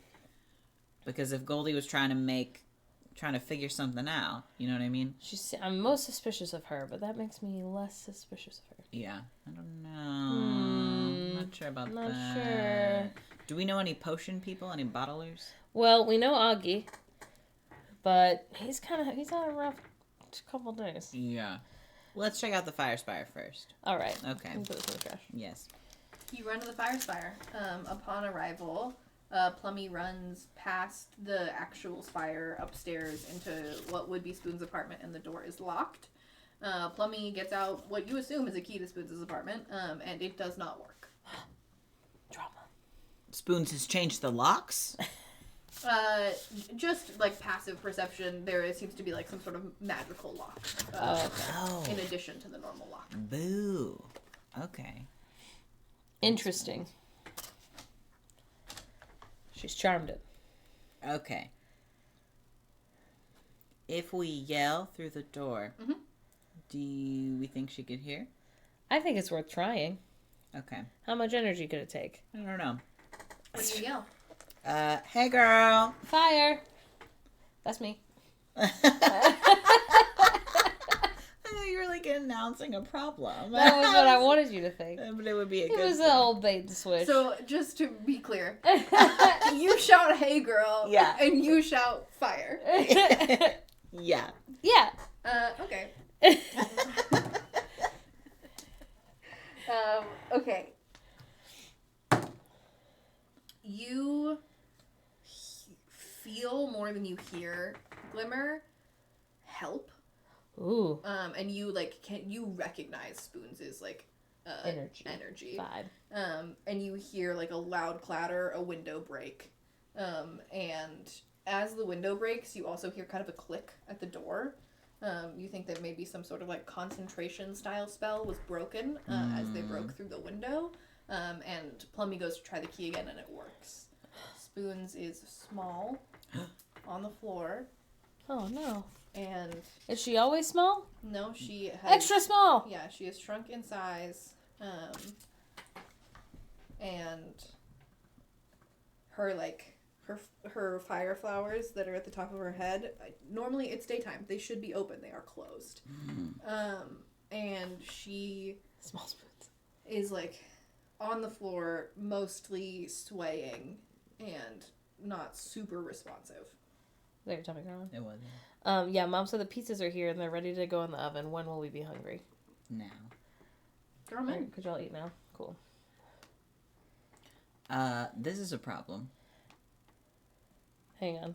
Because if Goldie was trying to figure something out, you know what I mean? I'm most suspicious of her, but that makes me less suspicious of her. Yeah. I don't know. I'm not sure about that. Not sure. Do we know any potion people? Any bottlers? Well, we know Augie, but he's had a rough couple days. Yeah. Let's check out the fire spire first. All right. Okay. Put this in the trash. Yes. You run to the fire spire. Upon arrival, Plummy runs past the actual spire upstairs into what would be Spoon's apartment, and the door is locked. Plummy gets out what you assume is a key to Spoon's apartment, and it does not work. Drama. Spoons has changed the locks? Just like passive perception, there seems to be like some sort of magical lock. In addition to the normal lock. Boo. Okay. Interesting. She's charmed it. Okay. If we yell through the door, do we think she could hear? I think it's worth trying. Okay. How much energy could it take? I don't know. What do you yell? Hey girl. Fire! That's me. I thought you were like announcing a problem. That was what I wanted you to think. But it would be a It good was thing. an old bait and switch. So, just to be clear, you shout, hey girl, Yeah. and you shout, fire. Yeah. Yeah. Okay. Okay. You feel more than you hear Glimmer help. Ooh. And you you recognize Spoons' like energy. Vibe. And you hear like a loud clatter, a window break. And as the window breaks, you also hear kind of a click at the door. You think that maybe some sort of like concentration style spell was broken as they broke through the window. And Plummy goes to try the key again and it works. Spoons is small on the floor. Oh no. And Is she always small? no, she has Extra small! Yeah, she has shrunk in size. And her fire flowers that are at the top of her head, normally it's daytime. They should be open. They are closed. And she Small spoons. is like on the floor, mostly swaying and not super responsive. Is that your tummy growling? It was Yeah, Mom said the pizzas are here and they're ready to go in the oven. When will we be hungry? now. Throw 'em in. Could y'all eat now? Cool. This is a problem. Hang on.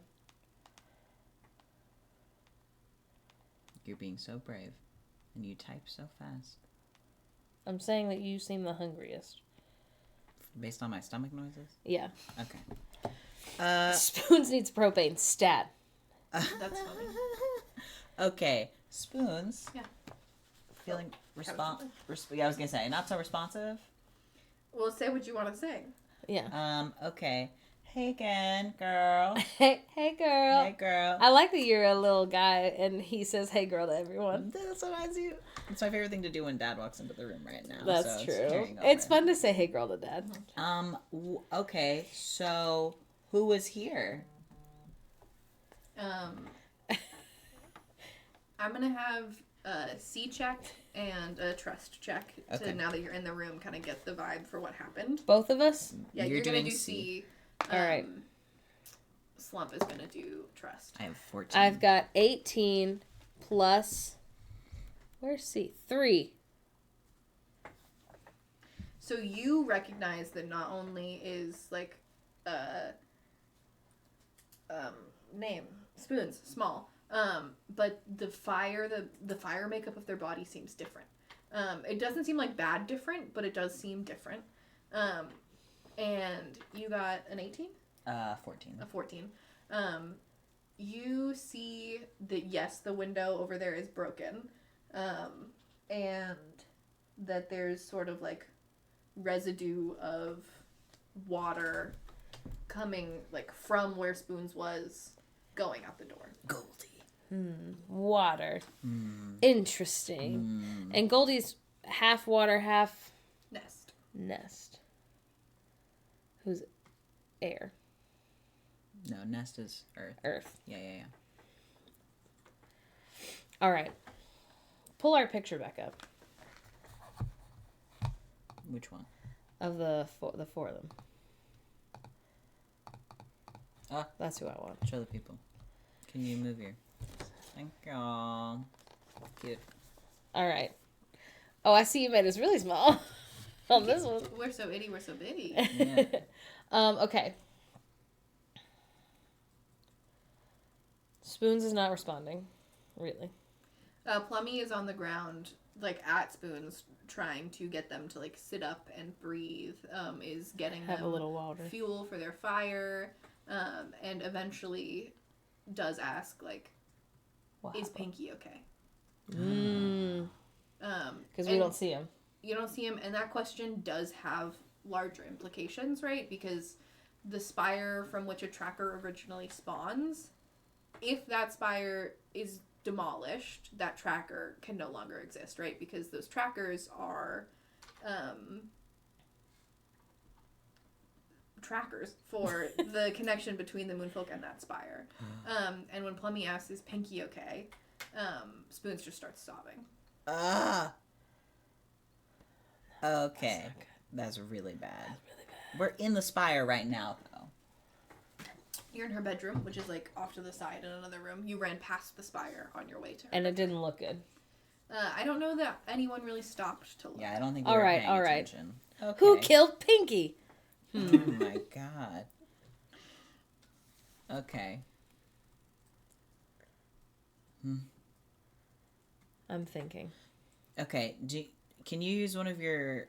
You're being so brave, and you type so fast. I'm saying that you seem the hungriest. Based on my stomach noises? Yeah. Okay. Spoons needs propane. Stat. That's funny. Okay. Spoons. Yeah. Feeling yeah, I was gonna say, not so responsive. Well, say what you want to say. Yeah. Okay. Hey again, girl. Hey girl. Hey, girl. I like that you're a little guy and he says hey girl to everyone. That's what I do. It's my favorite thing to do when Dad walks into the room right now. That's so true. carrying It's over. fun to say hey girl to Dad. Okay, so who was here? I'm gonna have a C check and a trust check to, Okay. now that you're in the room, kind of get the vibe for what happened. Both of us? Yeah, You're you're gonna doing do C. C. All right. Slump is gonna do trust. I have 14. I've got 18 plus. Where's C? 3. So you recognize that not only is like name Spoons small, but the fire makeup of their body seems different. It doesn't seem like bad different, but it does seem different. And you got an 18? 14. A 14. You see that yes, the window over there is broken, and that there's sort of like residue of water coming like from where Spoons was going out the door. Goldie. Water. Hmm. Interesting. And Goldie's half water, half Nest. nest. Who's air? No, nest is earth. Earth. Yeah. All right. Pull our picture back up Which one? of the four of them. Ah. That's who I want. Show the people. Can you move your... Thank you. Cute. All right. Oh, I see you made us really small on this one. We're so itty, we're so bitty. Yeah. Okay. Spoons is not responding. Really. Plummy is on the ground, like at Spoons, trying to get them to like sit up and breathe. Is getting Have them a little water. fuel for their fire, and eventually does ask like, What "Is happened? Pinky okay?" Because we don't see him. You don't see him, and that question does have larger implications, right? Because the spire from which a tracker originally spawns, if that spire is demolished, that tracker can no longer exist, right? Because those trackers are trackers for the connection between the Moonfolk and that spire. And when Plummy asks, "Is Pinky okay?" Spoons just starts sobbing. Ah. Okay. That's really bad. We're in the spire right now, though. You're in her bedroom, which is like off to the side in another room. You ran past the spire on your way to her. And it didn't look good. I don't know that anyone really stopped to look. Yeah, I don't think we All were right, paying all right. attention. Okay. Who killed Pinky? Oh my god. Okay. I'm thinking. Okay. Can you use one of your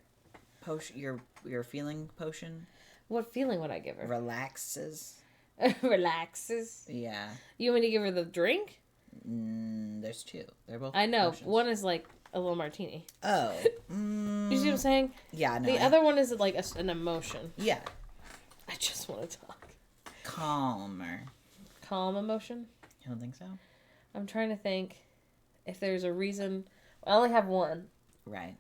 your feeling potion? What feeling would I give her? Relaxes. Relaxes. Yeah. You want me to give her the drink? There's two. They're both. I know. potions. One is like a little martini. Oh. You see what I'm saying? Yeah. No. The other one is like an emotion. Yeah. I just want to talk. Calmer. Calm emotion? You don't think so? I'm trying to think if there's a reason. I only have one. Right.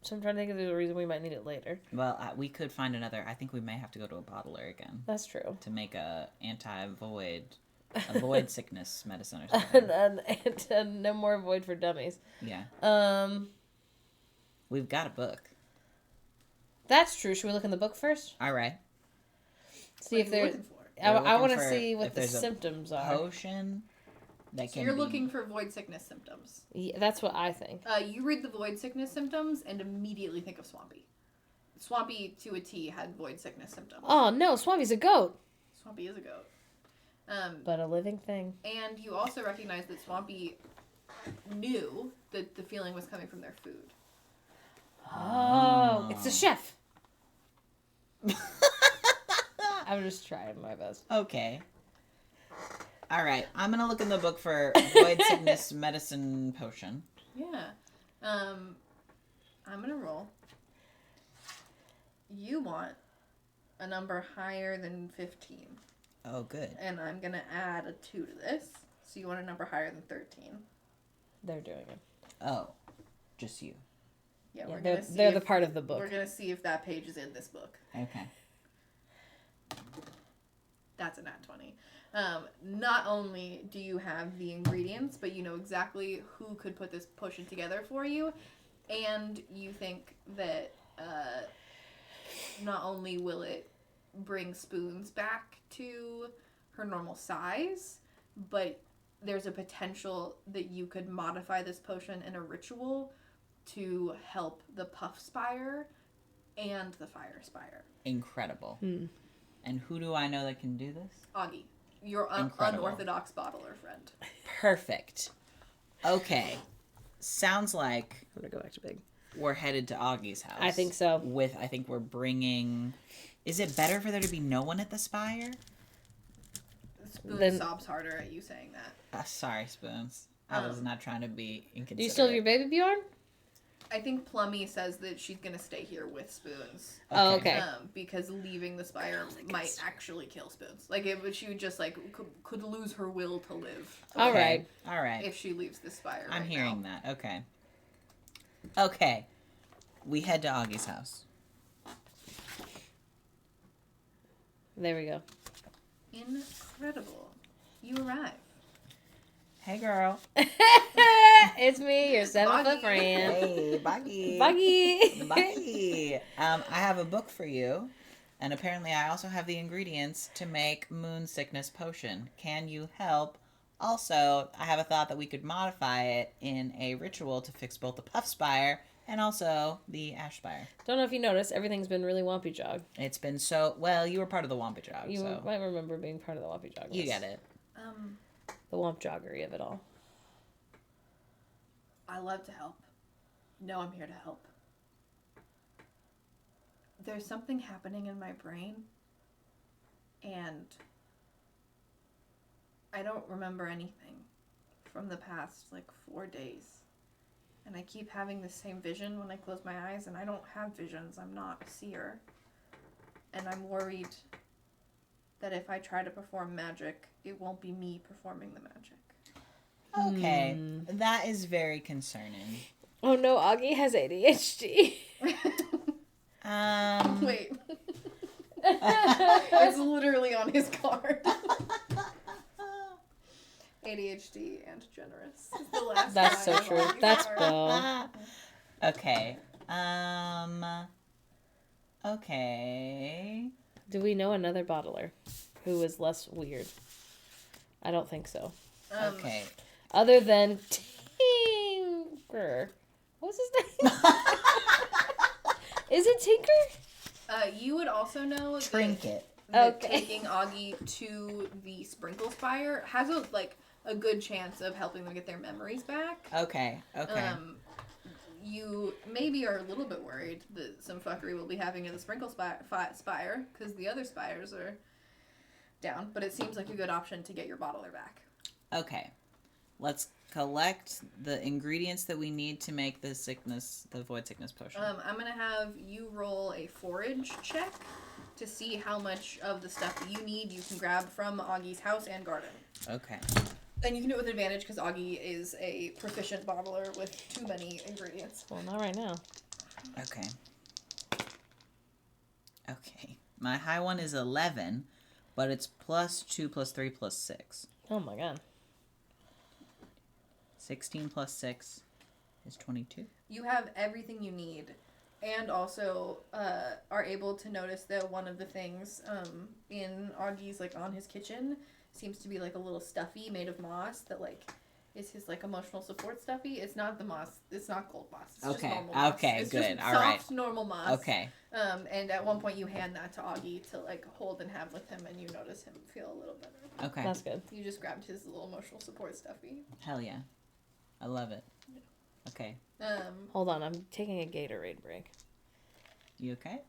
So I'm trying to think if there's a reason we might need it later. Well, we could find another. I think we may have to go to a bottler again That's true. to make a void sickness medicine or something. and no more void for dummies. Yeah. We've got a book. That's true. Should we look in the book first? All right. See if there's. We're I looking want to for see what if the there's a symptoms are. Potion. That So can you're be... looking for void sickness symptoms. Yeah, that's what I think. You read the void sickness symptoms and immediately think of Swampy. Swampy to a T had void sickness symptoms. Oh no, Swampy's a goat. Swampy is a goat. But a living thing. And you also recognize that Swampy knew that the feeling was coming from their food. Oh, it's the chef. I'm just trying my best. Okay. All right. I'm gonna look in the book for void sickness medicine potion. Yeah. I'm gonna roll. You want a number higher than 15. Oh, good. And I'm gonna add a 2 to this. So you want a number higher than 13. They're doing it. Oh, just you. Yeah, Yeah, we're they're gonna see they're if, the part of the book. We're gonna see if that page is in this book. Okay. That's a nat 20. Not only do you have the ingredients, but you know exactly who could put this potion together for you, and you think that not only will it bring Spoons back to her normal size, but there's a potential that you could modify this potion in a ritual to help the Puff Spire and the Fire Spire. Incredible. And who do I know that can do this? Augie, your Incredible. unorthodox bottler friend. Perfect. Okay. Sounds like I'm gonna go back to big. we're headed to Augie's house. I think so. I think we're bringing... Is it better for there to be no one at the spire? Spoon Then- sobs harder at you saying that. Sorry, Spoons. I was not trying to be inconsiderate. Do you still have your baby Bjorn? I think Plummy says that she's gonna stay here with Spoons. Oh, okay. Because leaving the spire might actually kill Spoons. Like, she would just, like, could lose her will to live. All right. All right. If she leaves the spire. I'm right hearing now. that. Okay. Okay. We head to Augie's house. There we go. Incredible. You arrive. Hey, girl. It's me, your 7-foot friend. Hey, Buggy. Buggy. Buggy. I have a book for you, and apparently I also have the ingredients to make moon sickness potion. Can you help? Also, I have a thought that we could modify it in a ritual to fix both the Puff Spire and also the Ash Spire. Don't know if you noticed, everything's been really Wompy Jog. It's been so... Well, you were part of the Wampa Jog, You so... might remember being part of the Wompy Jog. You get it. The Womp Joggery of it all. I love to help. No, I'm here to help. There's something happening in my brain, and I don't remember anything from the past, 4 days. And I keep having the same vision when I close my eyes, and I don't have visions. I'm not a seer. And I'm worried that if I try to perform magic, it won't be me performing the magic. Okay. That is very concerning. Oh no, Augie has ADHD. Wait. It's literally on his card. ADHD and generous. Is the last That's so line true. of Augie's That's card. Bill. Okay. Okay. Do we know another bottler who is less weird? I don't think so. Okay. Other than Tinker. What's his name? Is it Tinker? You would also know Trinket. that Okay. taking Augie to the Sprinkle Spire has a good chance of helping them get their memories back. Okay. Okay. You maybe are a little bit worried that some fuckery will be happening in the Sprinkle Spire because the other spires are down, but it seems like a good option to get your bottler back. Okay. Let's collect the ingredients that we need to make the void sickness potion. I'm gonna have you roll a forage check to see how much of the stuff that you need you can grab from Augie's house and garden. Okay. And you can do it with advantage because Augie is a proficient bottler with too many ingredients. Well, not right now. Okay. Okay. My high one is 11, but it's +2 +3 +6. Oh my god. 16 +6 is 22. You have everything you need, and also are able to notice that one of the things in Augie's, on his kitchen, seems to be a little stuffy made of moss that is his emotional support stuffy. It's not the moss. It's not gold moss. It's just normal moss. Okay. It's Good. just All soft, right. normal moss. Okay. And at one point you hand that to Augie to hold and have with him, and you notice him feel a little better. Okay. That's good. You just grabbed his little emotional support stuffy. Hell yeah. I love it. Okay. Hold on, I'm taking a Gatorade break. You okay?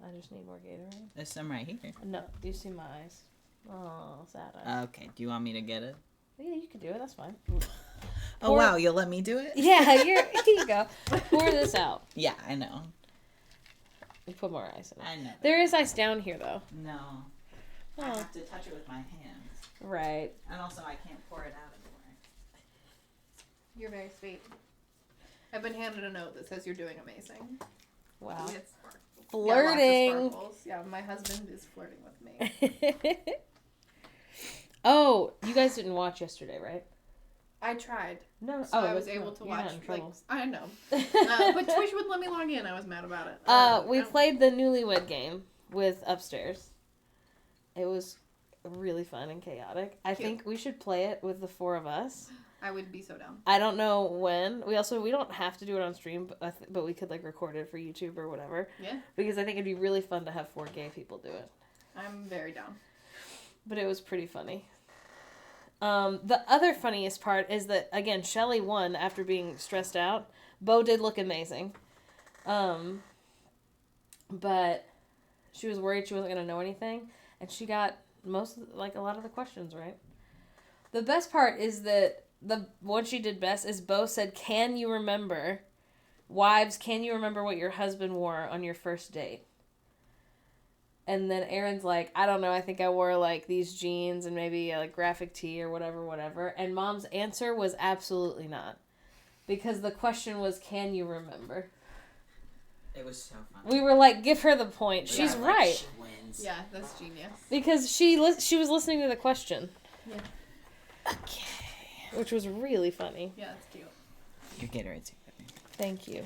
I just need more Gatorade. There's some right here. No, do you see my eyes? Oh, sad eyes. Okay. Do you want me to get it? Yeah, you can do it. That's fine. Oh, Pour- wow. You'll let me do it? Yeah, here you go. Pour this out. Yeah, I know. You put more ice in it. I know. There is ice down here, though. No. I Oh, have to touch it with my hands. right. And also, I can't pour it out anymore. You're very sweet. I've been handed a note that says you're doing amazing. Wow. It's Flirting. Yeah, lots of sparkles. Yeah, my husband is flirting with me. Oh, you guys didn't watch yesterday, right? I tried. No. So I was able to you're not watch. in trouble. I know. But Twitch wouldn't let me log in. I was mad about it. We played the Newlywed Game with Upstairs. It was really fun and chaotic. I Cute. think we should play it with the 4 of us. I would be so down. I don't know when. We don't have to do it on stream, but we could record it for YouTube or whatever. Yeah, Because I think it'd be really fun to have 4 gay people do it. I'm very down. But it was pretty funny. The other funniest part is that, again, Shelly won after being stressed out. Bo did look amazing. But she was worried she wasn't going to know anything. And she got a lot of the questions right. The best part is that the one she did best is Bo said, "Can you remember Wives, can you remember what your husband wore on your first date? And then Aaron's like, I don't know, I think I wore, like, these jeans and maybe a graphic tee or whatever. And Mom's answer was absolutely not. Because the question was, can you remember? It was so funny. We were like, give her the point. Yeah, She's like, right. She wins. Yeah, that's genius. Because she was listening to the question. Yeah. Okay. Which was really funny. Yeah, that's cute. Your Gatorade's here. Thank you.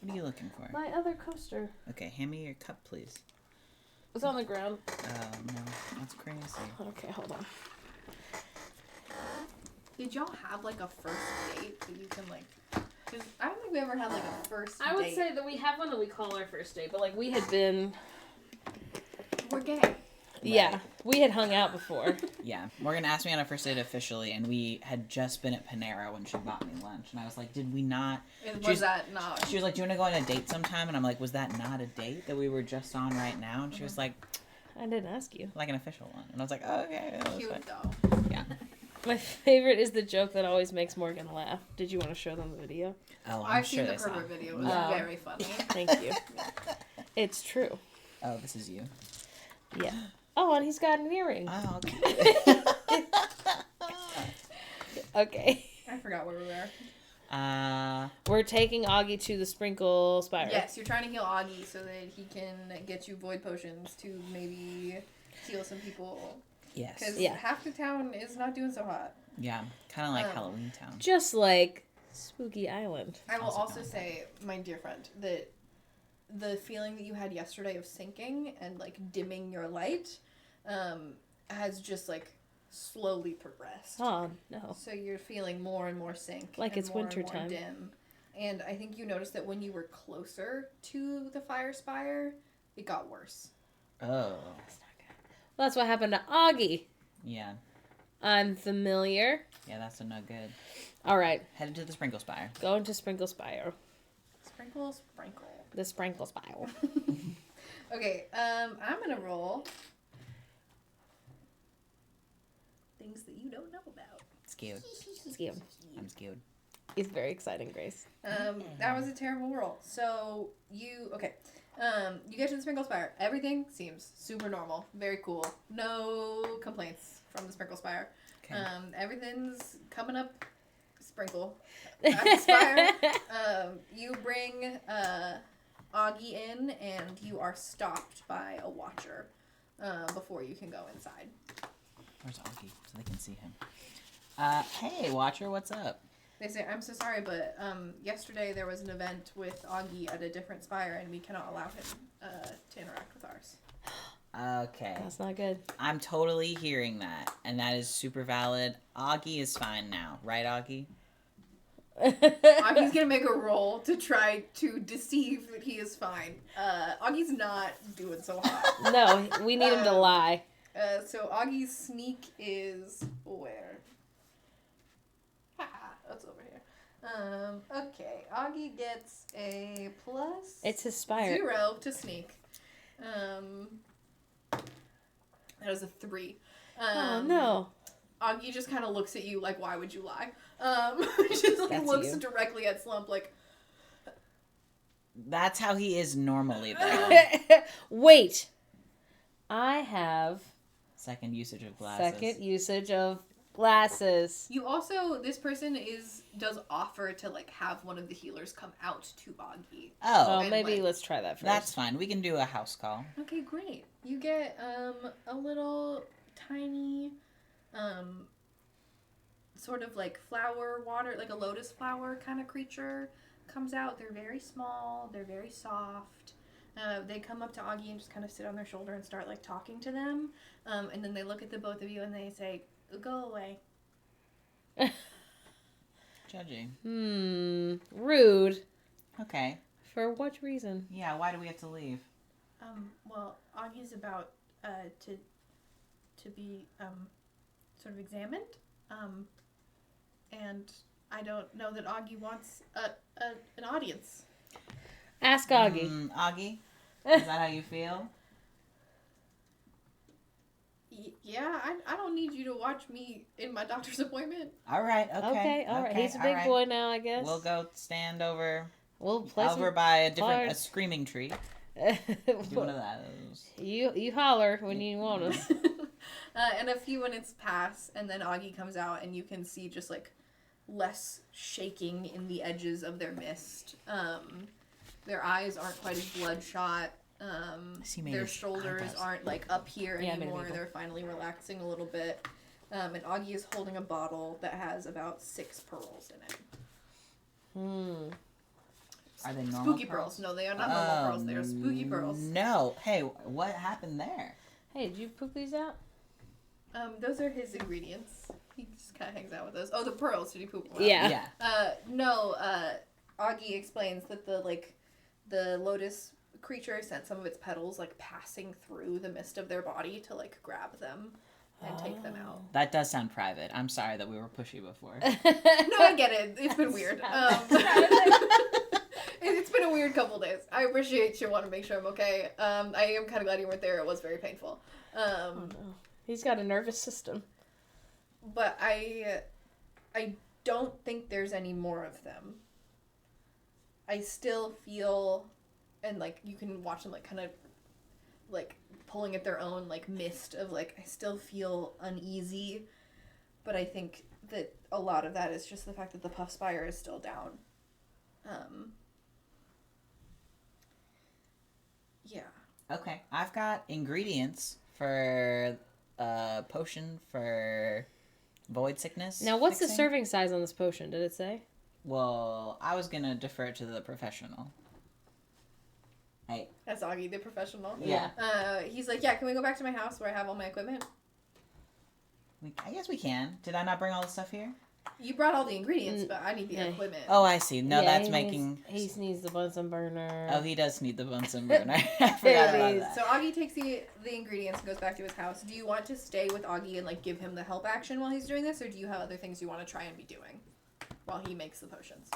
What are you looking for? My other coaster Okay, hand me your cup, please. was on the ground. Oh, no. That's crazy. Okay, hold on. Did y'all have, like, a first date that you can, like... Cause I don't think we ever had, like, a first date. I would say that we have one that we call our first date, but, like, we had been... We're gay. Yeah, we had hung out before. Yeah. Morgan asked me on a first date officially, and we had just been at Panera when she bought me lunch. And I was like, did we not... And She's- was that not... She was like, do you want to go on a date sometime? And I'm like, was that not a date that we were just on right now? And she was like, I didn't ask you. like an official one. And I was like, oh, okay. That was Cute, fine. though. Yeah. My favorite is the joke that always makes Morgan laugh. Did you want to show them the video? Oh, I'm I've sure seen the they saw. pervert video. It was Yeah. very funny. Thank you. It's true. Oh, this is you. Yeah. Oh, and he's got an earring. Oh, okay. Okay. I forgot where we were. We're taking Augie to the Sprinkle Spire. Yes, you're trying to heal Augie so that he can get you void potions to maybe heal some people. Yes. Because Yeah. half the town is not doing so hot. Yeah. Kind of like Um, Halloween Town. Just like Spooky Island. I will Also also not say, my dear friend, that the feeling that you had yesterday of sinking and, like, dimming your light has just, like, slowly progressed. Oh, no. So you're feeling more and more sink. Like and it's more and more wintertime. dim. And I think you noticed that when you were closer to the fire spire, it got worse. Oh. That's not good. Well, that's what happened to Augie. Yeah. I'm familiar. Yeah, that's no good. All right. Headed to the Sprinkle Spire. Going to Sprinkle Spire. Sprinkle, sprinkle. The Sprinkle Spire. Okay, I'm gonna roll things that you don't know about. Scared. Scared. I'm scared. It's very exciting, Grace. That was a terrible roll. So you you get to the Sprinkle Spire. Everything seems super normal, very cool. No complaints from the Sprinkle Spire. Okay. Everything's coming up. Sprinkle at the spire. You bring Augie in, and you are stopped by a watcher before you can go inside. Where's Augie? So they can see him. Hey, Watcher, what's up? They say, I'm so sorry, but yesterday there was an event with Augie at a different spire, and we cannot allow him to interact with ours. Okay. That's not good. I'm totally hearing that, and that is super valid. Augie is fine now, right, Augie? Augie's gonna make a roll to try to deceive that he is fine. Augie's not doing so hot. No, we need him to lie. So Augie's sneak is where? Haha, that's over here. Okay, Augie gets a plus It's his spire. 0 to sneak. That was a 3. Oh, no. Augie just kind of looks at you like, why would you lie? Just like, That's looks you. directly at Slump like, That's how he is normally, though. Wait. I have Second usage of glasses. second usage of glasses. you also, this person does offer to, like, have one of the healers come out to Augie. Oh, Oh, and maybe like- let's try that first. that's fine. We can do a house call. Okay, great. You get, a little tiny, sort of like flower water, like a lotus flower kind of creature comes out. They're very small. They're very soft. They come up to Augie and just kind of sit on their shoulder and start, like, talking to them. And then they look at the both of you and they say, go away. Judging. Rude. Okay. For what reason? Yeah, why do we have to leave? Well, Augie's about, to be, sort of examined. And I don't know that Augie wants an audience. Ask Augie. Augie? Is that how you feel? Yeah, I don't need you to watch me in my doctor's appointment. All right, okay. Okay, all right. He's a big all right. boy now, I guess. We'll go stand over We'll play Over by a cards. screaming tree. Do one of those. You holler when you want us. And a few minutes pass, and then Augie comes out, and you can see just like less shaking in the edges of their mist. Their eyes aren't quite as bloodshot. Their shoulders aren't like up here anymore. They're finally relaxing a little bit. And Augie is holding a bottle that has about 6 pearls in it. Are they normal Spooky pearls? No, they are not normal pearls. They are spooky pearls. No. Hey, what happened there? Hey, did you poop these out? Those are his ingredients. He just kind of hangs out with those. Oh, the pearls. Did he poop them out? Yeah. No. Augie explains that the lotus creature sent some of its petals like passing through the mist of their body to like grab them and take them out. That does sound private. I'm sorry that we were pushy before. No, I get it. It's been weird. It's been a weird couple days. I appreciate you want to make sure I'm okay. I am kind of glad you weren't there. It was very painful. He's got a nervous system. But I don't think there's any more of them. I still feel, and like you can watch them like kind of like pulling at their own like mist of like I still feel uneasy, but I think that a lot of that is just the fact that the puff spire is still down. Yeah. Okay, I've got ingredients for a potion for void sickness. Now, what's the fixing. serving size on this potion? Did it say? Well, I was gonna defer to the professional. Hey. That's Augie, the professional. Yeah. He's like, yeah, can we go back to my house where I have all my equipment? I guess we can. Did I not bring all the stuff here? You brought all the ingredients, but I need the equipment. Oh, I see. No, Yeah, that's making... He needs the Bunsen burner. Oh, he does need the Bunsen burner. I forgot about that. So Augie takes the ingredients and goes back to his house. Do you want to stay with Augie and like give him the help action while he's doing this, or do you have other things you want to try and be doing while he makes the potions?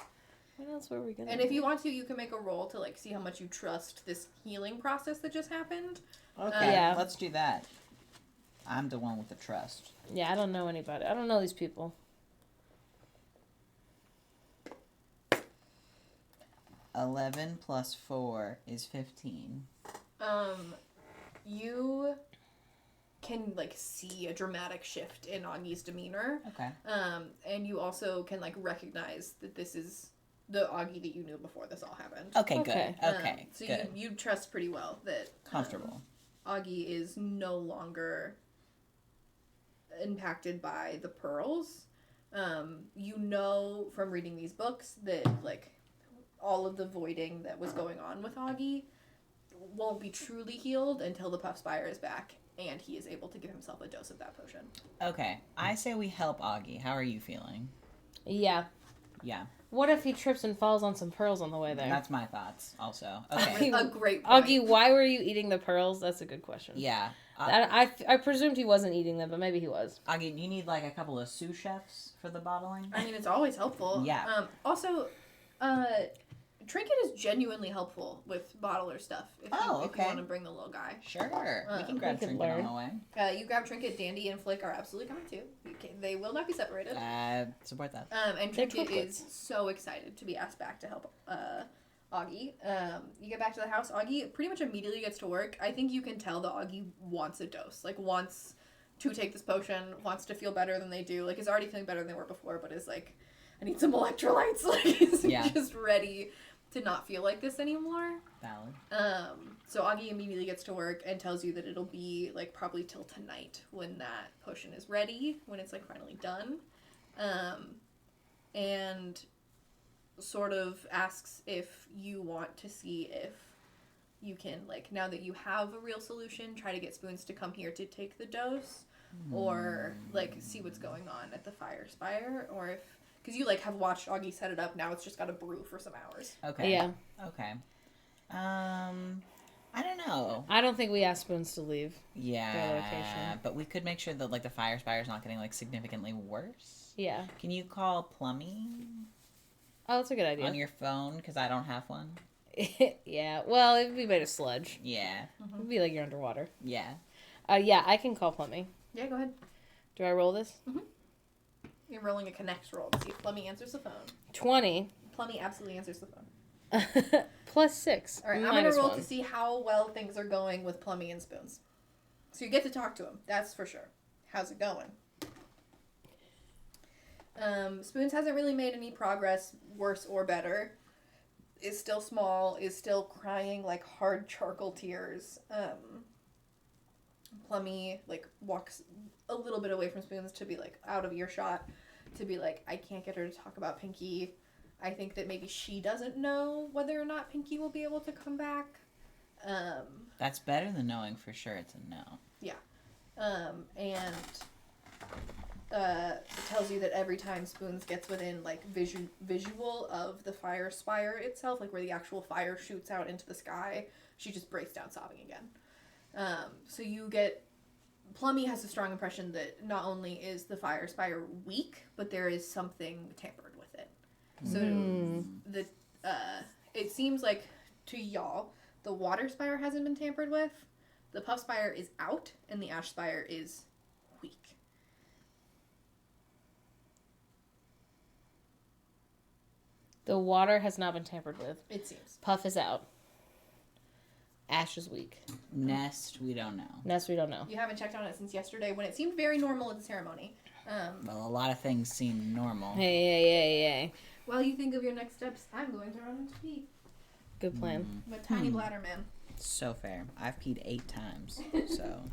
What else were we gonna? And if you want to, you can make a roll to like see how much you trust this healing process that just happened. Okay, Yeah. let's do that. I'm the one with the trust. Yeah, I don't know anybody. I don't know these people. 11 plus 4 is 15. You can like see a dramatic shift in Augie's demeanor. Okay. And you also can like recognize that this is the Augie that you knew before this all happened. Okay, Okay. good. Okay, So good. you trust pretty well that Comfortable. Augie is no longer impacted by the pearls. You know from reading these books that like all of the voiding that was going on with Augie won't be truly healed until the Puff Spire is back and he is able to give himself a dose of that potion. Okay, I say we help Augie. How are you feeling? Yeah. Yeah. What if he trips and falls on some pearls on the way there? That's my thoughts also. Okay. A great point. Augie, why were you eating the pearls? That's a good question. Yeah. I presumed he wasn't eating them, but maybe he was. Augie, you need like a couple of sous chefs for the bottling? I mean, it's always helpful. Yeah. Also, Trinket is genuinely helpful with bottler stuff. If you want to bring the little guy. Sure. We can we grab can Trinket learn. on the way. You grab Trinket, Dandy, and Flick are absolutely coming too. They will not be separated. Support that. And They're Trinket triplets. is so excited to be asked back to help Augie. You get back to the house. Augie pretty much immediately gets to work. I think you can tell that Augie wants a dose. Like, wants to take this potion, wants to feel better than they do. Like, is already feeling better than they were before, but is like, I need some electrolytes. Like, he's just ready to not feel like this anymore. Valid. So Augie immediately gets to work and tells you that it'll be like probably till tonight when that potion is ready, when it's like finally done. And sort of asks if you want to see if you can, like, now that you have a real solution, try to get Spoons to come here to take the dose, or like see what's going on at the Fire Spire, or if, because you like have watched Augie set it up, now it's just got to brew for some hours. Okay. Yeah. Okay. I don't know. I don't think we asked Spoons to leave. Yeah. Their location. But we could make sure that like the Fire Spire's not getting like significantly worse. Yeah. Can you call Plummy Oh, that's a good idea. on your phone? Because I don't have one. Yeah. Well, it'd be made of sludge. Yeah. It'd be like you're underwater. Yeah. Yeah, I can call Plumbing. Yeah, go ahead. Do I roll this? You're rolling a connect roll to see if Plummy answers the phone. 20. Plummy absolutely answers the phone. +6. All right, I'm gonna roll to see how well things are going with Plummy and Spoons. So you get to talk to him. That's for sure. How's it going? Spoons hasn't really made any progress, worse or better. Is still small. Is still crying like hard charcoal tears. Plummy like walks a little bit away from Spoons to be like out of earshot. To be like, I can't get her to talk about Pinky. I think that maybe she doesn't know whether or not Pinky will be able to come back. That's better than knowing for sure it's a no. Yeah. And it tells you that every time Spoons gets within, like, visual of the fire spire itself, like where the actual fire shoots out into the sky, she just breaks down sobbing again. So you get... Plummy has a strong impression that not only is the fire spire weak, but there is something tampered with it. So it seems like to y'all, the water spire hasn't been tampered with, the puff spire is out, and the ash spire is weak. The water has not been tampered with. It seems. Puff is out. Ash is weak. Nest, we don't know. Nest, we don't know. You haven't checked on it since yesterday when it seemed very normal at the ceremony. Well, a lot of things seem normal. Hey. While you think of your next steps, I'm going to run and pee. Good plan. I'm a tiny bladder man. So fair. I've peed 8 times, so...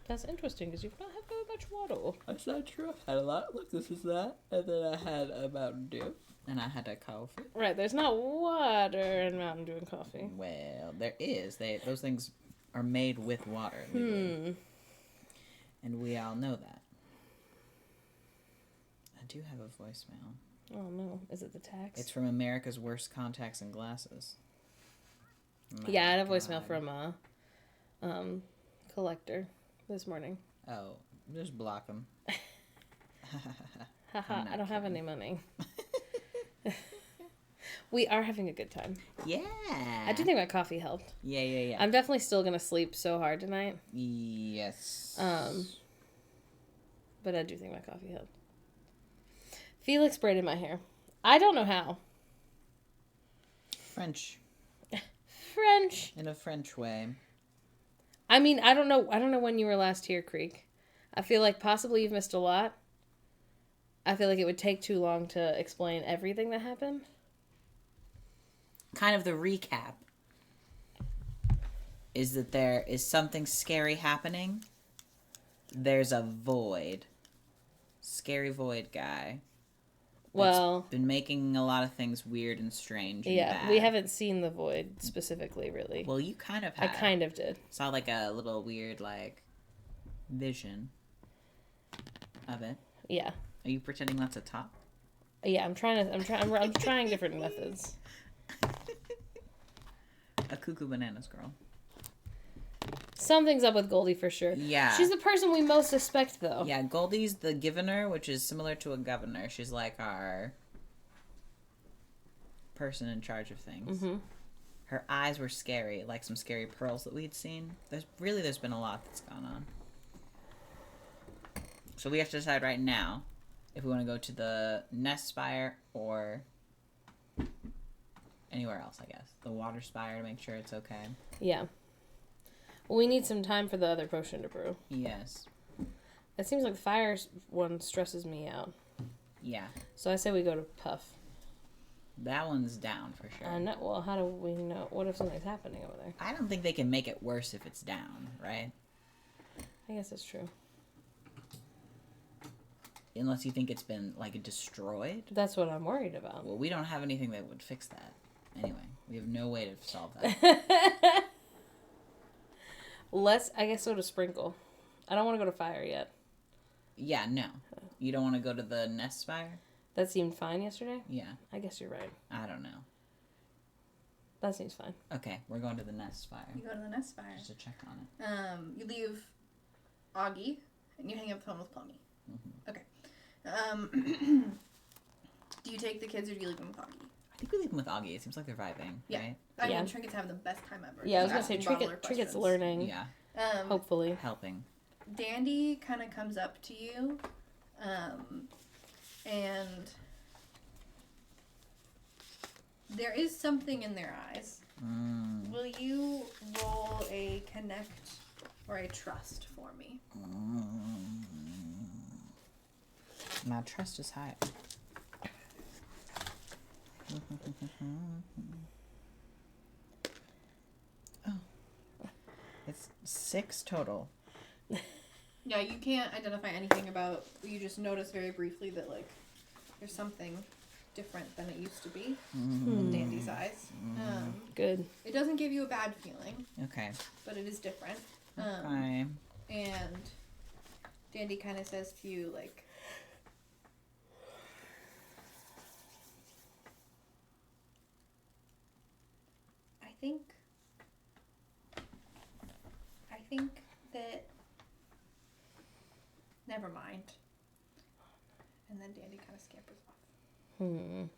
That's interesting, because you've not had very much water. That's not true. I've had a lot. Look, this is that. And then I had a Mountain Dew. And I had a coffee. Right, there's not water in Mountain Dew and coffee. Well, there is. Those things are made with water. Legally. And we all know that. I do have a voicemail. Oh no, is it the tax? It's from America's Worst Contacts and Glasses. Yeah, I had a voicemail from a collector this morning. Oh, just block them. Haha, I don't have any money. We are having a good time. Yeah. I do think my coffee helped. Yeah. I'm definitely still gonna sleep so hard tonight. Yes. But I do think my coffee helped. Felix braided my hair. I don't know how. French. In a French way. I mean, I don't know when you were last here, Creek. I feel like possibly you've missed a lot. I feel like it would take too long to explain everything that happened. Kind of the recap is that there is something scary happening. There's a void. Scary void guy. Well, been making a lot of things weird and strange. And yeah, bad. we haven't seen the void specifically, really. Well, you kind of I have. kind of did. Saw like a little weird vision of it. Yeah. Are you pretending that's a top? Yeah, I'm trying different methods. A cuckoo bananas girl. Something's up with Goldie for sure. Yeah. She's the person we most suspect, though. Yeah, Goldie's the givener, which is similar to a governor. She's like our person in charge of things. Mm-hmm. Her eyes were scary, like some scary pearls that we'd seen. There's been a lot that's gone on. So we have to decide right now if we want to go to the Nest Spire or anywhere else, I guess. The Water Spire to make sure it's okay. Yeah. Well, we need some time for the other potion to brew. Yes. It seems like the fire one stresses me out. Yeah. So I say we go to Puff. That one's down for sure. Well, how do we know? What if something's happening over there? I don't think they can make it worse if it's down, right? I guess that's true. Unless you think it's been, destroyed. That's what I'm worried about. Well, we don't have anything that would fix that. Anyway, we have no way to solve that. I guess, go to Sprinkle. I don't want to go to Fire yet. Yeah, no. You don't want to go to the Nest Spire? That seemed fine yesterday? Yeah. I guess you're right. I don't know. That seems fine. Okay, we're going to the Nest Spire. You go to the Nest Spire. Just to check on it. You leave Augie, and you hang up the phone with Plummy. Mm-hmm. Okay. Do you take the kids, or do you leave them with Augie? I think we leave them with Augie. It seems like they're vibing, right? I mean, Trinket's having the best time ever. Yeah, I was going to say, Trinket's learning. Yeah. Hopefully. Helping. Dandy kind of comes up to you, and There is something in their eyes. Will you roll a connect or a trust for me? My trust is high. Oh. It's 6 total. Yeah, you can't identify anything about. You just notice very briefly that like there's something different than it used to be in Dandy's eyes. Good. It doesn't give you a bad feeling, Okay. but it is different. Okay. And Dandy kind of says to you like, I think that. Never mind. And then Dandy kind of scampers off. I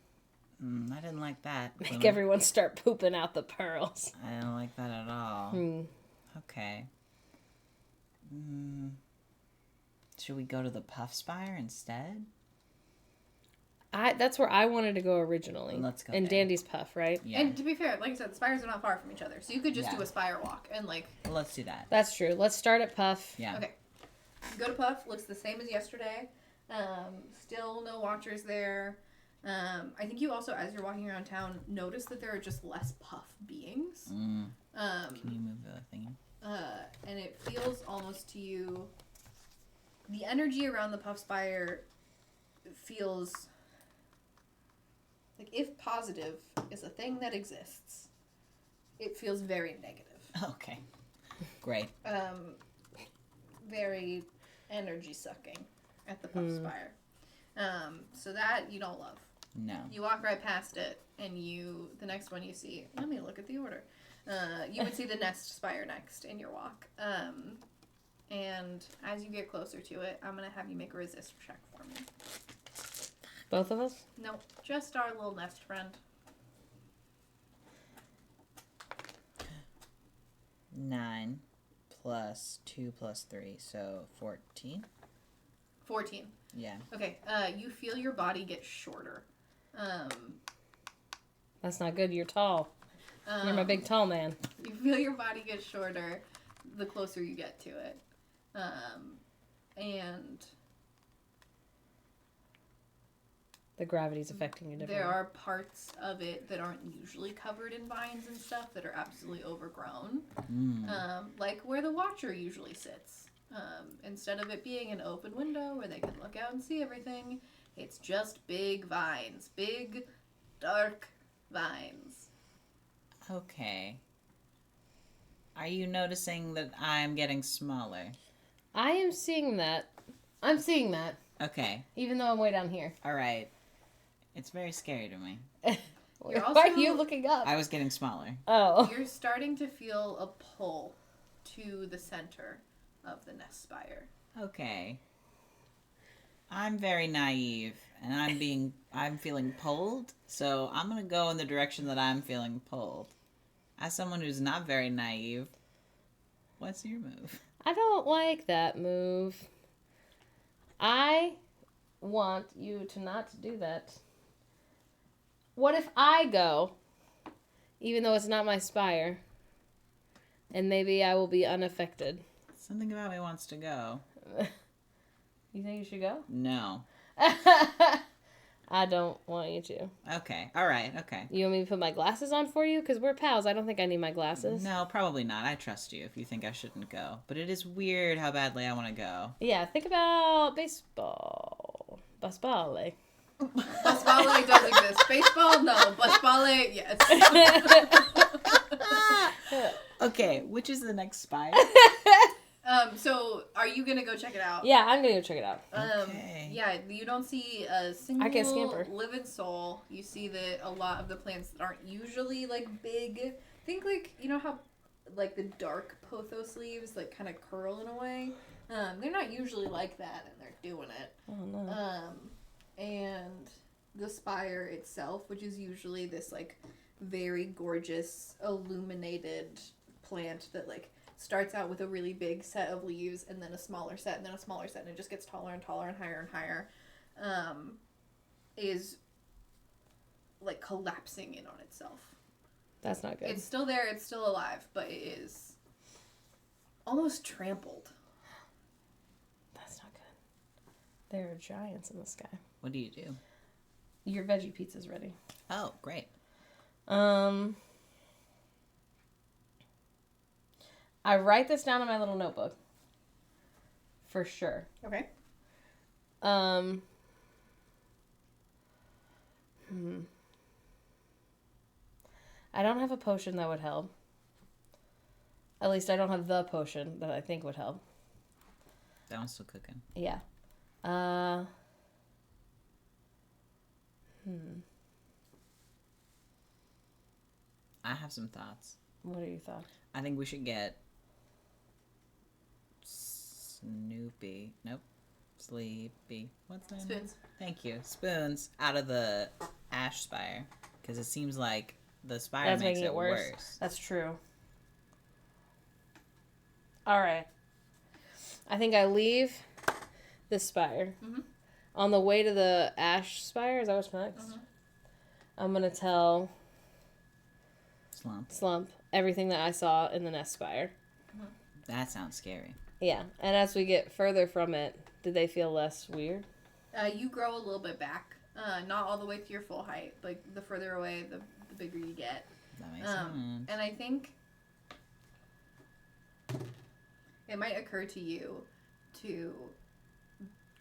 didn't like that. Make everyone start pooping out the pearls. I don't like that at all. Okay. Should we go to the Puff Spire instead? That's where I wanted to go originally. Let's go And there. Dandy's Puff, right? Yeah. And to be fair, like I said, the spires are not far from each other, so you could just Yeah. do a spire walk and like. Well, let's do that. That's true. Let's start at Puff. Yeah. Okay. Go to Puff. Looks the same as yesterday. Still no watchers there. I think you also, as you're walking around town, notice that there are just less Puff beings. Can you move the thingy? And it feels almost to you. The energy around the Puff Spire feels like if positive is a thing that exists, it feels very negative. Okay. Great. Very energy sucking at the Puff Spire. So that you don't love. No. You walk right past it, and the next one you see, let me look at the order. You would see the Nest Spire next in your walk. And as you get closer to it, I'm going to have you make a resist check for me. Both of us? No, just our little nest friend. 9 plus 2 plus 3, so 14. 14. Yeah. Okay, you feel your body get shorter. That's not good. You're tall. You're my big tall man. You feel your body get shorter the closer you get to it. And The gravity's affecting you differently. there are parts of it that aren't usually covered in vines and stuff that are absolutely overgrown. Like where the Watcher usually sits. Instead of it being an open window where they can look out and see everything, it's just big vines. Big, dark vines. Okay. Are you noticing that I'm getting smaller? I am seeing that. I'm seeing that. Okay. Even though I'm way down here. All right. It's very scary to me. You're Why are also- you looking up? I was getting smaller. Oh. You're starting to feel a pull to the center of the Nest Spire. Okay. I'm very naive, and I'm feeling pulled, so I'm gonna go in the direction that I'm feeling pulled. As someone who's not very naive, what's your move? I don't like that move. I want you to not do that. What if I go, even though it's not my spire, and maybe I will be unaffected? Something about me wants to go. You think you should go? No. I don't want you to. Okay. All right. Okay. You want me to put my glasses on for you? Because we're pals. I don't think I need my glasses. No, probably not. I trust you if you think I shouldn't go. But it is weird how badly I want to go. Yeah, think about baseball. Baseball. Baseball does exist. Baseball, no. Baseball, yes. Okay, which is the next spire? So are you gonna go check it out? Yeah, I'm going to go check it out. Okay. Yeah, you don't see a single I can't scamper. living soul. You see that a lot of the plants that aren't usually like big. Think like, you know how like the dark pothos leaves like kind of curl in a way? They're not usually like that, and they're doing it. Oh, no. And the spire itself, which is usually this like very gorgeous illuminated plant that like starts out with a really big set of leaves and then a smaller set and then a smaller set and it just gets taller and taller and higher, is like collapsing in on itself. That's not good. It's still there, it's still alive, but it is almost trampled. That's not good. There are giants in the sky. What do you do? Your veggie pizza's ready. Oh, great. I write this down in my little notebook. For sure. Okay. I don't have a potion that would help. At least I don't have the potion that I think would help. That one's still cooking. Yeah. I have some thoughts. What are your thoughts? I think we should get Snoopy. Nope. Sleepy. What's that? Spoons. Thank you. Spoons out of the ash spire. Because it seems like the spire That's makes making it it worse. That's true. All right. I think I leave the spire. Mhm. On the way to the ash spire, is that what's next? Mhm. I'm going to tell Slump. everything that I saw in the nest spire. That sounds scary. Yeah. And as we get further from it, did they feel less weird? You grow a little bit back. Not all the way to your full height. Like, the further away, the bigger you get. That makes sense. And I think it might occur to you to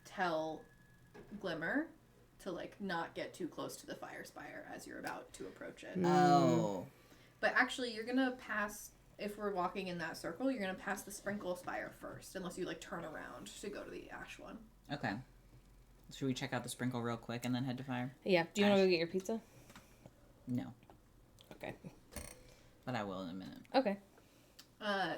tell Glimmer to, like, not get too close to the fire spire as you're about to approach it. Oh. But actually, you're going to pass, if we're walking in that circle, you're going to pass the sprinkle spire first, unless you, like, turn around to go to the ash one. Okay. Should we check out the sprinkle real quick and then head to fire? Yeah. Do you want to go get your pizza? No. Okay. But I will in a minute. Okay.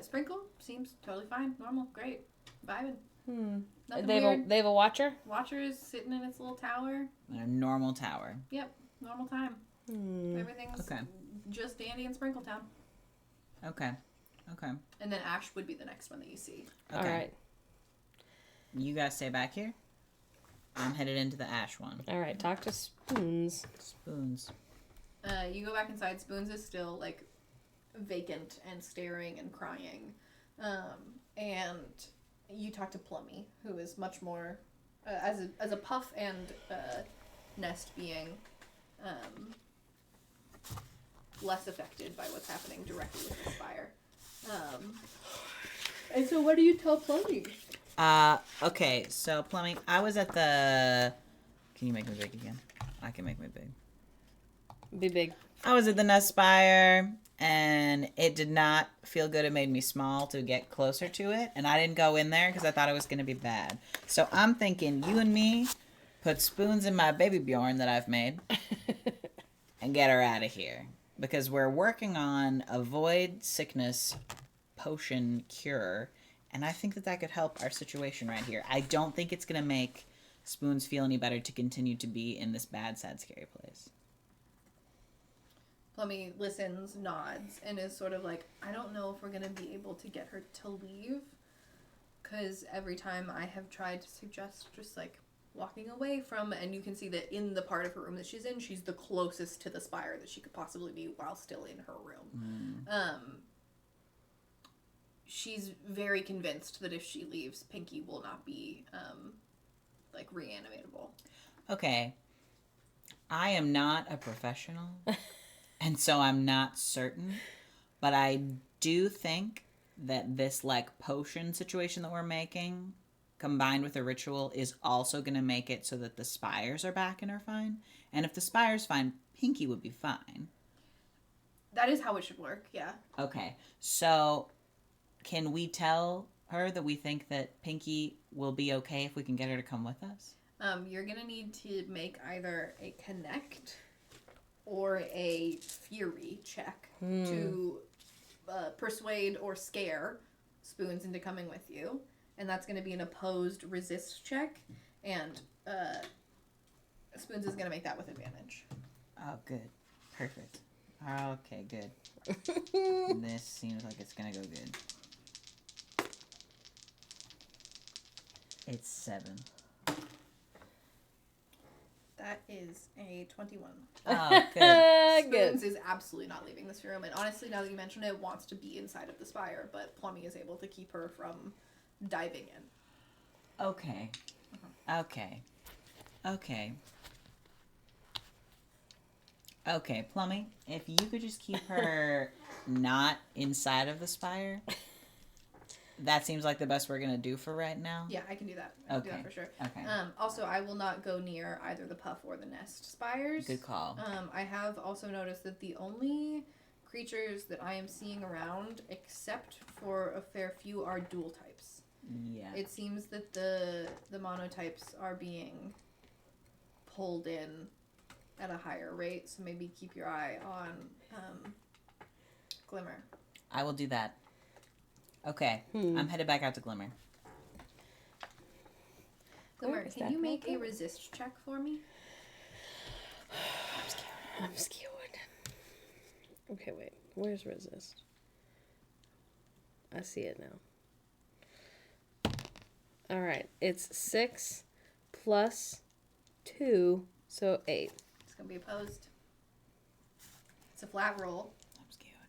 Sprinkle seems totally fine. Normal. Great. Vibing. Nothing They weird. have a watcher? Watcher is sitting in its little tower. In a normal tower. Yep. Normal time. Everything's Okay. just dandy in Sprinkle Town. Okay. And then Ash would be the next one that you see. Okay. All right. You guys stay back here. I'm headed into the ash one. All right. Talk to Spoons. Spoons. You go back inside. Spoons is still, like, vacant and staring and crying. And you talk to Plummy, who is much more, as a puff and nest being, less affected by what's happening directly with the spire. And so what do you tell Plummy? Okay, so Plummy, I was at the... Can you make me big again? I can make me big. Be big. I was at the Nest Spire, and it did not feel good. It made me small to get closer to it, and I didn't go in there because I thought it was going to be bad. So I'm thinking you and me put Spoons in my baby Bjorn that I've made and get her out of here. Because we're working on a void sickness potion cure, and I think that could help our situation right here. I don't think it's going to make Spoons feel any better to continue to be in this bad, sad, scary place. Plummy listens, nods, and is sort of like, I don't know if we're going to be able to get her to leave. Because every time I have tried to suggest just, like, walking away from, and you can see that in the part of her room that she's in, she's the closest to the spire that she could possibly be while still in her room. She's very convinced that if she leaves, Pinky will not be, like, reanimatable. Okay. I am not a professional, and so I'm not certain, but I do think that this, like, potion situation that we're making, combined with a ritual, is also going to make it so that the spires are back and are fine. And if the spire's fine, Pinky would be fine. That is how it should work, yeah. Okay. So, can we tell her that we think that Pinky will be okay if we can get her to come with us? You're going to need to make either a connect or a fury check to persuade or scare Spoons into coming with you. And that's going to be an opposed resist check. And Spoons is going to make that with advantage. Oh, good. Perfect. Okay, good. This seems like it's going to go good. It's 7. That is a 21. Oh, good. Spoons is absolutely not leaving this room, and honestly, now that you mention it, wants to be inside of the spire, but Plummy is able to keep her from diving in. Okay. Okay. Okay. Okay, Plummy, if you could just keep her not inside of the spire, that seems like the best we're gonna do for right now. Yeah, I can do that. I can do that for sure. Okay. Also, I will not go near either the puff or the nest spires. Good call. I have also noticed that the only creatures that I am seeing around, except for a fair few, are dual types. Yeah. It seems that the monotypes are being pulled in at a higher rate, so maybe keep your eye on Glimmer. I will do that. Okay, I'm headed back out to Glimmer. Glimmer, can you make a resist check for me? I'm scared. Okay, wait. Where's resist? I see it now. All right. It's 6 plus 2, so 8. It's going to be opposed. It's a flat roll. I'm scared.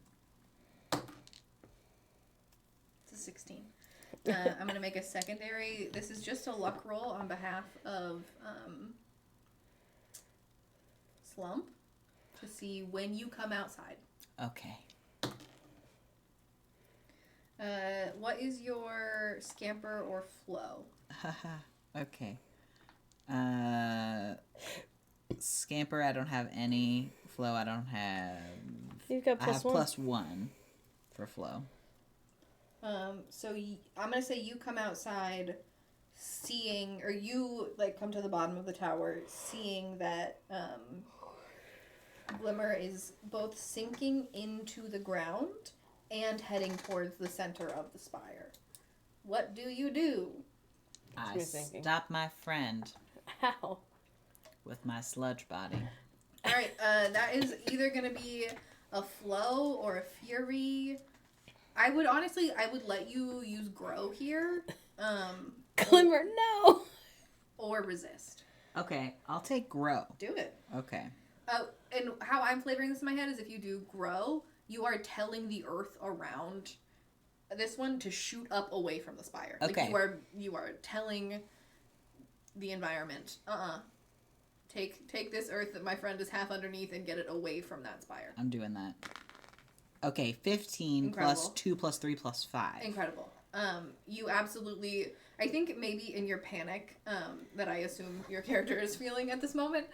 It's a 16. I'm going to make a secondary. This is just a luck roll on behalf of Slump to see when you come outside. Okay. What is your scamper or flow? Okay. Scamper, I don't have any. Flow, I don't have. You've got I have plus 1. +1 for flow. So I'm gonna say you come outside, seeing, or you like come to the bottom of the tower, seeing that Glimmer is both sinking into the ground and heading towards the center of the spire. What do you do? I stop my friend How? with my sludge body. All right, that is either gonna be a flow or a fury. I would let you use grow here. Glimmer, no! Or resist. Okay, I'll take grow. Do it. Okay. And how I'm flavoring this in my head is if you do grow, you are telling the earth around this one to shoot up away from the spire. Okay. Like you are telling the environment, take this earth that my friend is half underneath and get it away from that spire. I'm doing that. Okay, 15 Incredible. plus 2 plus 3 plus 5. Incredible. You absolutely, I think maybe in your panic, that I assume your character is feeling at this moment,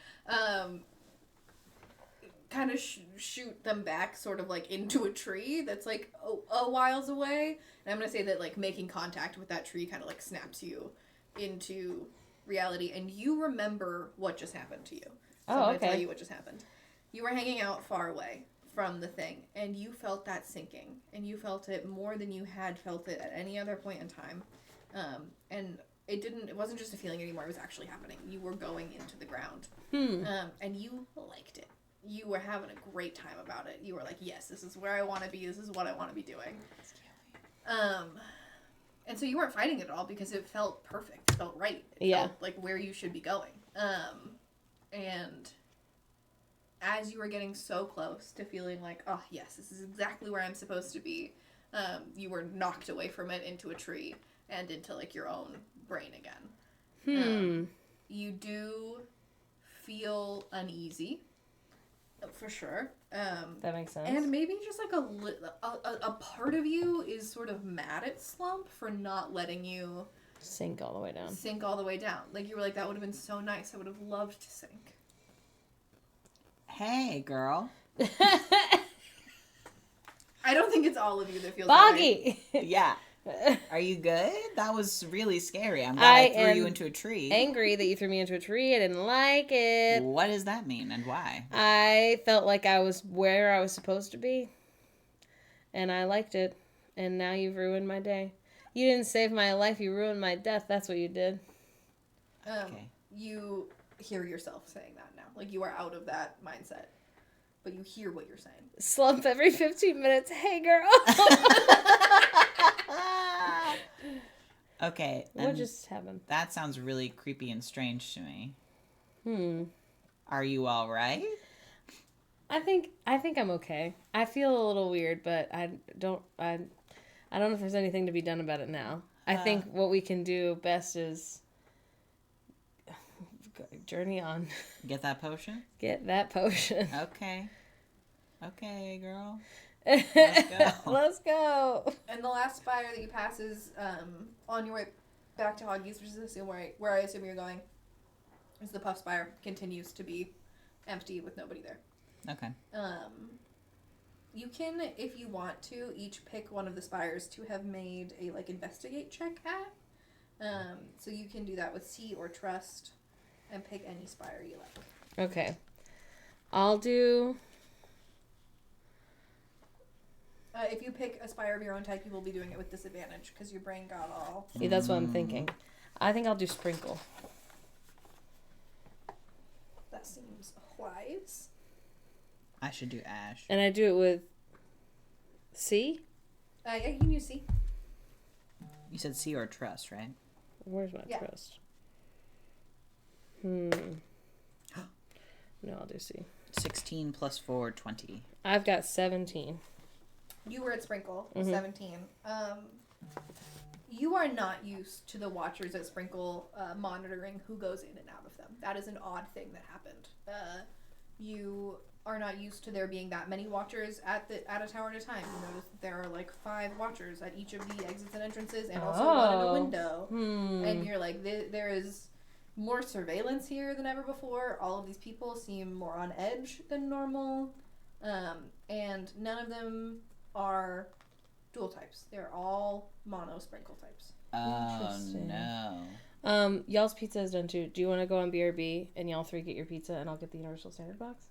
kind of shoot them back sort of like into a tree that's like a whiles away. And I'm going to say that like making contact with that tree kind of like snaps you into reality. And you remember what just happened to you. So I'm going to tell you what just happened. You were hanging out far away from the thing, and you felt that sinking, and you felt it more than you had felt it at any other point in time. And it wasn't just a feeling anymore, it was actually happening. You were going into the ground. And you liked it. You were having a great time about it. You were like, yes, this is where I want to be, this is what I want to be doing. And so you weren't fighting it at all because it felt perfect. It felt right. It felt like where you should be going. And as you were getting so close to feeling like, oh, yes, this is exactly where I'm supposed to be, you were knocked away from it into a tree and into, like, your own brain again. You do feel uneasy, for sure. That makes sense. And maybe just, like, a part of you is sort of mad at Slump for not letting you sink all the way down. Like, you were like, that would have been so nice. I would have loved to sink. Hey, girl. I don't think it's all of you that feels Boggy! Yeah. Are you good? That was really scary. I'm glad I threw you into a tree. Angry that you threw me into a tree. I didn't like it. What does that mean and why? I felt like I was where I was supposed to be. And I liked it. And now you've ruined my day. You didn't save my life, you ruined my death. That's what you did. Okay. You hear yourself saying that now. Like, you are out of that mindset. But you hear what you're saying. Slump every 15 minutes. Hey, girl. Okay. What just happened? That sounds really creepy and strange to me. Are you all right? I think I'm okay. I feel a little weird, but I don't know if there's anything to be done about it now. I think what we can do best is journey on. Get that potion? Get that potion. Okay. Okay, girl. Let's go. Let's go. And the last spire that you pass is on your way back to Hoggies, which is where I assume you're going. Is the Puff Spire continues to be empty with nobody there. Okay. You can, if you want to, each pick one of the spires to have made a investigate check at. So you can do that with see or trust, and pick any spire you like. Okay. I'll do. If you pick a spire of your own type, you will be doing it with disadvantage because your brain got all. Yeah, that's what I'm thinking. I think I'll do sprinkle. That seems wise. I should do ash. And I do it with C? Yeah, you can use C. You said see or trust, right? Where's my Yeah. trust? No, I'll do C. 16 plus 4, 20. I've got 17. You were at Sprinkle, 17. You are not used to the Watchers at Sprinkle monitoring who goes in and out of them. That is an odd thing that happened. You are not used to there being that many Watchers at a tower at a time. You notice that there are 5 Watchers at each of the exits and entrances, and also one in a window. And you're like, there is more surveillance here than ever before. All of these people seem more on edge than normal, and none of them are dual types. They're all mono Sprinkle types. Oh, Interesting. no. Y'all's pizza is done too. Do you want to go on BRB and y'all 3 get your pizza and I'll get the Universal Standard box?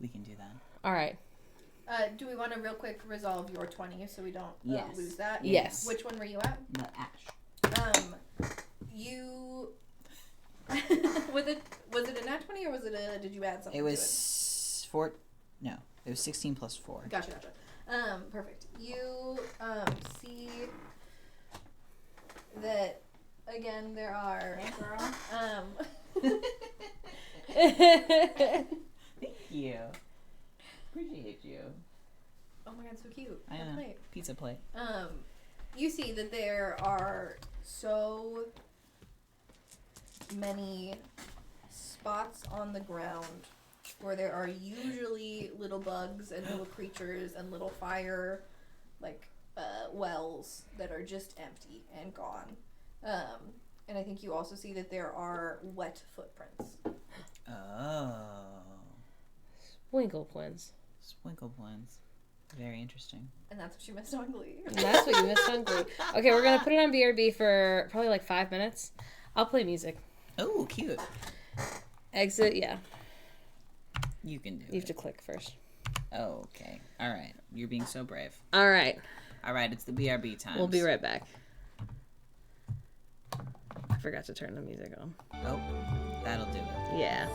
We can do that. All right. Do we want to real quick resolve your 20 so we don't Yes. lose that? Yes. Which one were you at? The ash. You was it a nat 20 or was it did you add something? It was it was 16 plus 4. Gotcha. Perfect. You see that again. There are Thank you. Appreciate you. Oh my god, so cute. I That know. plate. Pizza plate. You see that there are so many spots on the ground where there are usually little bugs and little creatures and little fire wells that are just empty and gone. And I think you also see that there are wet footprints. Oh. Winkle Twins. Sprinkle plans. Very interesting. And that's what you missed on Glee. That's what you missed on Glee. Okay, we're going to put it on BRB for probably 5 minutes. I'll play music. Oh, cute. Exit, yeah. You can do You have it. to click first. Oh, okay. All right. You're being so brave. All right. All right. It's the BRB time. We'll be right back. I forgot to turn the music on. Oh, that'll do it. Yeah.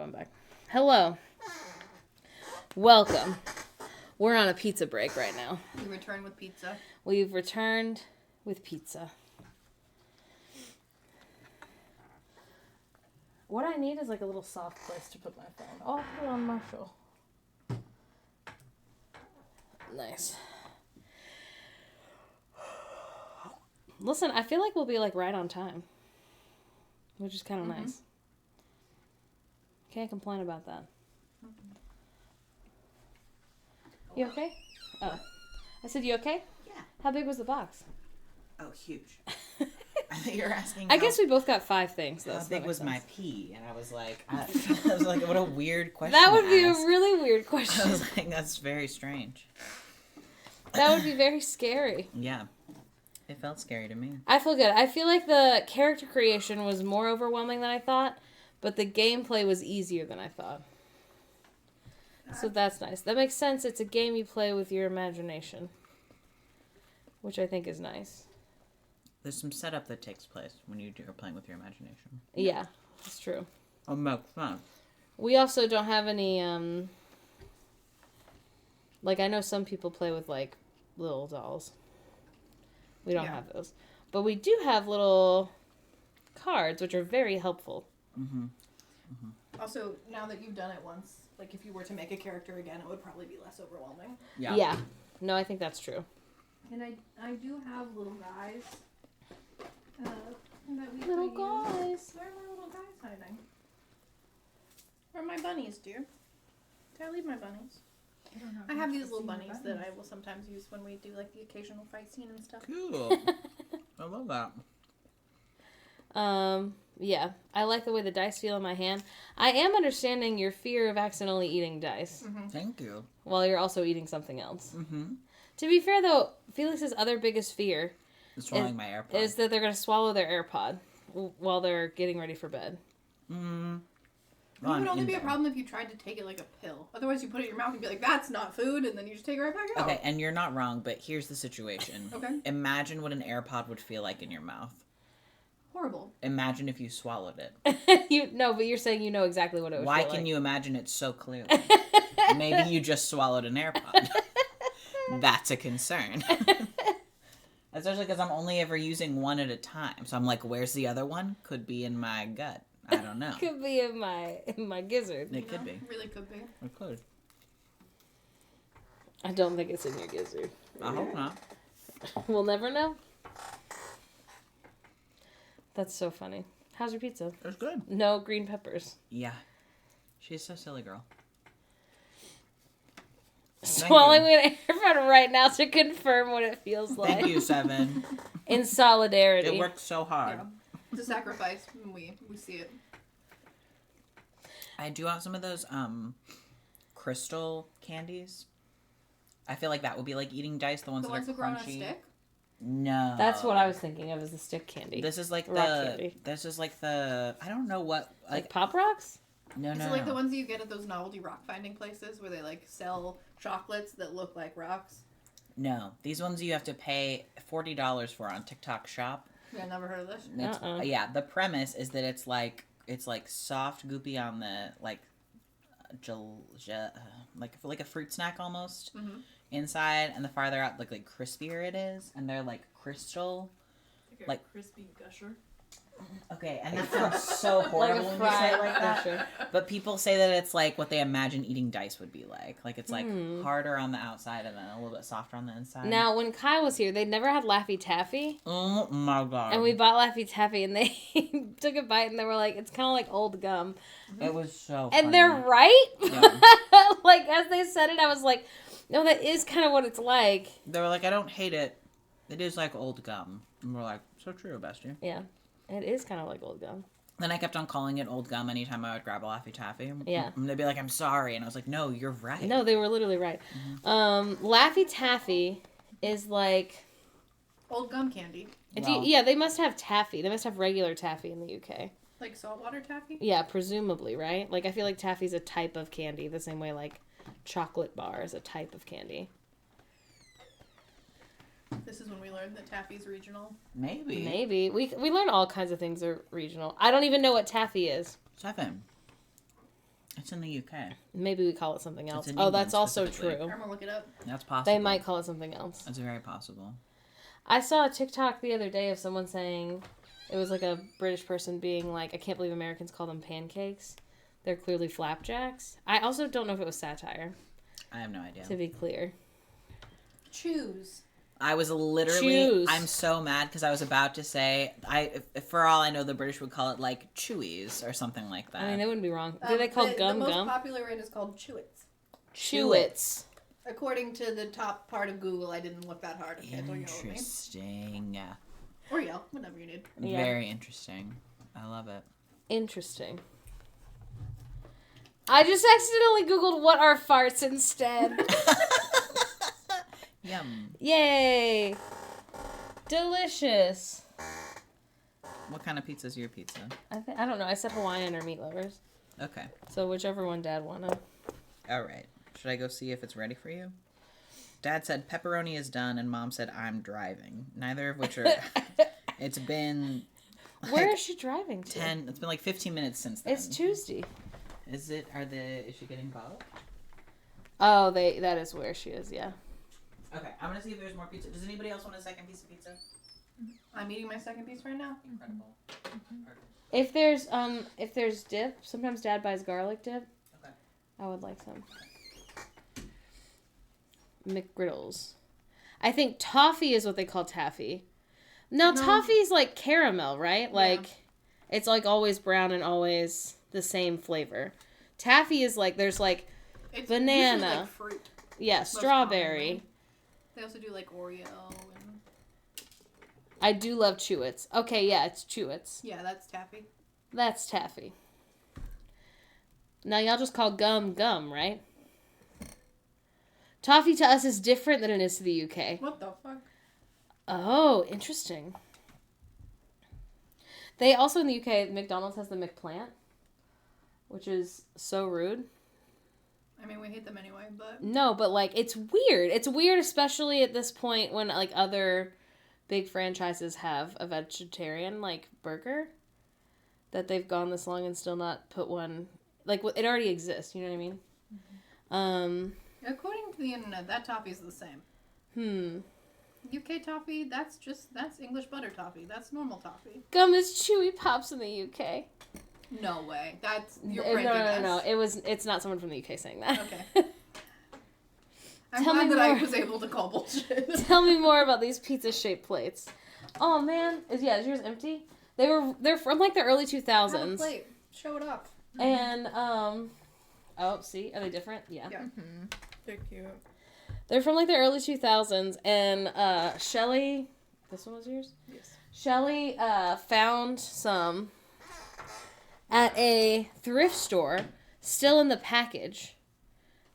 going back. Hello. Welcome. We're on a pizza break right now. We return with pizza. We've returned with pizza. What I need is like a little soft place to put my phone. Oh, I'll put it on Marshall. Nice. Listen, I feel like we'll be like right on time, which is kind of nice. Can't complain about that. You okay? Oh, I said you okay? Yeah. How big was the box? Oh, huge. I think you're asking. I guess we both got 5 things though. How so that big was makes my sense. pee? And I was like, what a weird question. That would to be a ask. really weird I question. was like, that's very strange. That would be very scary. Yeah, it felt scary to me. I feel good. I feel like the character creation was more overwhelming than I thought, but the gameplay was easier than I thought. So that's nice. That makes sense. It's a game you play with your imagination, which I think is nice. There's some setup that takes place when you are playing with your imagination. Yeah, that's true. Oh, makes sense. We also don't have any, like, I know some people play with, like, little dolls. We don't have those. But we do have little cards, which are very helpful. Mm-hmm. Also, now that you've done it once, like if you were to make a character again, it would probably be less overwhelming. Yeah. No, I think that's true. And I do have little guys. That we Little could use. guys. Where are my little guys hiding? Where are my bunnies, dear? Did I leave my bunnies? I have these little bunnies that I will sometimes use when we do like the occasional fight scene and stuff. Cool. I love that. Yeah. I like the way the dice feel in my hand. I am understanding your fear of accidentally eating dice Thank you. while you're also eating something else. Mm-hmm. To be fair, though, Felix's other biggest fear Swallowing my AirPod. is that they're going to swallow their AirPod while they're getting ready for bed. Mm. It would only be a problem if you tried to take it like a pill. Otherwise, you put it in your mouth and be like, "That's not food," and then you just take it right back out. Okay, and you're not wrong, but here's the situation. Okay. Imagine what an AirPod would feel like in your mouth. Horrible. Imagine if you swallowed it. But you're saying you know exactly what it would Why feel can like. you imagine it so clearly? Maybe you just swallowed an AirPod. That's a concern. Especially because I'm only ever using one at a time. So I'm like, where's the other one? Could be in my gut. I don't know. Could be in my gizzard. It could be. Really could be. It could. I don't think it's in your gizzard. I hope not. We'll never know. That's so funny. How's your pizza? It's good. No green peppers. Yeah. She's so silly, girl. Swallowing an AirPod right now to confirm what it feels like. Thank you, Seven. In solidarity. It worked so hard. Yeah. It's a sacrifice when we see it. I do have some of those crystal candies. I feel like that would be like eating dice, the ones The that ones are that grow on a crunchy. stick? No. That's what I was thinking of as the stick candy. This is like Rock candy. This is like the. I don't know what. Like Pop Rocks? No, Is no. it like no. the ones that you get at those novelty rock finding places where they like sell chocolates that look like rocks? No, these ones you have to pay $40 for on TikTok Shop. Yeah, never heard of this. It's, yeah, the premise is that it's like soft, goopy on the like like a fruit snack almost inside, and the farther out, like crispier it is, and they're like crystal, like crispy gusher. Okay, and that sounds so horrible when you say it like that. But people say that it's like what they imagine eating dice would be like. Like it's like harder on the outside and then a little bit softer on the inside. Now, when Kai was here, they never had Laffy Taffy. Oh my god. And we bought Laffy Taffy, and they took a bite, and they were like, it's kind of like old gum. It was so And funny. they're right. Yeah. Like, as they said it, I was like, no, that is kind of what it's like. They were like, I don't hate it. It is like old gum. And we're like, so true, bestie. Yeah. It is kind of like old gum. Then I kept on calling it old gum anytime I would grab a Laffy Taffy. Yeah. And they'd be like, I'm sorry. And I was like, no, you're right. No, they were literally right. Laffy Taffy is like... Old gum candy. Yeah, they must have taffy. They must have regular taffy in the UK. Like saltwater taffy? Yeah, presumably, right? Like, I feel like taffy's a type of candy, the same way, like, chocolate bar is a type of candy. This is when we learned that taffy's regional. Maybe. We learn all kinds of things are regional. I don't even know what taffy is. 7. It's in the UK. Maybe we call it something else. in Oh, England that's also specifically. true. I'm gonna look it up. That's possible. They might call it something else. That's very possible. I saw a TikTok the other day of someone saying it was like a British person being like, I can't believe Americans call them pancakes. They're clearly flapjacks. I also don't know if it was satire, I have no idea. to be clear. Choose. I was literally. Choose. I'm so mad because I was about to say. For all I know, the British would call it like chewies or something like that. I mean, they wouldn't be wrong. Do they call gum the most gum? popular one is called Chewits. Chewits. According to the top part of Google, I didn't look that hard. Okay, don't yell at me. Interesting. Yeah. Or yell, whatever you need. Yeah. Very interesting. I love it. Interesting. I just accidentally Googled what are farts instead. Yum. Yay. Delicious. What kind of pizza is your pizza? I don't know. I said Hawaiian or meat lovers. Okay. So whichever one Dad wanted. All right. Should I go see if it's ready for you? Dad said pepperoni is done, and Mom said I'm driving. Neither of which are. It's been. Where is she driving to? It's been like 15 minutes since then. It's Tuesday. Is it? Is she getting called? Oh, that is where she is. Yeah. Okay, I'm gonna see if there's more pizza. Does anybody else want a second piece of pizza? I'm eating my second piece right now. Incredible. If there's dip, sometimes Dad buys garlic dip. Okay. I would like some. McGriddles. I think toffee is what they call taffy. No, toffee's like caramel, right? Like, it's like always brown and always the same flavor. Taffy is like, there's like It's banana. usually like fruit. Yeah, strawberry. They also do like Oreo and... I do love Chewits. Okay, yeah, it's Chewits. Yeah, that's taffy. That's taffy. Now y'all just call gum gum, right? Toffee to us is different than it is to the UK. What the fuck? Oh, interesting. They also in the UK, McDonald's has the McPlant, which is so rude. I mean, we hate them anyway, but... No, but like it's weird. It's weird, especially at this point when like other big franchises have a vegetarian like burger, that they've gone this long and still not put one like it already exists. You know what I mean? Mm-hmm. According to the internet, that toffee is the same. UK toffee, that's English butter toffee. That's normal toffee. Gum is chewy pops in the UK. No way. You're No, breaking us. no. It's not someone from the UK saying that. Okay. I'm Tell glad me that I more. was able to call bullshit. Tell me more about these pizza-shaped plates. Oh man, is yours empty? They're from like the early 2000s. Have a plate. Show it off. And oh, see, are they different? Yeah. Mm-hmm. They're cute. They're from like the early 2000s, and Shelly, this one was yours? Yes. Shelly found some at a thrift store, still in the package,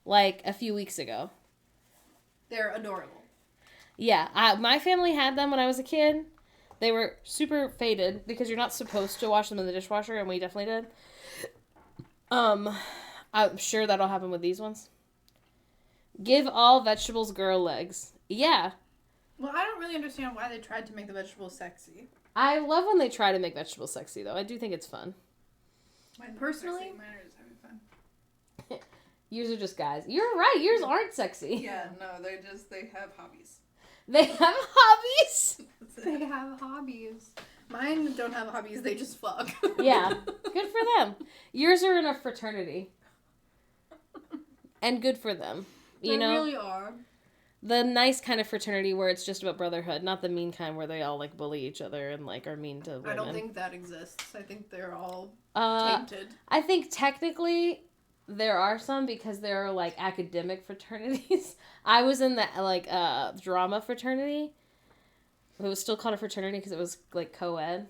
like a few weeks ago. They're adorable. Yeah, my family had them when I was a kid. They were super faded because you're not supposed to wash them in the dishwasher, and we definitely did. I'm sure that'll happen with these ones. Give all vegetables girl legs. Yeah. Well, I don't really understand why they tried to make the vegetables sexy. I love when they try to make vegetables sexy, though. I do think it's fun. Personally? Mine are just having fun. Yours are just guys. You're right. Yours aren't sexy. Yeah, no, they have hobbies. They have hobbies. They have hobbies. Mine don't have hobbies, they just fuck. Yeah. Good for them. Yours are in a fraternity. And good for them. You They know? really are. The nice kind of fraternity where it's just about brotherhood, not the mean kind where they all like bully each other and like are mean to women. I don't think that exists. I think they're all tainted. I think technically there are some because there are like academic fraternities. I was in the like drama fraternity. It was still called a fraternity because it was like co-ed.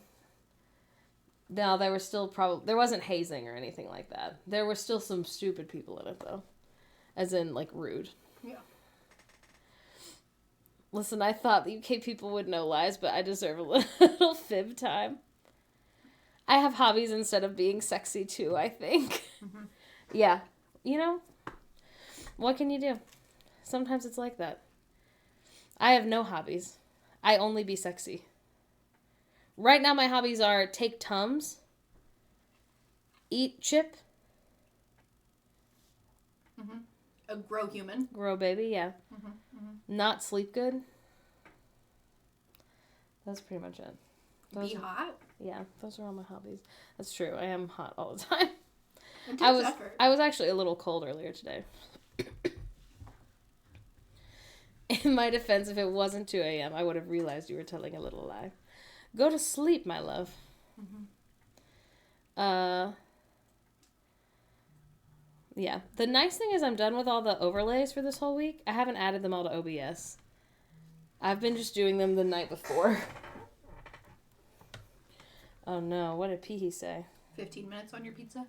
No, there was still there wasn't hazing or anything like that. There were still some stupid people in it though, as in like rude. Yeah. Listen, I thought the UK people would know lies, but I deserve a little fib time. I have hobbies instead of being sexy too, I think. Mm-hmm. Yeah. You know, what can you do? Sometimes it's like that. I have no hobbies. I only be sexy. Right now my hobbies are take Tums, eat chip, A grow human. Grow baby, yeah. Not sleep good. That's pretty much it. Be hot. Yeah, those are all my hobbies. That's true. I am hot all the time. It takes effort. I was actually a little cold earlier today. In my defense, if it wasn't 2 a.m., I would have realized you were telling a little lie. Go to sleep, my love. Yeah. The nice thing is I'm done with all the overlays for this whole week. I haven't added them all to OBS. I've been just doing them the night before. Oh no, what did Peehee say? 15 minutes on your pizza?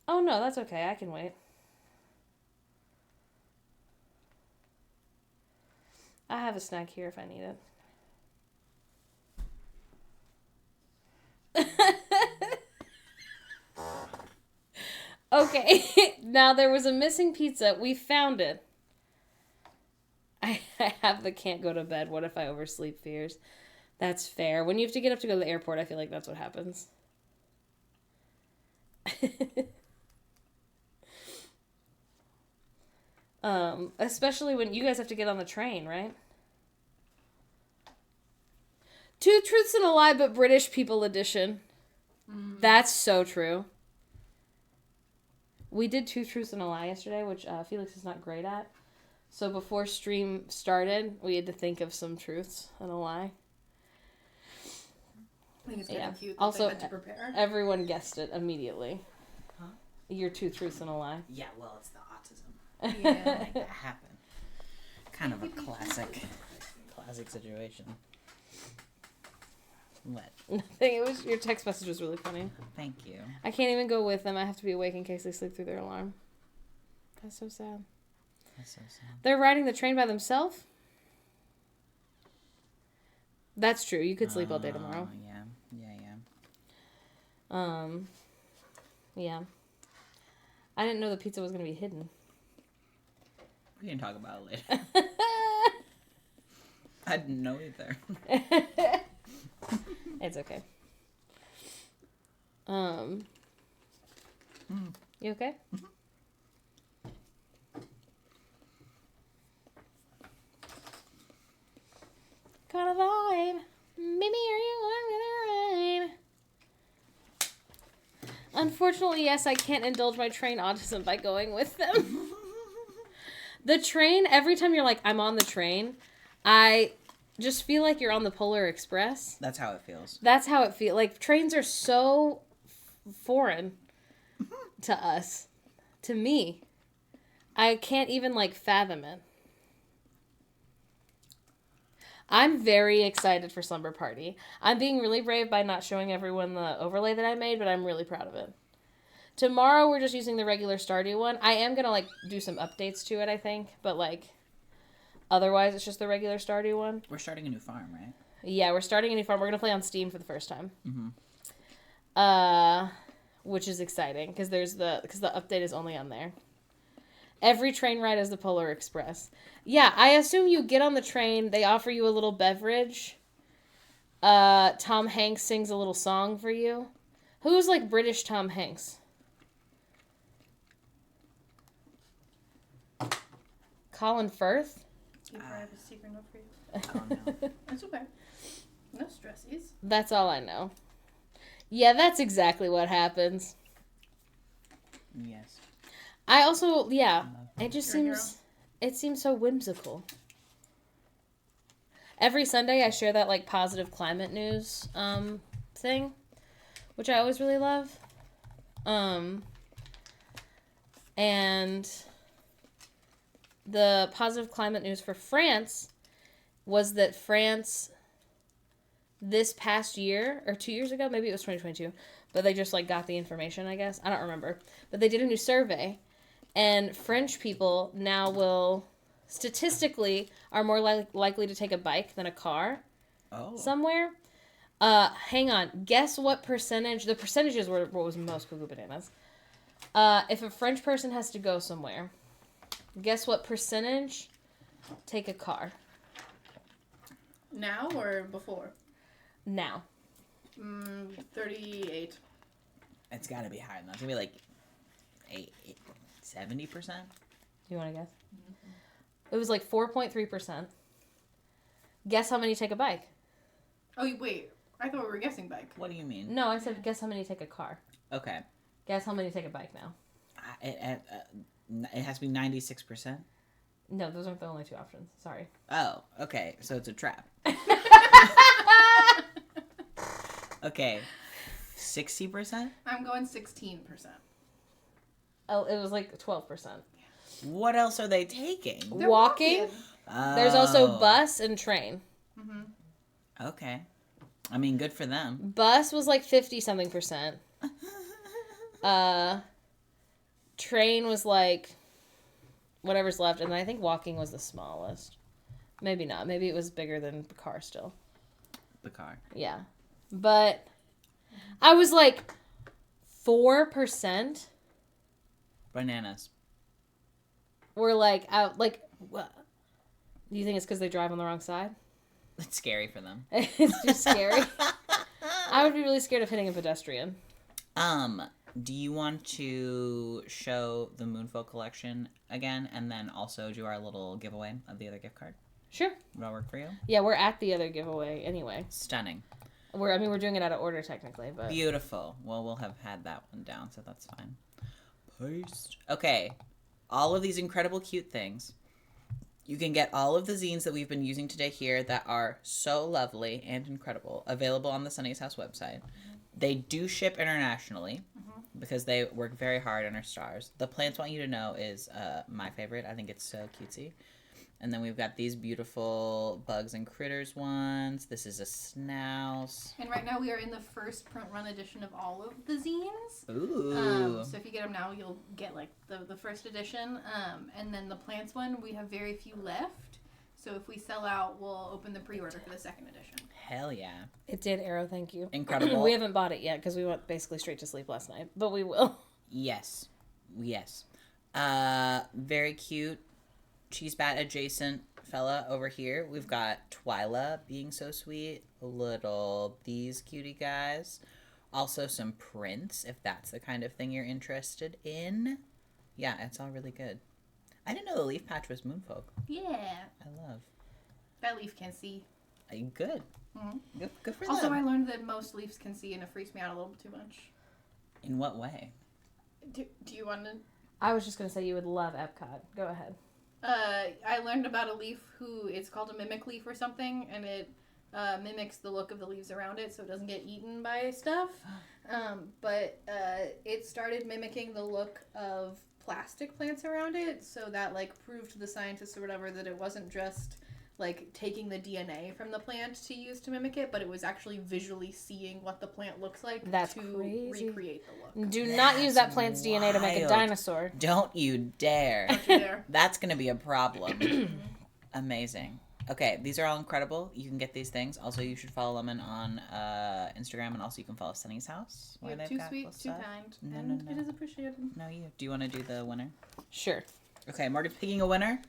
Oh no, that's okay. I can wait. I have a snack here if I need it. Okay, now there was a missing pizza. We found it. I have the can't go to bed. What if I oversleep fears? That's fair. When you have to get up to go to the airport, I feel like that's what happens. Especially when you guys have to get on the train, right? 2 Truths and a Lie, but British People edition. That's so true. We did 2 Truths and a Lie yesterday, which Felix is not great at. So before stream started, we had to think of some truths and a lie. I think it's kind of cute that Also, they had to prepare. Everyone guessed it immediately. Huh? Your 2 Truths and a Lie. Yeah, well, it's the autism. Yeah. Make that happen. Kind of a classic situation. What? Nothing. It was your text message was really funny. Thank you. I can't even go with them. I have to be awake in case they sleep through their alarm. That's so sad. That's so sad. They're riding the train by themselves. That's true. You could sleep all day tomorrow. Yeah. Yeah. I didn't know the pizza was gonna be hidden. We can talk about it later. I didn't know either. It's okay. You okay? Got a vibe. Maybe are you going to the ride? Unfortunately, yes, I can't indulge my train autism by going with them. The train, every time you're like, I'm on the train, I just feel like you're on the Polar Express. That's how it feels. That's how it feels. Like, trains are so foreign to us. To me. I can't even, like, fathom it. I'm very excited for Slumber Party. I'm being really brave by not showing everyone the overlay that I made, but I'm really proud of it. Tomorrow, we're just using the regular Stardew one. I am going to, like, do some updates to it, I think. But, like, otherwise, it's just the regular Stardew one. We're starting a new farm, right? Yeah, we're starting a new farm. We're going to play on Steam for the first time. Which is exciting, because the update is only on there. Every train ride is the Polar Express. Yeah, I assume you get on the train, they offer you a little beverage. Tom Hanks sings a little song for you. Who's, like, British Tom Hanks? Colin Firth? I have a secret note for you. I don't know. It's okay. No stressies. That's all I know. Yeah, that's exactly what happens. Yes. I also, yeah, it just You're a seems so whimsical. Every Sunday I share that, like, positive climate news thing, which I always really love. And the positive climate news for France was that France this past year, or 2 years ago, maybe it was 2022, but they just, like, got the information, I guess. I don't remember. But they did a new survey, and French people now statistically, are more likely to take a bike than a car somewhere. Hang on. Guess what percentage? The percentages were what was most cuckoo bananas. If a French person has to go somewhere, guess what percentage take a car? Now or before? Now. 38. It's got to be higher than that. It's going to be like 70%? You want to guess? It was like 4.3%. Guess how many take a bike? Oh, wait. I thought we were guessing bike. What do you mean? No, I said guess how many take a car. Okay. Guess how many take a bike now. It has to be 96%. No, those aren't the only two options. Sorry. Oh, okay. So it's a trap. Okay. 60%? I'm going 16%. Oh, it was like 12%. What else are they taking? They're Walking. There's also bus and train. Okay. I mean, good for them. Bus was like 50-something%. Train was like whatever's left, and I think walking was the smallest. Maybe not. Maybe it was bigger than the car still. The car. Yeah. But I was like 4% Bananas. were like out. Like, what? Do you think it's because they drive on the wrong side? It's scary for them. It's just scary. I would be really scared of hitting a pedestrian. Do you want to show the Moonfolk collection again and then also do our little giveaway of the other gift card? Sure. Would that work for you? Yeah, we're at the other giveaway anyway. Stunning. We're doing it out of order technically, but Beautiful. Well, we'll have had that one down, so that's fine. Paste. Okay. All of these incredible cute things. You can get all of the zines that we've been using today here that are so lovely and incredible available on the Sonny's House website. They do ship internationally because they work very hard on our stars. The Plants Want You to Know is my favorite. I think it's so cutesy. And then we've got these beautiful Bugs and Critters ones. This is a Snouse. And right now we are in the first print run edition of all of the zines. Ooh. So if you get them now, you'll get like the first edition. And then the Plants one, we have very few left. So if we sell out, we'll open the pre-order for the second edition. Hell yeah. it did, Arrow. Thank you. Incredible. We haven't bought it yet because we went basically straight to sleep last night, but we will. Yes. Yes. Very cute. Cheese bat adjacent fella over here. We've got Twyla being so sweet. These cutie guys. Also some prints, if that's the kind of thing you're interested in. Yeah, it's all really good. I didn't know the leaf patch was Moonfolk. Yeah. I love. That leaf can see. Good. Mm-hmm. Good for Also, them. I learned that most leaves can see, and it freaks me out a little bit too much. In what way? Do you want to... I was just going to say you would love Epcot. Go ahead. I learned about a leaf it's called a mimic leaf or something, and it mimics the look of the leaves around it so it doesn't get eaten by stuff. But it started mimicking the look of plastic plants around it, so that like proved to the scientists or whatever that it wasn't just like taking the DNA from the plant to use to mimic it, but it was actually visually seeing what the plant looks like to crazy. recreate the look. Do not use that plant's DNA to make a wild. dinosaur. Don't you dare. Don't you dare. That's going to be a problem. Amazing. Okay, these are all incredible. You can get these things. Also, you should follow them on Instagram, and also you can follow Sonny's House. You're they've too got sweet, cool too stuff. kind, No, and no, it no. is appreciated. No, you. Do you want to do the winner? Sure. Okay, Morgan's picking a winner.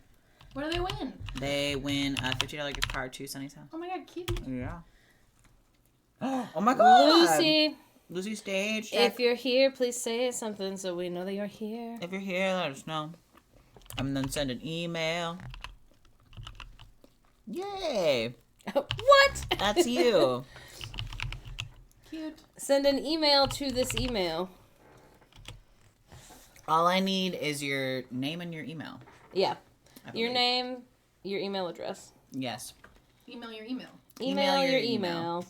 What do they win? They win a $50 gift card to Sonny's House. Oh my god, cute. Yeah. Oh my god! Lucy, stage. if you're here, please say something so we know that you're here. If you're here, let us know. And then send an email. Yay! What? That's you. Cute. Send an email to this email. All I need is your name and your email. Yeah. I Your believe. name, your email address. Yes. Email your email. Email your email.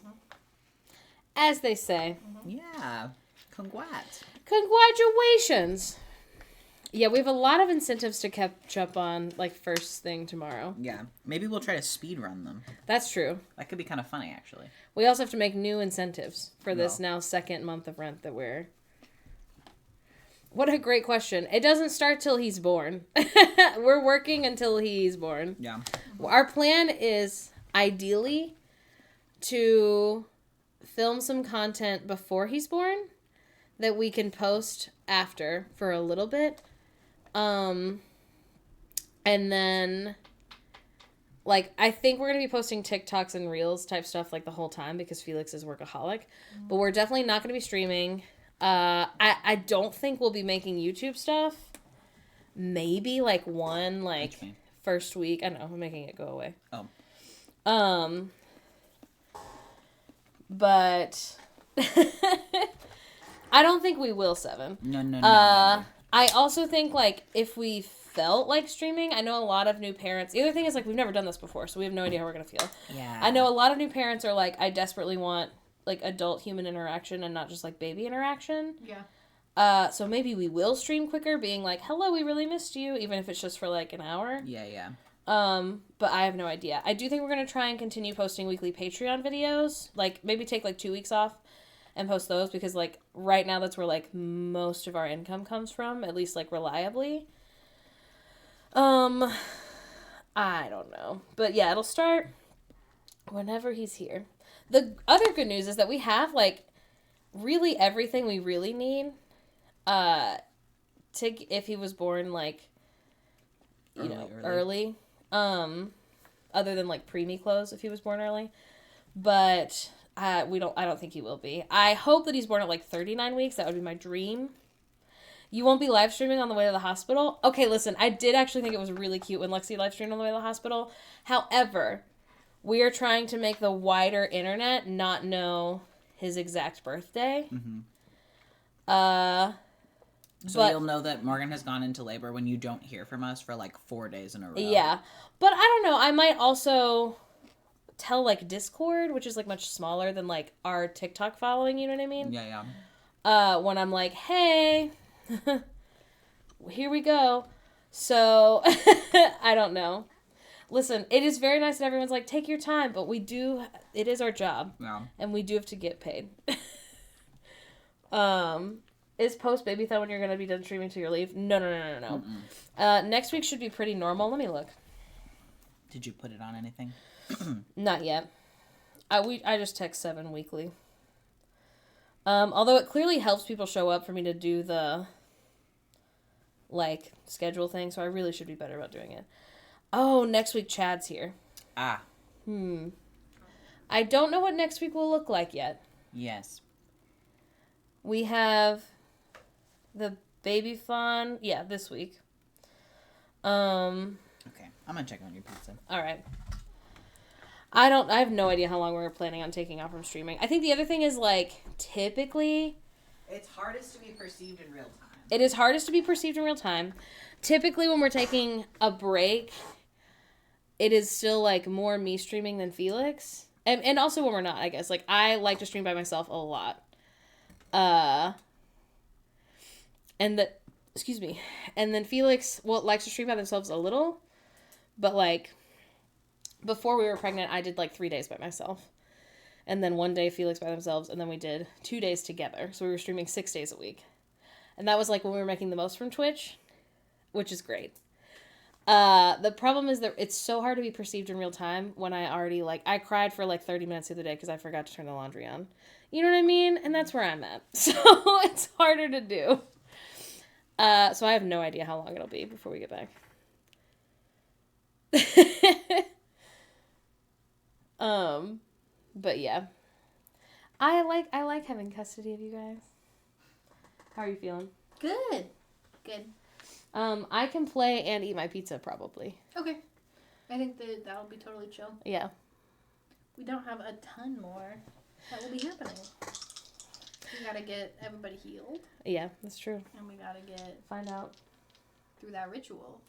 As they say. Yeah. Congrats. Congratulations. Yeah, we have a lot of incentives to catch up on, like, first thing tomorrow. Yeah. Maybe we'll try to speed run them. That's true. That could be kind of funny, actually. We also have to make new incentives for this No. now second month of rent that we're... What a great question. It doesn't start till he's born. We're working until he's born. Yeah. Our plan is, ideally, to film some content before he's born that we can post after for a little bit. And then, like, I think we're going to be posting TikToks and Reels type stuff, like, the whole time because Felix is workaholic. But we're definitely not going to be streaming. I don't think we'll be making YouTube stuff. Maybe like one first week. I don't know, I'm making it go away. Oh. But I don't think we will, Seven. No. I also think, like, if we felt like streaming, I know a lot of new parents. The other thing is, like, we've never done this before, so we have no idea how we're going to feel. Yeah. I know a lot of new parents are like, I desperately want, like, adult human interaction and not just, like, baby interaction. Yeah. So maybe we will stream quicker, being like, hello, we really missed you, even if it's just for, like, an hour. Yeah. But I have no idea. I do think we're going to try and continue posting weekly Patreon videos. Like, maybe take, like, 2 weeks off and post those, because, like, right now that's where, like, most of our income comes from, at least, like, reliably. I don't know. But, yeah, it'll start whenever he's here. The other good news is that we have, like, really everything we really need, if he was born, like, early. Other than, like, preemie clothes if he was born early. But I don't think he will be. I hope that he's born at, like, 39 weeks. That would be my dream. You won't be live streaming on the way to the hospital? Okay, listen, I did actually think it was really cute when Lexi live streamed on the way to the hospital. However, we are trying to make the wider internet not know his exact birthday. Mm-hmm. So but, you'll know that Morgan has gone into labor when you don't hear from us for, like, 4 days in a row. Yeah. But I don't know. I might also tell, like, Discord, which is, like, much smaller than, like, our TikTok following, you know what I mean? Yeah. When I'm like, hey, here we go. So, I don't know. Listen, it is very nice that everyone's like, take your time, but it is our job. Yeah. And we do have to get paid. Is post Babython when you're going to be done streaming till your leave? No. Next week should be pretty normal. Let me look. Did you put it on anything? Not yet. I just text 7 weekly. Although it clearly helps people show up for me to do the, like, schedule thing, so I really should be better about doing it. Oh, next week Chad's here. Ah. I don't know what next week will look like yet. Yes. We have the Babython, this week. Okay, I'm gonna check on your pizza. All right. I have no idea how long we're planning on taking off from streaming. I think the other thing is, like, typically, It's hardest to be perceived in real time. it is hardest to be perceived in real time. Typically, when we're taking a break, it is still, like, more me streaming than Felix. And also when we're not, I guess. Like, I like to stream by myself a lot. And then Felix, likes to stream by themselves a little. But, like, before we were pregnant, I did, like, 3 days by myself. And then 1 day Felix by themselves, and then we did 2 days together. So we were streaming 6 days a week. And that was, like, when we were making the most from Twitch, which is great. The problem is that it's so hard to be perceived in real time when I already, like, I cried for, like, 30 minutes the other day because I forgot to turn the laundry on. You know what I mean? And that's where I'm at. So it's harder to do. So I have no idea how long it'll be before we get back. But yeah. I like having custody of you guys. How are you feeling? Good. I can play and eat my pizza probably. Okay. I think that'll be totally chill. Yeah. We don't have a ton more that will be happening. We gotta get everybody healed. Yeah, that's true. And we gotta Find out. through that ritual.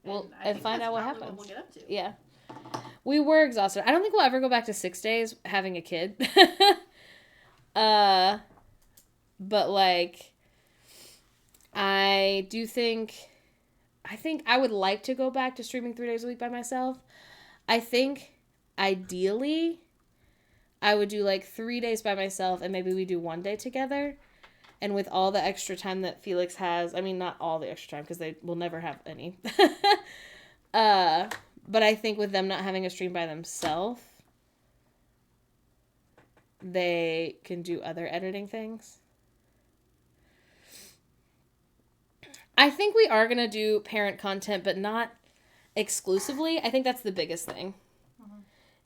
Yeah. And find out what happens. happens. What we'll get up to. Yeah. We were exhausted. I don't think we'll ever go back to 6 days having a kid. But, like, I think I would like to go back to streaming 3 days a week by myself. I think, ideally, I would do, like, 3 days by myself, and maybe we do 1 day together. And with all the extra time that Felix has, I mean, not all the extra time, because they will never have any. But I think with them not having a stream by themselves, they can do other editing things. I think we are going to do parent content, but not exclusively. I think that's the biggest thing. Mm-hmm.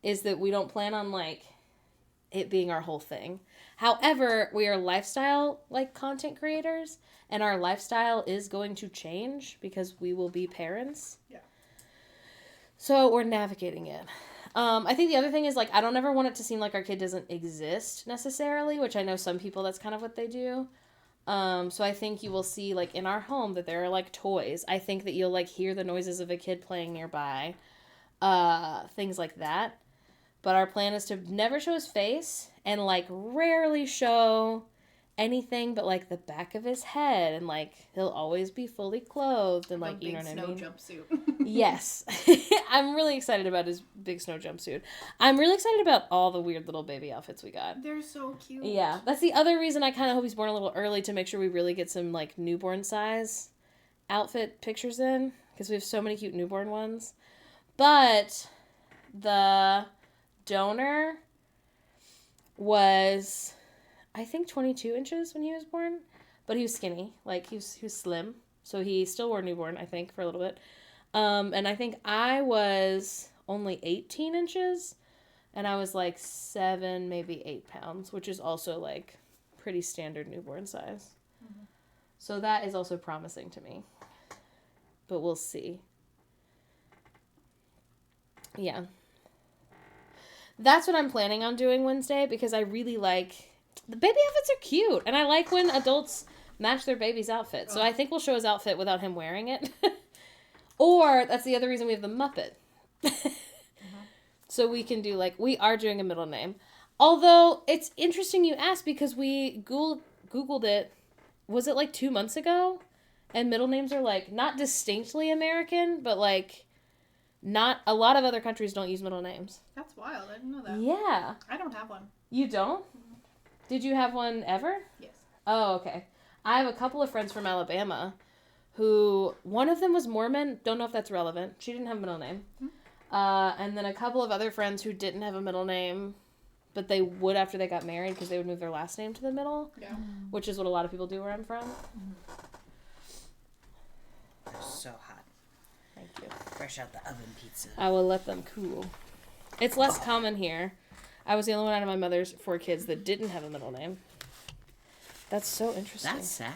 Is that we don't plan on, like, it being our whole thing. However, we are lifestyle like content creators, and our lifestyle is going to change because we will be parents. Yeah. So we're navigating it. I think the other thing is, like, I don't ever want it to seem like our kid doesn't exist necessarily, which I know some people, that's kind of what they do. So I think you will see, like, in our home that there are, like, toys. I think that you'll, like, hear the noises of a kid playing nearby. Things like that. But our plan is to never show his face and, like, rarely show anything but, like, the back of his head. And, like, he'll always be fully clothed and, like, you know what I mean? Snow jumpsuit. Yes. I'm really excited about his big snow jumpsuit. I'm really excited about all the weird little baby outfits we got. They're so cute. Yeah. That's the other reason I kind of hope he's born a little early, to make sure we really get some, like, newborn size outfit pictures in. Because we have so many cute newborn ones. But the donor was, I think, 22 inches when he was born. But he was skinny. Like, he was slim. So he still wore newborn, I think, for a little bit. And I think I was only 18 inches. And I was like 7, maybe 8 pounds. Which is also, like, pretty standard newborn size. Mm-hmm. So that is also promising to me. But we'll see. Yeah. That's what I'm planning on doing Wednesday, because I really like... The baby outfits are cute. And I like when adults match their baby's outfit. So I think we'll show his outfit without him wearing it. Or, that's the other reason we have the Muppet. So we can do, like... We are doing a middle name. Although, it's interesting you asked, because we Googled it. Was it, like, 2 months ago? And middle names are, like, not distinctly American, but, like... Not a lot of other countries don't use middle names. That's wild. I didn't know that. Yeah. I don't have one. You don't? Mm-hmm. Did you have one ever? Yes. Oh, okay. I have a couple of friends from Alabama who, one of them was Mormon. Don't know if that's relevant. She didn't have a middle name. Mm-hmm. And then a couple of other friends who didn't have a middle name, but they would after they got married, because they would move their last name to the middle. Yeah. Which is what a lot of people do where I'm from. They're so hot. Thank you. Fresh out the oven pizza. I will let them cool. It's less common here. I was the only one out of my mother's 4 kids that didn't have a middle name. That's so interesting. That's sad.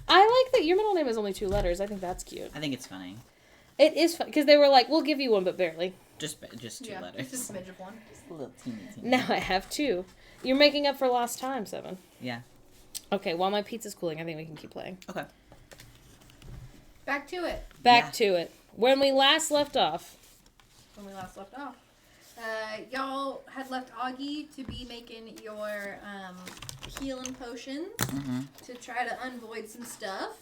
I like that your middle name is only 2 letters. I think that's cute. I think it's funny. It is fun, because they were like, we'll give you one, but barely. Just 2 letters. Just a smidge of one. Just a little teeny. Now I have 2. You're making up for lost time, 7. Yeah. Okay, while my pizza's cooling, I think we can keep playing. Okay. Back to it. Back to it. When we last left off. Y'all had left Augie to be making your healing potions to try to unvoid some stuff.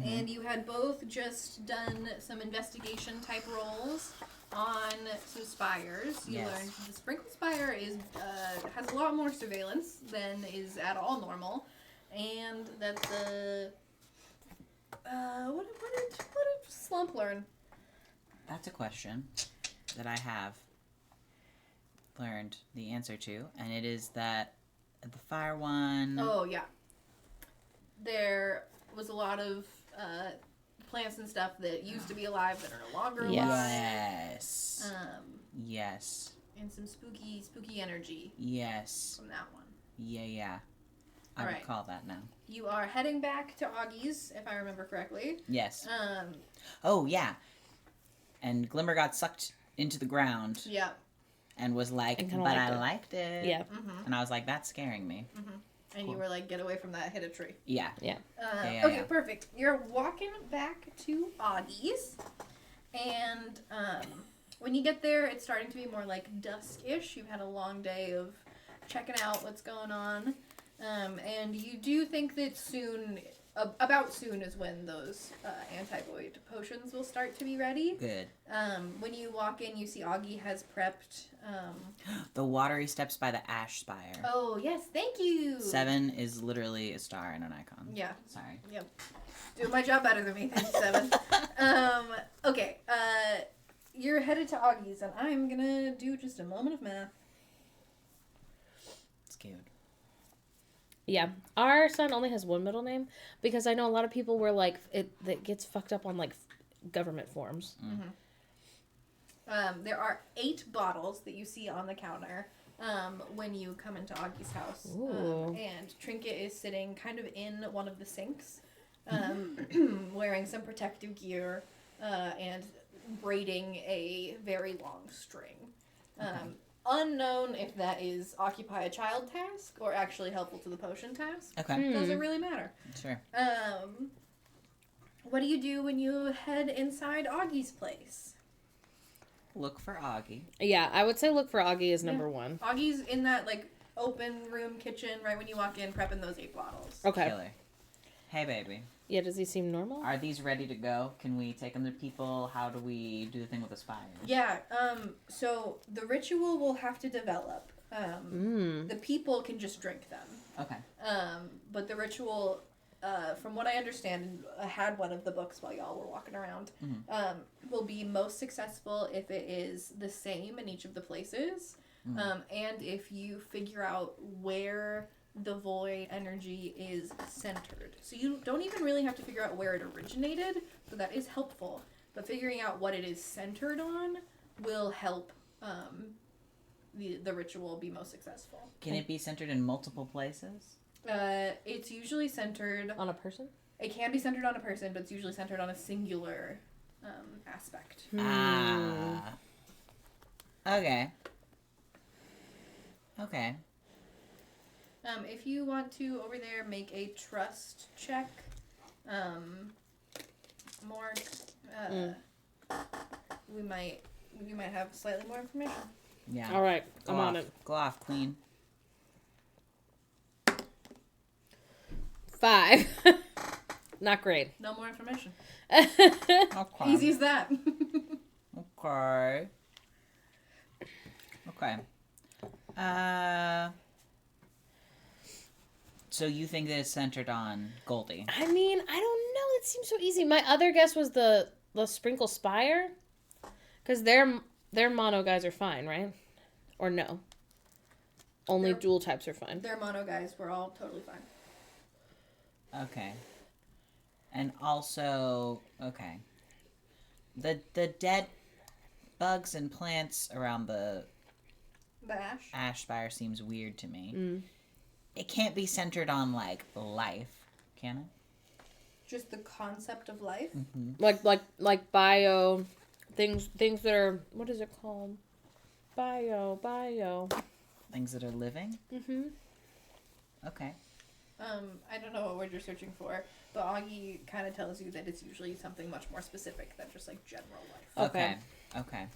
And you had both just done some investigation type rolls on some spires. You learned the Sprinkle Spire has a lot more surveillance than is at all normal. And that the... what did Slump learn? That's a question that I have learned the answer to, and it is that the fire one... Oh, yeah. There was a lot of plants and stuff that used to be alive that are no longer alive. Yes. Yes. And some spooky energy. Yes. From that one. Yeah. I recall that now. You are heading back to Augie's, if I remember correctly. Yes. Oh, yeah. And Glimmer got sucked into the ground. Yeah. And was like, but I liked it. Yeah. And I was like, that's scaring me. And you were like, get away from that, hit a tree. Yeah. Okay, perfect. You're walking back to Augie's. And when you get there, it's starting to be more like dusk-ish. You've had a long day of checking out what's going on. And you do think that about soon is when those anti-void potions will start to be ready. Good. When you walk in, you see Augie has prepped... the watery steps by the ash spire. Oh, yes, thank you! 7 is literally a star and an icon. Yeah. Sorry. Yep. Doing my job better than me, thank you, 7. Okay, you're headed to Augie's, and I'm gonna do just a moment of math. It's cute. Yeah, our son only has 1 middle name, because I know a lot of people were like, that gets fucked up on, like, government forms. There are 8 bottles that you see on the counter when you come into Augie's house. Ooh. And Trinket is sitting kind of in one of the sinks, wearing some protective gear and braiding a very long string. Unknown if that is occupy a child task or actually helpful to the potion task. Okay. Doesn't really matter. Sure. What do you do when you head inside Augie's place? Look for Augie. Yeah, I would say look for Augie as number one. Augie's in that, like, open room kitchen right when you walk in, prepping those 8 bottles. Okay. Killer. Hey, baby. Yeah, does he seem normal? Are these ready to go? Can we take them to people? How do we do the thing with the spires? Yeah, so the ritual will have to develop. The people can just drink them. Okay. But the ritual, from what I understand, and I had one of the books while y'all were walking around, will be most successful if it is the same in each of the places, and if you figure out where the void energy is centered. So you don't even really have to figure out where it originated, so that is helpful, but figuring out what it is centered on will help the ritual be most successful. Can it be centered in multiple places? It's usually centered On a person? It can be centered on a person, but it's usually centered on a singular aspect. Ah. Okay. Okay. If you want to over there make a trust check, more, you might have slightly more information. Yeah. All right, Go I'm off. on it. Go off, queen. 5. Not great. No more information. Okay. Easy as that. Okay. Okay. So you think that it's centered on Goldie? I mean, I don't know. It seems so easy. My other guess was the Sprinkle Spire, because their mono guys are fine, right? Or no? Only They're- dual types are fine. Their mono guys were all totally fine. Okay. And also, okay. The dead bugs and plants around the The ash? ash spire seems weird to me. Mm. It can't be centered on like life, can it? Just the concept of life? Like bio things that are, what is it called? Bio. Things that are living. Mhm. Okay. I don't know what word you're searching for, but Augie kind of tells you that it's usually something much more specific than just like general life. Okay. Okay.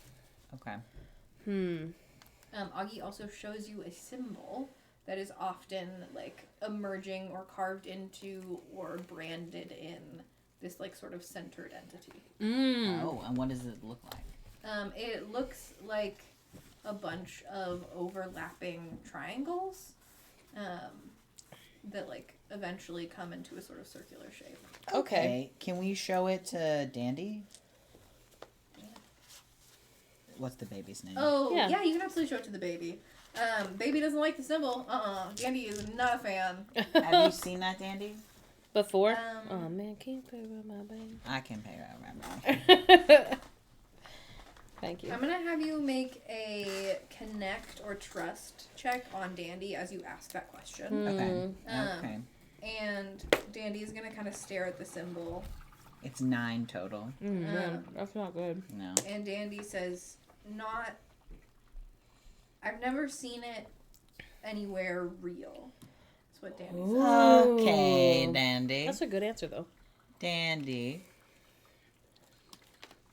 Augie also shows you a symbol that is often like emerging or carved into or branded in this like sort of centered entity. Oh, and what does it look like? It looks like a bunch of overlapping triangles that like eventually come into a sort of circular shape. Okay. Can we show it to Dandy? What's the baby's name? Oh, Yeah. yeah, you can absolutely show it to the baby. Baby doesn't like the symbol. Dandy is not a fan. Have you seen that, Dandy? Before? Oh man, can you pay with my bank? I can pay that. Thank you. I'm gonna have you make a connect or trust check on Dandy as you ask that question. Okay. Okay. And Dandy is gonna kind of stare at the symbol. It's 9 total. Man, that's not good. No. And Dandy says, I've never seen it anywhere real. That's what Dandy says. Okay, Ooh. Dandy. That's a good answer though. Dandy.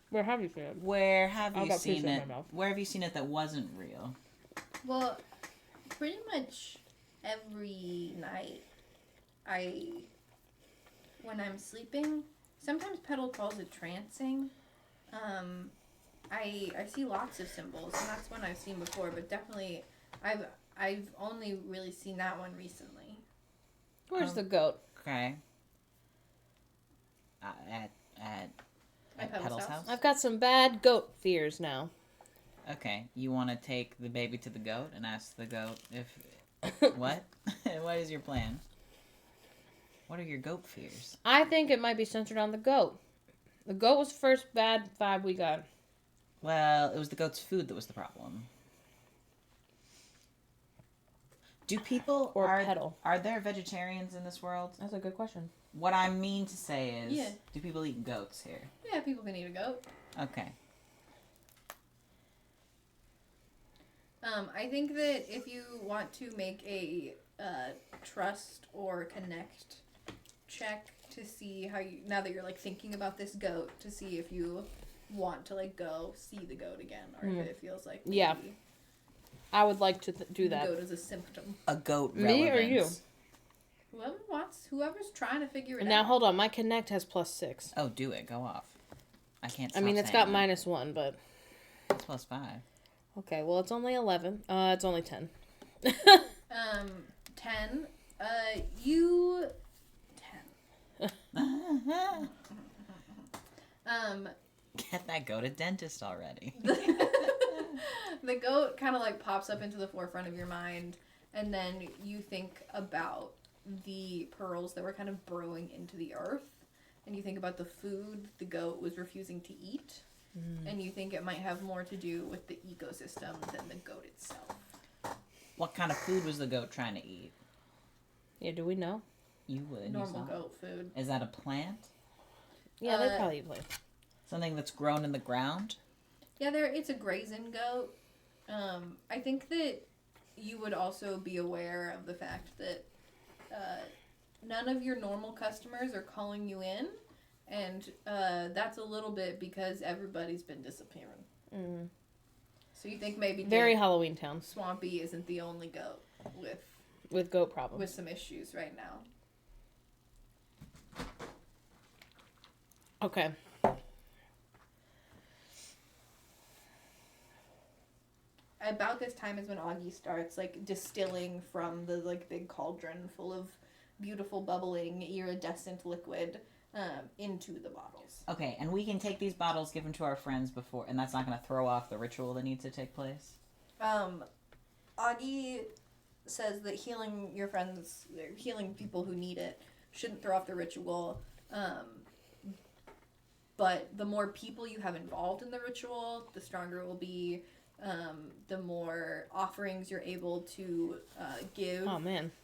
Where have you seen it? Where have I've you got seen pizza in it? my mouth. Where have you seen it that wasn't real? Well, pretty much every night, when I'm sleeping, sometimes Petal calls it trancing. I see lots of symbols, and that's one I've seen before, but definitely, I've only really seen that one recently. Where's the goat? Okay. At Petal's Petal's house? house? I've got some bad goat fears now. Okay. You want to take the baby to the goat and ask the goat if... What? What is your plan? What are your goat fears? I think it might be centered on the goat. The goat was the first bad vibe we got. Well, it was the goat's food that was the problem. Do people Or petal. Are there vegetarians in this world? That's a good question. What I mean to say is, Yeah. do people eat goats here? Yeah, people can eat a goat. Okay. I think that if you want to make a trust or connect check to see how you, now that you're like thinking about this goat, to see if you want to like go see the goat again, or if it feels like Yeah. maybe I would like to do the that. goat is a symptom. A goat Me or you? relevance. Whoever wants, whoever's trying to figure it Now out. hold on, my connect has +6. Oh, do it. Go off. I can't. I Stop mean, it's saying got that. -1, but It's +5. okay. Well, it's only 11. It's only 10. 10. You 10. Get that goat a dentist already. The goat kind of like pops up into the forefront of your mind, and then you think about the pearls that were kind of burrowing into the earth, and you think about the food the goat was refusing to eat, and you think it might have more to do with the ecosystem than the goat itself. What kind of food was the goat trying to eat? Yeah, do we know? You would. Normal you saw. goat food. Is that a plant? Yeah, they probably eat plants. Something that's grown in the ground? Yeah, it's a grazing goat. I think that you would also be aware of the fact that none of your normal customers are calling you in, and that's a little bit because everybody's been disappearing. Mm. So you think maybe Very Halloween Town Swampy isn't the only goat with goat problems. with some issues right now. Okay. About this time is when Augie starts like distilling from the like big cauldron full of beautiful bubbling iridescent liquid into the bottles. Okay, and we can take these bottles, give them to our friends before, and that's not going to throw off the ritual that needs to take place? Augie says that healing your friends, healing people who need it, shouldn't throw off the ritual. But the more people you have involved in the ritual, the stronger it will be. The more offerings you're able to give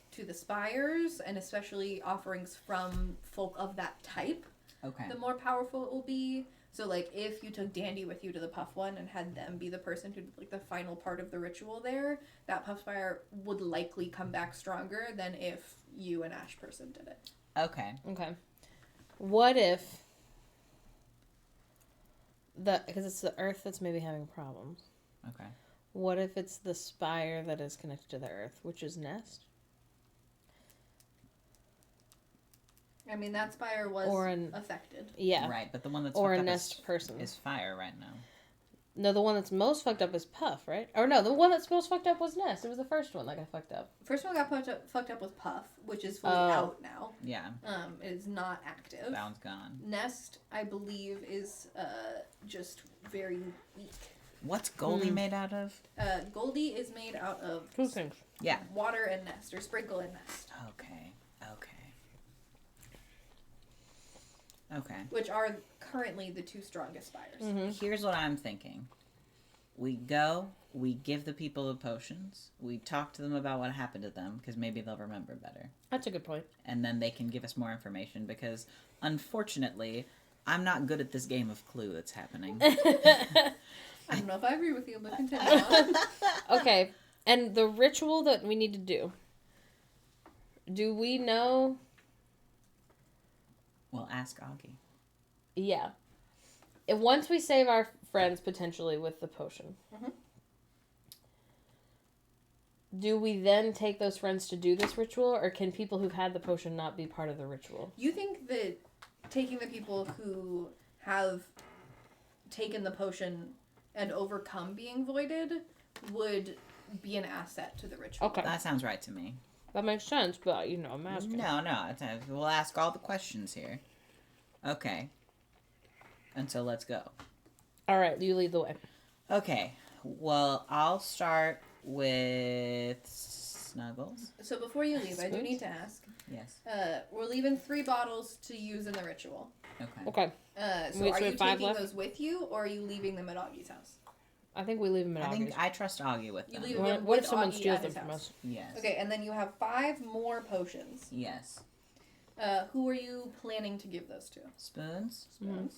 to the spires, and especially offerings from folk of that type, Okay. the more powerful it will be. So, like, if you took Dandy with you to the Puff one and had them be the person who did, like, the final part of the ritual there, that Puff Spire would likely come back stronger than if you and Ash person did it. Okay. Okay. What if because it's the earth that's maybe having problems. Okay. What if it's the spire that is connected to the earth, which is Nest? I mean, that spire was affected. Yeah. Right, but the one that's Or a fucked up Nest person. is fire right now. No, the one that's most fucked up is Puff, right? Or no, the one that's most fucked up was Nest. It was the first one that got fucked up. First one got fucked up with Puff, which is fully out now. Yeah. It is not active. That one's gone. Nest, I believe, is just very weak. What's Goldie made out of? Goldie is made out of Two things. Yeah. water and Nest, or Sprinkle and Nest. Okay. Okay. Which are currently the two strongest spires. Mm-hmm. Here's what I'm thinking. We go, we give the people the potions, we talk to them about what happened to them, because maybe they'll remember better. That's a good point. And then they can give us more information, because unfortunately, I'm not good at this game of Clue that's happening. I don't know if I agree with you, but continue on. Okay, and the ritual that we need to do we know? Well, ask Augie. Yeah. If once we save our friends potentially with the potion, do we then take those friends to do this ritual, or can people who've had the potion not be part of the ritual? You think that taking the people who have taken the potion and overcome being voided would be an asset to the ritual? Okay. That sounds right to me. That makes sense, but, I'm asking. No, we'll ask all the questions here. Okay. And so let's go. All right, you lead the way. Okay. Well, I'll start with Snuggles. So before you leave, I do Sweet. need to ask. Yes. We're leaving 3 bottles to use in the ritual. Okay. Okay. So Wait, are so you we have 5 taking left? those with you, or are you leaving them at Augie's house? I think we leave them at I think Augie's. I trust Augie with them. You leave What, them what with if someone Augie steals at them his from house. us? Yes. Okay, and then you have 5 more potions. Yes. Who are you planning to give those to? Spoons? Spoons.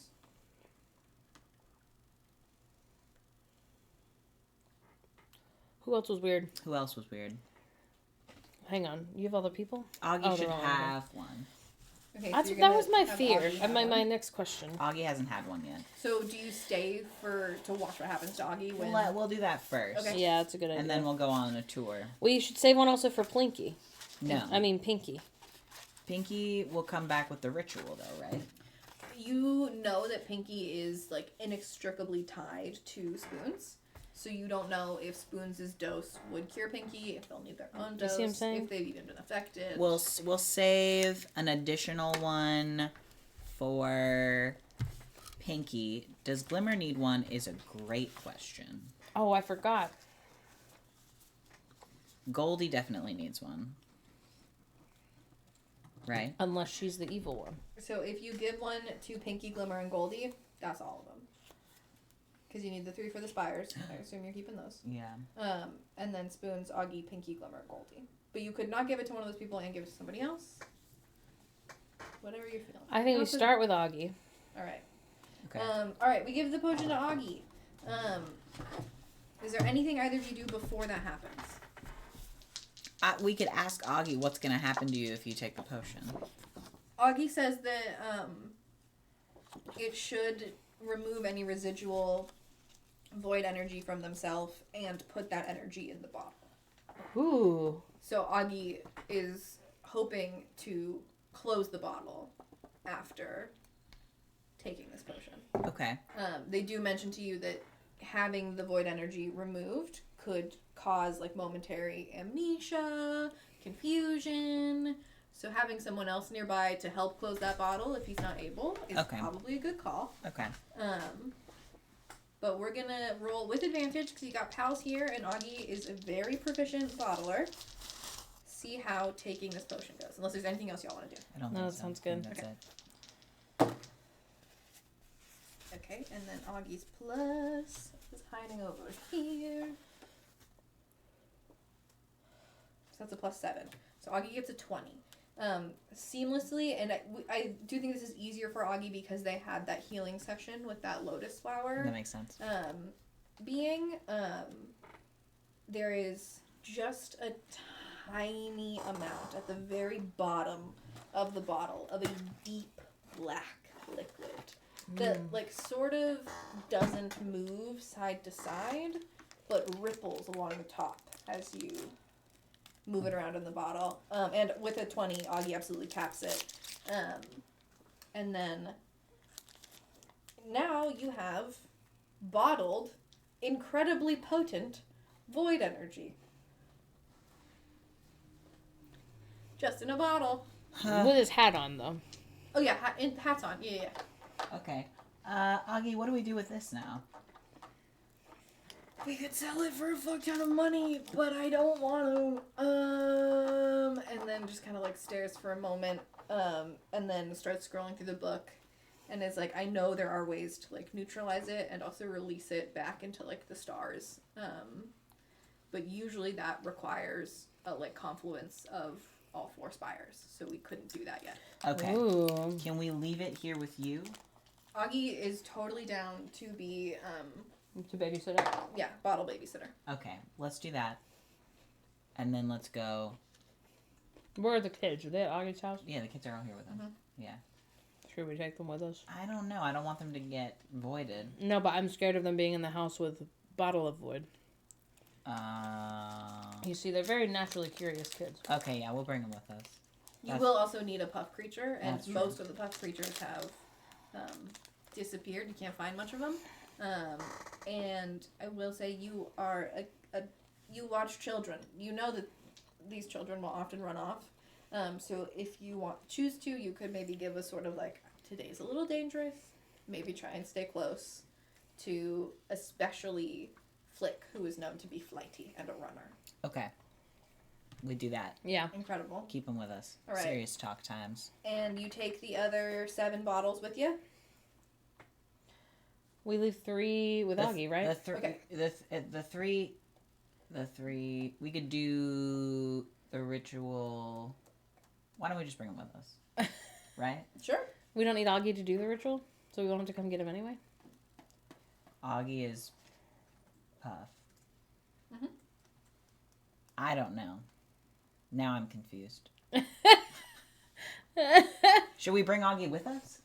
Who else was weird? Who else was weird? Hang on. You have other people? Augie Oh, should they're all have one. Okay, That's, you're that gonna was my have fear. Augie have My one. next question. Augie hasn't had one yet. So do you stay to watch what happens to Augie when? We'll do that first. Okay. Yeah, that's a good idea. And then we'll go on a tour. Well, you should save one also for Plinky. No. I mean, Pinky. Pinky will come back with the ritual, though, right? You know that Pinky is like inextricably tied to Spoons, so you don't know if Spoons' dose would cure Pinky, if they'll need their own You dose, see what I'm saying? if they've even been affected. We'll save an additional one for Pinky. Does Glimmer need one? Is a great question. Oh, I forgot. Goldie definitely needs one. Right? Unless she's the evil one. So if you give one to Pinky, Glimmer, and Goldie, that's all of them. Because you need the 3 for the spires. I assume you're keeping those. Yeah. And then Spoons, Augie, Pinky, Glimmer, Goldie. But you could not give it to one of those people and give it to somebody else. Whatever you're feeling. I think we start with Augie. All right. Okay. All right. We give the potion to Augie. Is there anything either of you do before that happens? We could ask Augie what's going to happen to you if you take the potion. Augie says that it should remove any residual void energy from themselves and put that energy in the bottle. Ooh. So Augie is hoping to close the bottle after taking this potion. Okay. They do mention to you that having the void energy removed could cause like momentary amnesia, confusion. So having someone else nearby to help close that bottle if he's not able is probably a good call. Okay. But we're gonna roll with advantage because you got pals here, and Augie is a very proficient bottler. See how taking this potion goes. Unless there's anything else y'all want to do. I don't No, think that so. sounds I think good. that's Okay. it. Okay, and then Augie's plus is hiding over here. So that's a +7. So Augie gets a 20. Seamlessly, and I do think this is easier for Augie because they had that healing session with that lotus flower. That makes sense. There is just a tiny amount at the very bottom of the bottle of a deep black liquid that like sort of doesn't move side to side, but ripples along the top as you move it around in the bottle. And with a 20, Augie absolutely caps it. And then now you have bottled, incredibly potent void energy. Just in a bottle. With his hat on, though. Oh yeah, hat's on. Yeah. Okay. Augie, what do we do with this now? We could sell it for a fuck ton of money, but I don't want to. And then just kind of like stares for a moment, and then starts scrolling through the book, and is like, I know there are ways to like neutralize it and also release it back into like the stars. But usually that requires a like confluence of all 4 spires, so we couldn't do that yet. Okay. Ooh. Can we leave it here with you? Augie is totally down to be, To babysitter. yeah, bottle babysitter. Okay, let's do that. And then let's go. Where are the kids? Are they at Augie's house? Yeah, the kids are all here with them. Mhm. Yeah. Should we take them with us? I don't know. I don't want them to get voided. No, but I'm scared of them being in the house with bottle of void. You see, they're very naturally curious kids. Okay, yeah, we'll bring them with us. You will also need a puff creature, and That's true. most of the puff creatures have disappeared. You can't find much of them. And I will say you are you watch children. You know that these children will often run off. So if you choose to, you could maybe give a sort of like, today's a little dangerous. Maybe try and stay close to especially Flick, who is known to be flighty and a runner. Okay. We do that. Yeah. Incredible. Keep them with us. All right. Serious talk times. And you take the other 7 bottles with you. We leave 3 with Augie, right? Okay. The three. We could do the ritual. Why don't we just bring him with us? Right? Sure. We don't need Augie to do the ritual, so we won't have to come get him anyway. Augie is Puff. Mhm. I don't know. Now I'm confused. Should we bring Augie with us?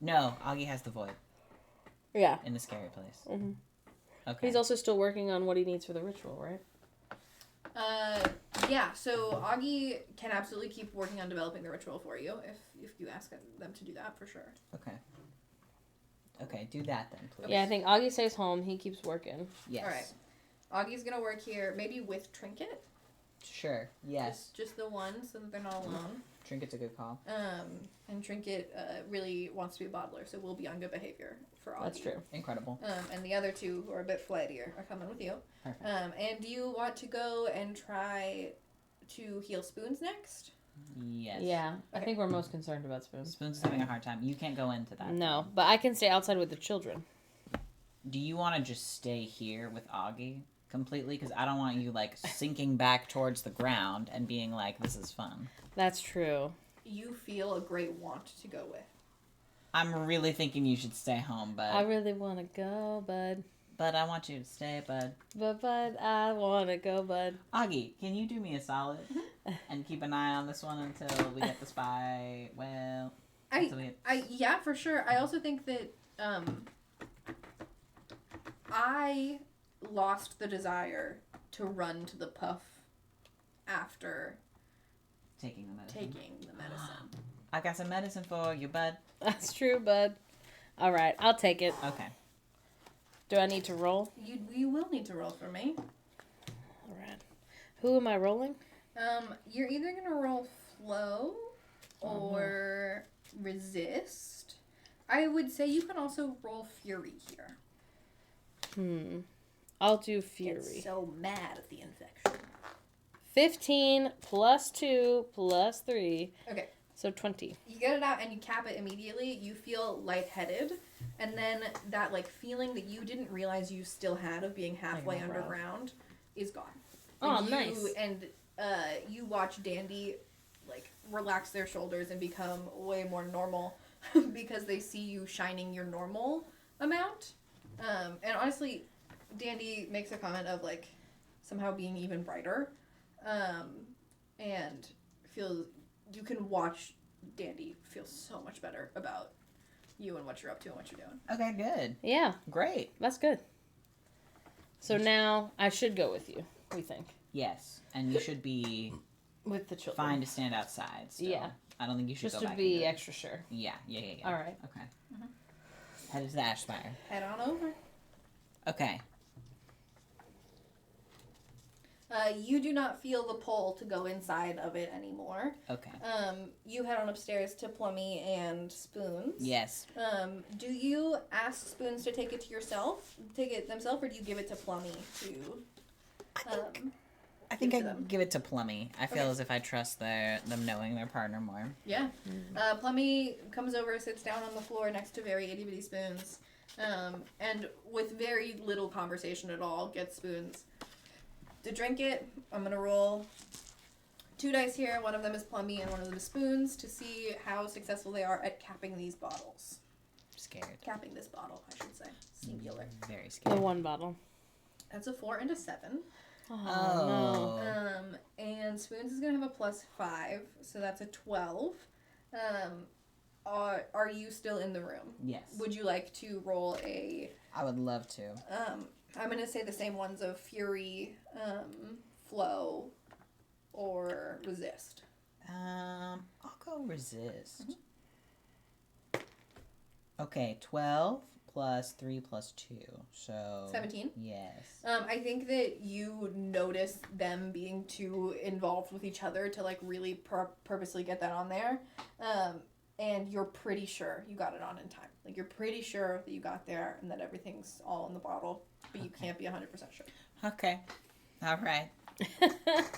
No, Augie has the void Yeah. in the scary place. Mm-hmm. Okay. He's also still working on what he needs for the ritual, right? Yeah, so Augie can absolutely keep working on developing the ritual for you if you ask them to do that, for sure. Okay. Okay, do that then, please. Yeah, I think Augie stays home. He keeps working. Yes. All right. Augie's gonna work here, maybe with Trinket. Sure. Yes. Just the one, so that they're not alone. Trinket's a good call. And Trinket really wants to be a bottler, so we'll be on good behavior for Augie. That's true. Incredible. And the other two, who are a bit flightier, are coming with you. Perfect. And do you want to go and try to heal Spoons next? Yes. Yeah, I Okay. think we're most concerned about Spoons. Spoons is having a hard time. You can't go into that. No, but I can stay outside with the children. Do you want to just stay here with Augie completely? Because I don't want you, like, sinking back towards the ground and being like, this is fun. That's true. You feel a great want to go with. I'm really thinking you should stay home, I bud. really want to go, bud. But I want you to stay, bud. But I want to go, bud. Augie, can you do me a solid and keep an eye on this one until we get the spy? Well, until we get... Yeah, for sure. I also think that I lost the desire to run to the puff after taking the medicine. taking the medicine. I got some medicine for you, bud. That's true, bud. All right, I'll take it. Okay. Do I need to roll? You will need to roll for me. All right. Who am I rolling? You're either gonna roll flow or resist. I would say you can also roll fury here. I'll do fury. Get so mad at the infection. 15 plus 2 plus 3. Okay. So 20. You get it out and you cap it immediately. You feel lightheaded, and then that like feeling that you didn't realize you still had of being halfway Like a underground is gone. Oh, And nice. And you watch Dandy like relax their shoulders and become way more normal because they see you shining your normal amount. And honestly, Dandy makes a comment of like somehow being even brighter, and feels. You can watch Dandy feel so much better about you and what you're up to and what you're doing. Okay, good. Yeah, Great. that's good. So now I should go with you, we think. Yes. And you should be With the children. fine to stand outside still. Yeah. I don't think you should Just go to back be into it. extra sure. Yeah. All right. Okay. Headed to the Ash Spire. Head on over. Okay. You do not feel the pull to go inside of it anymore. Okay. You head on upstairs to Plummy and Spoons. Yes. Do you ask Spoons to take it themselves, or do you give it to Plummy to? I think Give I to them. give it to Plummy. I feel Okay. as if I trust them knowing their partner more. Yeah. Plummy comes over, sits down on the floor next to very itty bitty Spoons, and with very little conversation at all, gets Spoons to drink it. I'm gonna roll 2 dice here. One of them is Plummy and one of them is Spoons to see how successful they are at capping these bottles. Scared. Capping this bottle, I should say. Singular. Very The scared. one bottle. That's a 4 and a 7. Oh, And Spoons is gonna have a +5, so that's a 12. Are you still in the room? Yes. Would you like to roll a? I would love to. I'm gonna say the same ones of fury, flow, or resist. I'll go resist. Okay, 12 plus 3 plus 2, so 17? Yes. I think that you notice them being too involved with each other to like really purposely get that on there. And you're pretty sure you got it on in time. Like you're pretty sure that you got there and that everything's all in the bottle, but you can't be 100% sure. Okay. All right.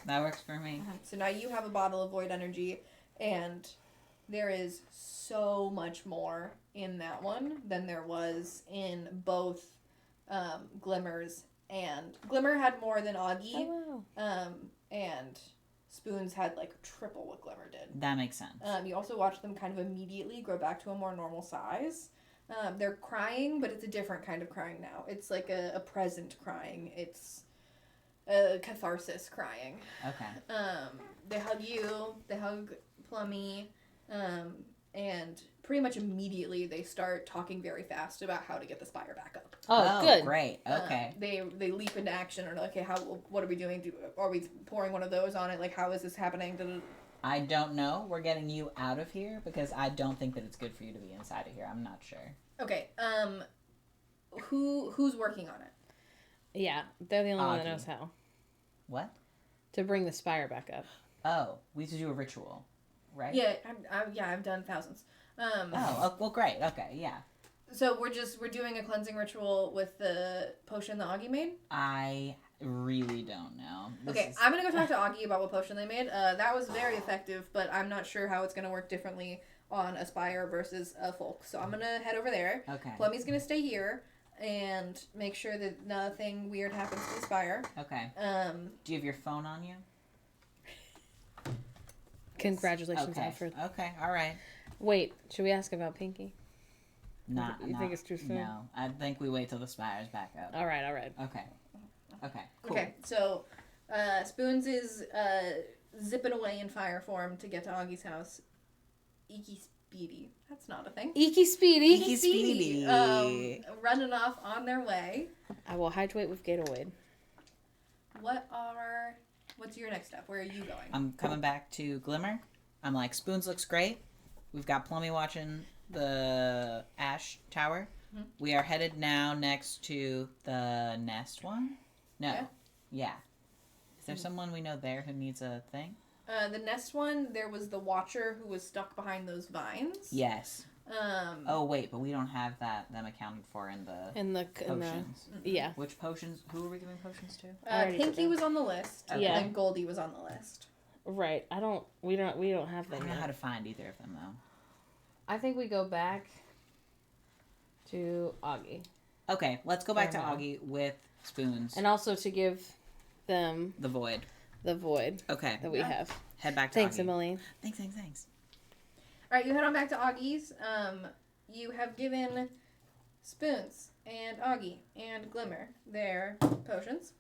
That works for me. So now you have a bottle of void energy, and there is so much more in that one than there was in both Glimmers, and Glimmer had more than Augie, Oh, wow. and Spoons had like triple what Glimmer did. That makes sense. You also watch them kind of immediately grow back to a more normal size. They're crying, but it's a different kind of crying now. It's like a present crying. It's a catharsis crying. Okay. They hug you. They hug Plummy. And pretty much immediately they start talking very fast about how to get the spire back up. Oh, good. Great. Okay. They leap into action and are like, okay, what are we doing? Are we pouring one of those on it? Like, how is this happening? I don't know. We're getting you out of here because I don't think that it's good for you to be inside of here. I'm not sure. Okay. Who's working on it? Yeah, they're the only one that Augie. knows how What? to bring the spire back up. Oh, we have to do a ritual, right? Yeah, I've done thousands. Well, great. Okay, yeah. So we're doing a cleansing ritual with the potion that Augie made. I really don't know. I'm gonna go talk to Augie about what potion they made. That was very effective, but I'm not sure how it's gonna work differently on a spire versus a folk. So I'm gonna head over there. Okay. Plummy's gonna stay here and make sure that nothing weird happens to the spire. Okay. Do you have your phone on you? Congratulations, Okay. Alfred. Okay. All right. Wait, should we ask about Pinky? You think it's too soon? No, I think we wait till the spire's back up. All right. Okay. Okay. Cool. Okay, so Spoons is zipping away in fire form to get to Augie's house. Eeky Speedy. That's not a thing. Eeky Speedy. Eeky Speedy. Running off on their way. I will hydrate with Gatorade. What's your next step? Where are you going? I'm coming back to Glimmer. I'm like, Spoons looks great. We've got Plummy watching the Ash Tower. Mm-hmm. We are headed now next to the Nest one. No. Yeah. Is there someone we know there who needs a thing? The Nest one, there was the Watcher who was stuck behind those vines. Yes. Oh wait, but we don't have them accounted for in the potions. Yeah. Which potions? Who are we giving potions to? Pinky was on the list. Okay. Yeah. And Goldie was on the list. Right. We don't have I them don't know yet. how to find either of them though. I think we go back to Augie. Okay, let's go back to Augie with Spoons. And also to give them the void. the void Okay. that we have. Head back to Thanks, Augie. Emily. Thanks. All right, you head on back to Augie's. You have given Spoons and Augie and Glimmer their potions.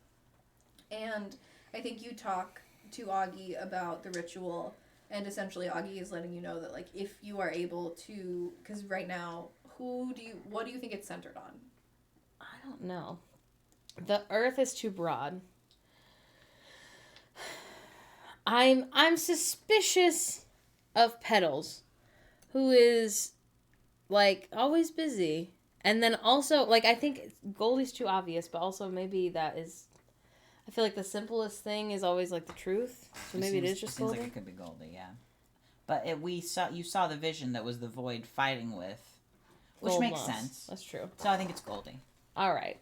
And I think you talk to Augie about the ritual. And essentially Augie is letting you know that, like, if you are able to... Because right now, what do you think it's centered on? I don't know. The earth is too broad. I'm suspicious of Petals, who is like always busy. And then also, like, I think Goldie's too obvious, but also maybe that is, I feel like the simplest thing is always like the truth. So maybe it is just seems Goldie. like it could be Goldie, yeah. But you saw the vision that was the void fighting with, which Gold makes moss. sense. That's true. So I think it's Goldie. All right.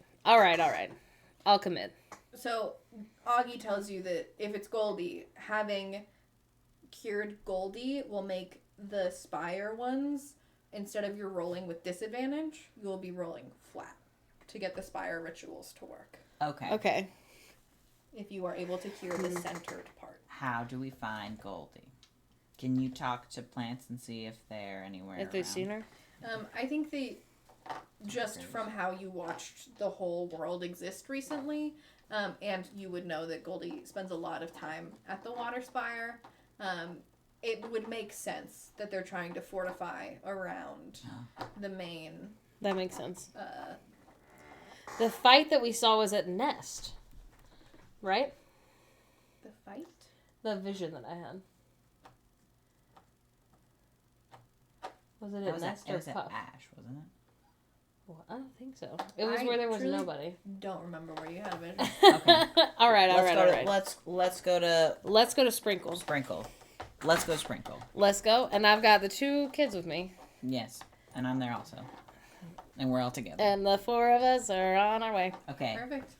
I'll commit. So Augie tells you that if it's Goldie, having cured Goldie will make the Spire ones, instead of you're rolling with disadvantage, you'll be rolling flat to get the Spire rituals to work. Okay. If you are able to cure the centered part. How do we find Goldie? Can you talk to plants and see if they're anywhere If they've around? seen her? I think just from how you watched the whole world exist recently, and you would know that Goldie spends a lot of time at the Water Spire, it would make sense that they're trying to fortify around the main... That makes sense. The fight that we saw was at Nest, right? The fight? The vision that I had. Was it It at was Nest at or Ash, wasn't it? Well, I don't think so. It was where there was truly nobody. Don't remember where you had a vision. Okay. all right. Let's go to Let's go to Sprinkle. Sprinkle. Let's go Sprinkle. Let's go. And I've got the 2 kids with me. Yes, and I'm there also. And we're all together. And the 4 of us are on our way. Okay. Perfect.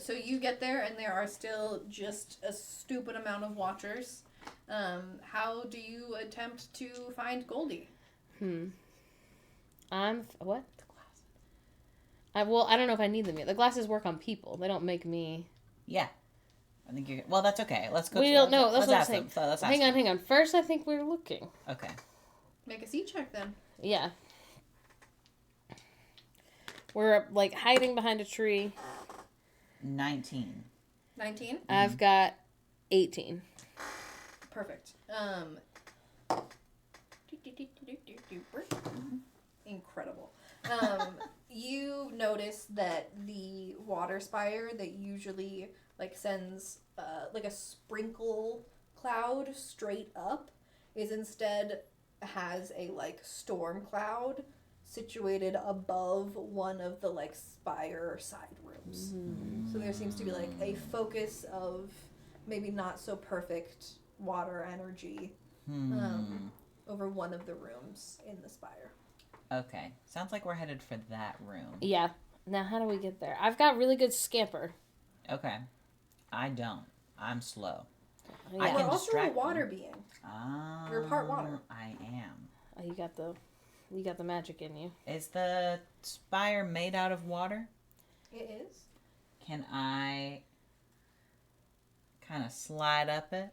So you get there, and there are still just a stupid amount of watchers. How do you attempt to find Goldie? What? The glasses. I don't know if I need them yet. The glasses work on people. They don't make me. Yeah. I think you're... Well, that's okay. Let's go... We don't know. That's let's what I'm ask saying. them. So let's ask Hang on, them. hang on. First, I think we're looking. Okay. Make a seat check then. Yeah. We're, like, hiding behind a tree. 19. 19? I've got 18. Perfect. Incredible. You notice that the water spire that usually like sends like a sprinkle cloud straight up is instead has a like storm cloud situated above one of the like spire side rooms. So there seems to be like a focus of maybe not so perfect water energy over one of the rooms in the spire. Okay. Sounds like we're headed for that room. Yeah. Now, how do we get there? I've got really good scamper. Okay. I don't. I'm slow. Yeah. I You're can also a distract water them. being. Ah. You're part water. I am. Oh, you got the magic in you. Is the spire made out of water? It is. Can I kind of slide up it?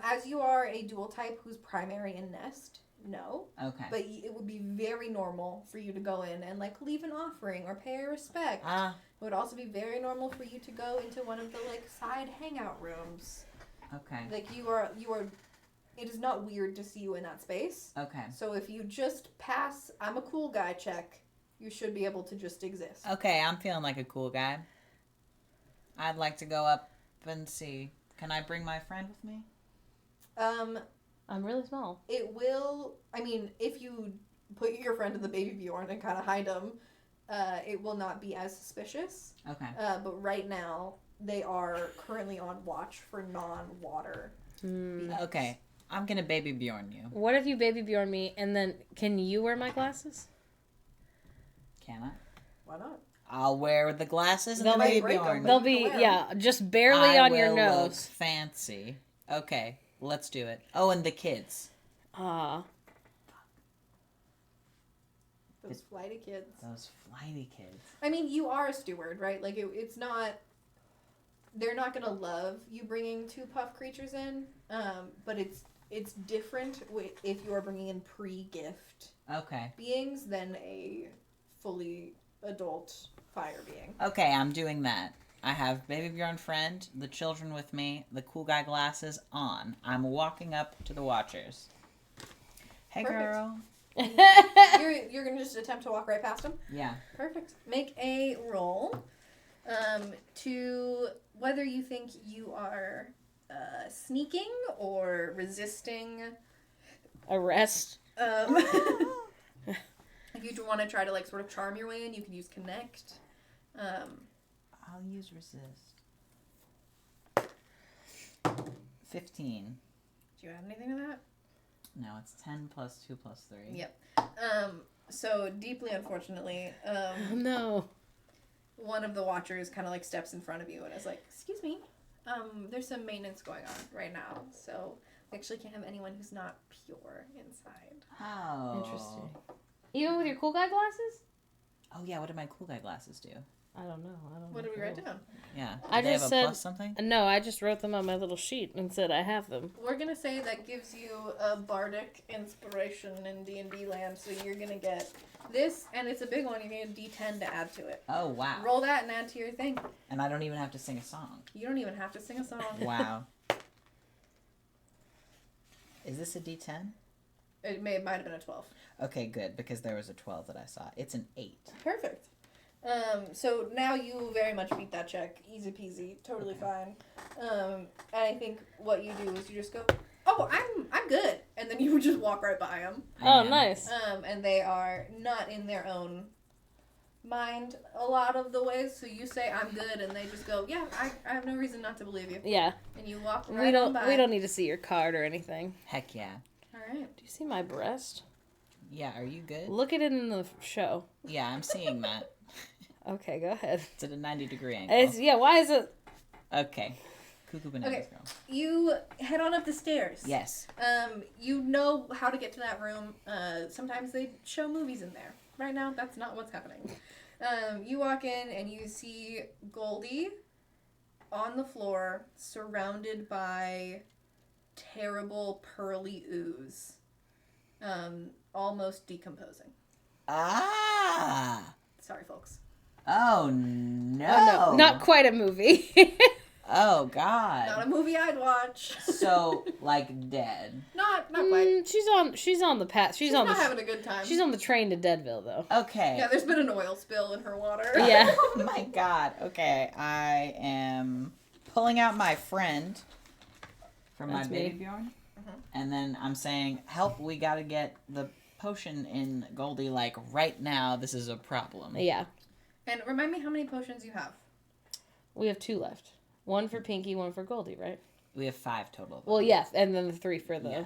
As you are a dual type who's primary and nest, no. Okay. But it would be very normal for you to go in and like leave an offering or pay respect. It would also be very normal for you to go into one of the like side hangout rooms. Okay. Like you are. It is not weird to see you in that space. Okay. So if you just pass, I'm a cool guy check, you should be able to just exist. Okay, I'm feeling like a cool guy. I'd like to go up and see. Can I bring my friend with me? I'm really small. It will. I mean, if you put your friend in the baby Bjorn and kind of hide him, it will not be as suspicious. Okay. But right now, they are currently on watch for non-water beings. Okay. I'm gonna baby Bjorn you. What if you baby Bjorn me, and then can you wear my glasses? Can I? Why not? I'll wear the glasses and They'll the might baby break Bjorn. them. They'll you be, can wear 'em. yeah, just barely I on your will look nose. fancy. Okay, let's do it. Oh, and the kids. Ah. Those flighty kids. Those flighty kids. I mean, you are a steward, right? Like, it's not... They're not going to love you bringing two puff creatures in, but it's different if you are bringing in pre-gift Okay. beings than a fully adult fire being. Okay, I'm doing that. I have baby Bjorn friend, the children with me, the cool guy glasses on. I'm walking up to the watchers. Hey, Perfect. girl. You're going to just attempt to walk right past them? Yeah. Perfect. Make a roll to whether you think you are sneaking or resisting. Arrest. If you want to try to like sort of charm your way in, you can use connect. I'll use resist. 15. Do you have anything to that? No, it's 10 plus 2 plus 3. Yep. So deeply unfortunately, No. one of the watchers kind of like steps in front of you and is like, "Excuse me, there's some maintenance going on right now, so we actually can't have anyone who's not pure inside." Oh. Interesting. Even with your cool guy glasses? Oh, yeah, what did my cool guy glasses do? I don't know. What did we write down? Yeah. I Did they just have a said- plus something? No, I just wrote them on my little sheet and said I have them. We're gonna say that gives you a bardic inspiration in D&D land, so you're gonna get this, and it's a big one. You're gonna get a D10 to add to it. Oh, wow. Roll that and add to your thing. And I don't even have to sing a song. You don't even have to sing a song. Wow. Is this a D10? It might have been a 12. Okay, good, because there was a 12 that I saw. It's an 8. Perfect. So now you very much beat that check. Easy peasy. Totally fine. And I think what you do is you just go, "Oh, I'm good." And then you would just walk right by them. Oh, Man. nice. And they are not in their own mind a lot of the ways. So you say, "I'm good," and they just go, "Yeah, I have no reason not to believe you." Yeah. And you walk right We on by. don't need to see your card or anything. Heck yeah. All right. Do you see my breast? Yeah, are you good? Look at it in the show. Yeah, I'm seeing that. Okay, go ahead. It's at a 90-degree angle. Why is it? Okay. Cuckoo Bananas Okay. Girl. You head on up the stairs. Yes. You know how to get to that room. Sometimes they show movies in there. Right now, that's not what's happening. You walk in and you see Goldie on the floor, surrounded by terrible pearly ooze, almost decomposing. Ah. Sorry, folks. Oh no. Oh, no, not quite a movie. Oh God. Not a movie I'd watch. So like dead. Not quite. She's on the path. She's on not the having a good time. She's on the train to Deadville though. Okay. Yeah, there's been an oil spill in her water. Yeah. Oh my God. Okay, I am pulling out my friend from That's my me. baby Bjorn, and then I'm saying, "Help! We gotta get the potion in Goldie like right now. This is a problem." Yeah. And remind me how many potions you have. We have 2 left. 1 for Pinky, 1 for Goldie, right? We have 5 total. Well, yes, and then the 3 for the. Yeah.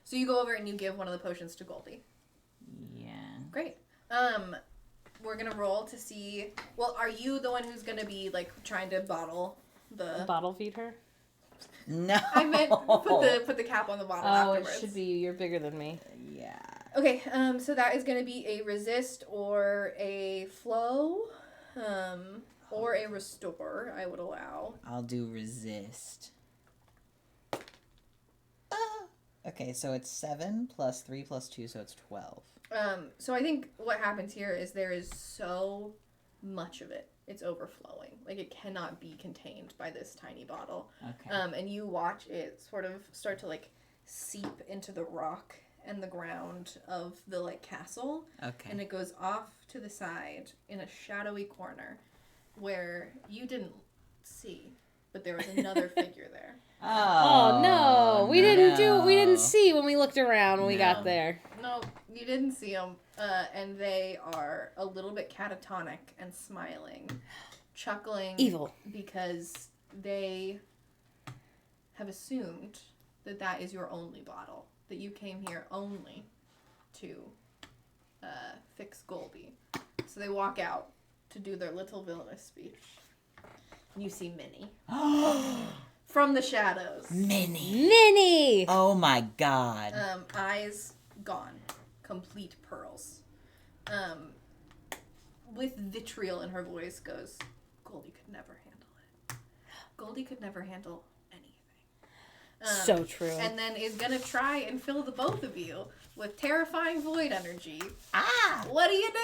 So you go over and you give one of the potions to Goldie. Yeah. Great. We're gonna roll to see. Well, are you the one who's gonna be like trying to bottle the? Bottle feed her. No. I meant put the cap on the bottle Oh, afterwards. it should be you. You're bigger than me. Yeah. Okay. So that is gonna be a resist or a flow, or a restore. I would allow. I'll do resist. Okay, so it's 7 plus 3 plus 2, so it's 12. So I think what happens here is there is so much of it. It's overflowing. Like it cannot be contained by this tiny bottle. Okay. And you watch it sort of start to like seep into the rock and the ground of the like castle. Okay. And it goes off to the side in a shadowy corner where you didn't see, but there was another figure there. Oh no, we didn't see when we looked around when we got there. No, you didn't see them. And they are a little bit catatonic and smiling, chuckling. Evil. Because they have assumed that that is your only bottle. That you came here only to fix Goldie. So they walk out to do their little villainous speech. You see Minnie. From the shadows. Minnie! Oh my God. Eyes gone. Complete pearls. With vitriol in her voice goes, Goldie could never handle it. Goldie could never handle anything. So true. And then is gonna try and fill the both of you with terrifying void energy. Ah! What do you do?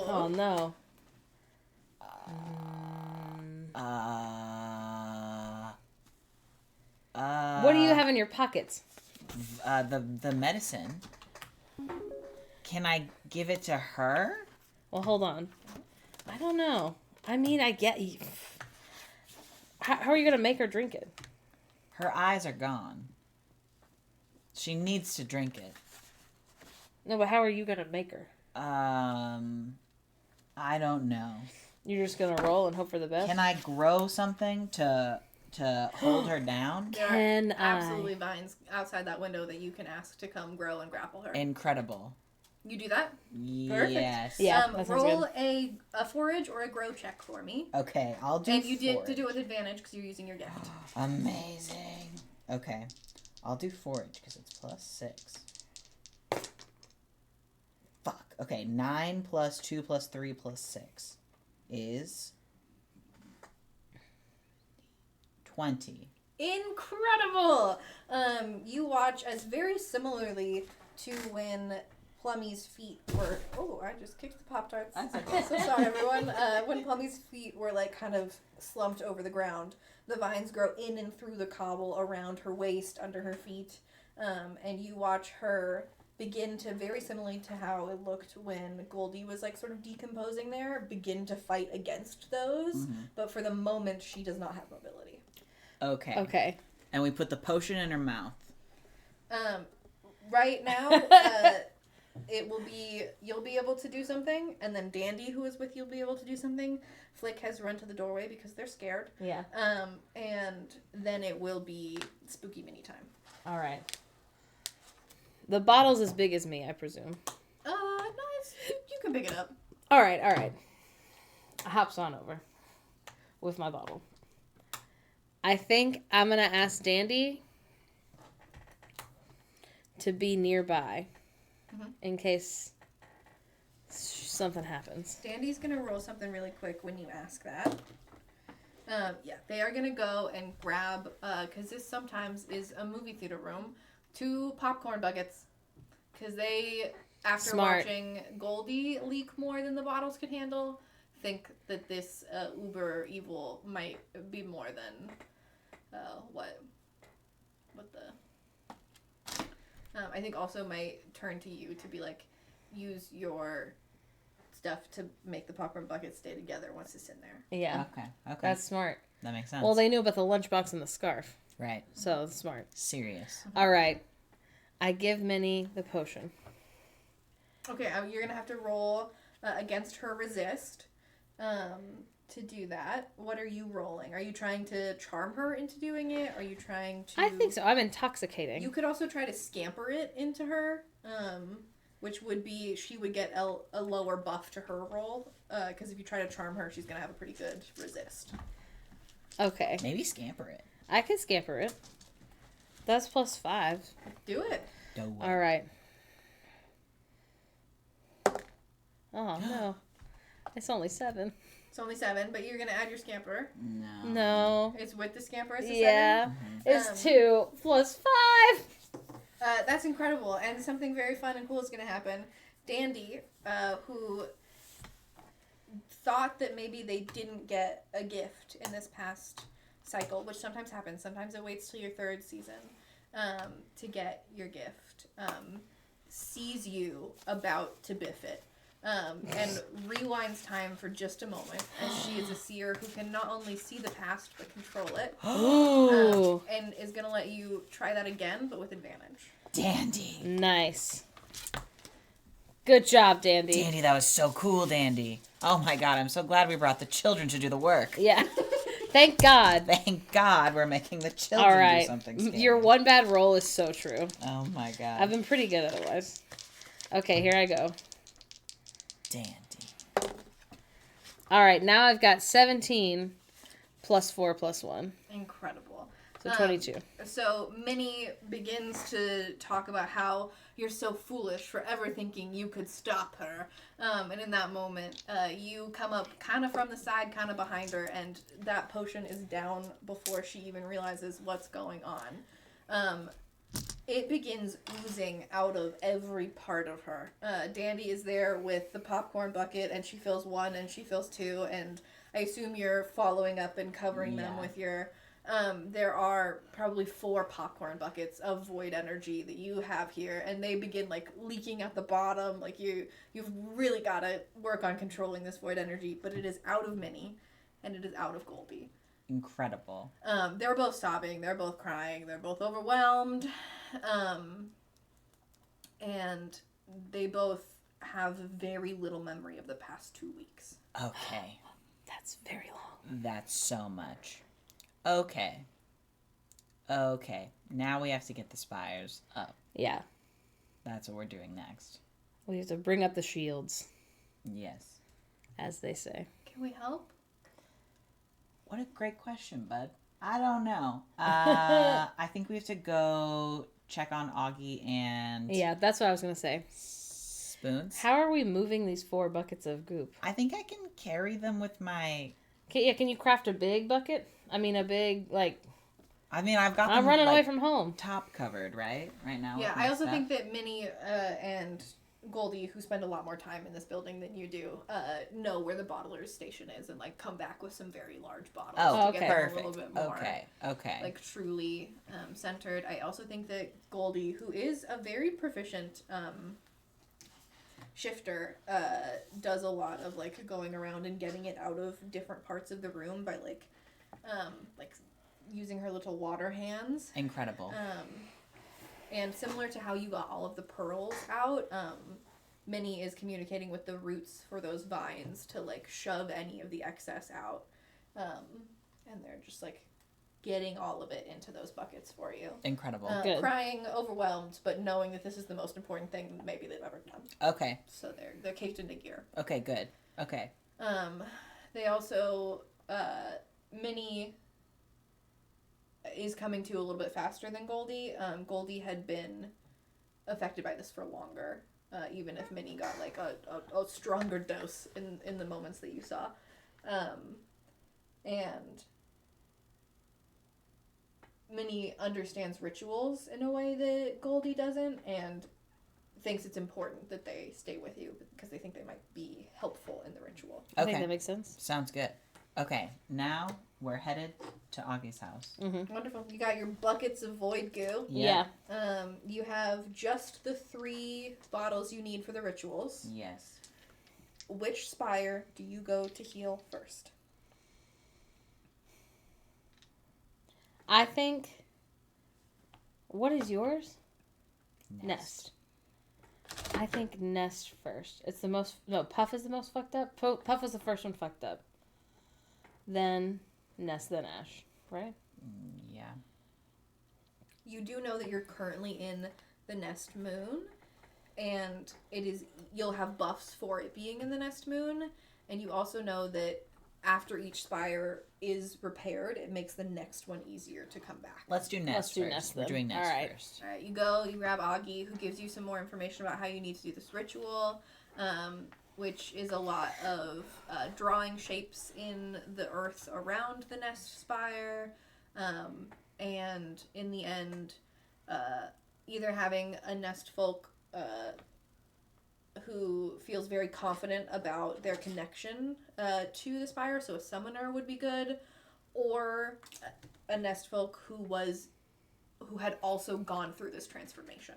Oh no. What do you have in your pockets? The medicine. Can I give it to her? Well, hold on. I don't know. I mean, I get you. How are you going to make her drink it? Her eyes are gone. She needs to drink it. No, but how are you going to make her? I don't know. You're just going to roll and hope for the best? Can I grow something to hold her down? There Can are absolutely vines outside that window that you can ask to come grow and grapple her. Incredible. You do that? Perfect. Yes. Yeah. that sounds Roll good. a forage or a grow check for me. Okay, I'll do And you did to forage. do it with advantage because you're using your gift. Amazing. Okay. I'll do forage because it's plus 6. Fuck. Okay, 9 plus 2 plus 3 plus 6 is 20. Incredible! You watch as very similarly to when Plummy's feet were... Oh, I just kicked the Pop-Tarts. So sorry, everyone. When Plummy's feet were, like, kind of slumped over the ground, the vines grow in and through the cobble around her waist, under her feet, and you watch her begin to, very similarly to how it looked when Goldie was, like, sort of decomposing there, begin to fight against those, but for the moment, she does not have mobility. Okay. Okay. And we put the potion in her mouth. Right now, it will be, you'll be able to do something, and then Dandy, who is with you, will be able to do something. Flick has run to the doorway because they're scared. Yeah. And then it will be Spooky Mini time. All right. The bottle's as big as me, I presume. Nice. You can pick it up. All right. I hops on over with my bottle. I think I'm going to ask Dandy to be nearby in case something happens. Dandy's going to roll something really quick when you ask that. Yeah, they are going to go and grab, because this sometimes is a movie theater room, 2 popcorn buckets. Because they, after watching Goldie leak more than the bottles could handle, think that this uber evil might be more than what the... I think also might turn to you to be like, use your stuff to make the popcorn bucket stay together once it's in there. Yeah. Okay. That's smart. That makes sense. Well, they knew about the lunchbox and the scarf. Right. So it's smart. Serious. All right. I give Minnie the potion. Okay, you're going to have to roll against her resist to do that. What are you rolling? Are you trying to charm her into doing it? Are you trying to... I think so. I'm intoxicating. You could also try to scamper it into her, which would be she would get a lower buff to her roll. Because if you try to charm her, she's going to have a pretty good resist. Okay. Maybe scamper it. I can scamper it. That's +5. Do it. All right. Oh, no. It's only 7. It's only 7, but you're going to add your scamper. No. It's with the scamper. It's a 7? It's 2 +5. That's incredible. And something very fun and cool is going to happen. Dandy, who thought that maybe they didn't get a gift in this past cycle, which sometimes happens. Sometimes it waits till your 3rd season to get your gift. Sees you about to biff it. And rewinds time for just a moment, as she is a seer who can not only see the past but control it. Ooh. And is going to let you try that again, but with advantage. Dandy. Nice. Good job, Dandy. Dandy, that was so cool, Dandy. Oh my god, I'm so glad we brought the children to do the work. Yeah. Thank God. Thank God we're making the children All right. do something scary. Your one bad roll is so true. Oh my god. I've been pretty good otherwise. Okay, here I go. Dandy. All right, now I've got 17 +4 +1. Incredible. So 22. So Minnie begins to talk about how you're so foolish for ever thinking you could stop her. And in that moment, you come up kind of from the side, kind of behind her, and that potion is down before she even realizes what's going on. It begins oozing out of every part of her. Dandy is there with the popcorn bucket, and she fills 1 and she fills 2, and I assume you're following up and covering them with your... there are probably 4 popcorn buckets of void energy that you have here, and they begin like leaking at the bottom. Like you've really got to work on controlling this void energy, but it is out of Minnie, and it is out of Goldie. Incredible. They're both sobbing. They're both crying. They're both overwhelmed, and they both have very little memory of the past 2 weeks. Okay. That's very long. That's so much. Okay. Now we have to get the spires up. Yeah. That's what we're doing next. We have to bring up the shields, Yes. as they say. Can we help? What a great question, bud. I don't know. I think we have to go check on Augie and Yeah, that's what I was going to say. Spoons. How are we moving these 4 buckets of goop? I think I can carry them with my... Can you craft a big bucket? I mean, a big, like... I mean, I've got them, I'm running like, away from home. top covered, right now. Yeah, with my I also stuff. think that Minnie and Goldie, who spend a lot more time in this building than you do, know where the bottler's station is and like come back with some very large bottles Oh, to get them perfect. a little bit more Okay. like truly centered. I also think that Goldie, who is a very proficient shifter, does a lot of like going around and getting it out of different parts of the room by like using her little water hands. Incredible. And similar to how you got all of the pearls out, Minnie is communicating with the roots for those vines to like shove any of the excess out. And they're just like getting all of it into those buckets for you. Incredible. Good. Crying, overwhelmed, but knowing that this is the most important thing maybe they've ever done. Okay. So they're caked into gear. Okay, good. Okay. They also Minnie is coming to a little bit faster than Goldie. Goldie had been affected by this for longer, even if Minnie got like a stronger dose in the moments that you saw. And Minnie understands rituals in a way that Goldie doesn't, and thinks it's important that they stay with you because they think they might be helpful in the ritual. I think that makes sense. Sounds good. Okay, now we're headed to Augie's house. Mm-hmm. Wonderful. You got your buckets of void goo. Yeah. You have just the 3 bottles you need for the rituals. Yes. Which spire do you go to heal first? I think. What is yours? Nest. I think Nest first. It's the most. No, Puff is the most fucked up. Puff was the first one fucked up. Then Nest, then Ash. Right? Yeah. You do know that you're currently in the Nest Moon, and you'll have buffs for it being in the Nest Moon, and you also know that after each spire is repaired, it makes the next one easier to come back. Let's do Nest first. Nest We're doing Nest first. All right, you go, you grab Augie, who gives you some more information about how you need to do this ritual, which is a lot of drawing shapes in the earth around the Nest spire, and in the end, either having a Nest folk who feels very confident about their connection to the spire, so a summoner would be good, or a Nest folk who had also gone through this transformation.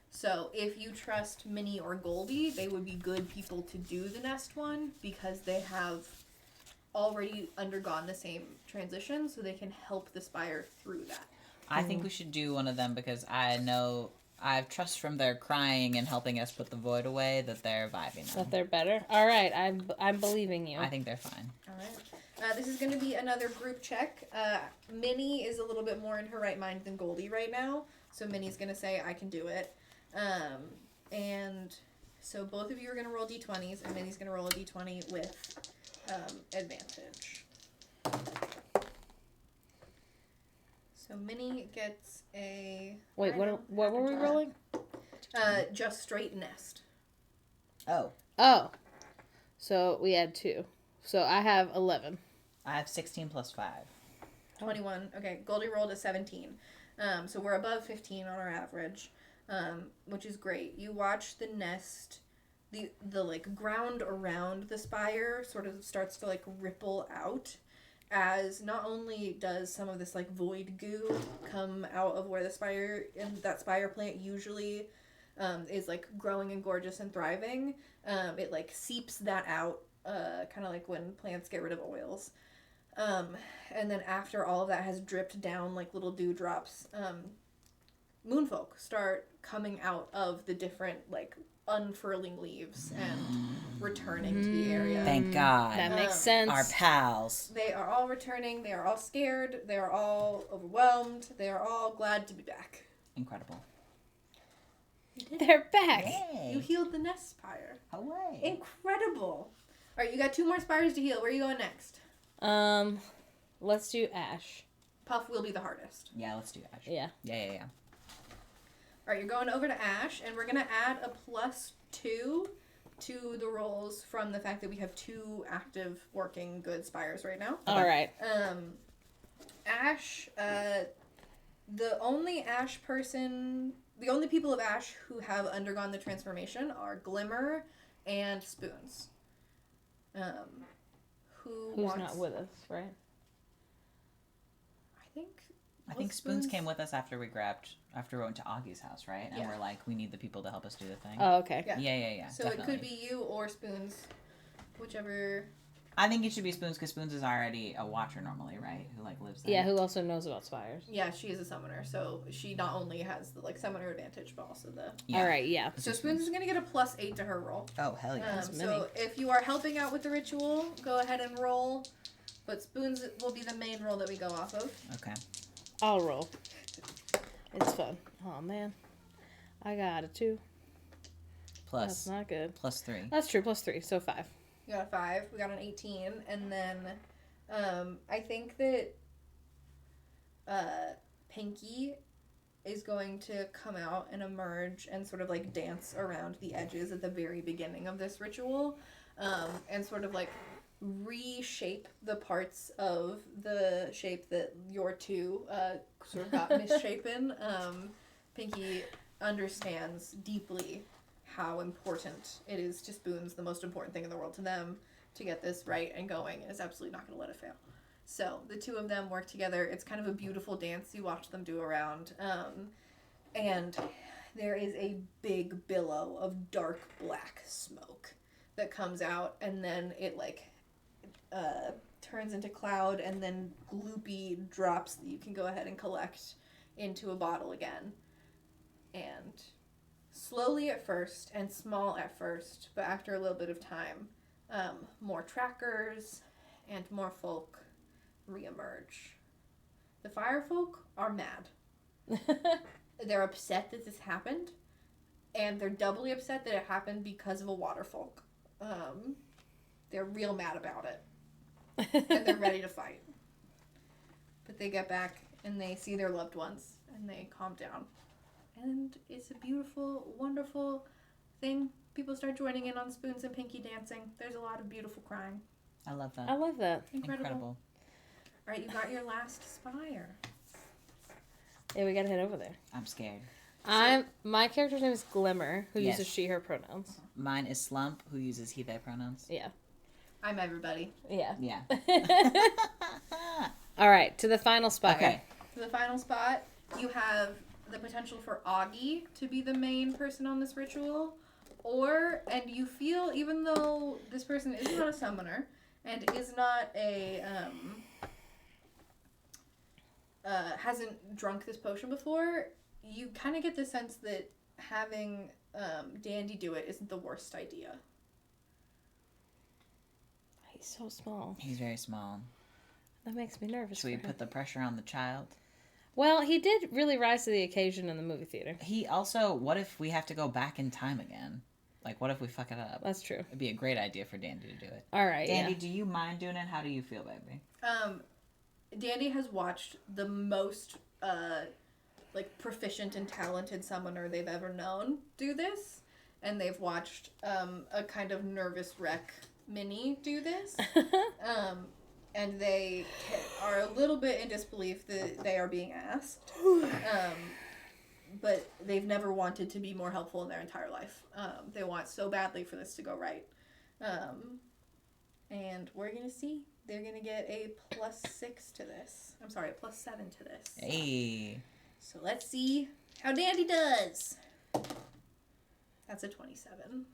So if you trust Minnie or Goldie, they would be good people to do the Nest one because they have already undergone the same transition, so they can help the spire through that. I think we should do one of them because I know I have trust from their crying and helping us put the void away that they're vibing on. That they're better. All right, I'm believing you. I think they're fine. All right. This is going to be another group check. Minnie is a little bit more in her right mind than Goldie right now, so Minnie's going to say, I can do it. And so both of you are going to roll d20s, and Minnie's going to roll a d20 with advantage. So Minnie gets a... Wait, what were we rolling? Just straight Nest. Oh. So we had 2. So I have 11. I have 16 plus 5. 21. Okay, Goldie rolled a 17. So we're above 15 on our average, which is great. You watch the nest, the like ground around the spire sort of starts to like ripple out, as not only does some of this like void goo come out of where the spire and that spire plant usually is like growing and gorgeous and thriving. It like seeps that out, kind of like when plants get rid of oils. And then after all of that has dripped down like little dewdrops, Moonfolk start coming out of the different like unfurling leaves and returning to the area. Thank God. That makes sense. Our pals. They are all returning. They are all scared. They are all overwhelmed. They are all glad to be back. Incredible. They're back. Yay. You healed the nest spire. Away. Incredible. All right, you got 2 more spires to heal. Where are you going next? Let's do Ash. Puff will be the hardest. Yeah, let's do Ash. Yeah. Yeah. All right, you're going over to Ash, and we're going to add a +2 to the rolls from the fact that we have 2 active working good spires right now. All right. Ash, the only people of Ash who have undergone the transformation are Glimmer and Spoons. Who's not with us, right? I think Spoons came with us after we went to Augie's house, right? And we're like, we need the people to help us do the thing. Oh, okay. Yeah. So definitely. it could be you or Spoons, whichever. I think it should be Spoons because Spoons is already a watcher normally, right? Who like lives there. Yeah, who also knows about spires. Yeah, she is a summoner, so she not only has the like summoner advantage, but also the. Yeah. All right, yeah. So Spoons is gonna get a +8 to her roll. Oh hell yeah! So if you are helping out with the ritual, go ahead and roll. But Spoons will be the main roll that we go off of. Okay. I'll roll. It's fun. Oh man, I got a 2. Plus. That's not good. +3. That's true. +3, so 5. We got a 5. We got an 18, and then I think that Pinky is going to come out and emerge and sort of like dance around the edges at the very beginning of this ritual, and sort of like reshape the parts of the shape that your two sort of got misshapen. Pinky understands deeply how important it is to spoons, the most important thing in the world to them, to get this right and going, and is absolutely not going to let it fail. So the two of them work together. It's kind of a beautiful dance you watch them do around. And there is a big billow of dark black smoke that comes out, and then it like turns into cloud, and then gloopy drops that you can go ahead and collect into a bottle again. And slowly at first, and small at first, but after a little bit of time, more trackers and more folk reemerge. The fire folk are mad. They're upset that this happened, and they're doubly upset that it happened because of a water folk. They're real mad about it. And they're ready to fight. But they get back and they see their loved ones and they calm down. And it's a beautiful, wonderful thing. People start joining in on Spoons and Pinky dancing. There's a lot of beautiful crying. I love that. I love that. Incredible. All right, you got your last spire. Yeah, we gotta head over there. I'm scared. My character's name is Glimmer, who Yes. uses she/her pronouns. Mine is Slump, who uses he/they pronouns. Yeah. I'm everybody. Yeah. Yeah. All right, to the final spot. Okay. For the final spot, you have the potential for Augie to be the main person on this ritual, and you feel, even though this person is not a summoner and is not a hasn't drunk this potion before, you kind of get the sense that having Dandy do it isn't the worst idea. He's so small. He's very small. That makes me nervous. Should we for him. put the pressure on the child? Well, he did really rise to the occasion in the movie theater. He also, what if we have to go back in time again? Like, what if we fuck it up? That's true. It'd be a great idea for Dandy to do it. All right, Dandy, do you mind doing it? How do you feel, baby? Dandy has watched the most proficient and talented summoner they've ever known do this, and they've watched a kind of nervous wreck Minnie do this, and they are a little bit in disbelief that they are being asked, but they've never wanted to be more helpful in their entire life. They want so badly for this to go right, and we're gonna see. They're gonna get a +6 to this. I'm sorry, a +7 to this. Hey. So let's see how Dandy does. That's a 27.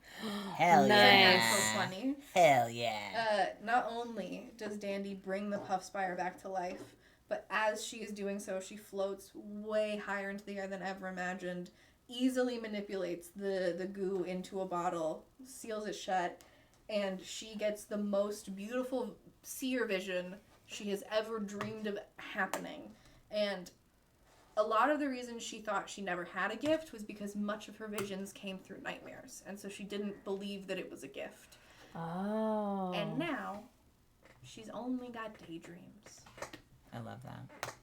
Hell Nice. yeah. So funny. Hell yeah. Not only does Dandy bring the puff spire back to life, but as she is doing so, she floats way higher into the air than ever imagined, easily manipulates the goo into a bottle, seals it shut, and she gets the most beautiful seer vision she has ever dreamed of happening. And a lot of the reason she thought she never had a gift was because much of her visions came through nightmares, and so she didn't believe that it was a gift. Oh. And now, she's only got daydreams. I love that.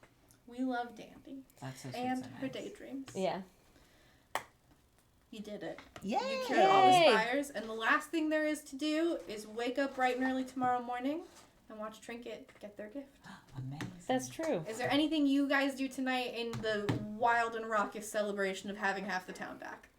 We love Dandy. That's so sweet. And so her nice. daydreams. Yeah. You did it. Yay! You cured all the spires, and the last thing there is to do is wake up bright and early tomorrow morning and watch Trinket get their gift. Amazing. That's true. Is there anything you guys do tonight in the wild and raucous celebration of having half the town back?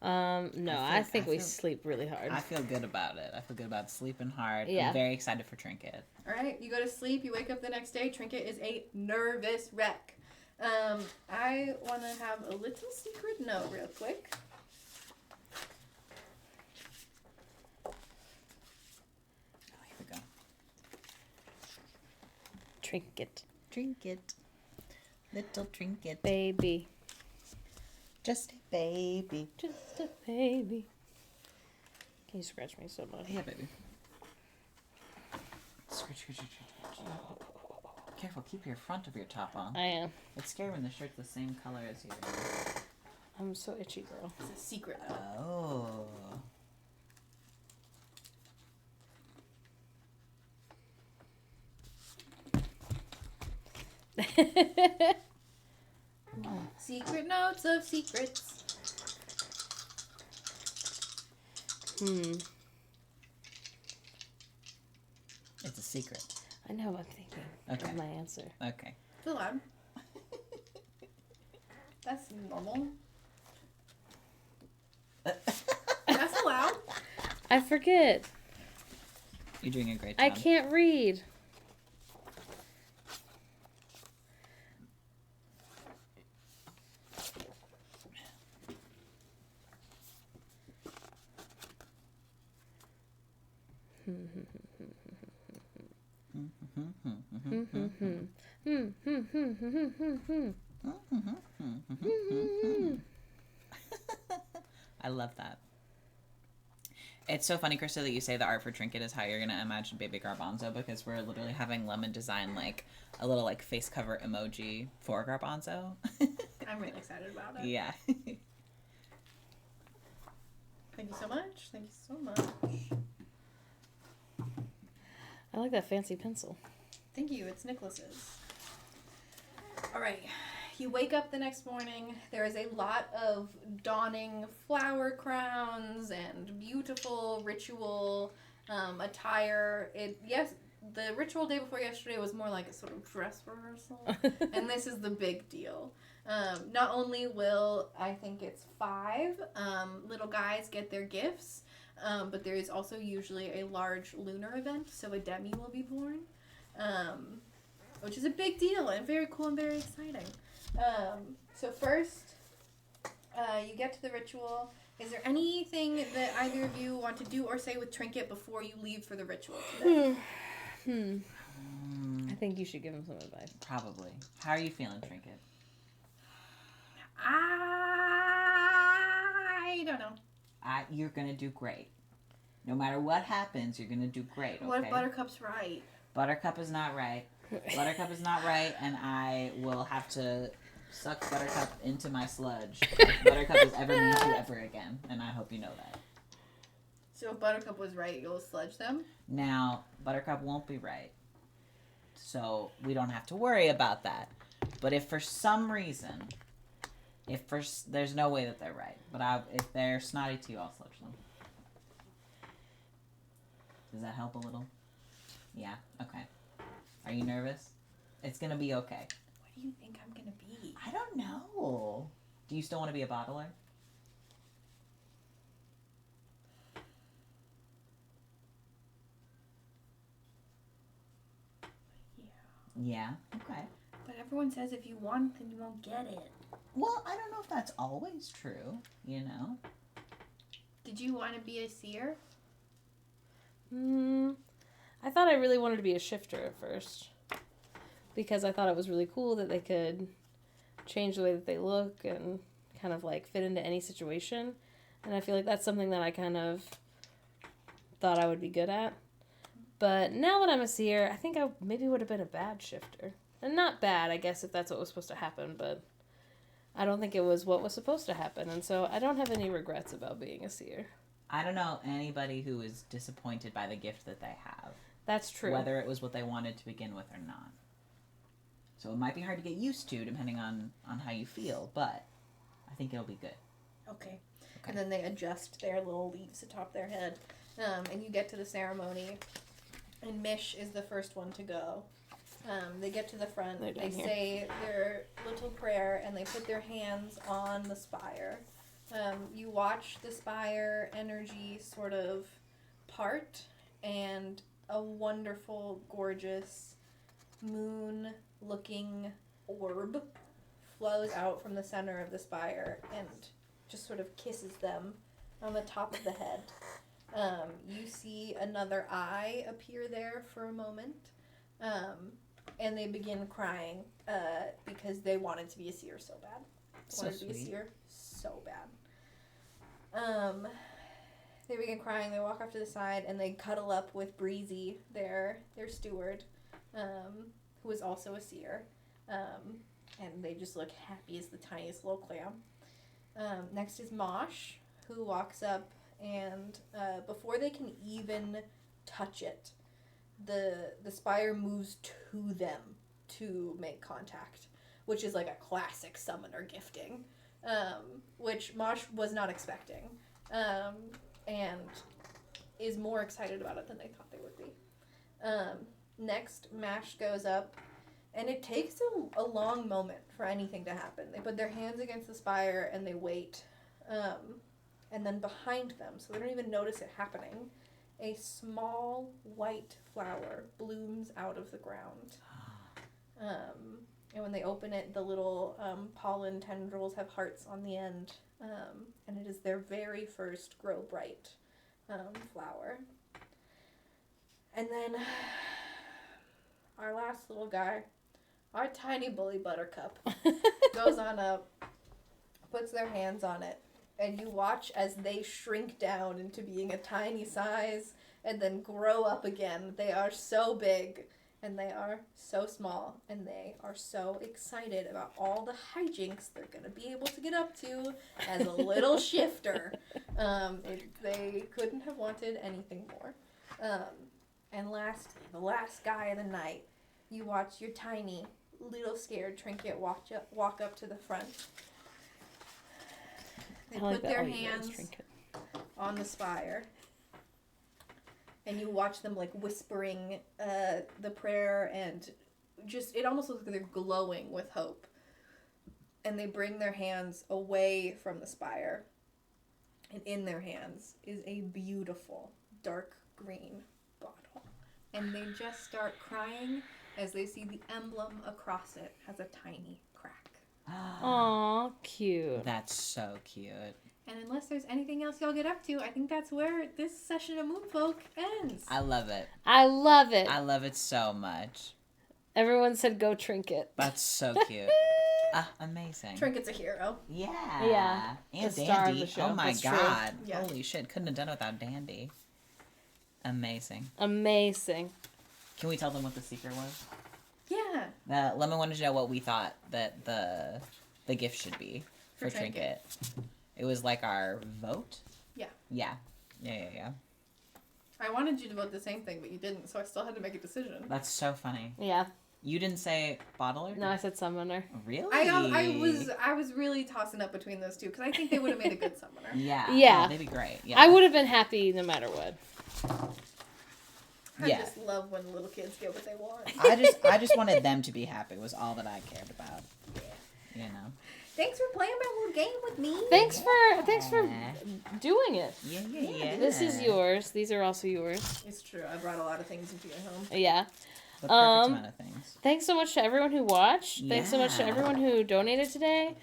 No, I think we sleep really hard. I feel good about it. I feel good about sleeping hard. Yeah. I'm very excited for Trinket. All right, you go to sleep, you wake up the next day, Trinket is a nervous wreck. I want to have a little secret note real quick. Oh, here we go. Trinket. Trinket. Little Trinket. Baby. Just a baby. Just a baby. Can you scratch me so much? Yeah, baby. Scratch, scratch, scratch, scratch, scratch. Careful, keep your front of your top on. I am. It's scary when the shirt's the same color as you. I'm so itchy, girl. It's a secret note. Oh. Secret notes of secrets. It's a secret. I know, I'm thinking of my answer. Okay. It's allowed. That's normal. That's allowed. I forget. You're doing a great I job. can't read. I love that. It's so funny, Krista, that you say the art for Trinket is how you're going to imagine Baby Garbanzo, because we're literally having Lemon design like a little like face cover emoji for Garbanzo. I'm really excited about it. Yeah. Thank you so much. Thank you so much. I like that fancy pencil. Thank you. It's Nicholas's. All right. You wake up the next morning. There is a lot of donning flower crowns and beautiful ritual attire. The ritual day before yesterday was more like a sort of dress rehearsal, and this is the big deal. Not only will, I think it's 5 little guys get their gifts, but there is also usually a large lunar event, so a demi will be born, which is a big deal and very cool and very exciting. So first, you get to the ritual. Is there anything that either of you want to do or say with Trinket before you leave for the ritual today? I think you should give him some advice. Probably. How are you feeling, Trinket? I don't know. You're going to do great. No matter what happens, you're going to do great, okay? What if Buttercup's right? Buttercup is not right. Buttercup is not right, and I will have to suck Buttercup into my sludge if Buttercup is ever mean to ever again, and I hope you know that. So if Buttercup was right, you'll sludge them? Now, Buttercup won't be right, so we don't have to worry about that. But if for some reason, there's no way that they're right, but if they're snotty to you, I'll sludge them. Does that help a little? Yeah? Okay. Are you nervous? It's gonna be okay. What do you think I'm gonna be? I don't know. Do you still want to be a bottler? Yeah? Okay. But everyone says if you want, then you won't get it. Well, I don't know if that's always true, you know? Did you want to be a seer? I thought I really wanted to be a shifter at first. Because I thought it was really cool that they could change the way that they look and kind of like fit into any situation. And I feel like that's something that I kind of thought I would be good at. But now that I'm a seer, I think I maybe would have been a bad shifter. And not bad, I guess, if that's what was supposed to happen, but I don't think it was what was supposed to happen. And so I don't have any regrets about being a seer. I don't know anybody who is disappointed by the gift that they have. That's true. Whether it was what they wanted to begin with or not. So it might be hard to get used to depending on how you feel, but I think it'll be good. Okay. And then they adjust their little leaves atop their head. And you get to the ceremony, and Mish is the first one to go. They get to the front, they say their little prayer, and they put their hands on the spire. You watch the spire energy sort of part, and a wonderful, gorgeous, moon-looking orb flows out from the center of the spire and just sort of kisses them on the top of the head. You see another eye appear there for a moment, and they begin crying because they wanted to be a seer so bad. So wanted to be a seer so bad. They begin crying. They walk off to the side, and they cuddle up with Breezy, their steward, who is also a seer. And they just look happy as the tiniest little clam. Next is Mosh, who walks up, and before they can even touch it, the spire moves to them to make contact, which is like a classic summoner gifting, which Mosh was not expecting, and is more excited about it than they thought they would be. Next, Mash goes up, and it takes a long moment for anything to happen. They put their hands against the spire and they wait, and then behind them, so they don't even notice it happening, a small white flower blooms out of the ground. And when they open it, the little pollen tendrils have hearts on the end, and it is their very first Grow Bright flower. And then our last little guy, our tiny bully Buttercup, goes on up, puts their hands on it, and you watch as they shrink down into being a tiny size and then grow up again. They are so big. And they are so small, and they are so excited about all the hijinks they're going to be able to get up to as a little shifter. They couldn't have wanted anything more. And lastly, the last guy of the night, you watch your tiny, little scared Trinket walk up to the front. They put their hands on the spire. And you watch them, like, whispering the prayer, and just, it almost looks like they're glowing with hope. And they bring their hands away from the spire. And in their hands is a beautiful dark green bottle. And they just start crying as they see the emblem across it has a tiny crack. Aw, cute. That's so cute. And unless there's anything else y'all get up to, I think that's where this session of Moonfolk ends. I love it. I love it. I love it so much. Everyone said go Trinket. That's so cute. Amazing. Trinket's a hero. Yeah. Yeah. And The star of Dandy. the show. Oh my That's true. God. Yeah. Holy shit. Couldn't have done it without Dandy. Amazing. Amazing. Can we tell them what the secret was? Yeah. Lemon wanted to know what we thought that the gift should be for Trinket. It was like our vote? Yeah. Yeah. I wanted you to vote the same thing, but you didn't, so I still had to make a decision. That's so funny. Yeah. You didn't say bottler? No, I said summoner. Really? I was really tossing up between those two, because I think they would have made a good summoner. Yeah. Yeah. Oh, they'd be great. Yeah. I would have been happy no matter what. I just love when little kids get what they want. I just wanted them to be happy was all that I cared about. Yeah. You know. Thanks for playing my little game with me. Thanks for doing it. Yeah. This is yours. These are also yours. It's true. I brought a lot of things into your home. Yeah. The perfect amount of things. Thanks so much to everyone who watched. Thanks so much to Yeah. everyone who donated today.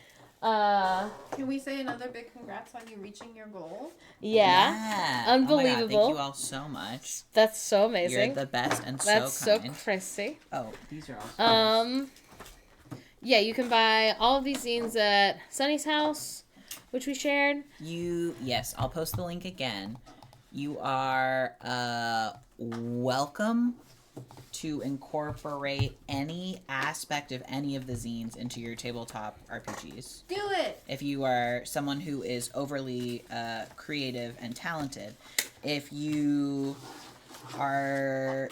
Can we say another big congrats on you reaching your goal? Yeah. Oh my God, Unbelievable. thank you all so much. That's so amazing. You're the best and That's so so kind. crazy. Oh, these are all Yeah, you can buy all of these zines at Sonny's house, which we shared. Yes, I'll post the link again. You are welcome to incorporate any aspect of any of the zines into your tabletop RPGs. Do it! If you are someone who is overly creative and talented, if you are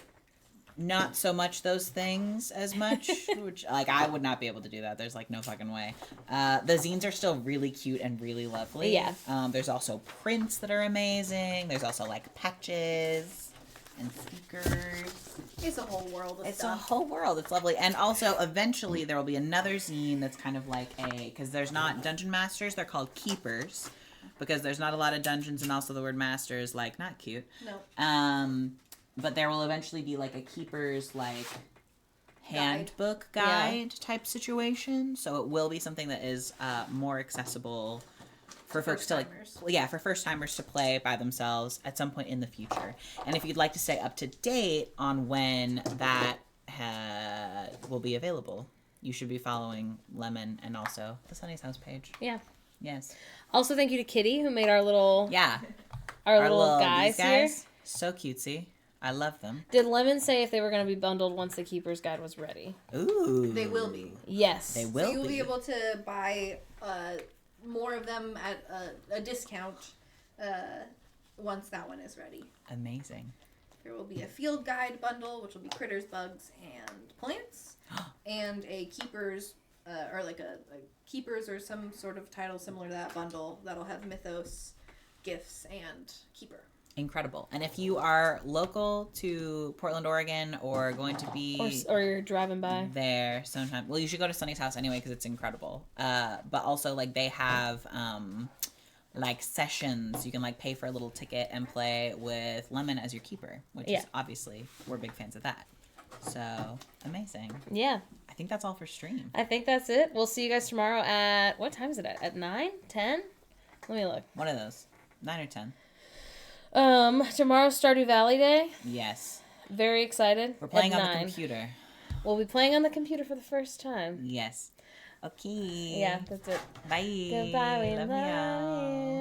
not so much those things as much, which, like, I would not be able to do that. There's, like, no fucking way. The zines are still really cute and really lovely. Yeah. There's also prints that are amazing. There's also, like, patches and stickers. It's a whole world of It's stuff. a whole world. It's lovely. And also, eventually, there will be another zine that's kind of like because there's not Dungeon Masters. They're called Keepers because there's not a lot of dungeons, and also the word master is, like, not cute. No. But there will eventually be, like, a Keepers, like, handbook guide type situation. So it will be something that is more accessible for folks to, like, for first timers to play by themselves at some point in the future. And if you'd like to stay up to date on when that will be available, you should be following Lemon and also the Sonny's House page. Yeah. Yes. Also, thank you to Kitty who made our little Our little guys here. So cutesy. I love them. Did Lemon say if they were going to be bundled once the Keeper's Guide was ready? Ooh. They will be. Yes. They will So you'll be able to buy more of them at a discount once that one is ready. Amazing. There will be a field guide bundle, which will be critters, bugs, and plants. and a keepers, or like a keepers or some sort of title similar to that bundle that'll have mythos, gifts, and keeper. Incredible. And if you are local to Portland, Oregon, or going to be Or you're driving by there sometime, well, you should go to Sonny's house anyway because it's incredible. But also, like, they have like sessions. You can like pay for a little ticket and play with Lemon as your keeper, which is obviously, we're big fans of that. So amazing. Yeah. I think that's all for stream. I think that's it. We'll see you guys tomorrow at, what time is it at? At 9? 10? Let me look. One of those. 9 or 10. Tomorrow's Stardew Valley Day. Yes. Very excited. We're playing at on 9. the computer. We'll be playing on the computer for the first time. Yes. Okay. Yeah, that's it. Bye. Goodbye, we love y'all. you.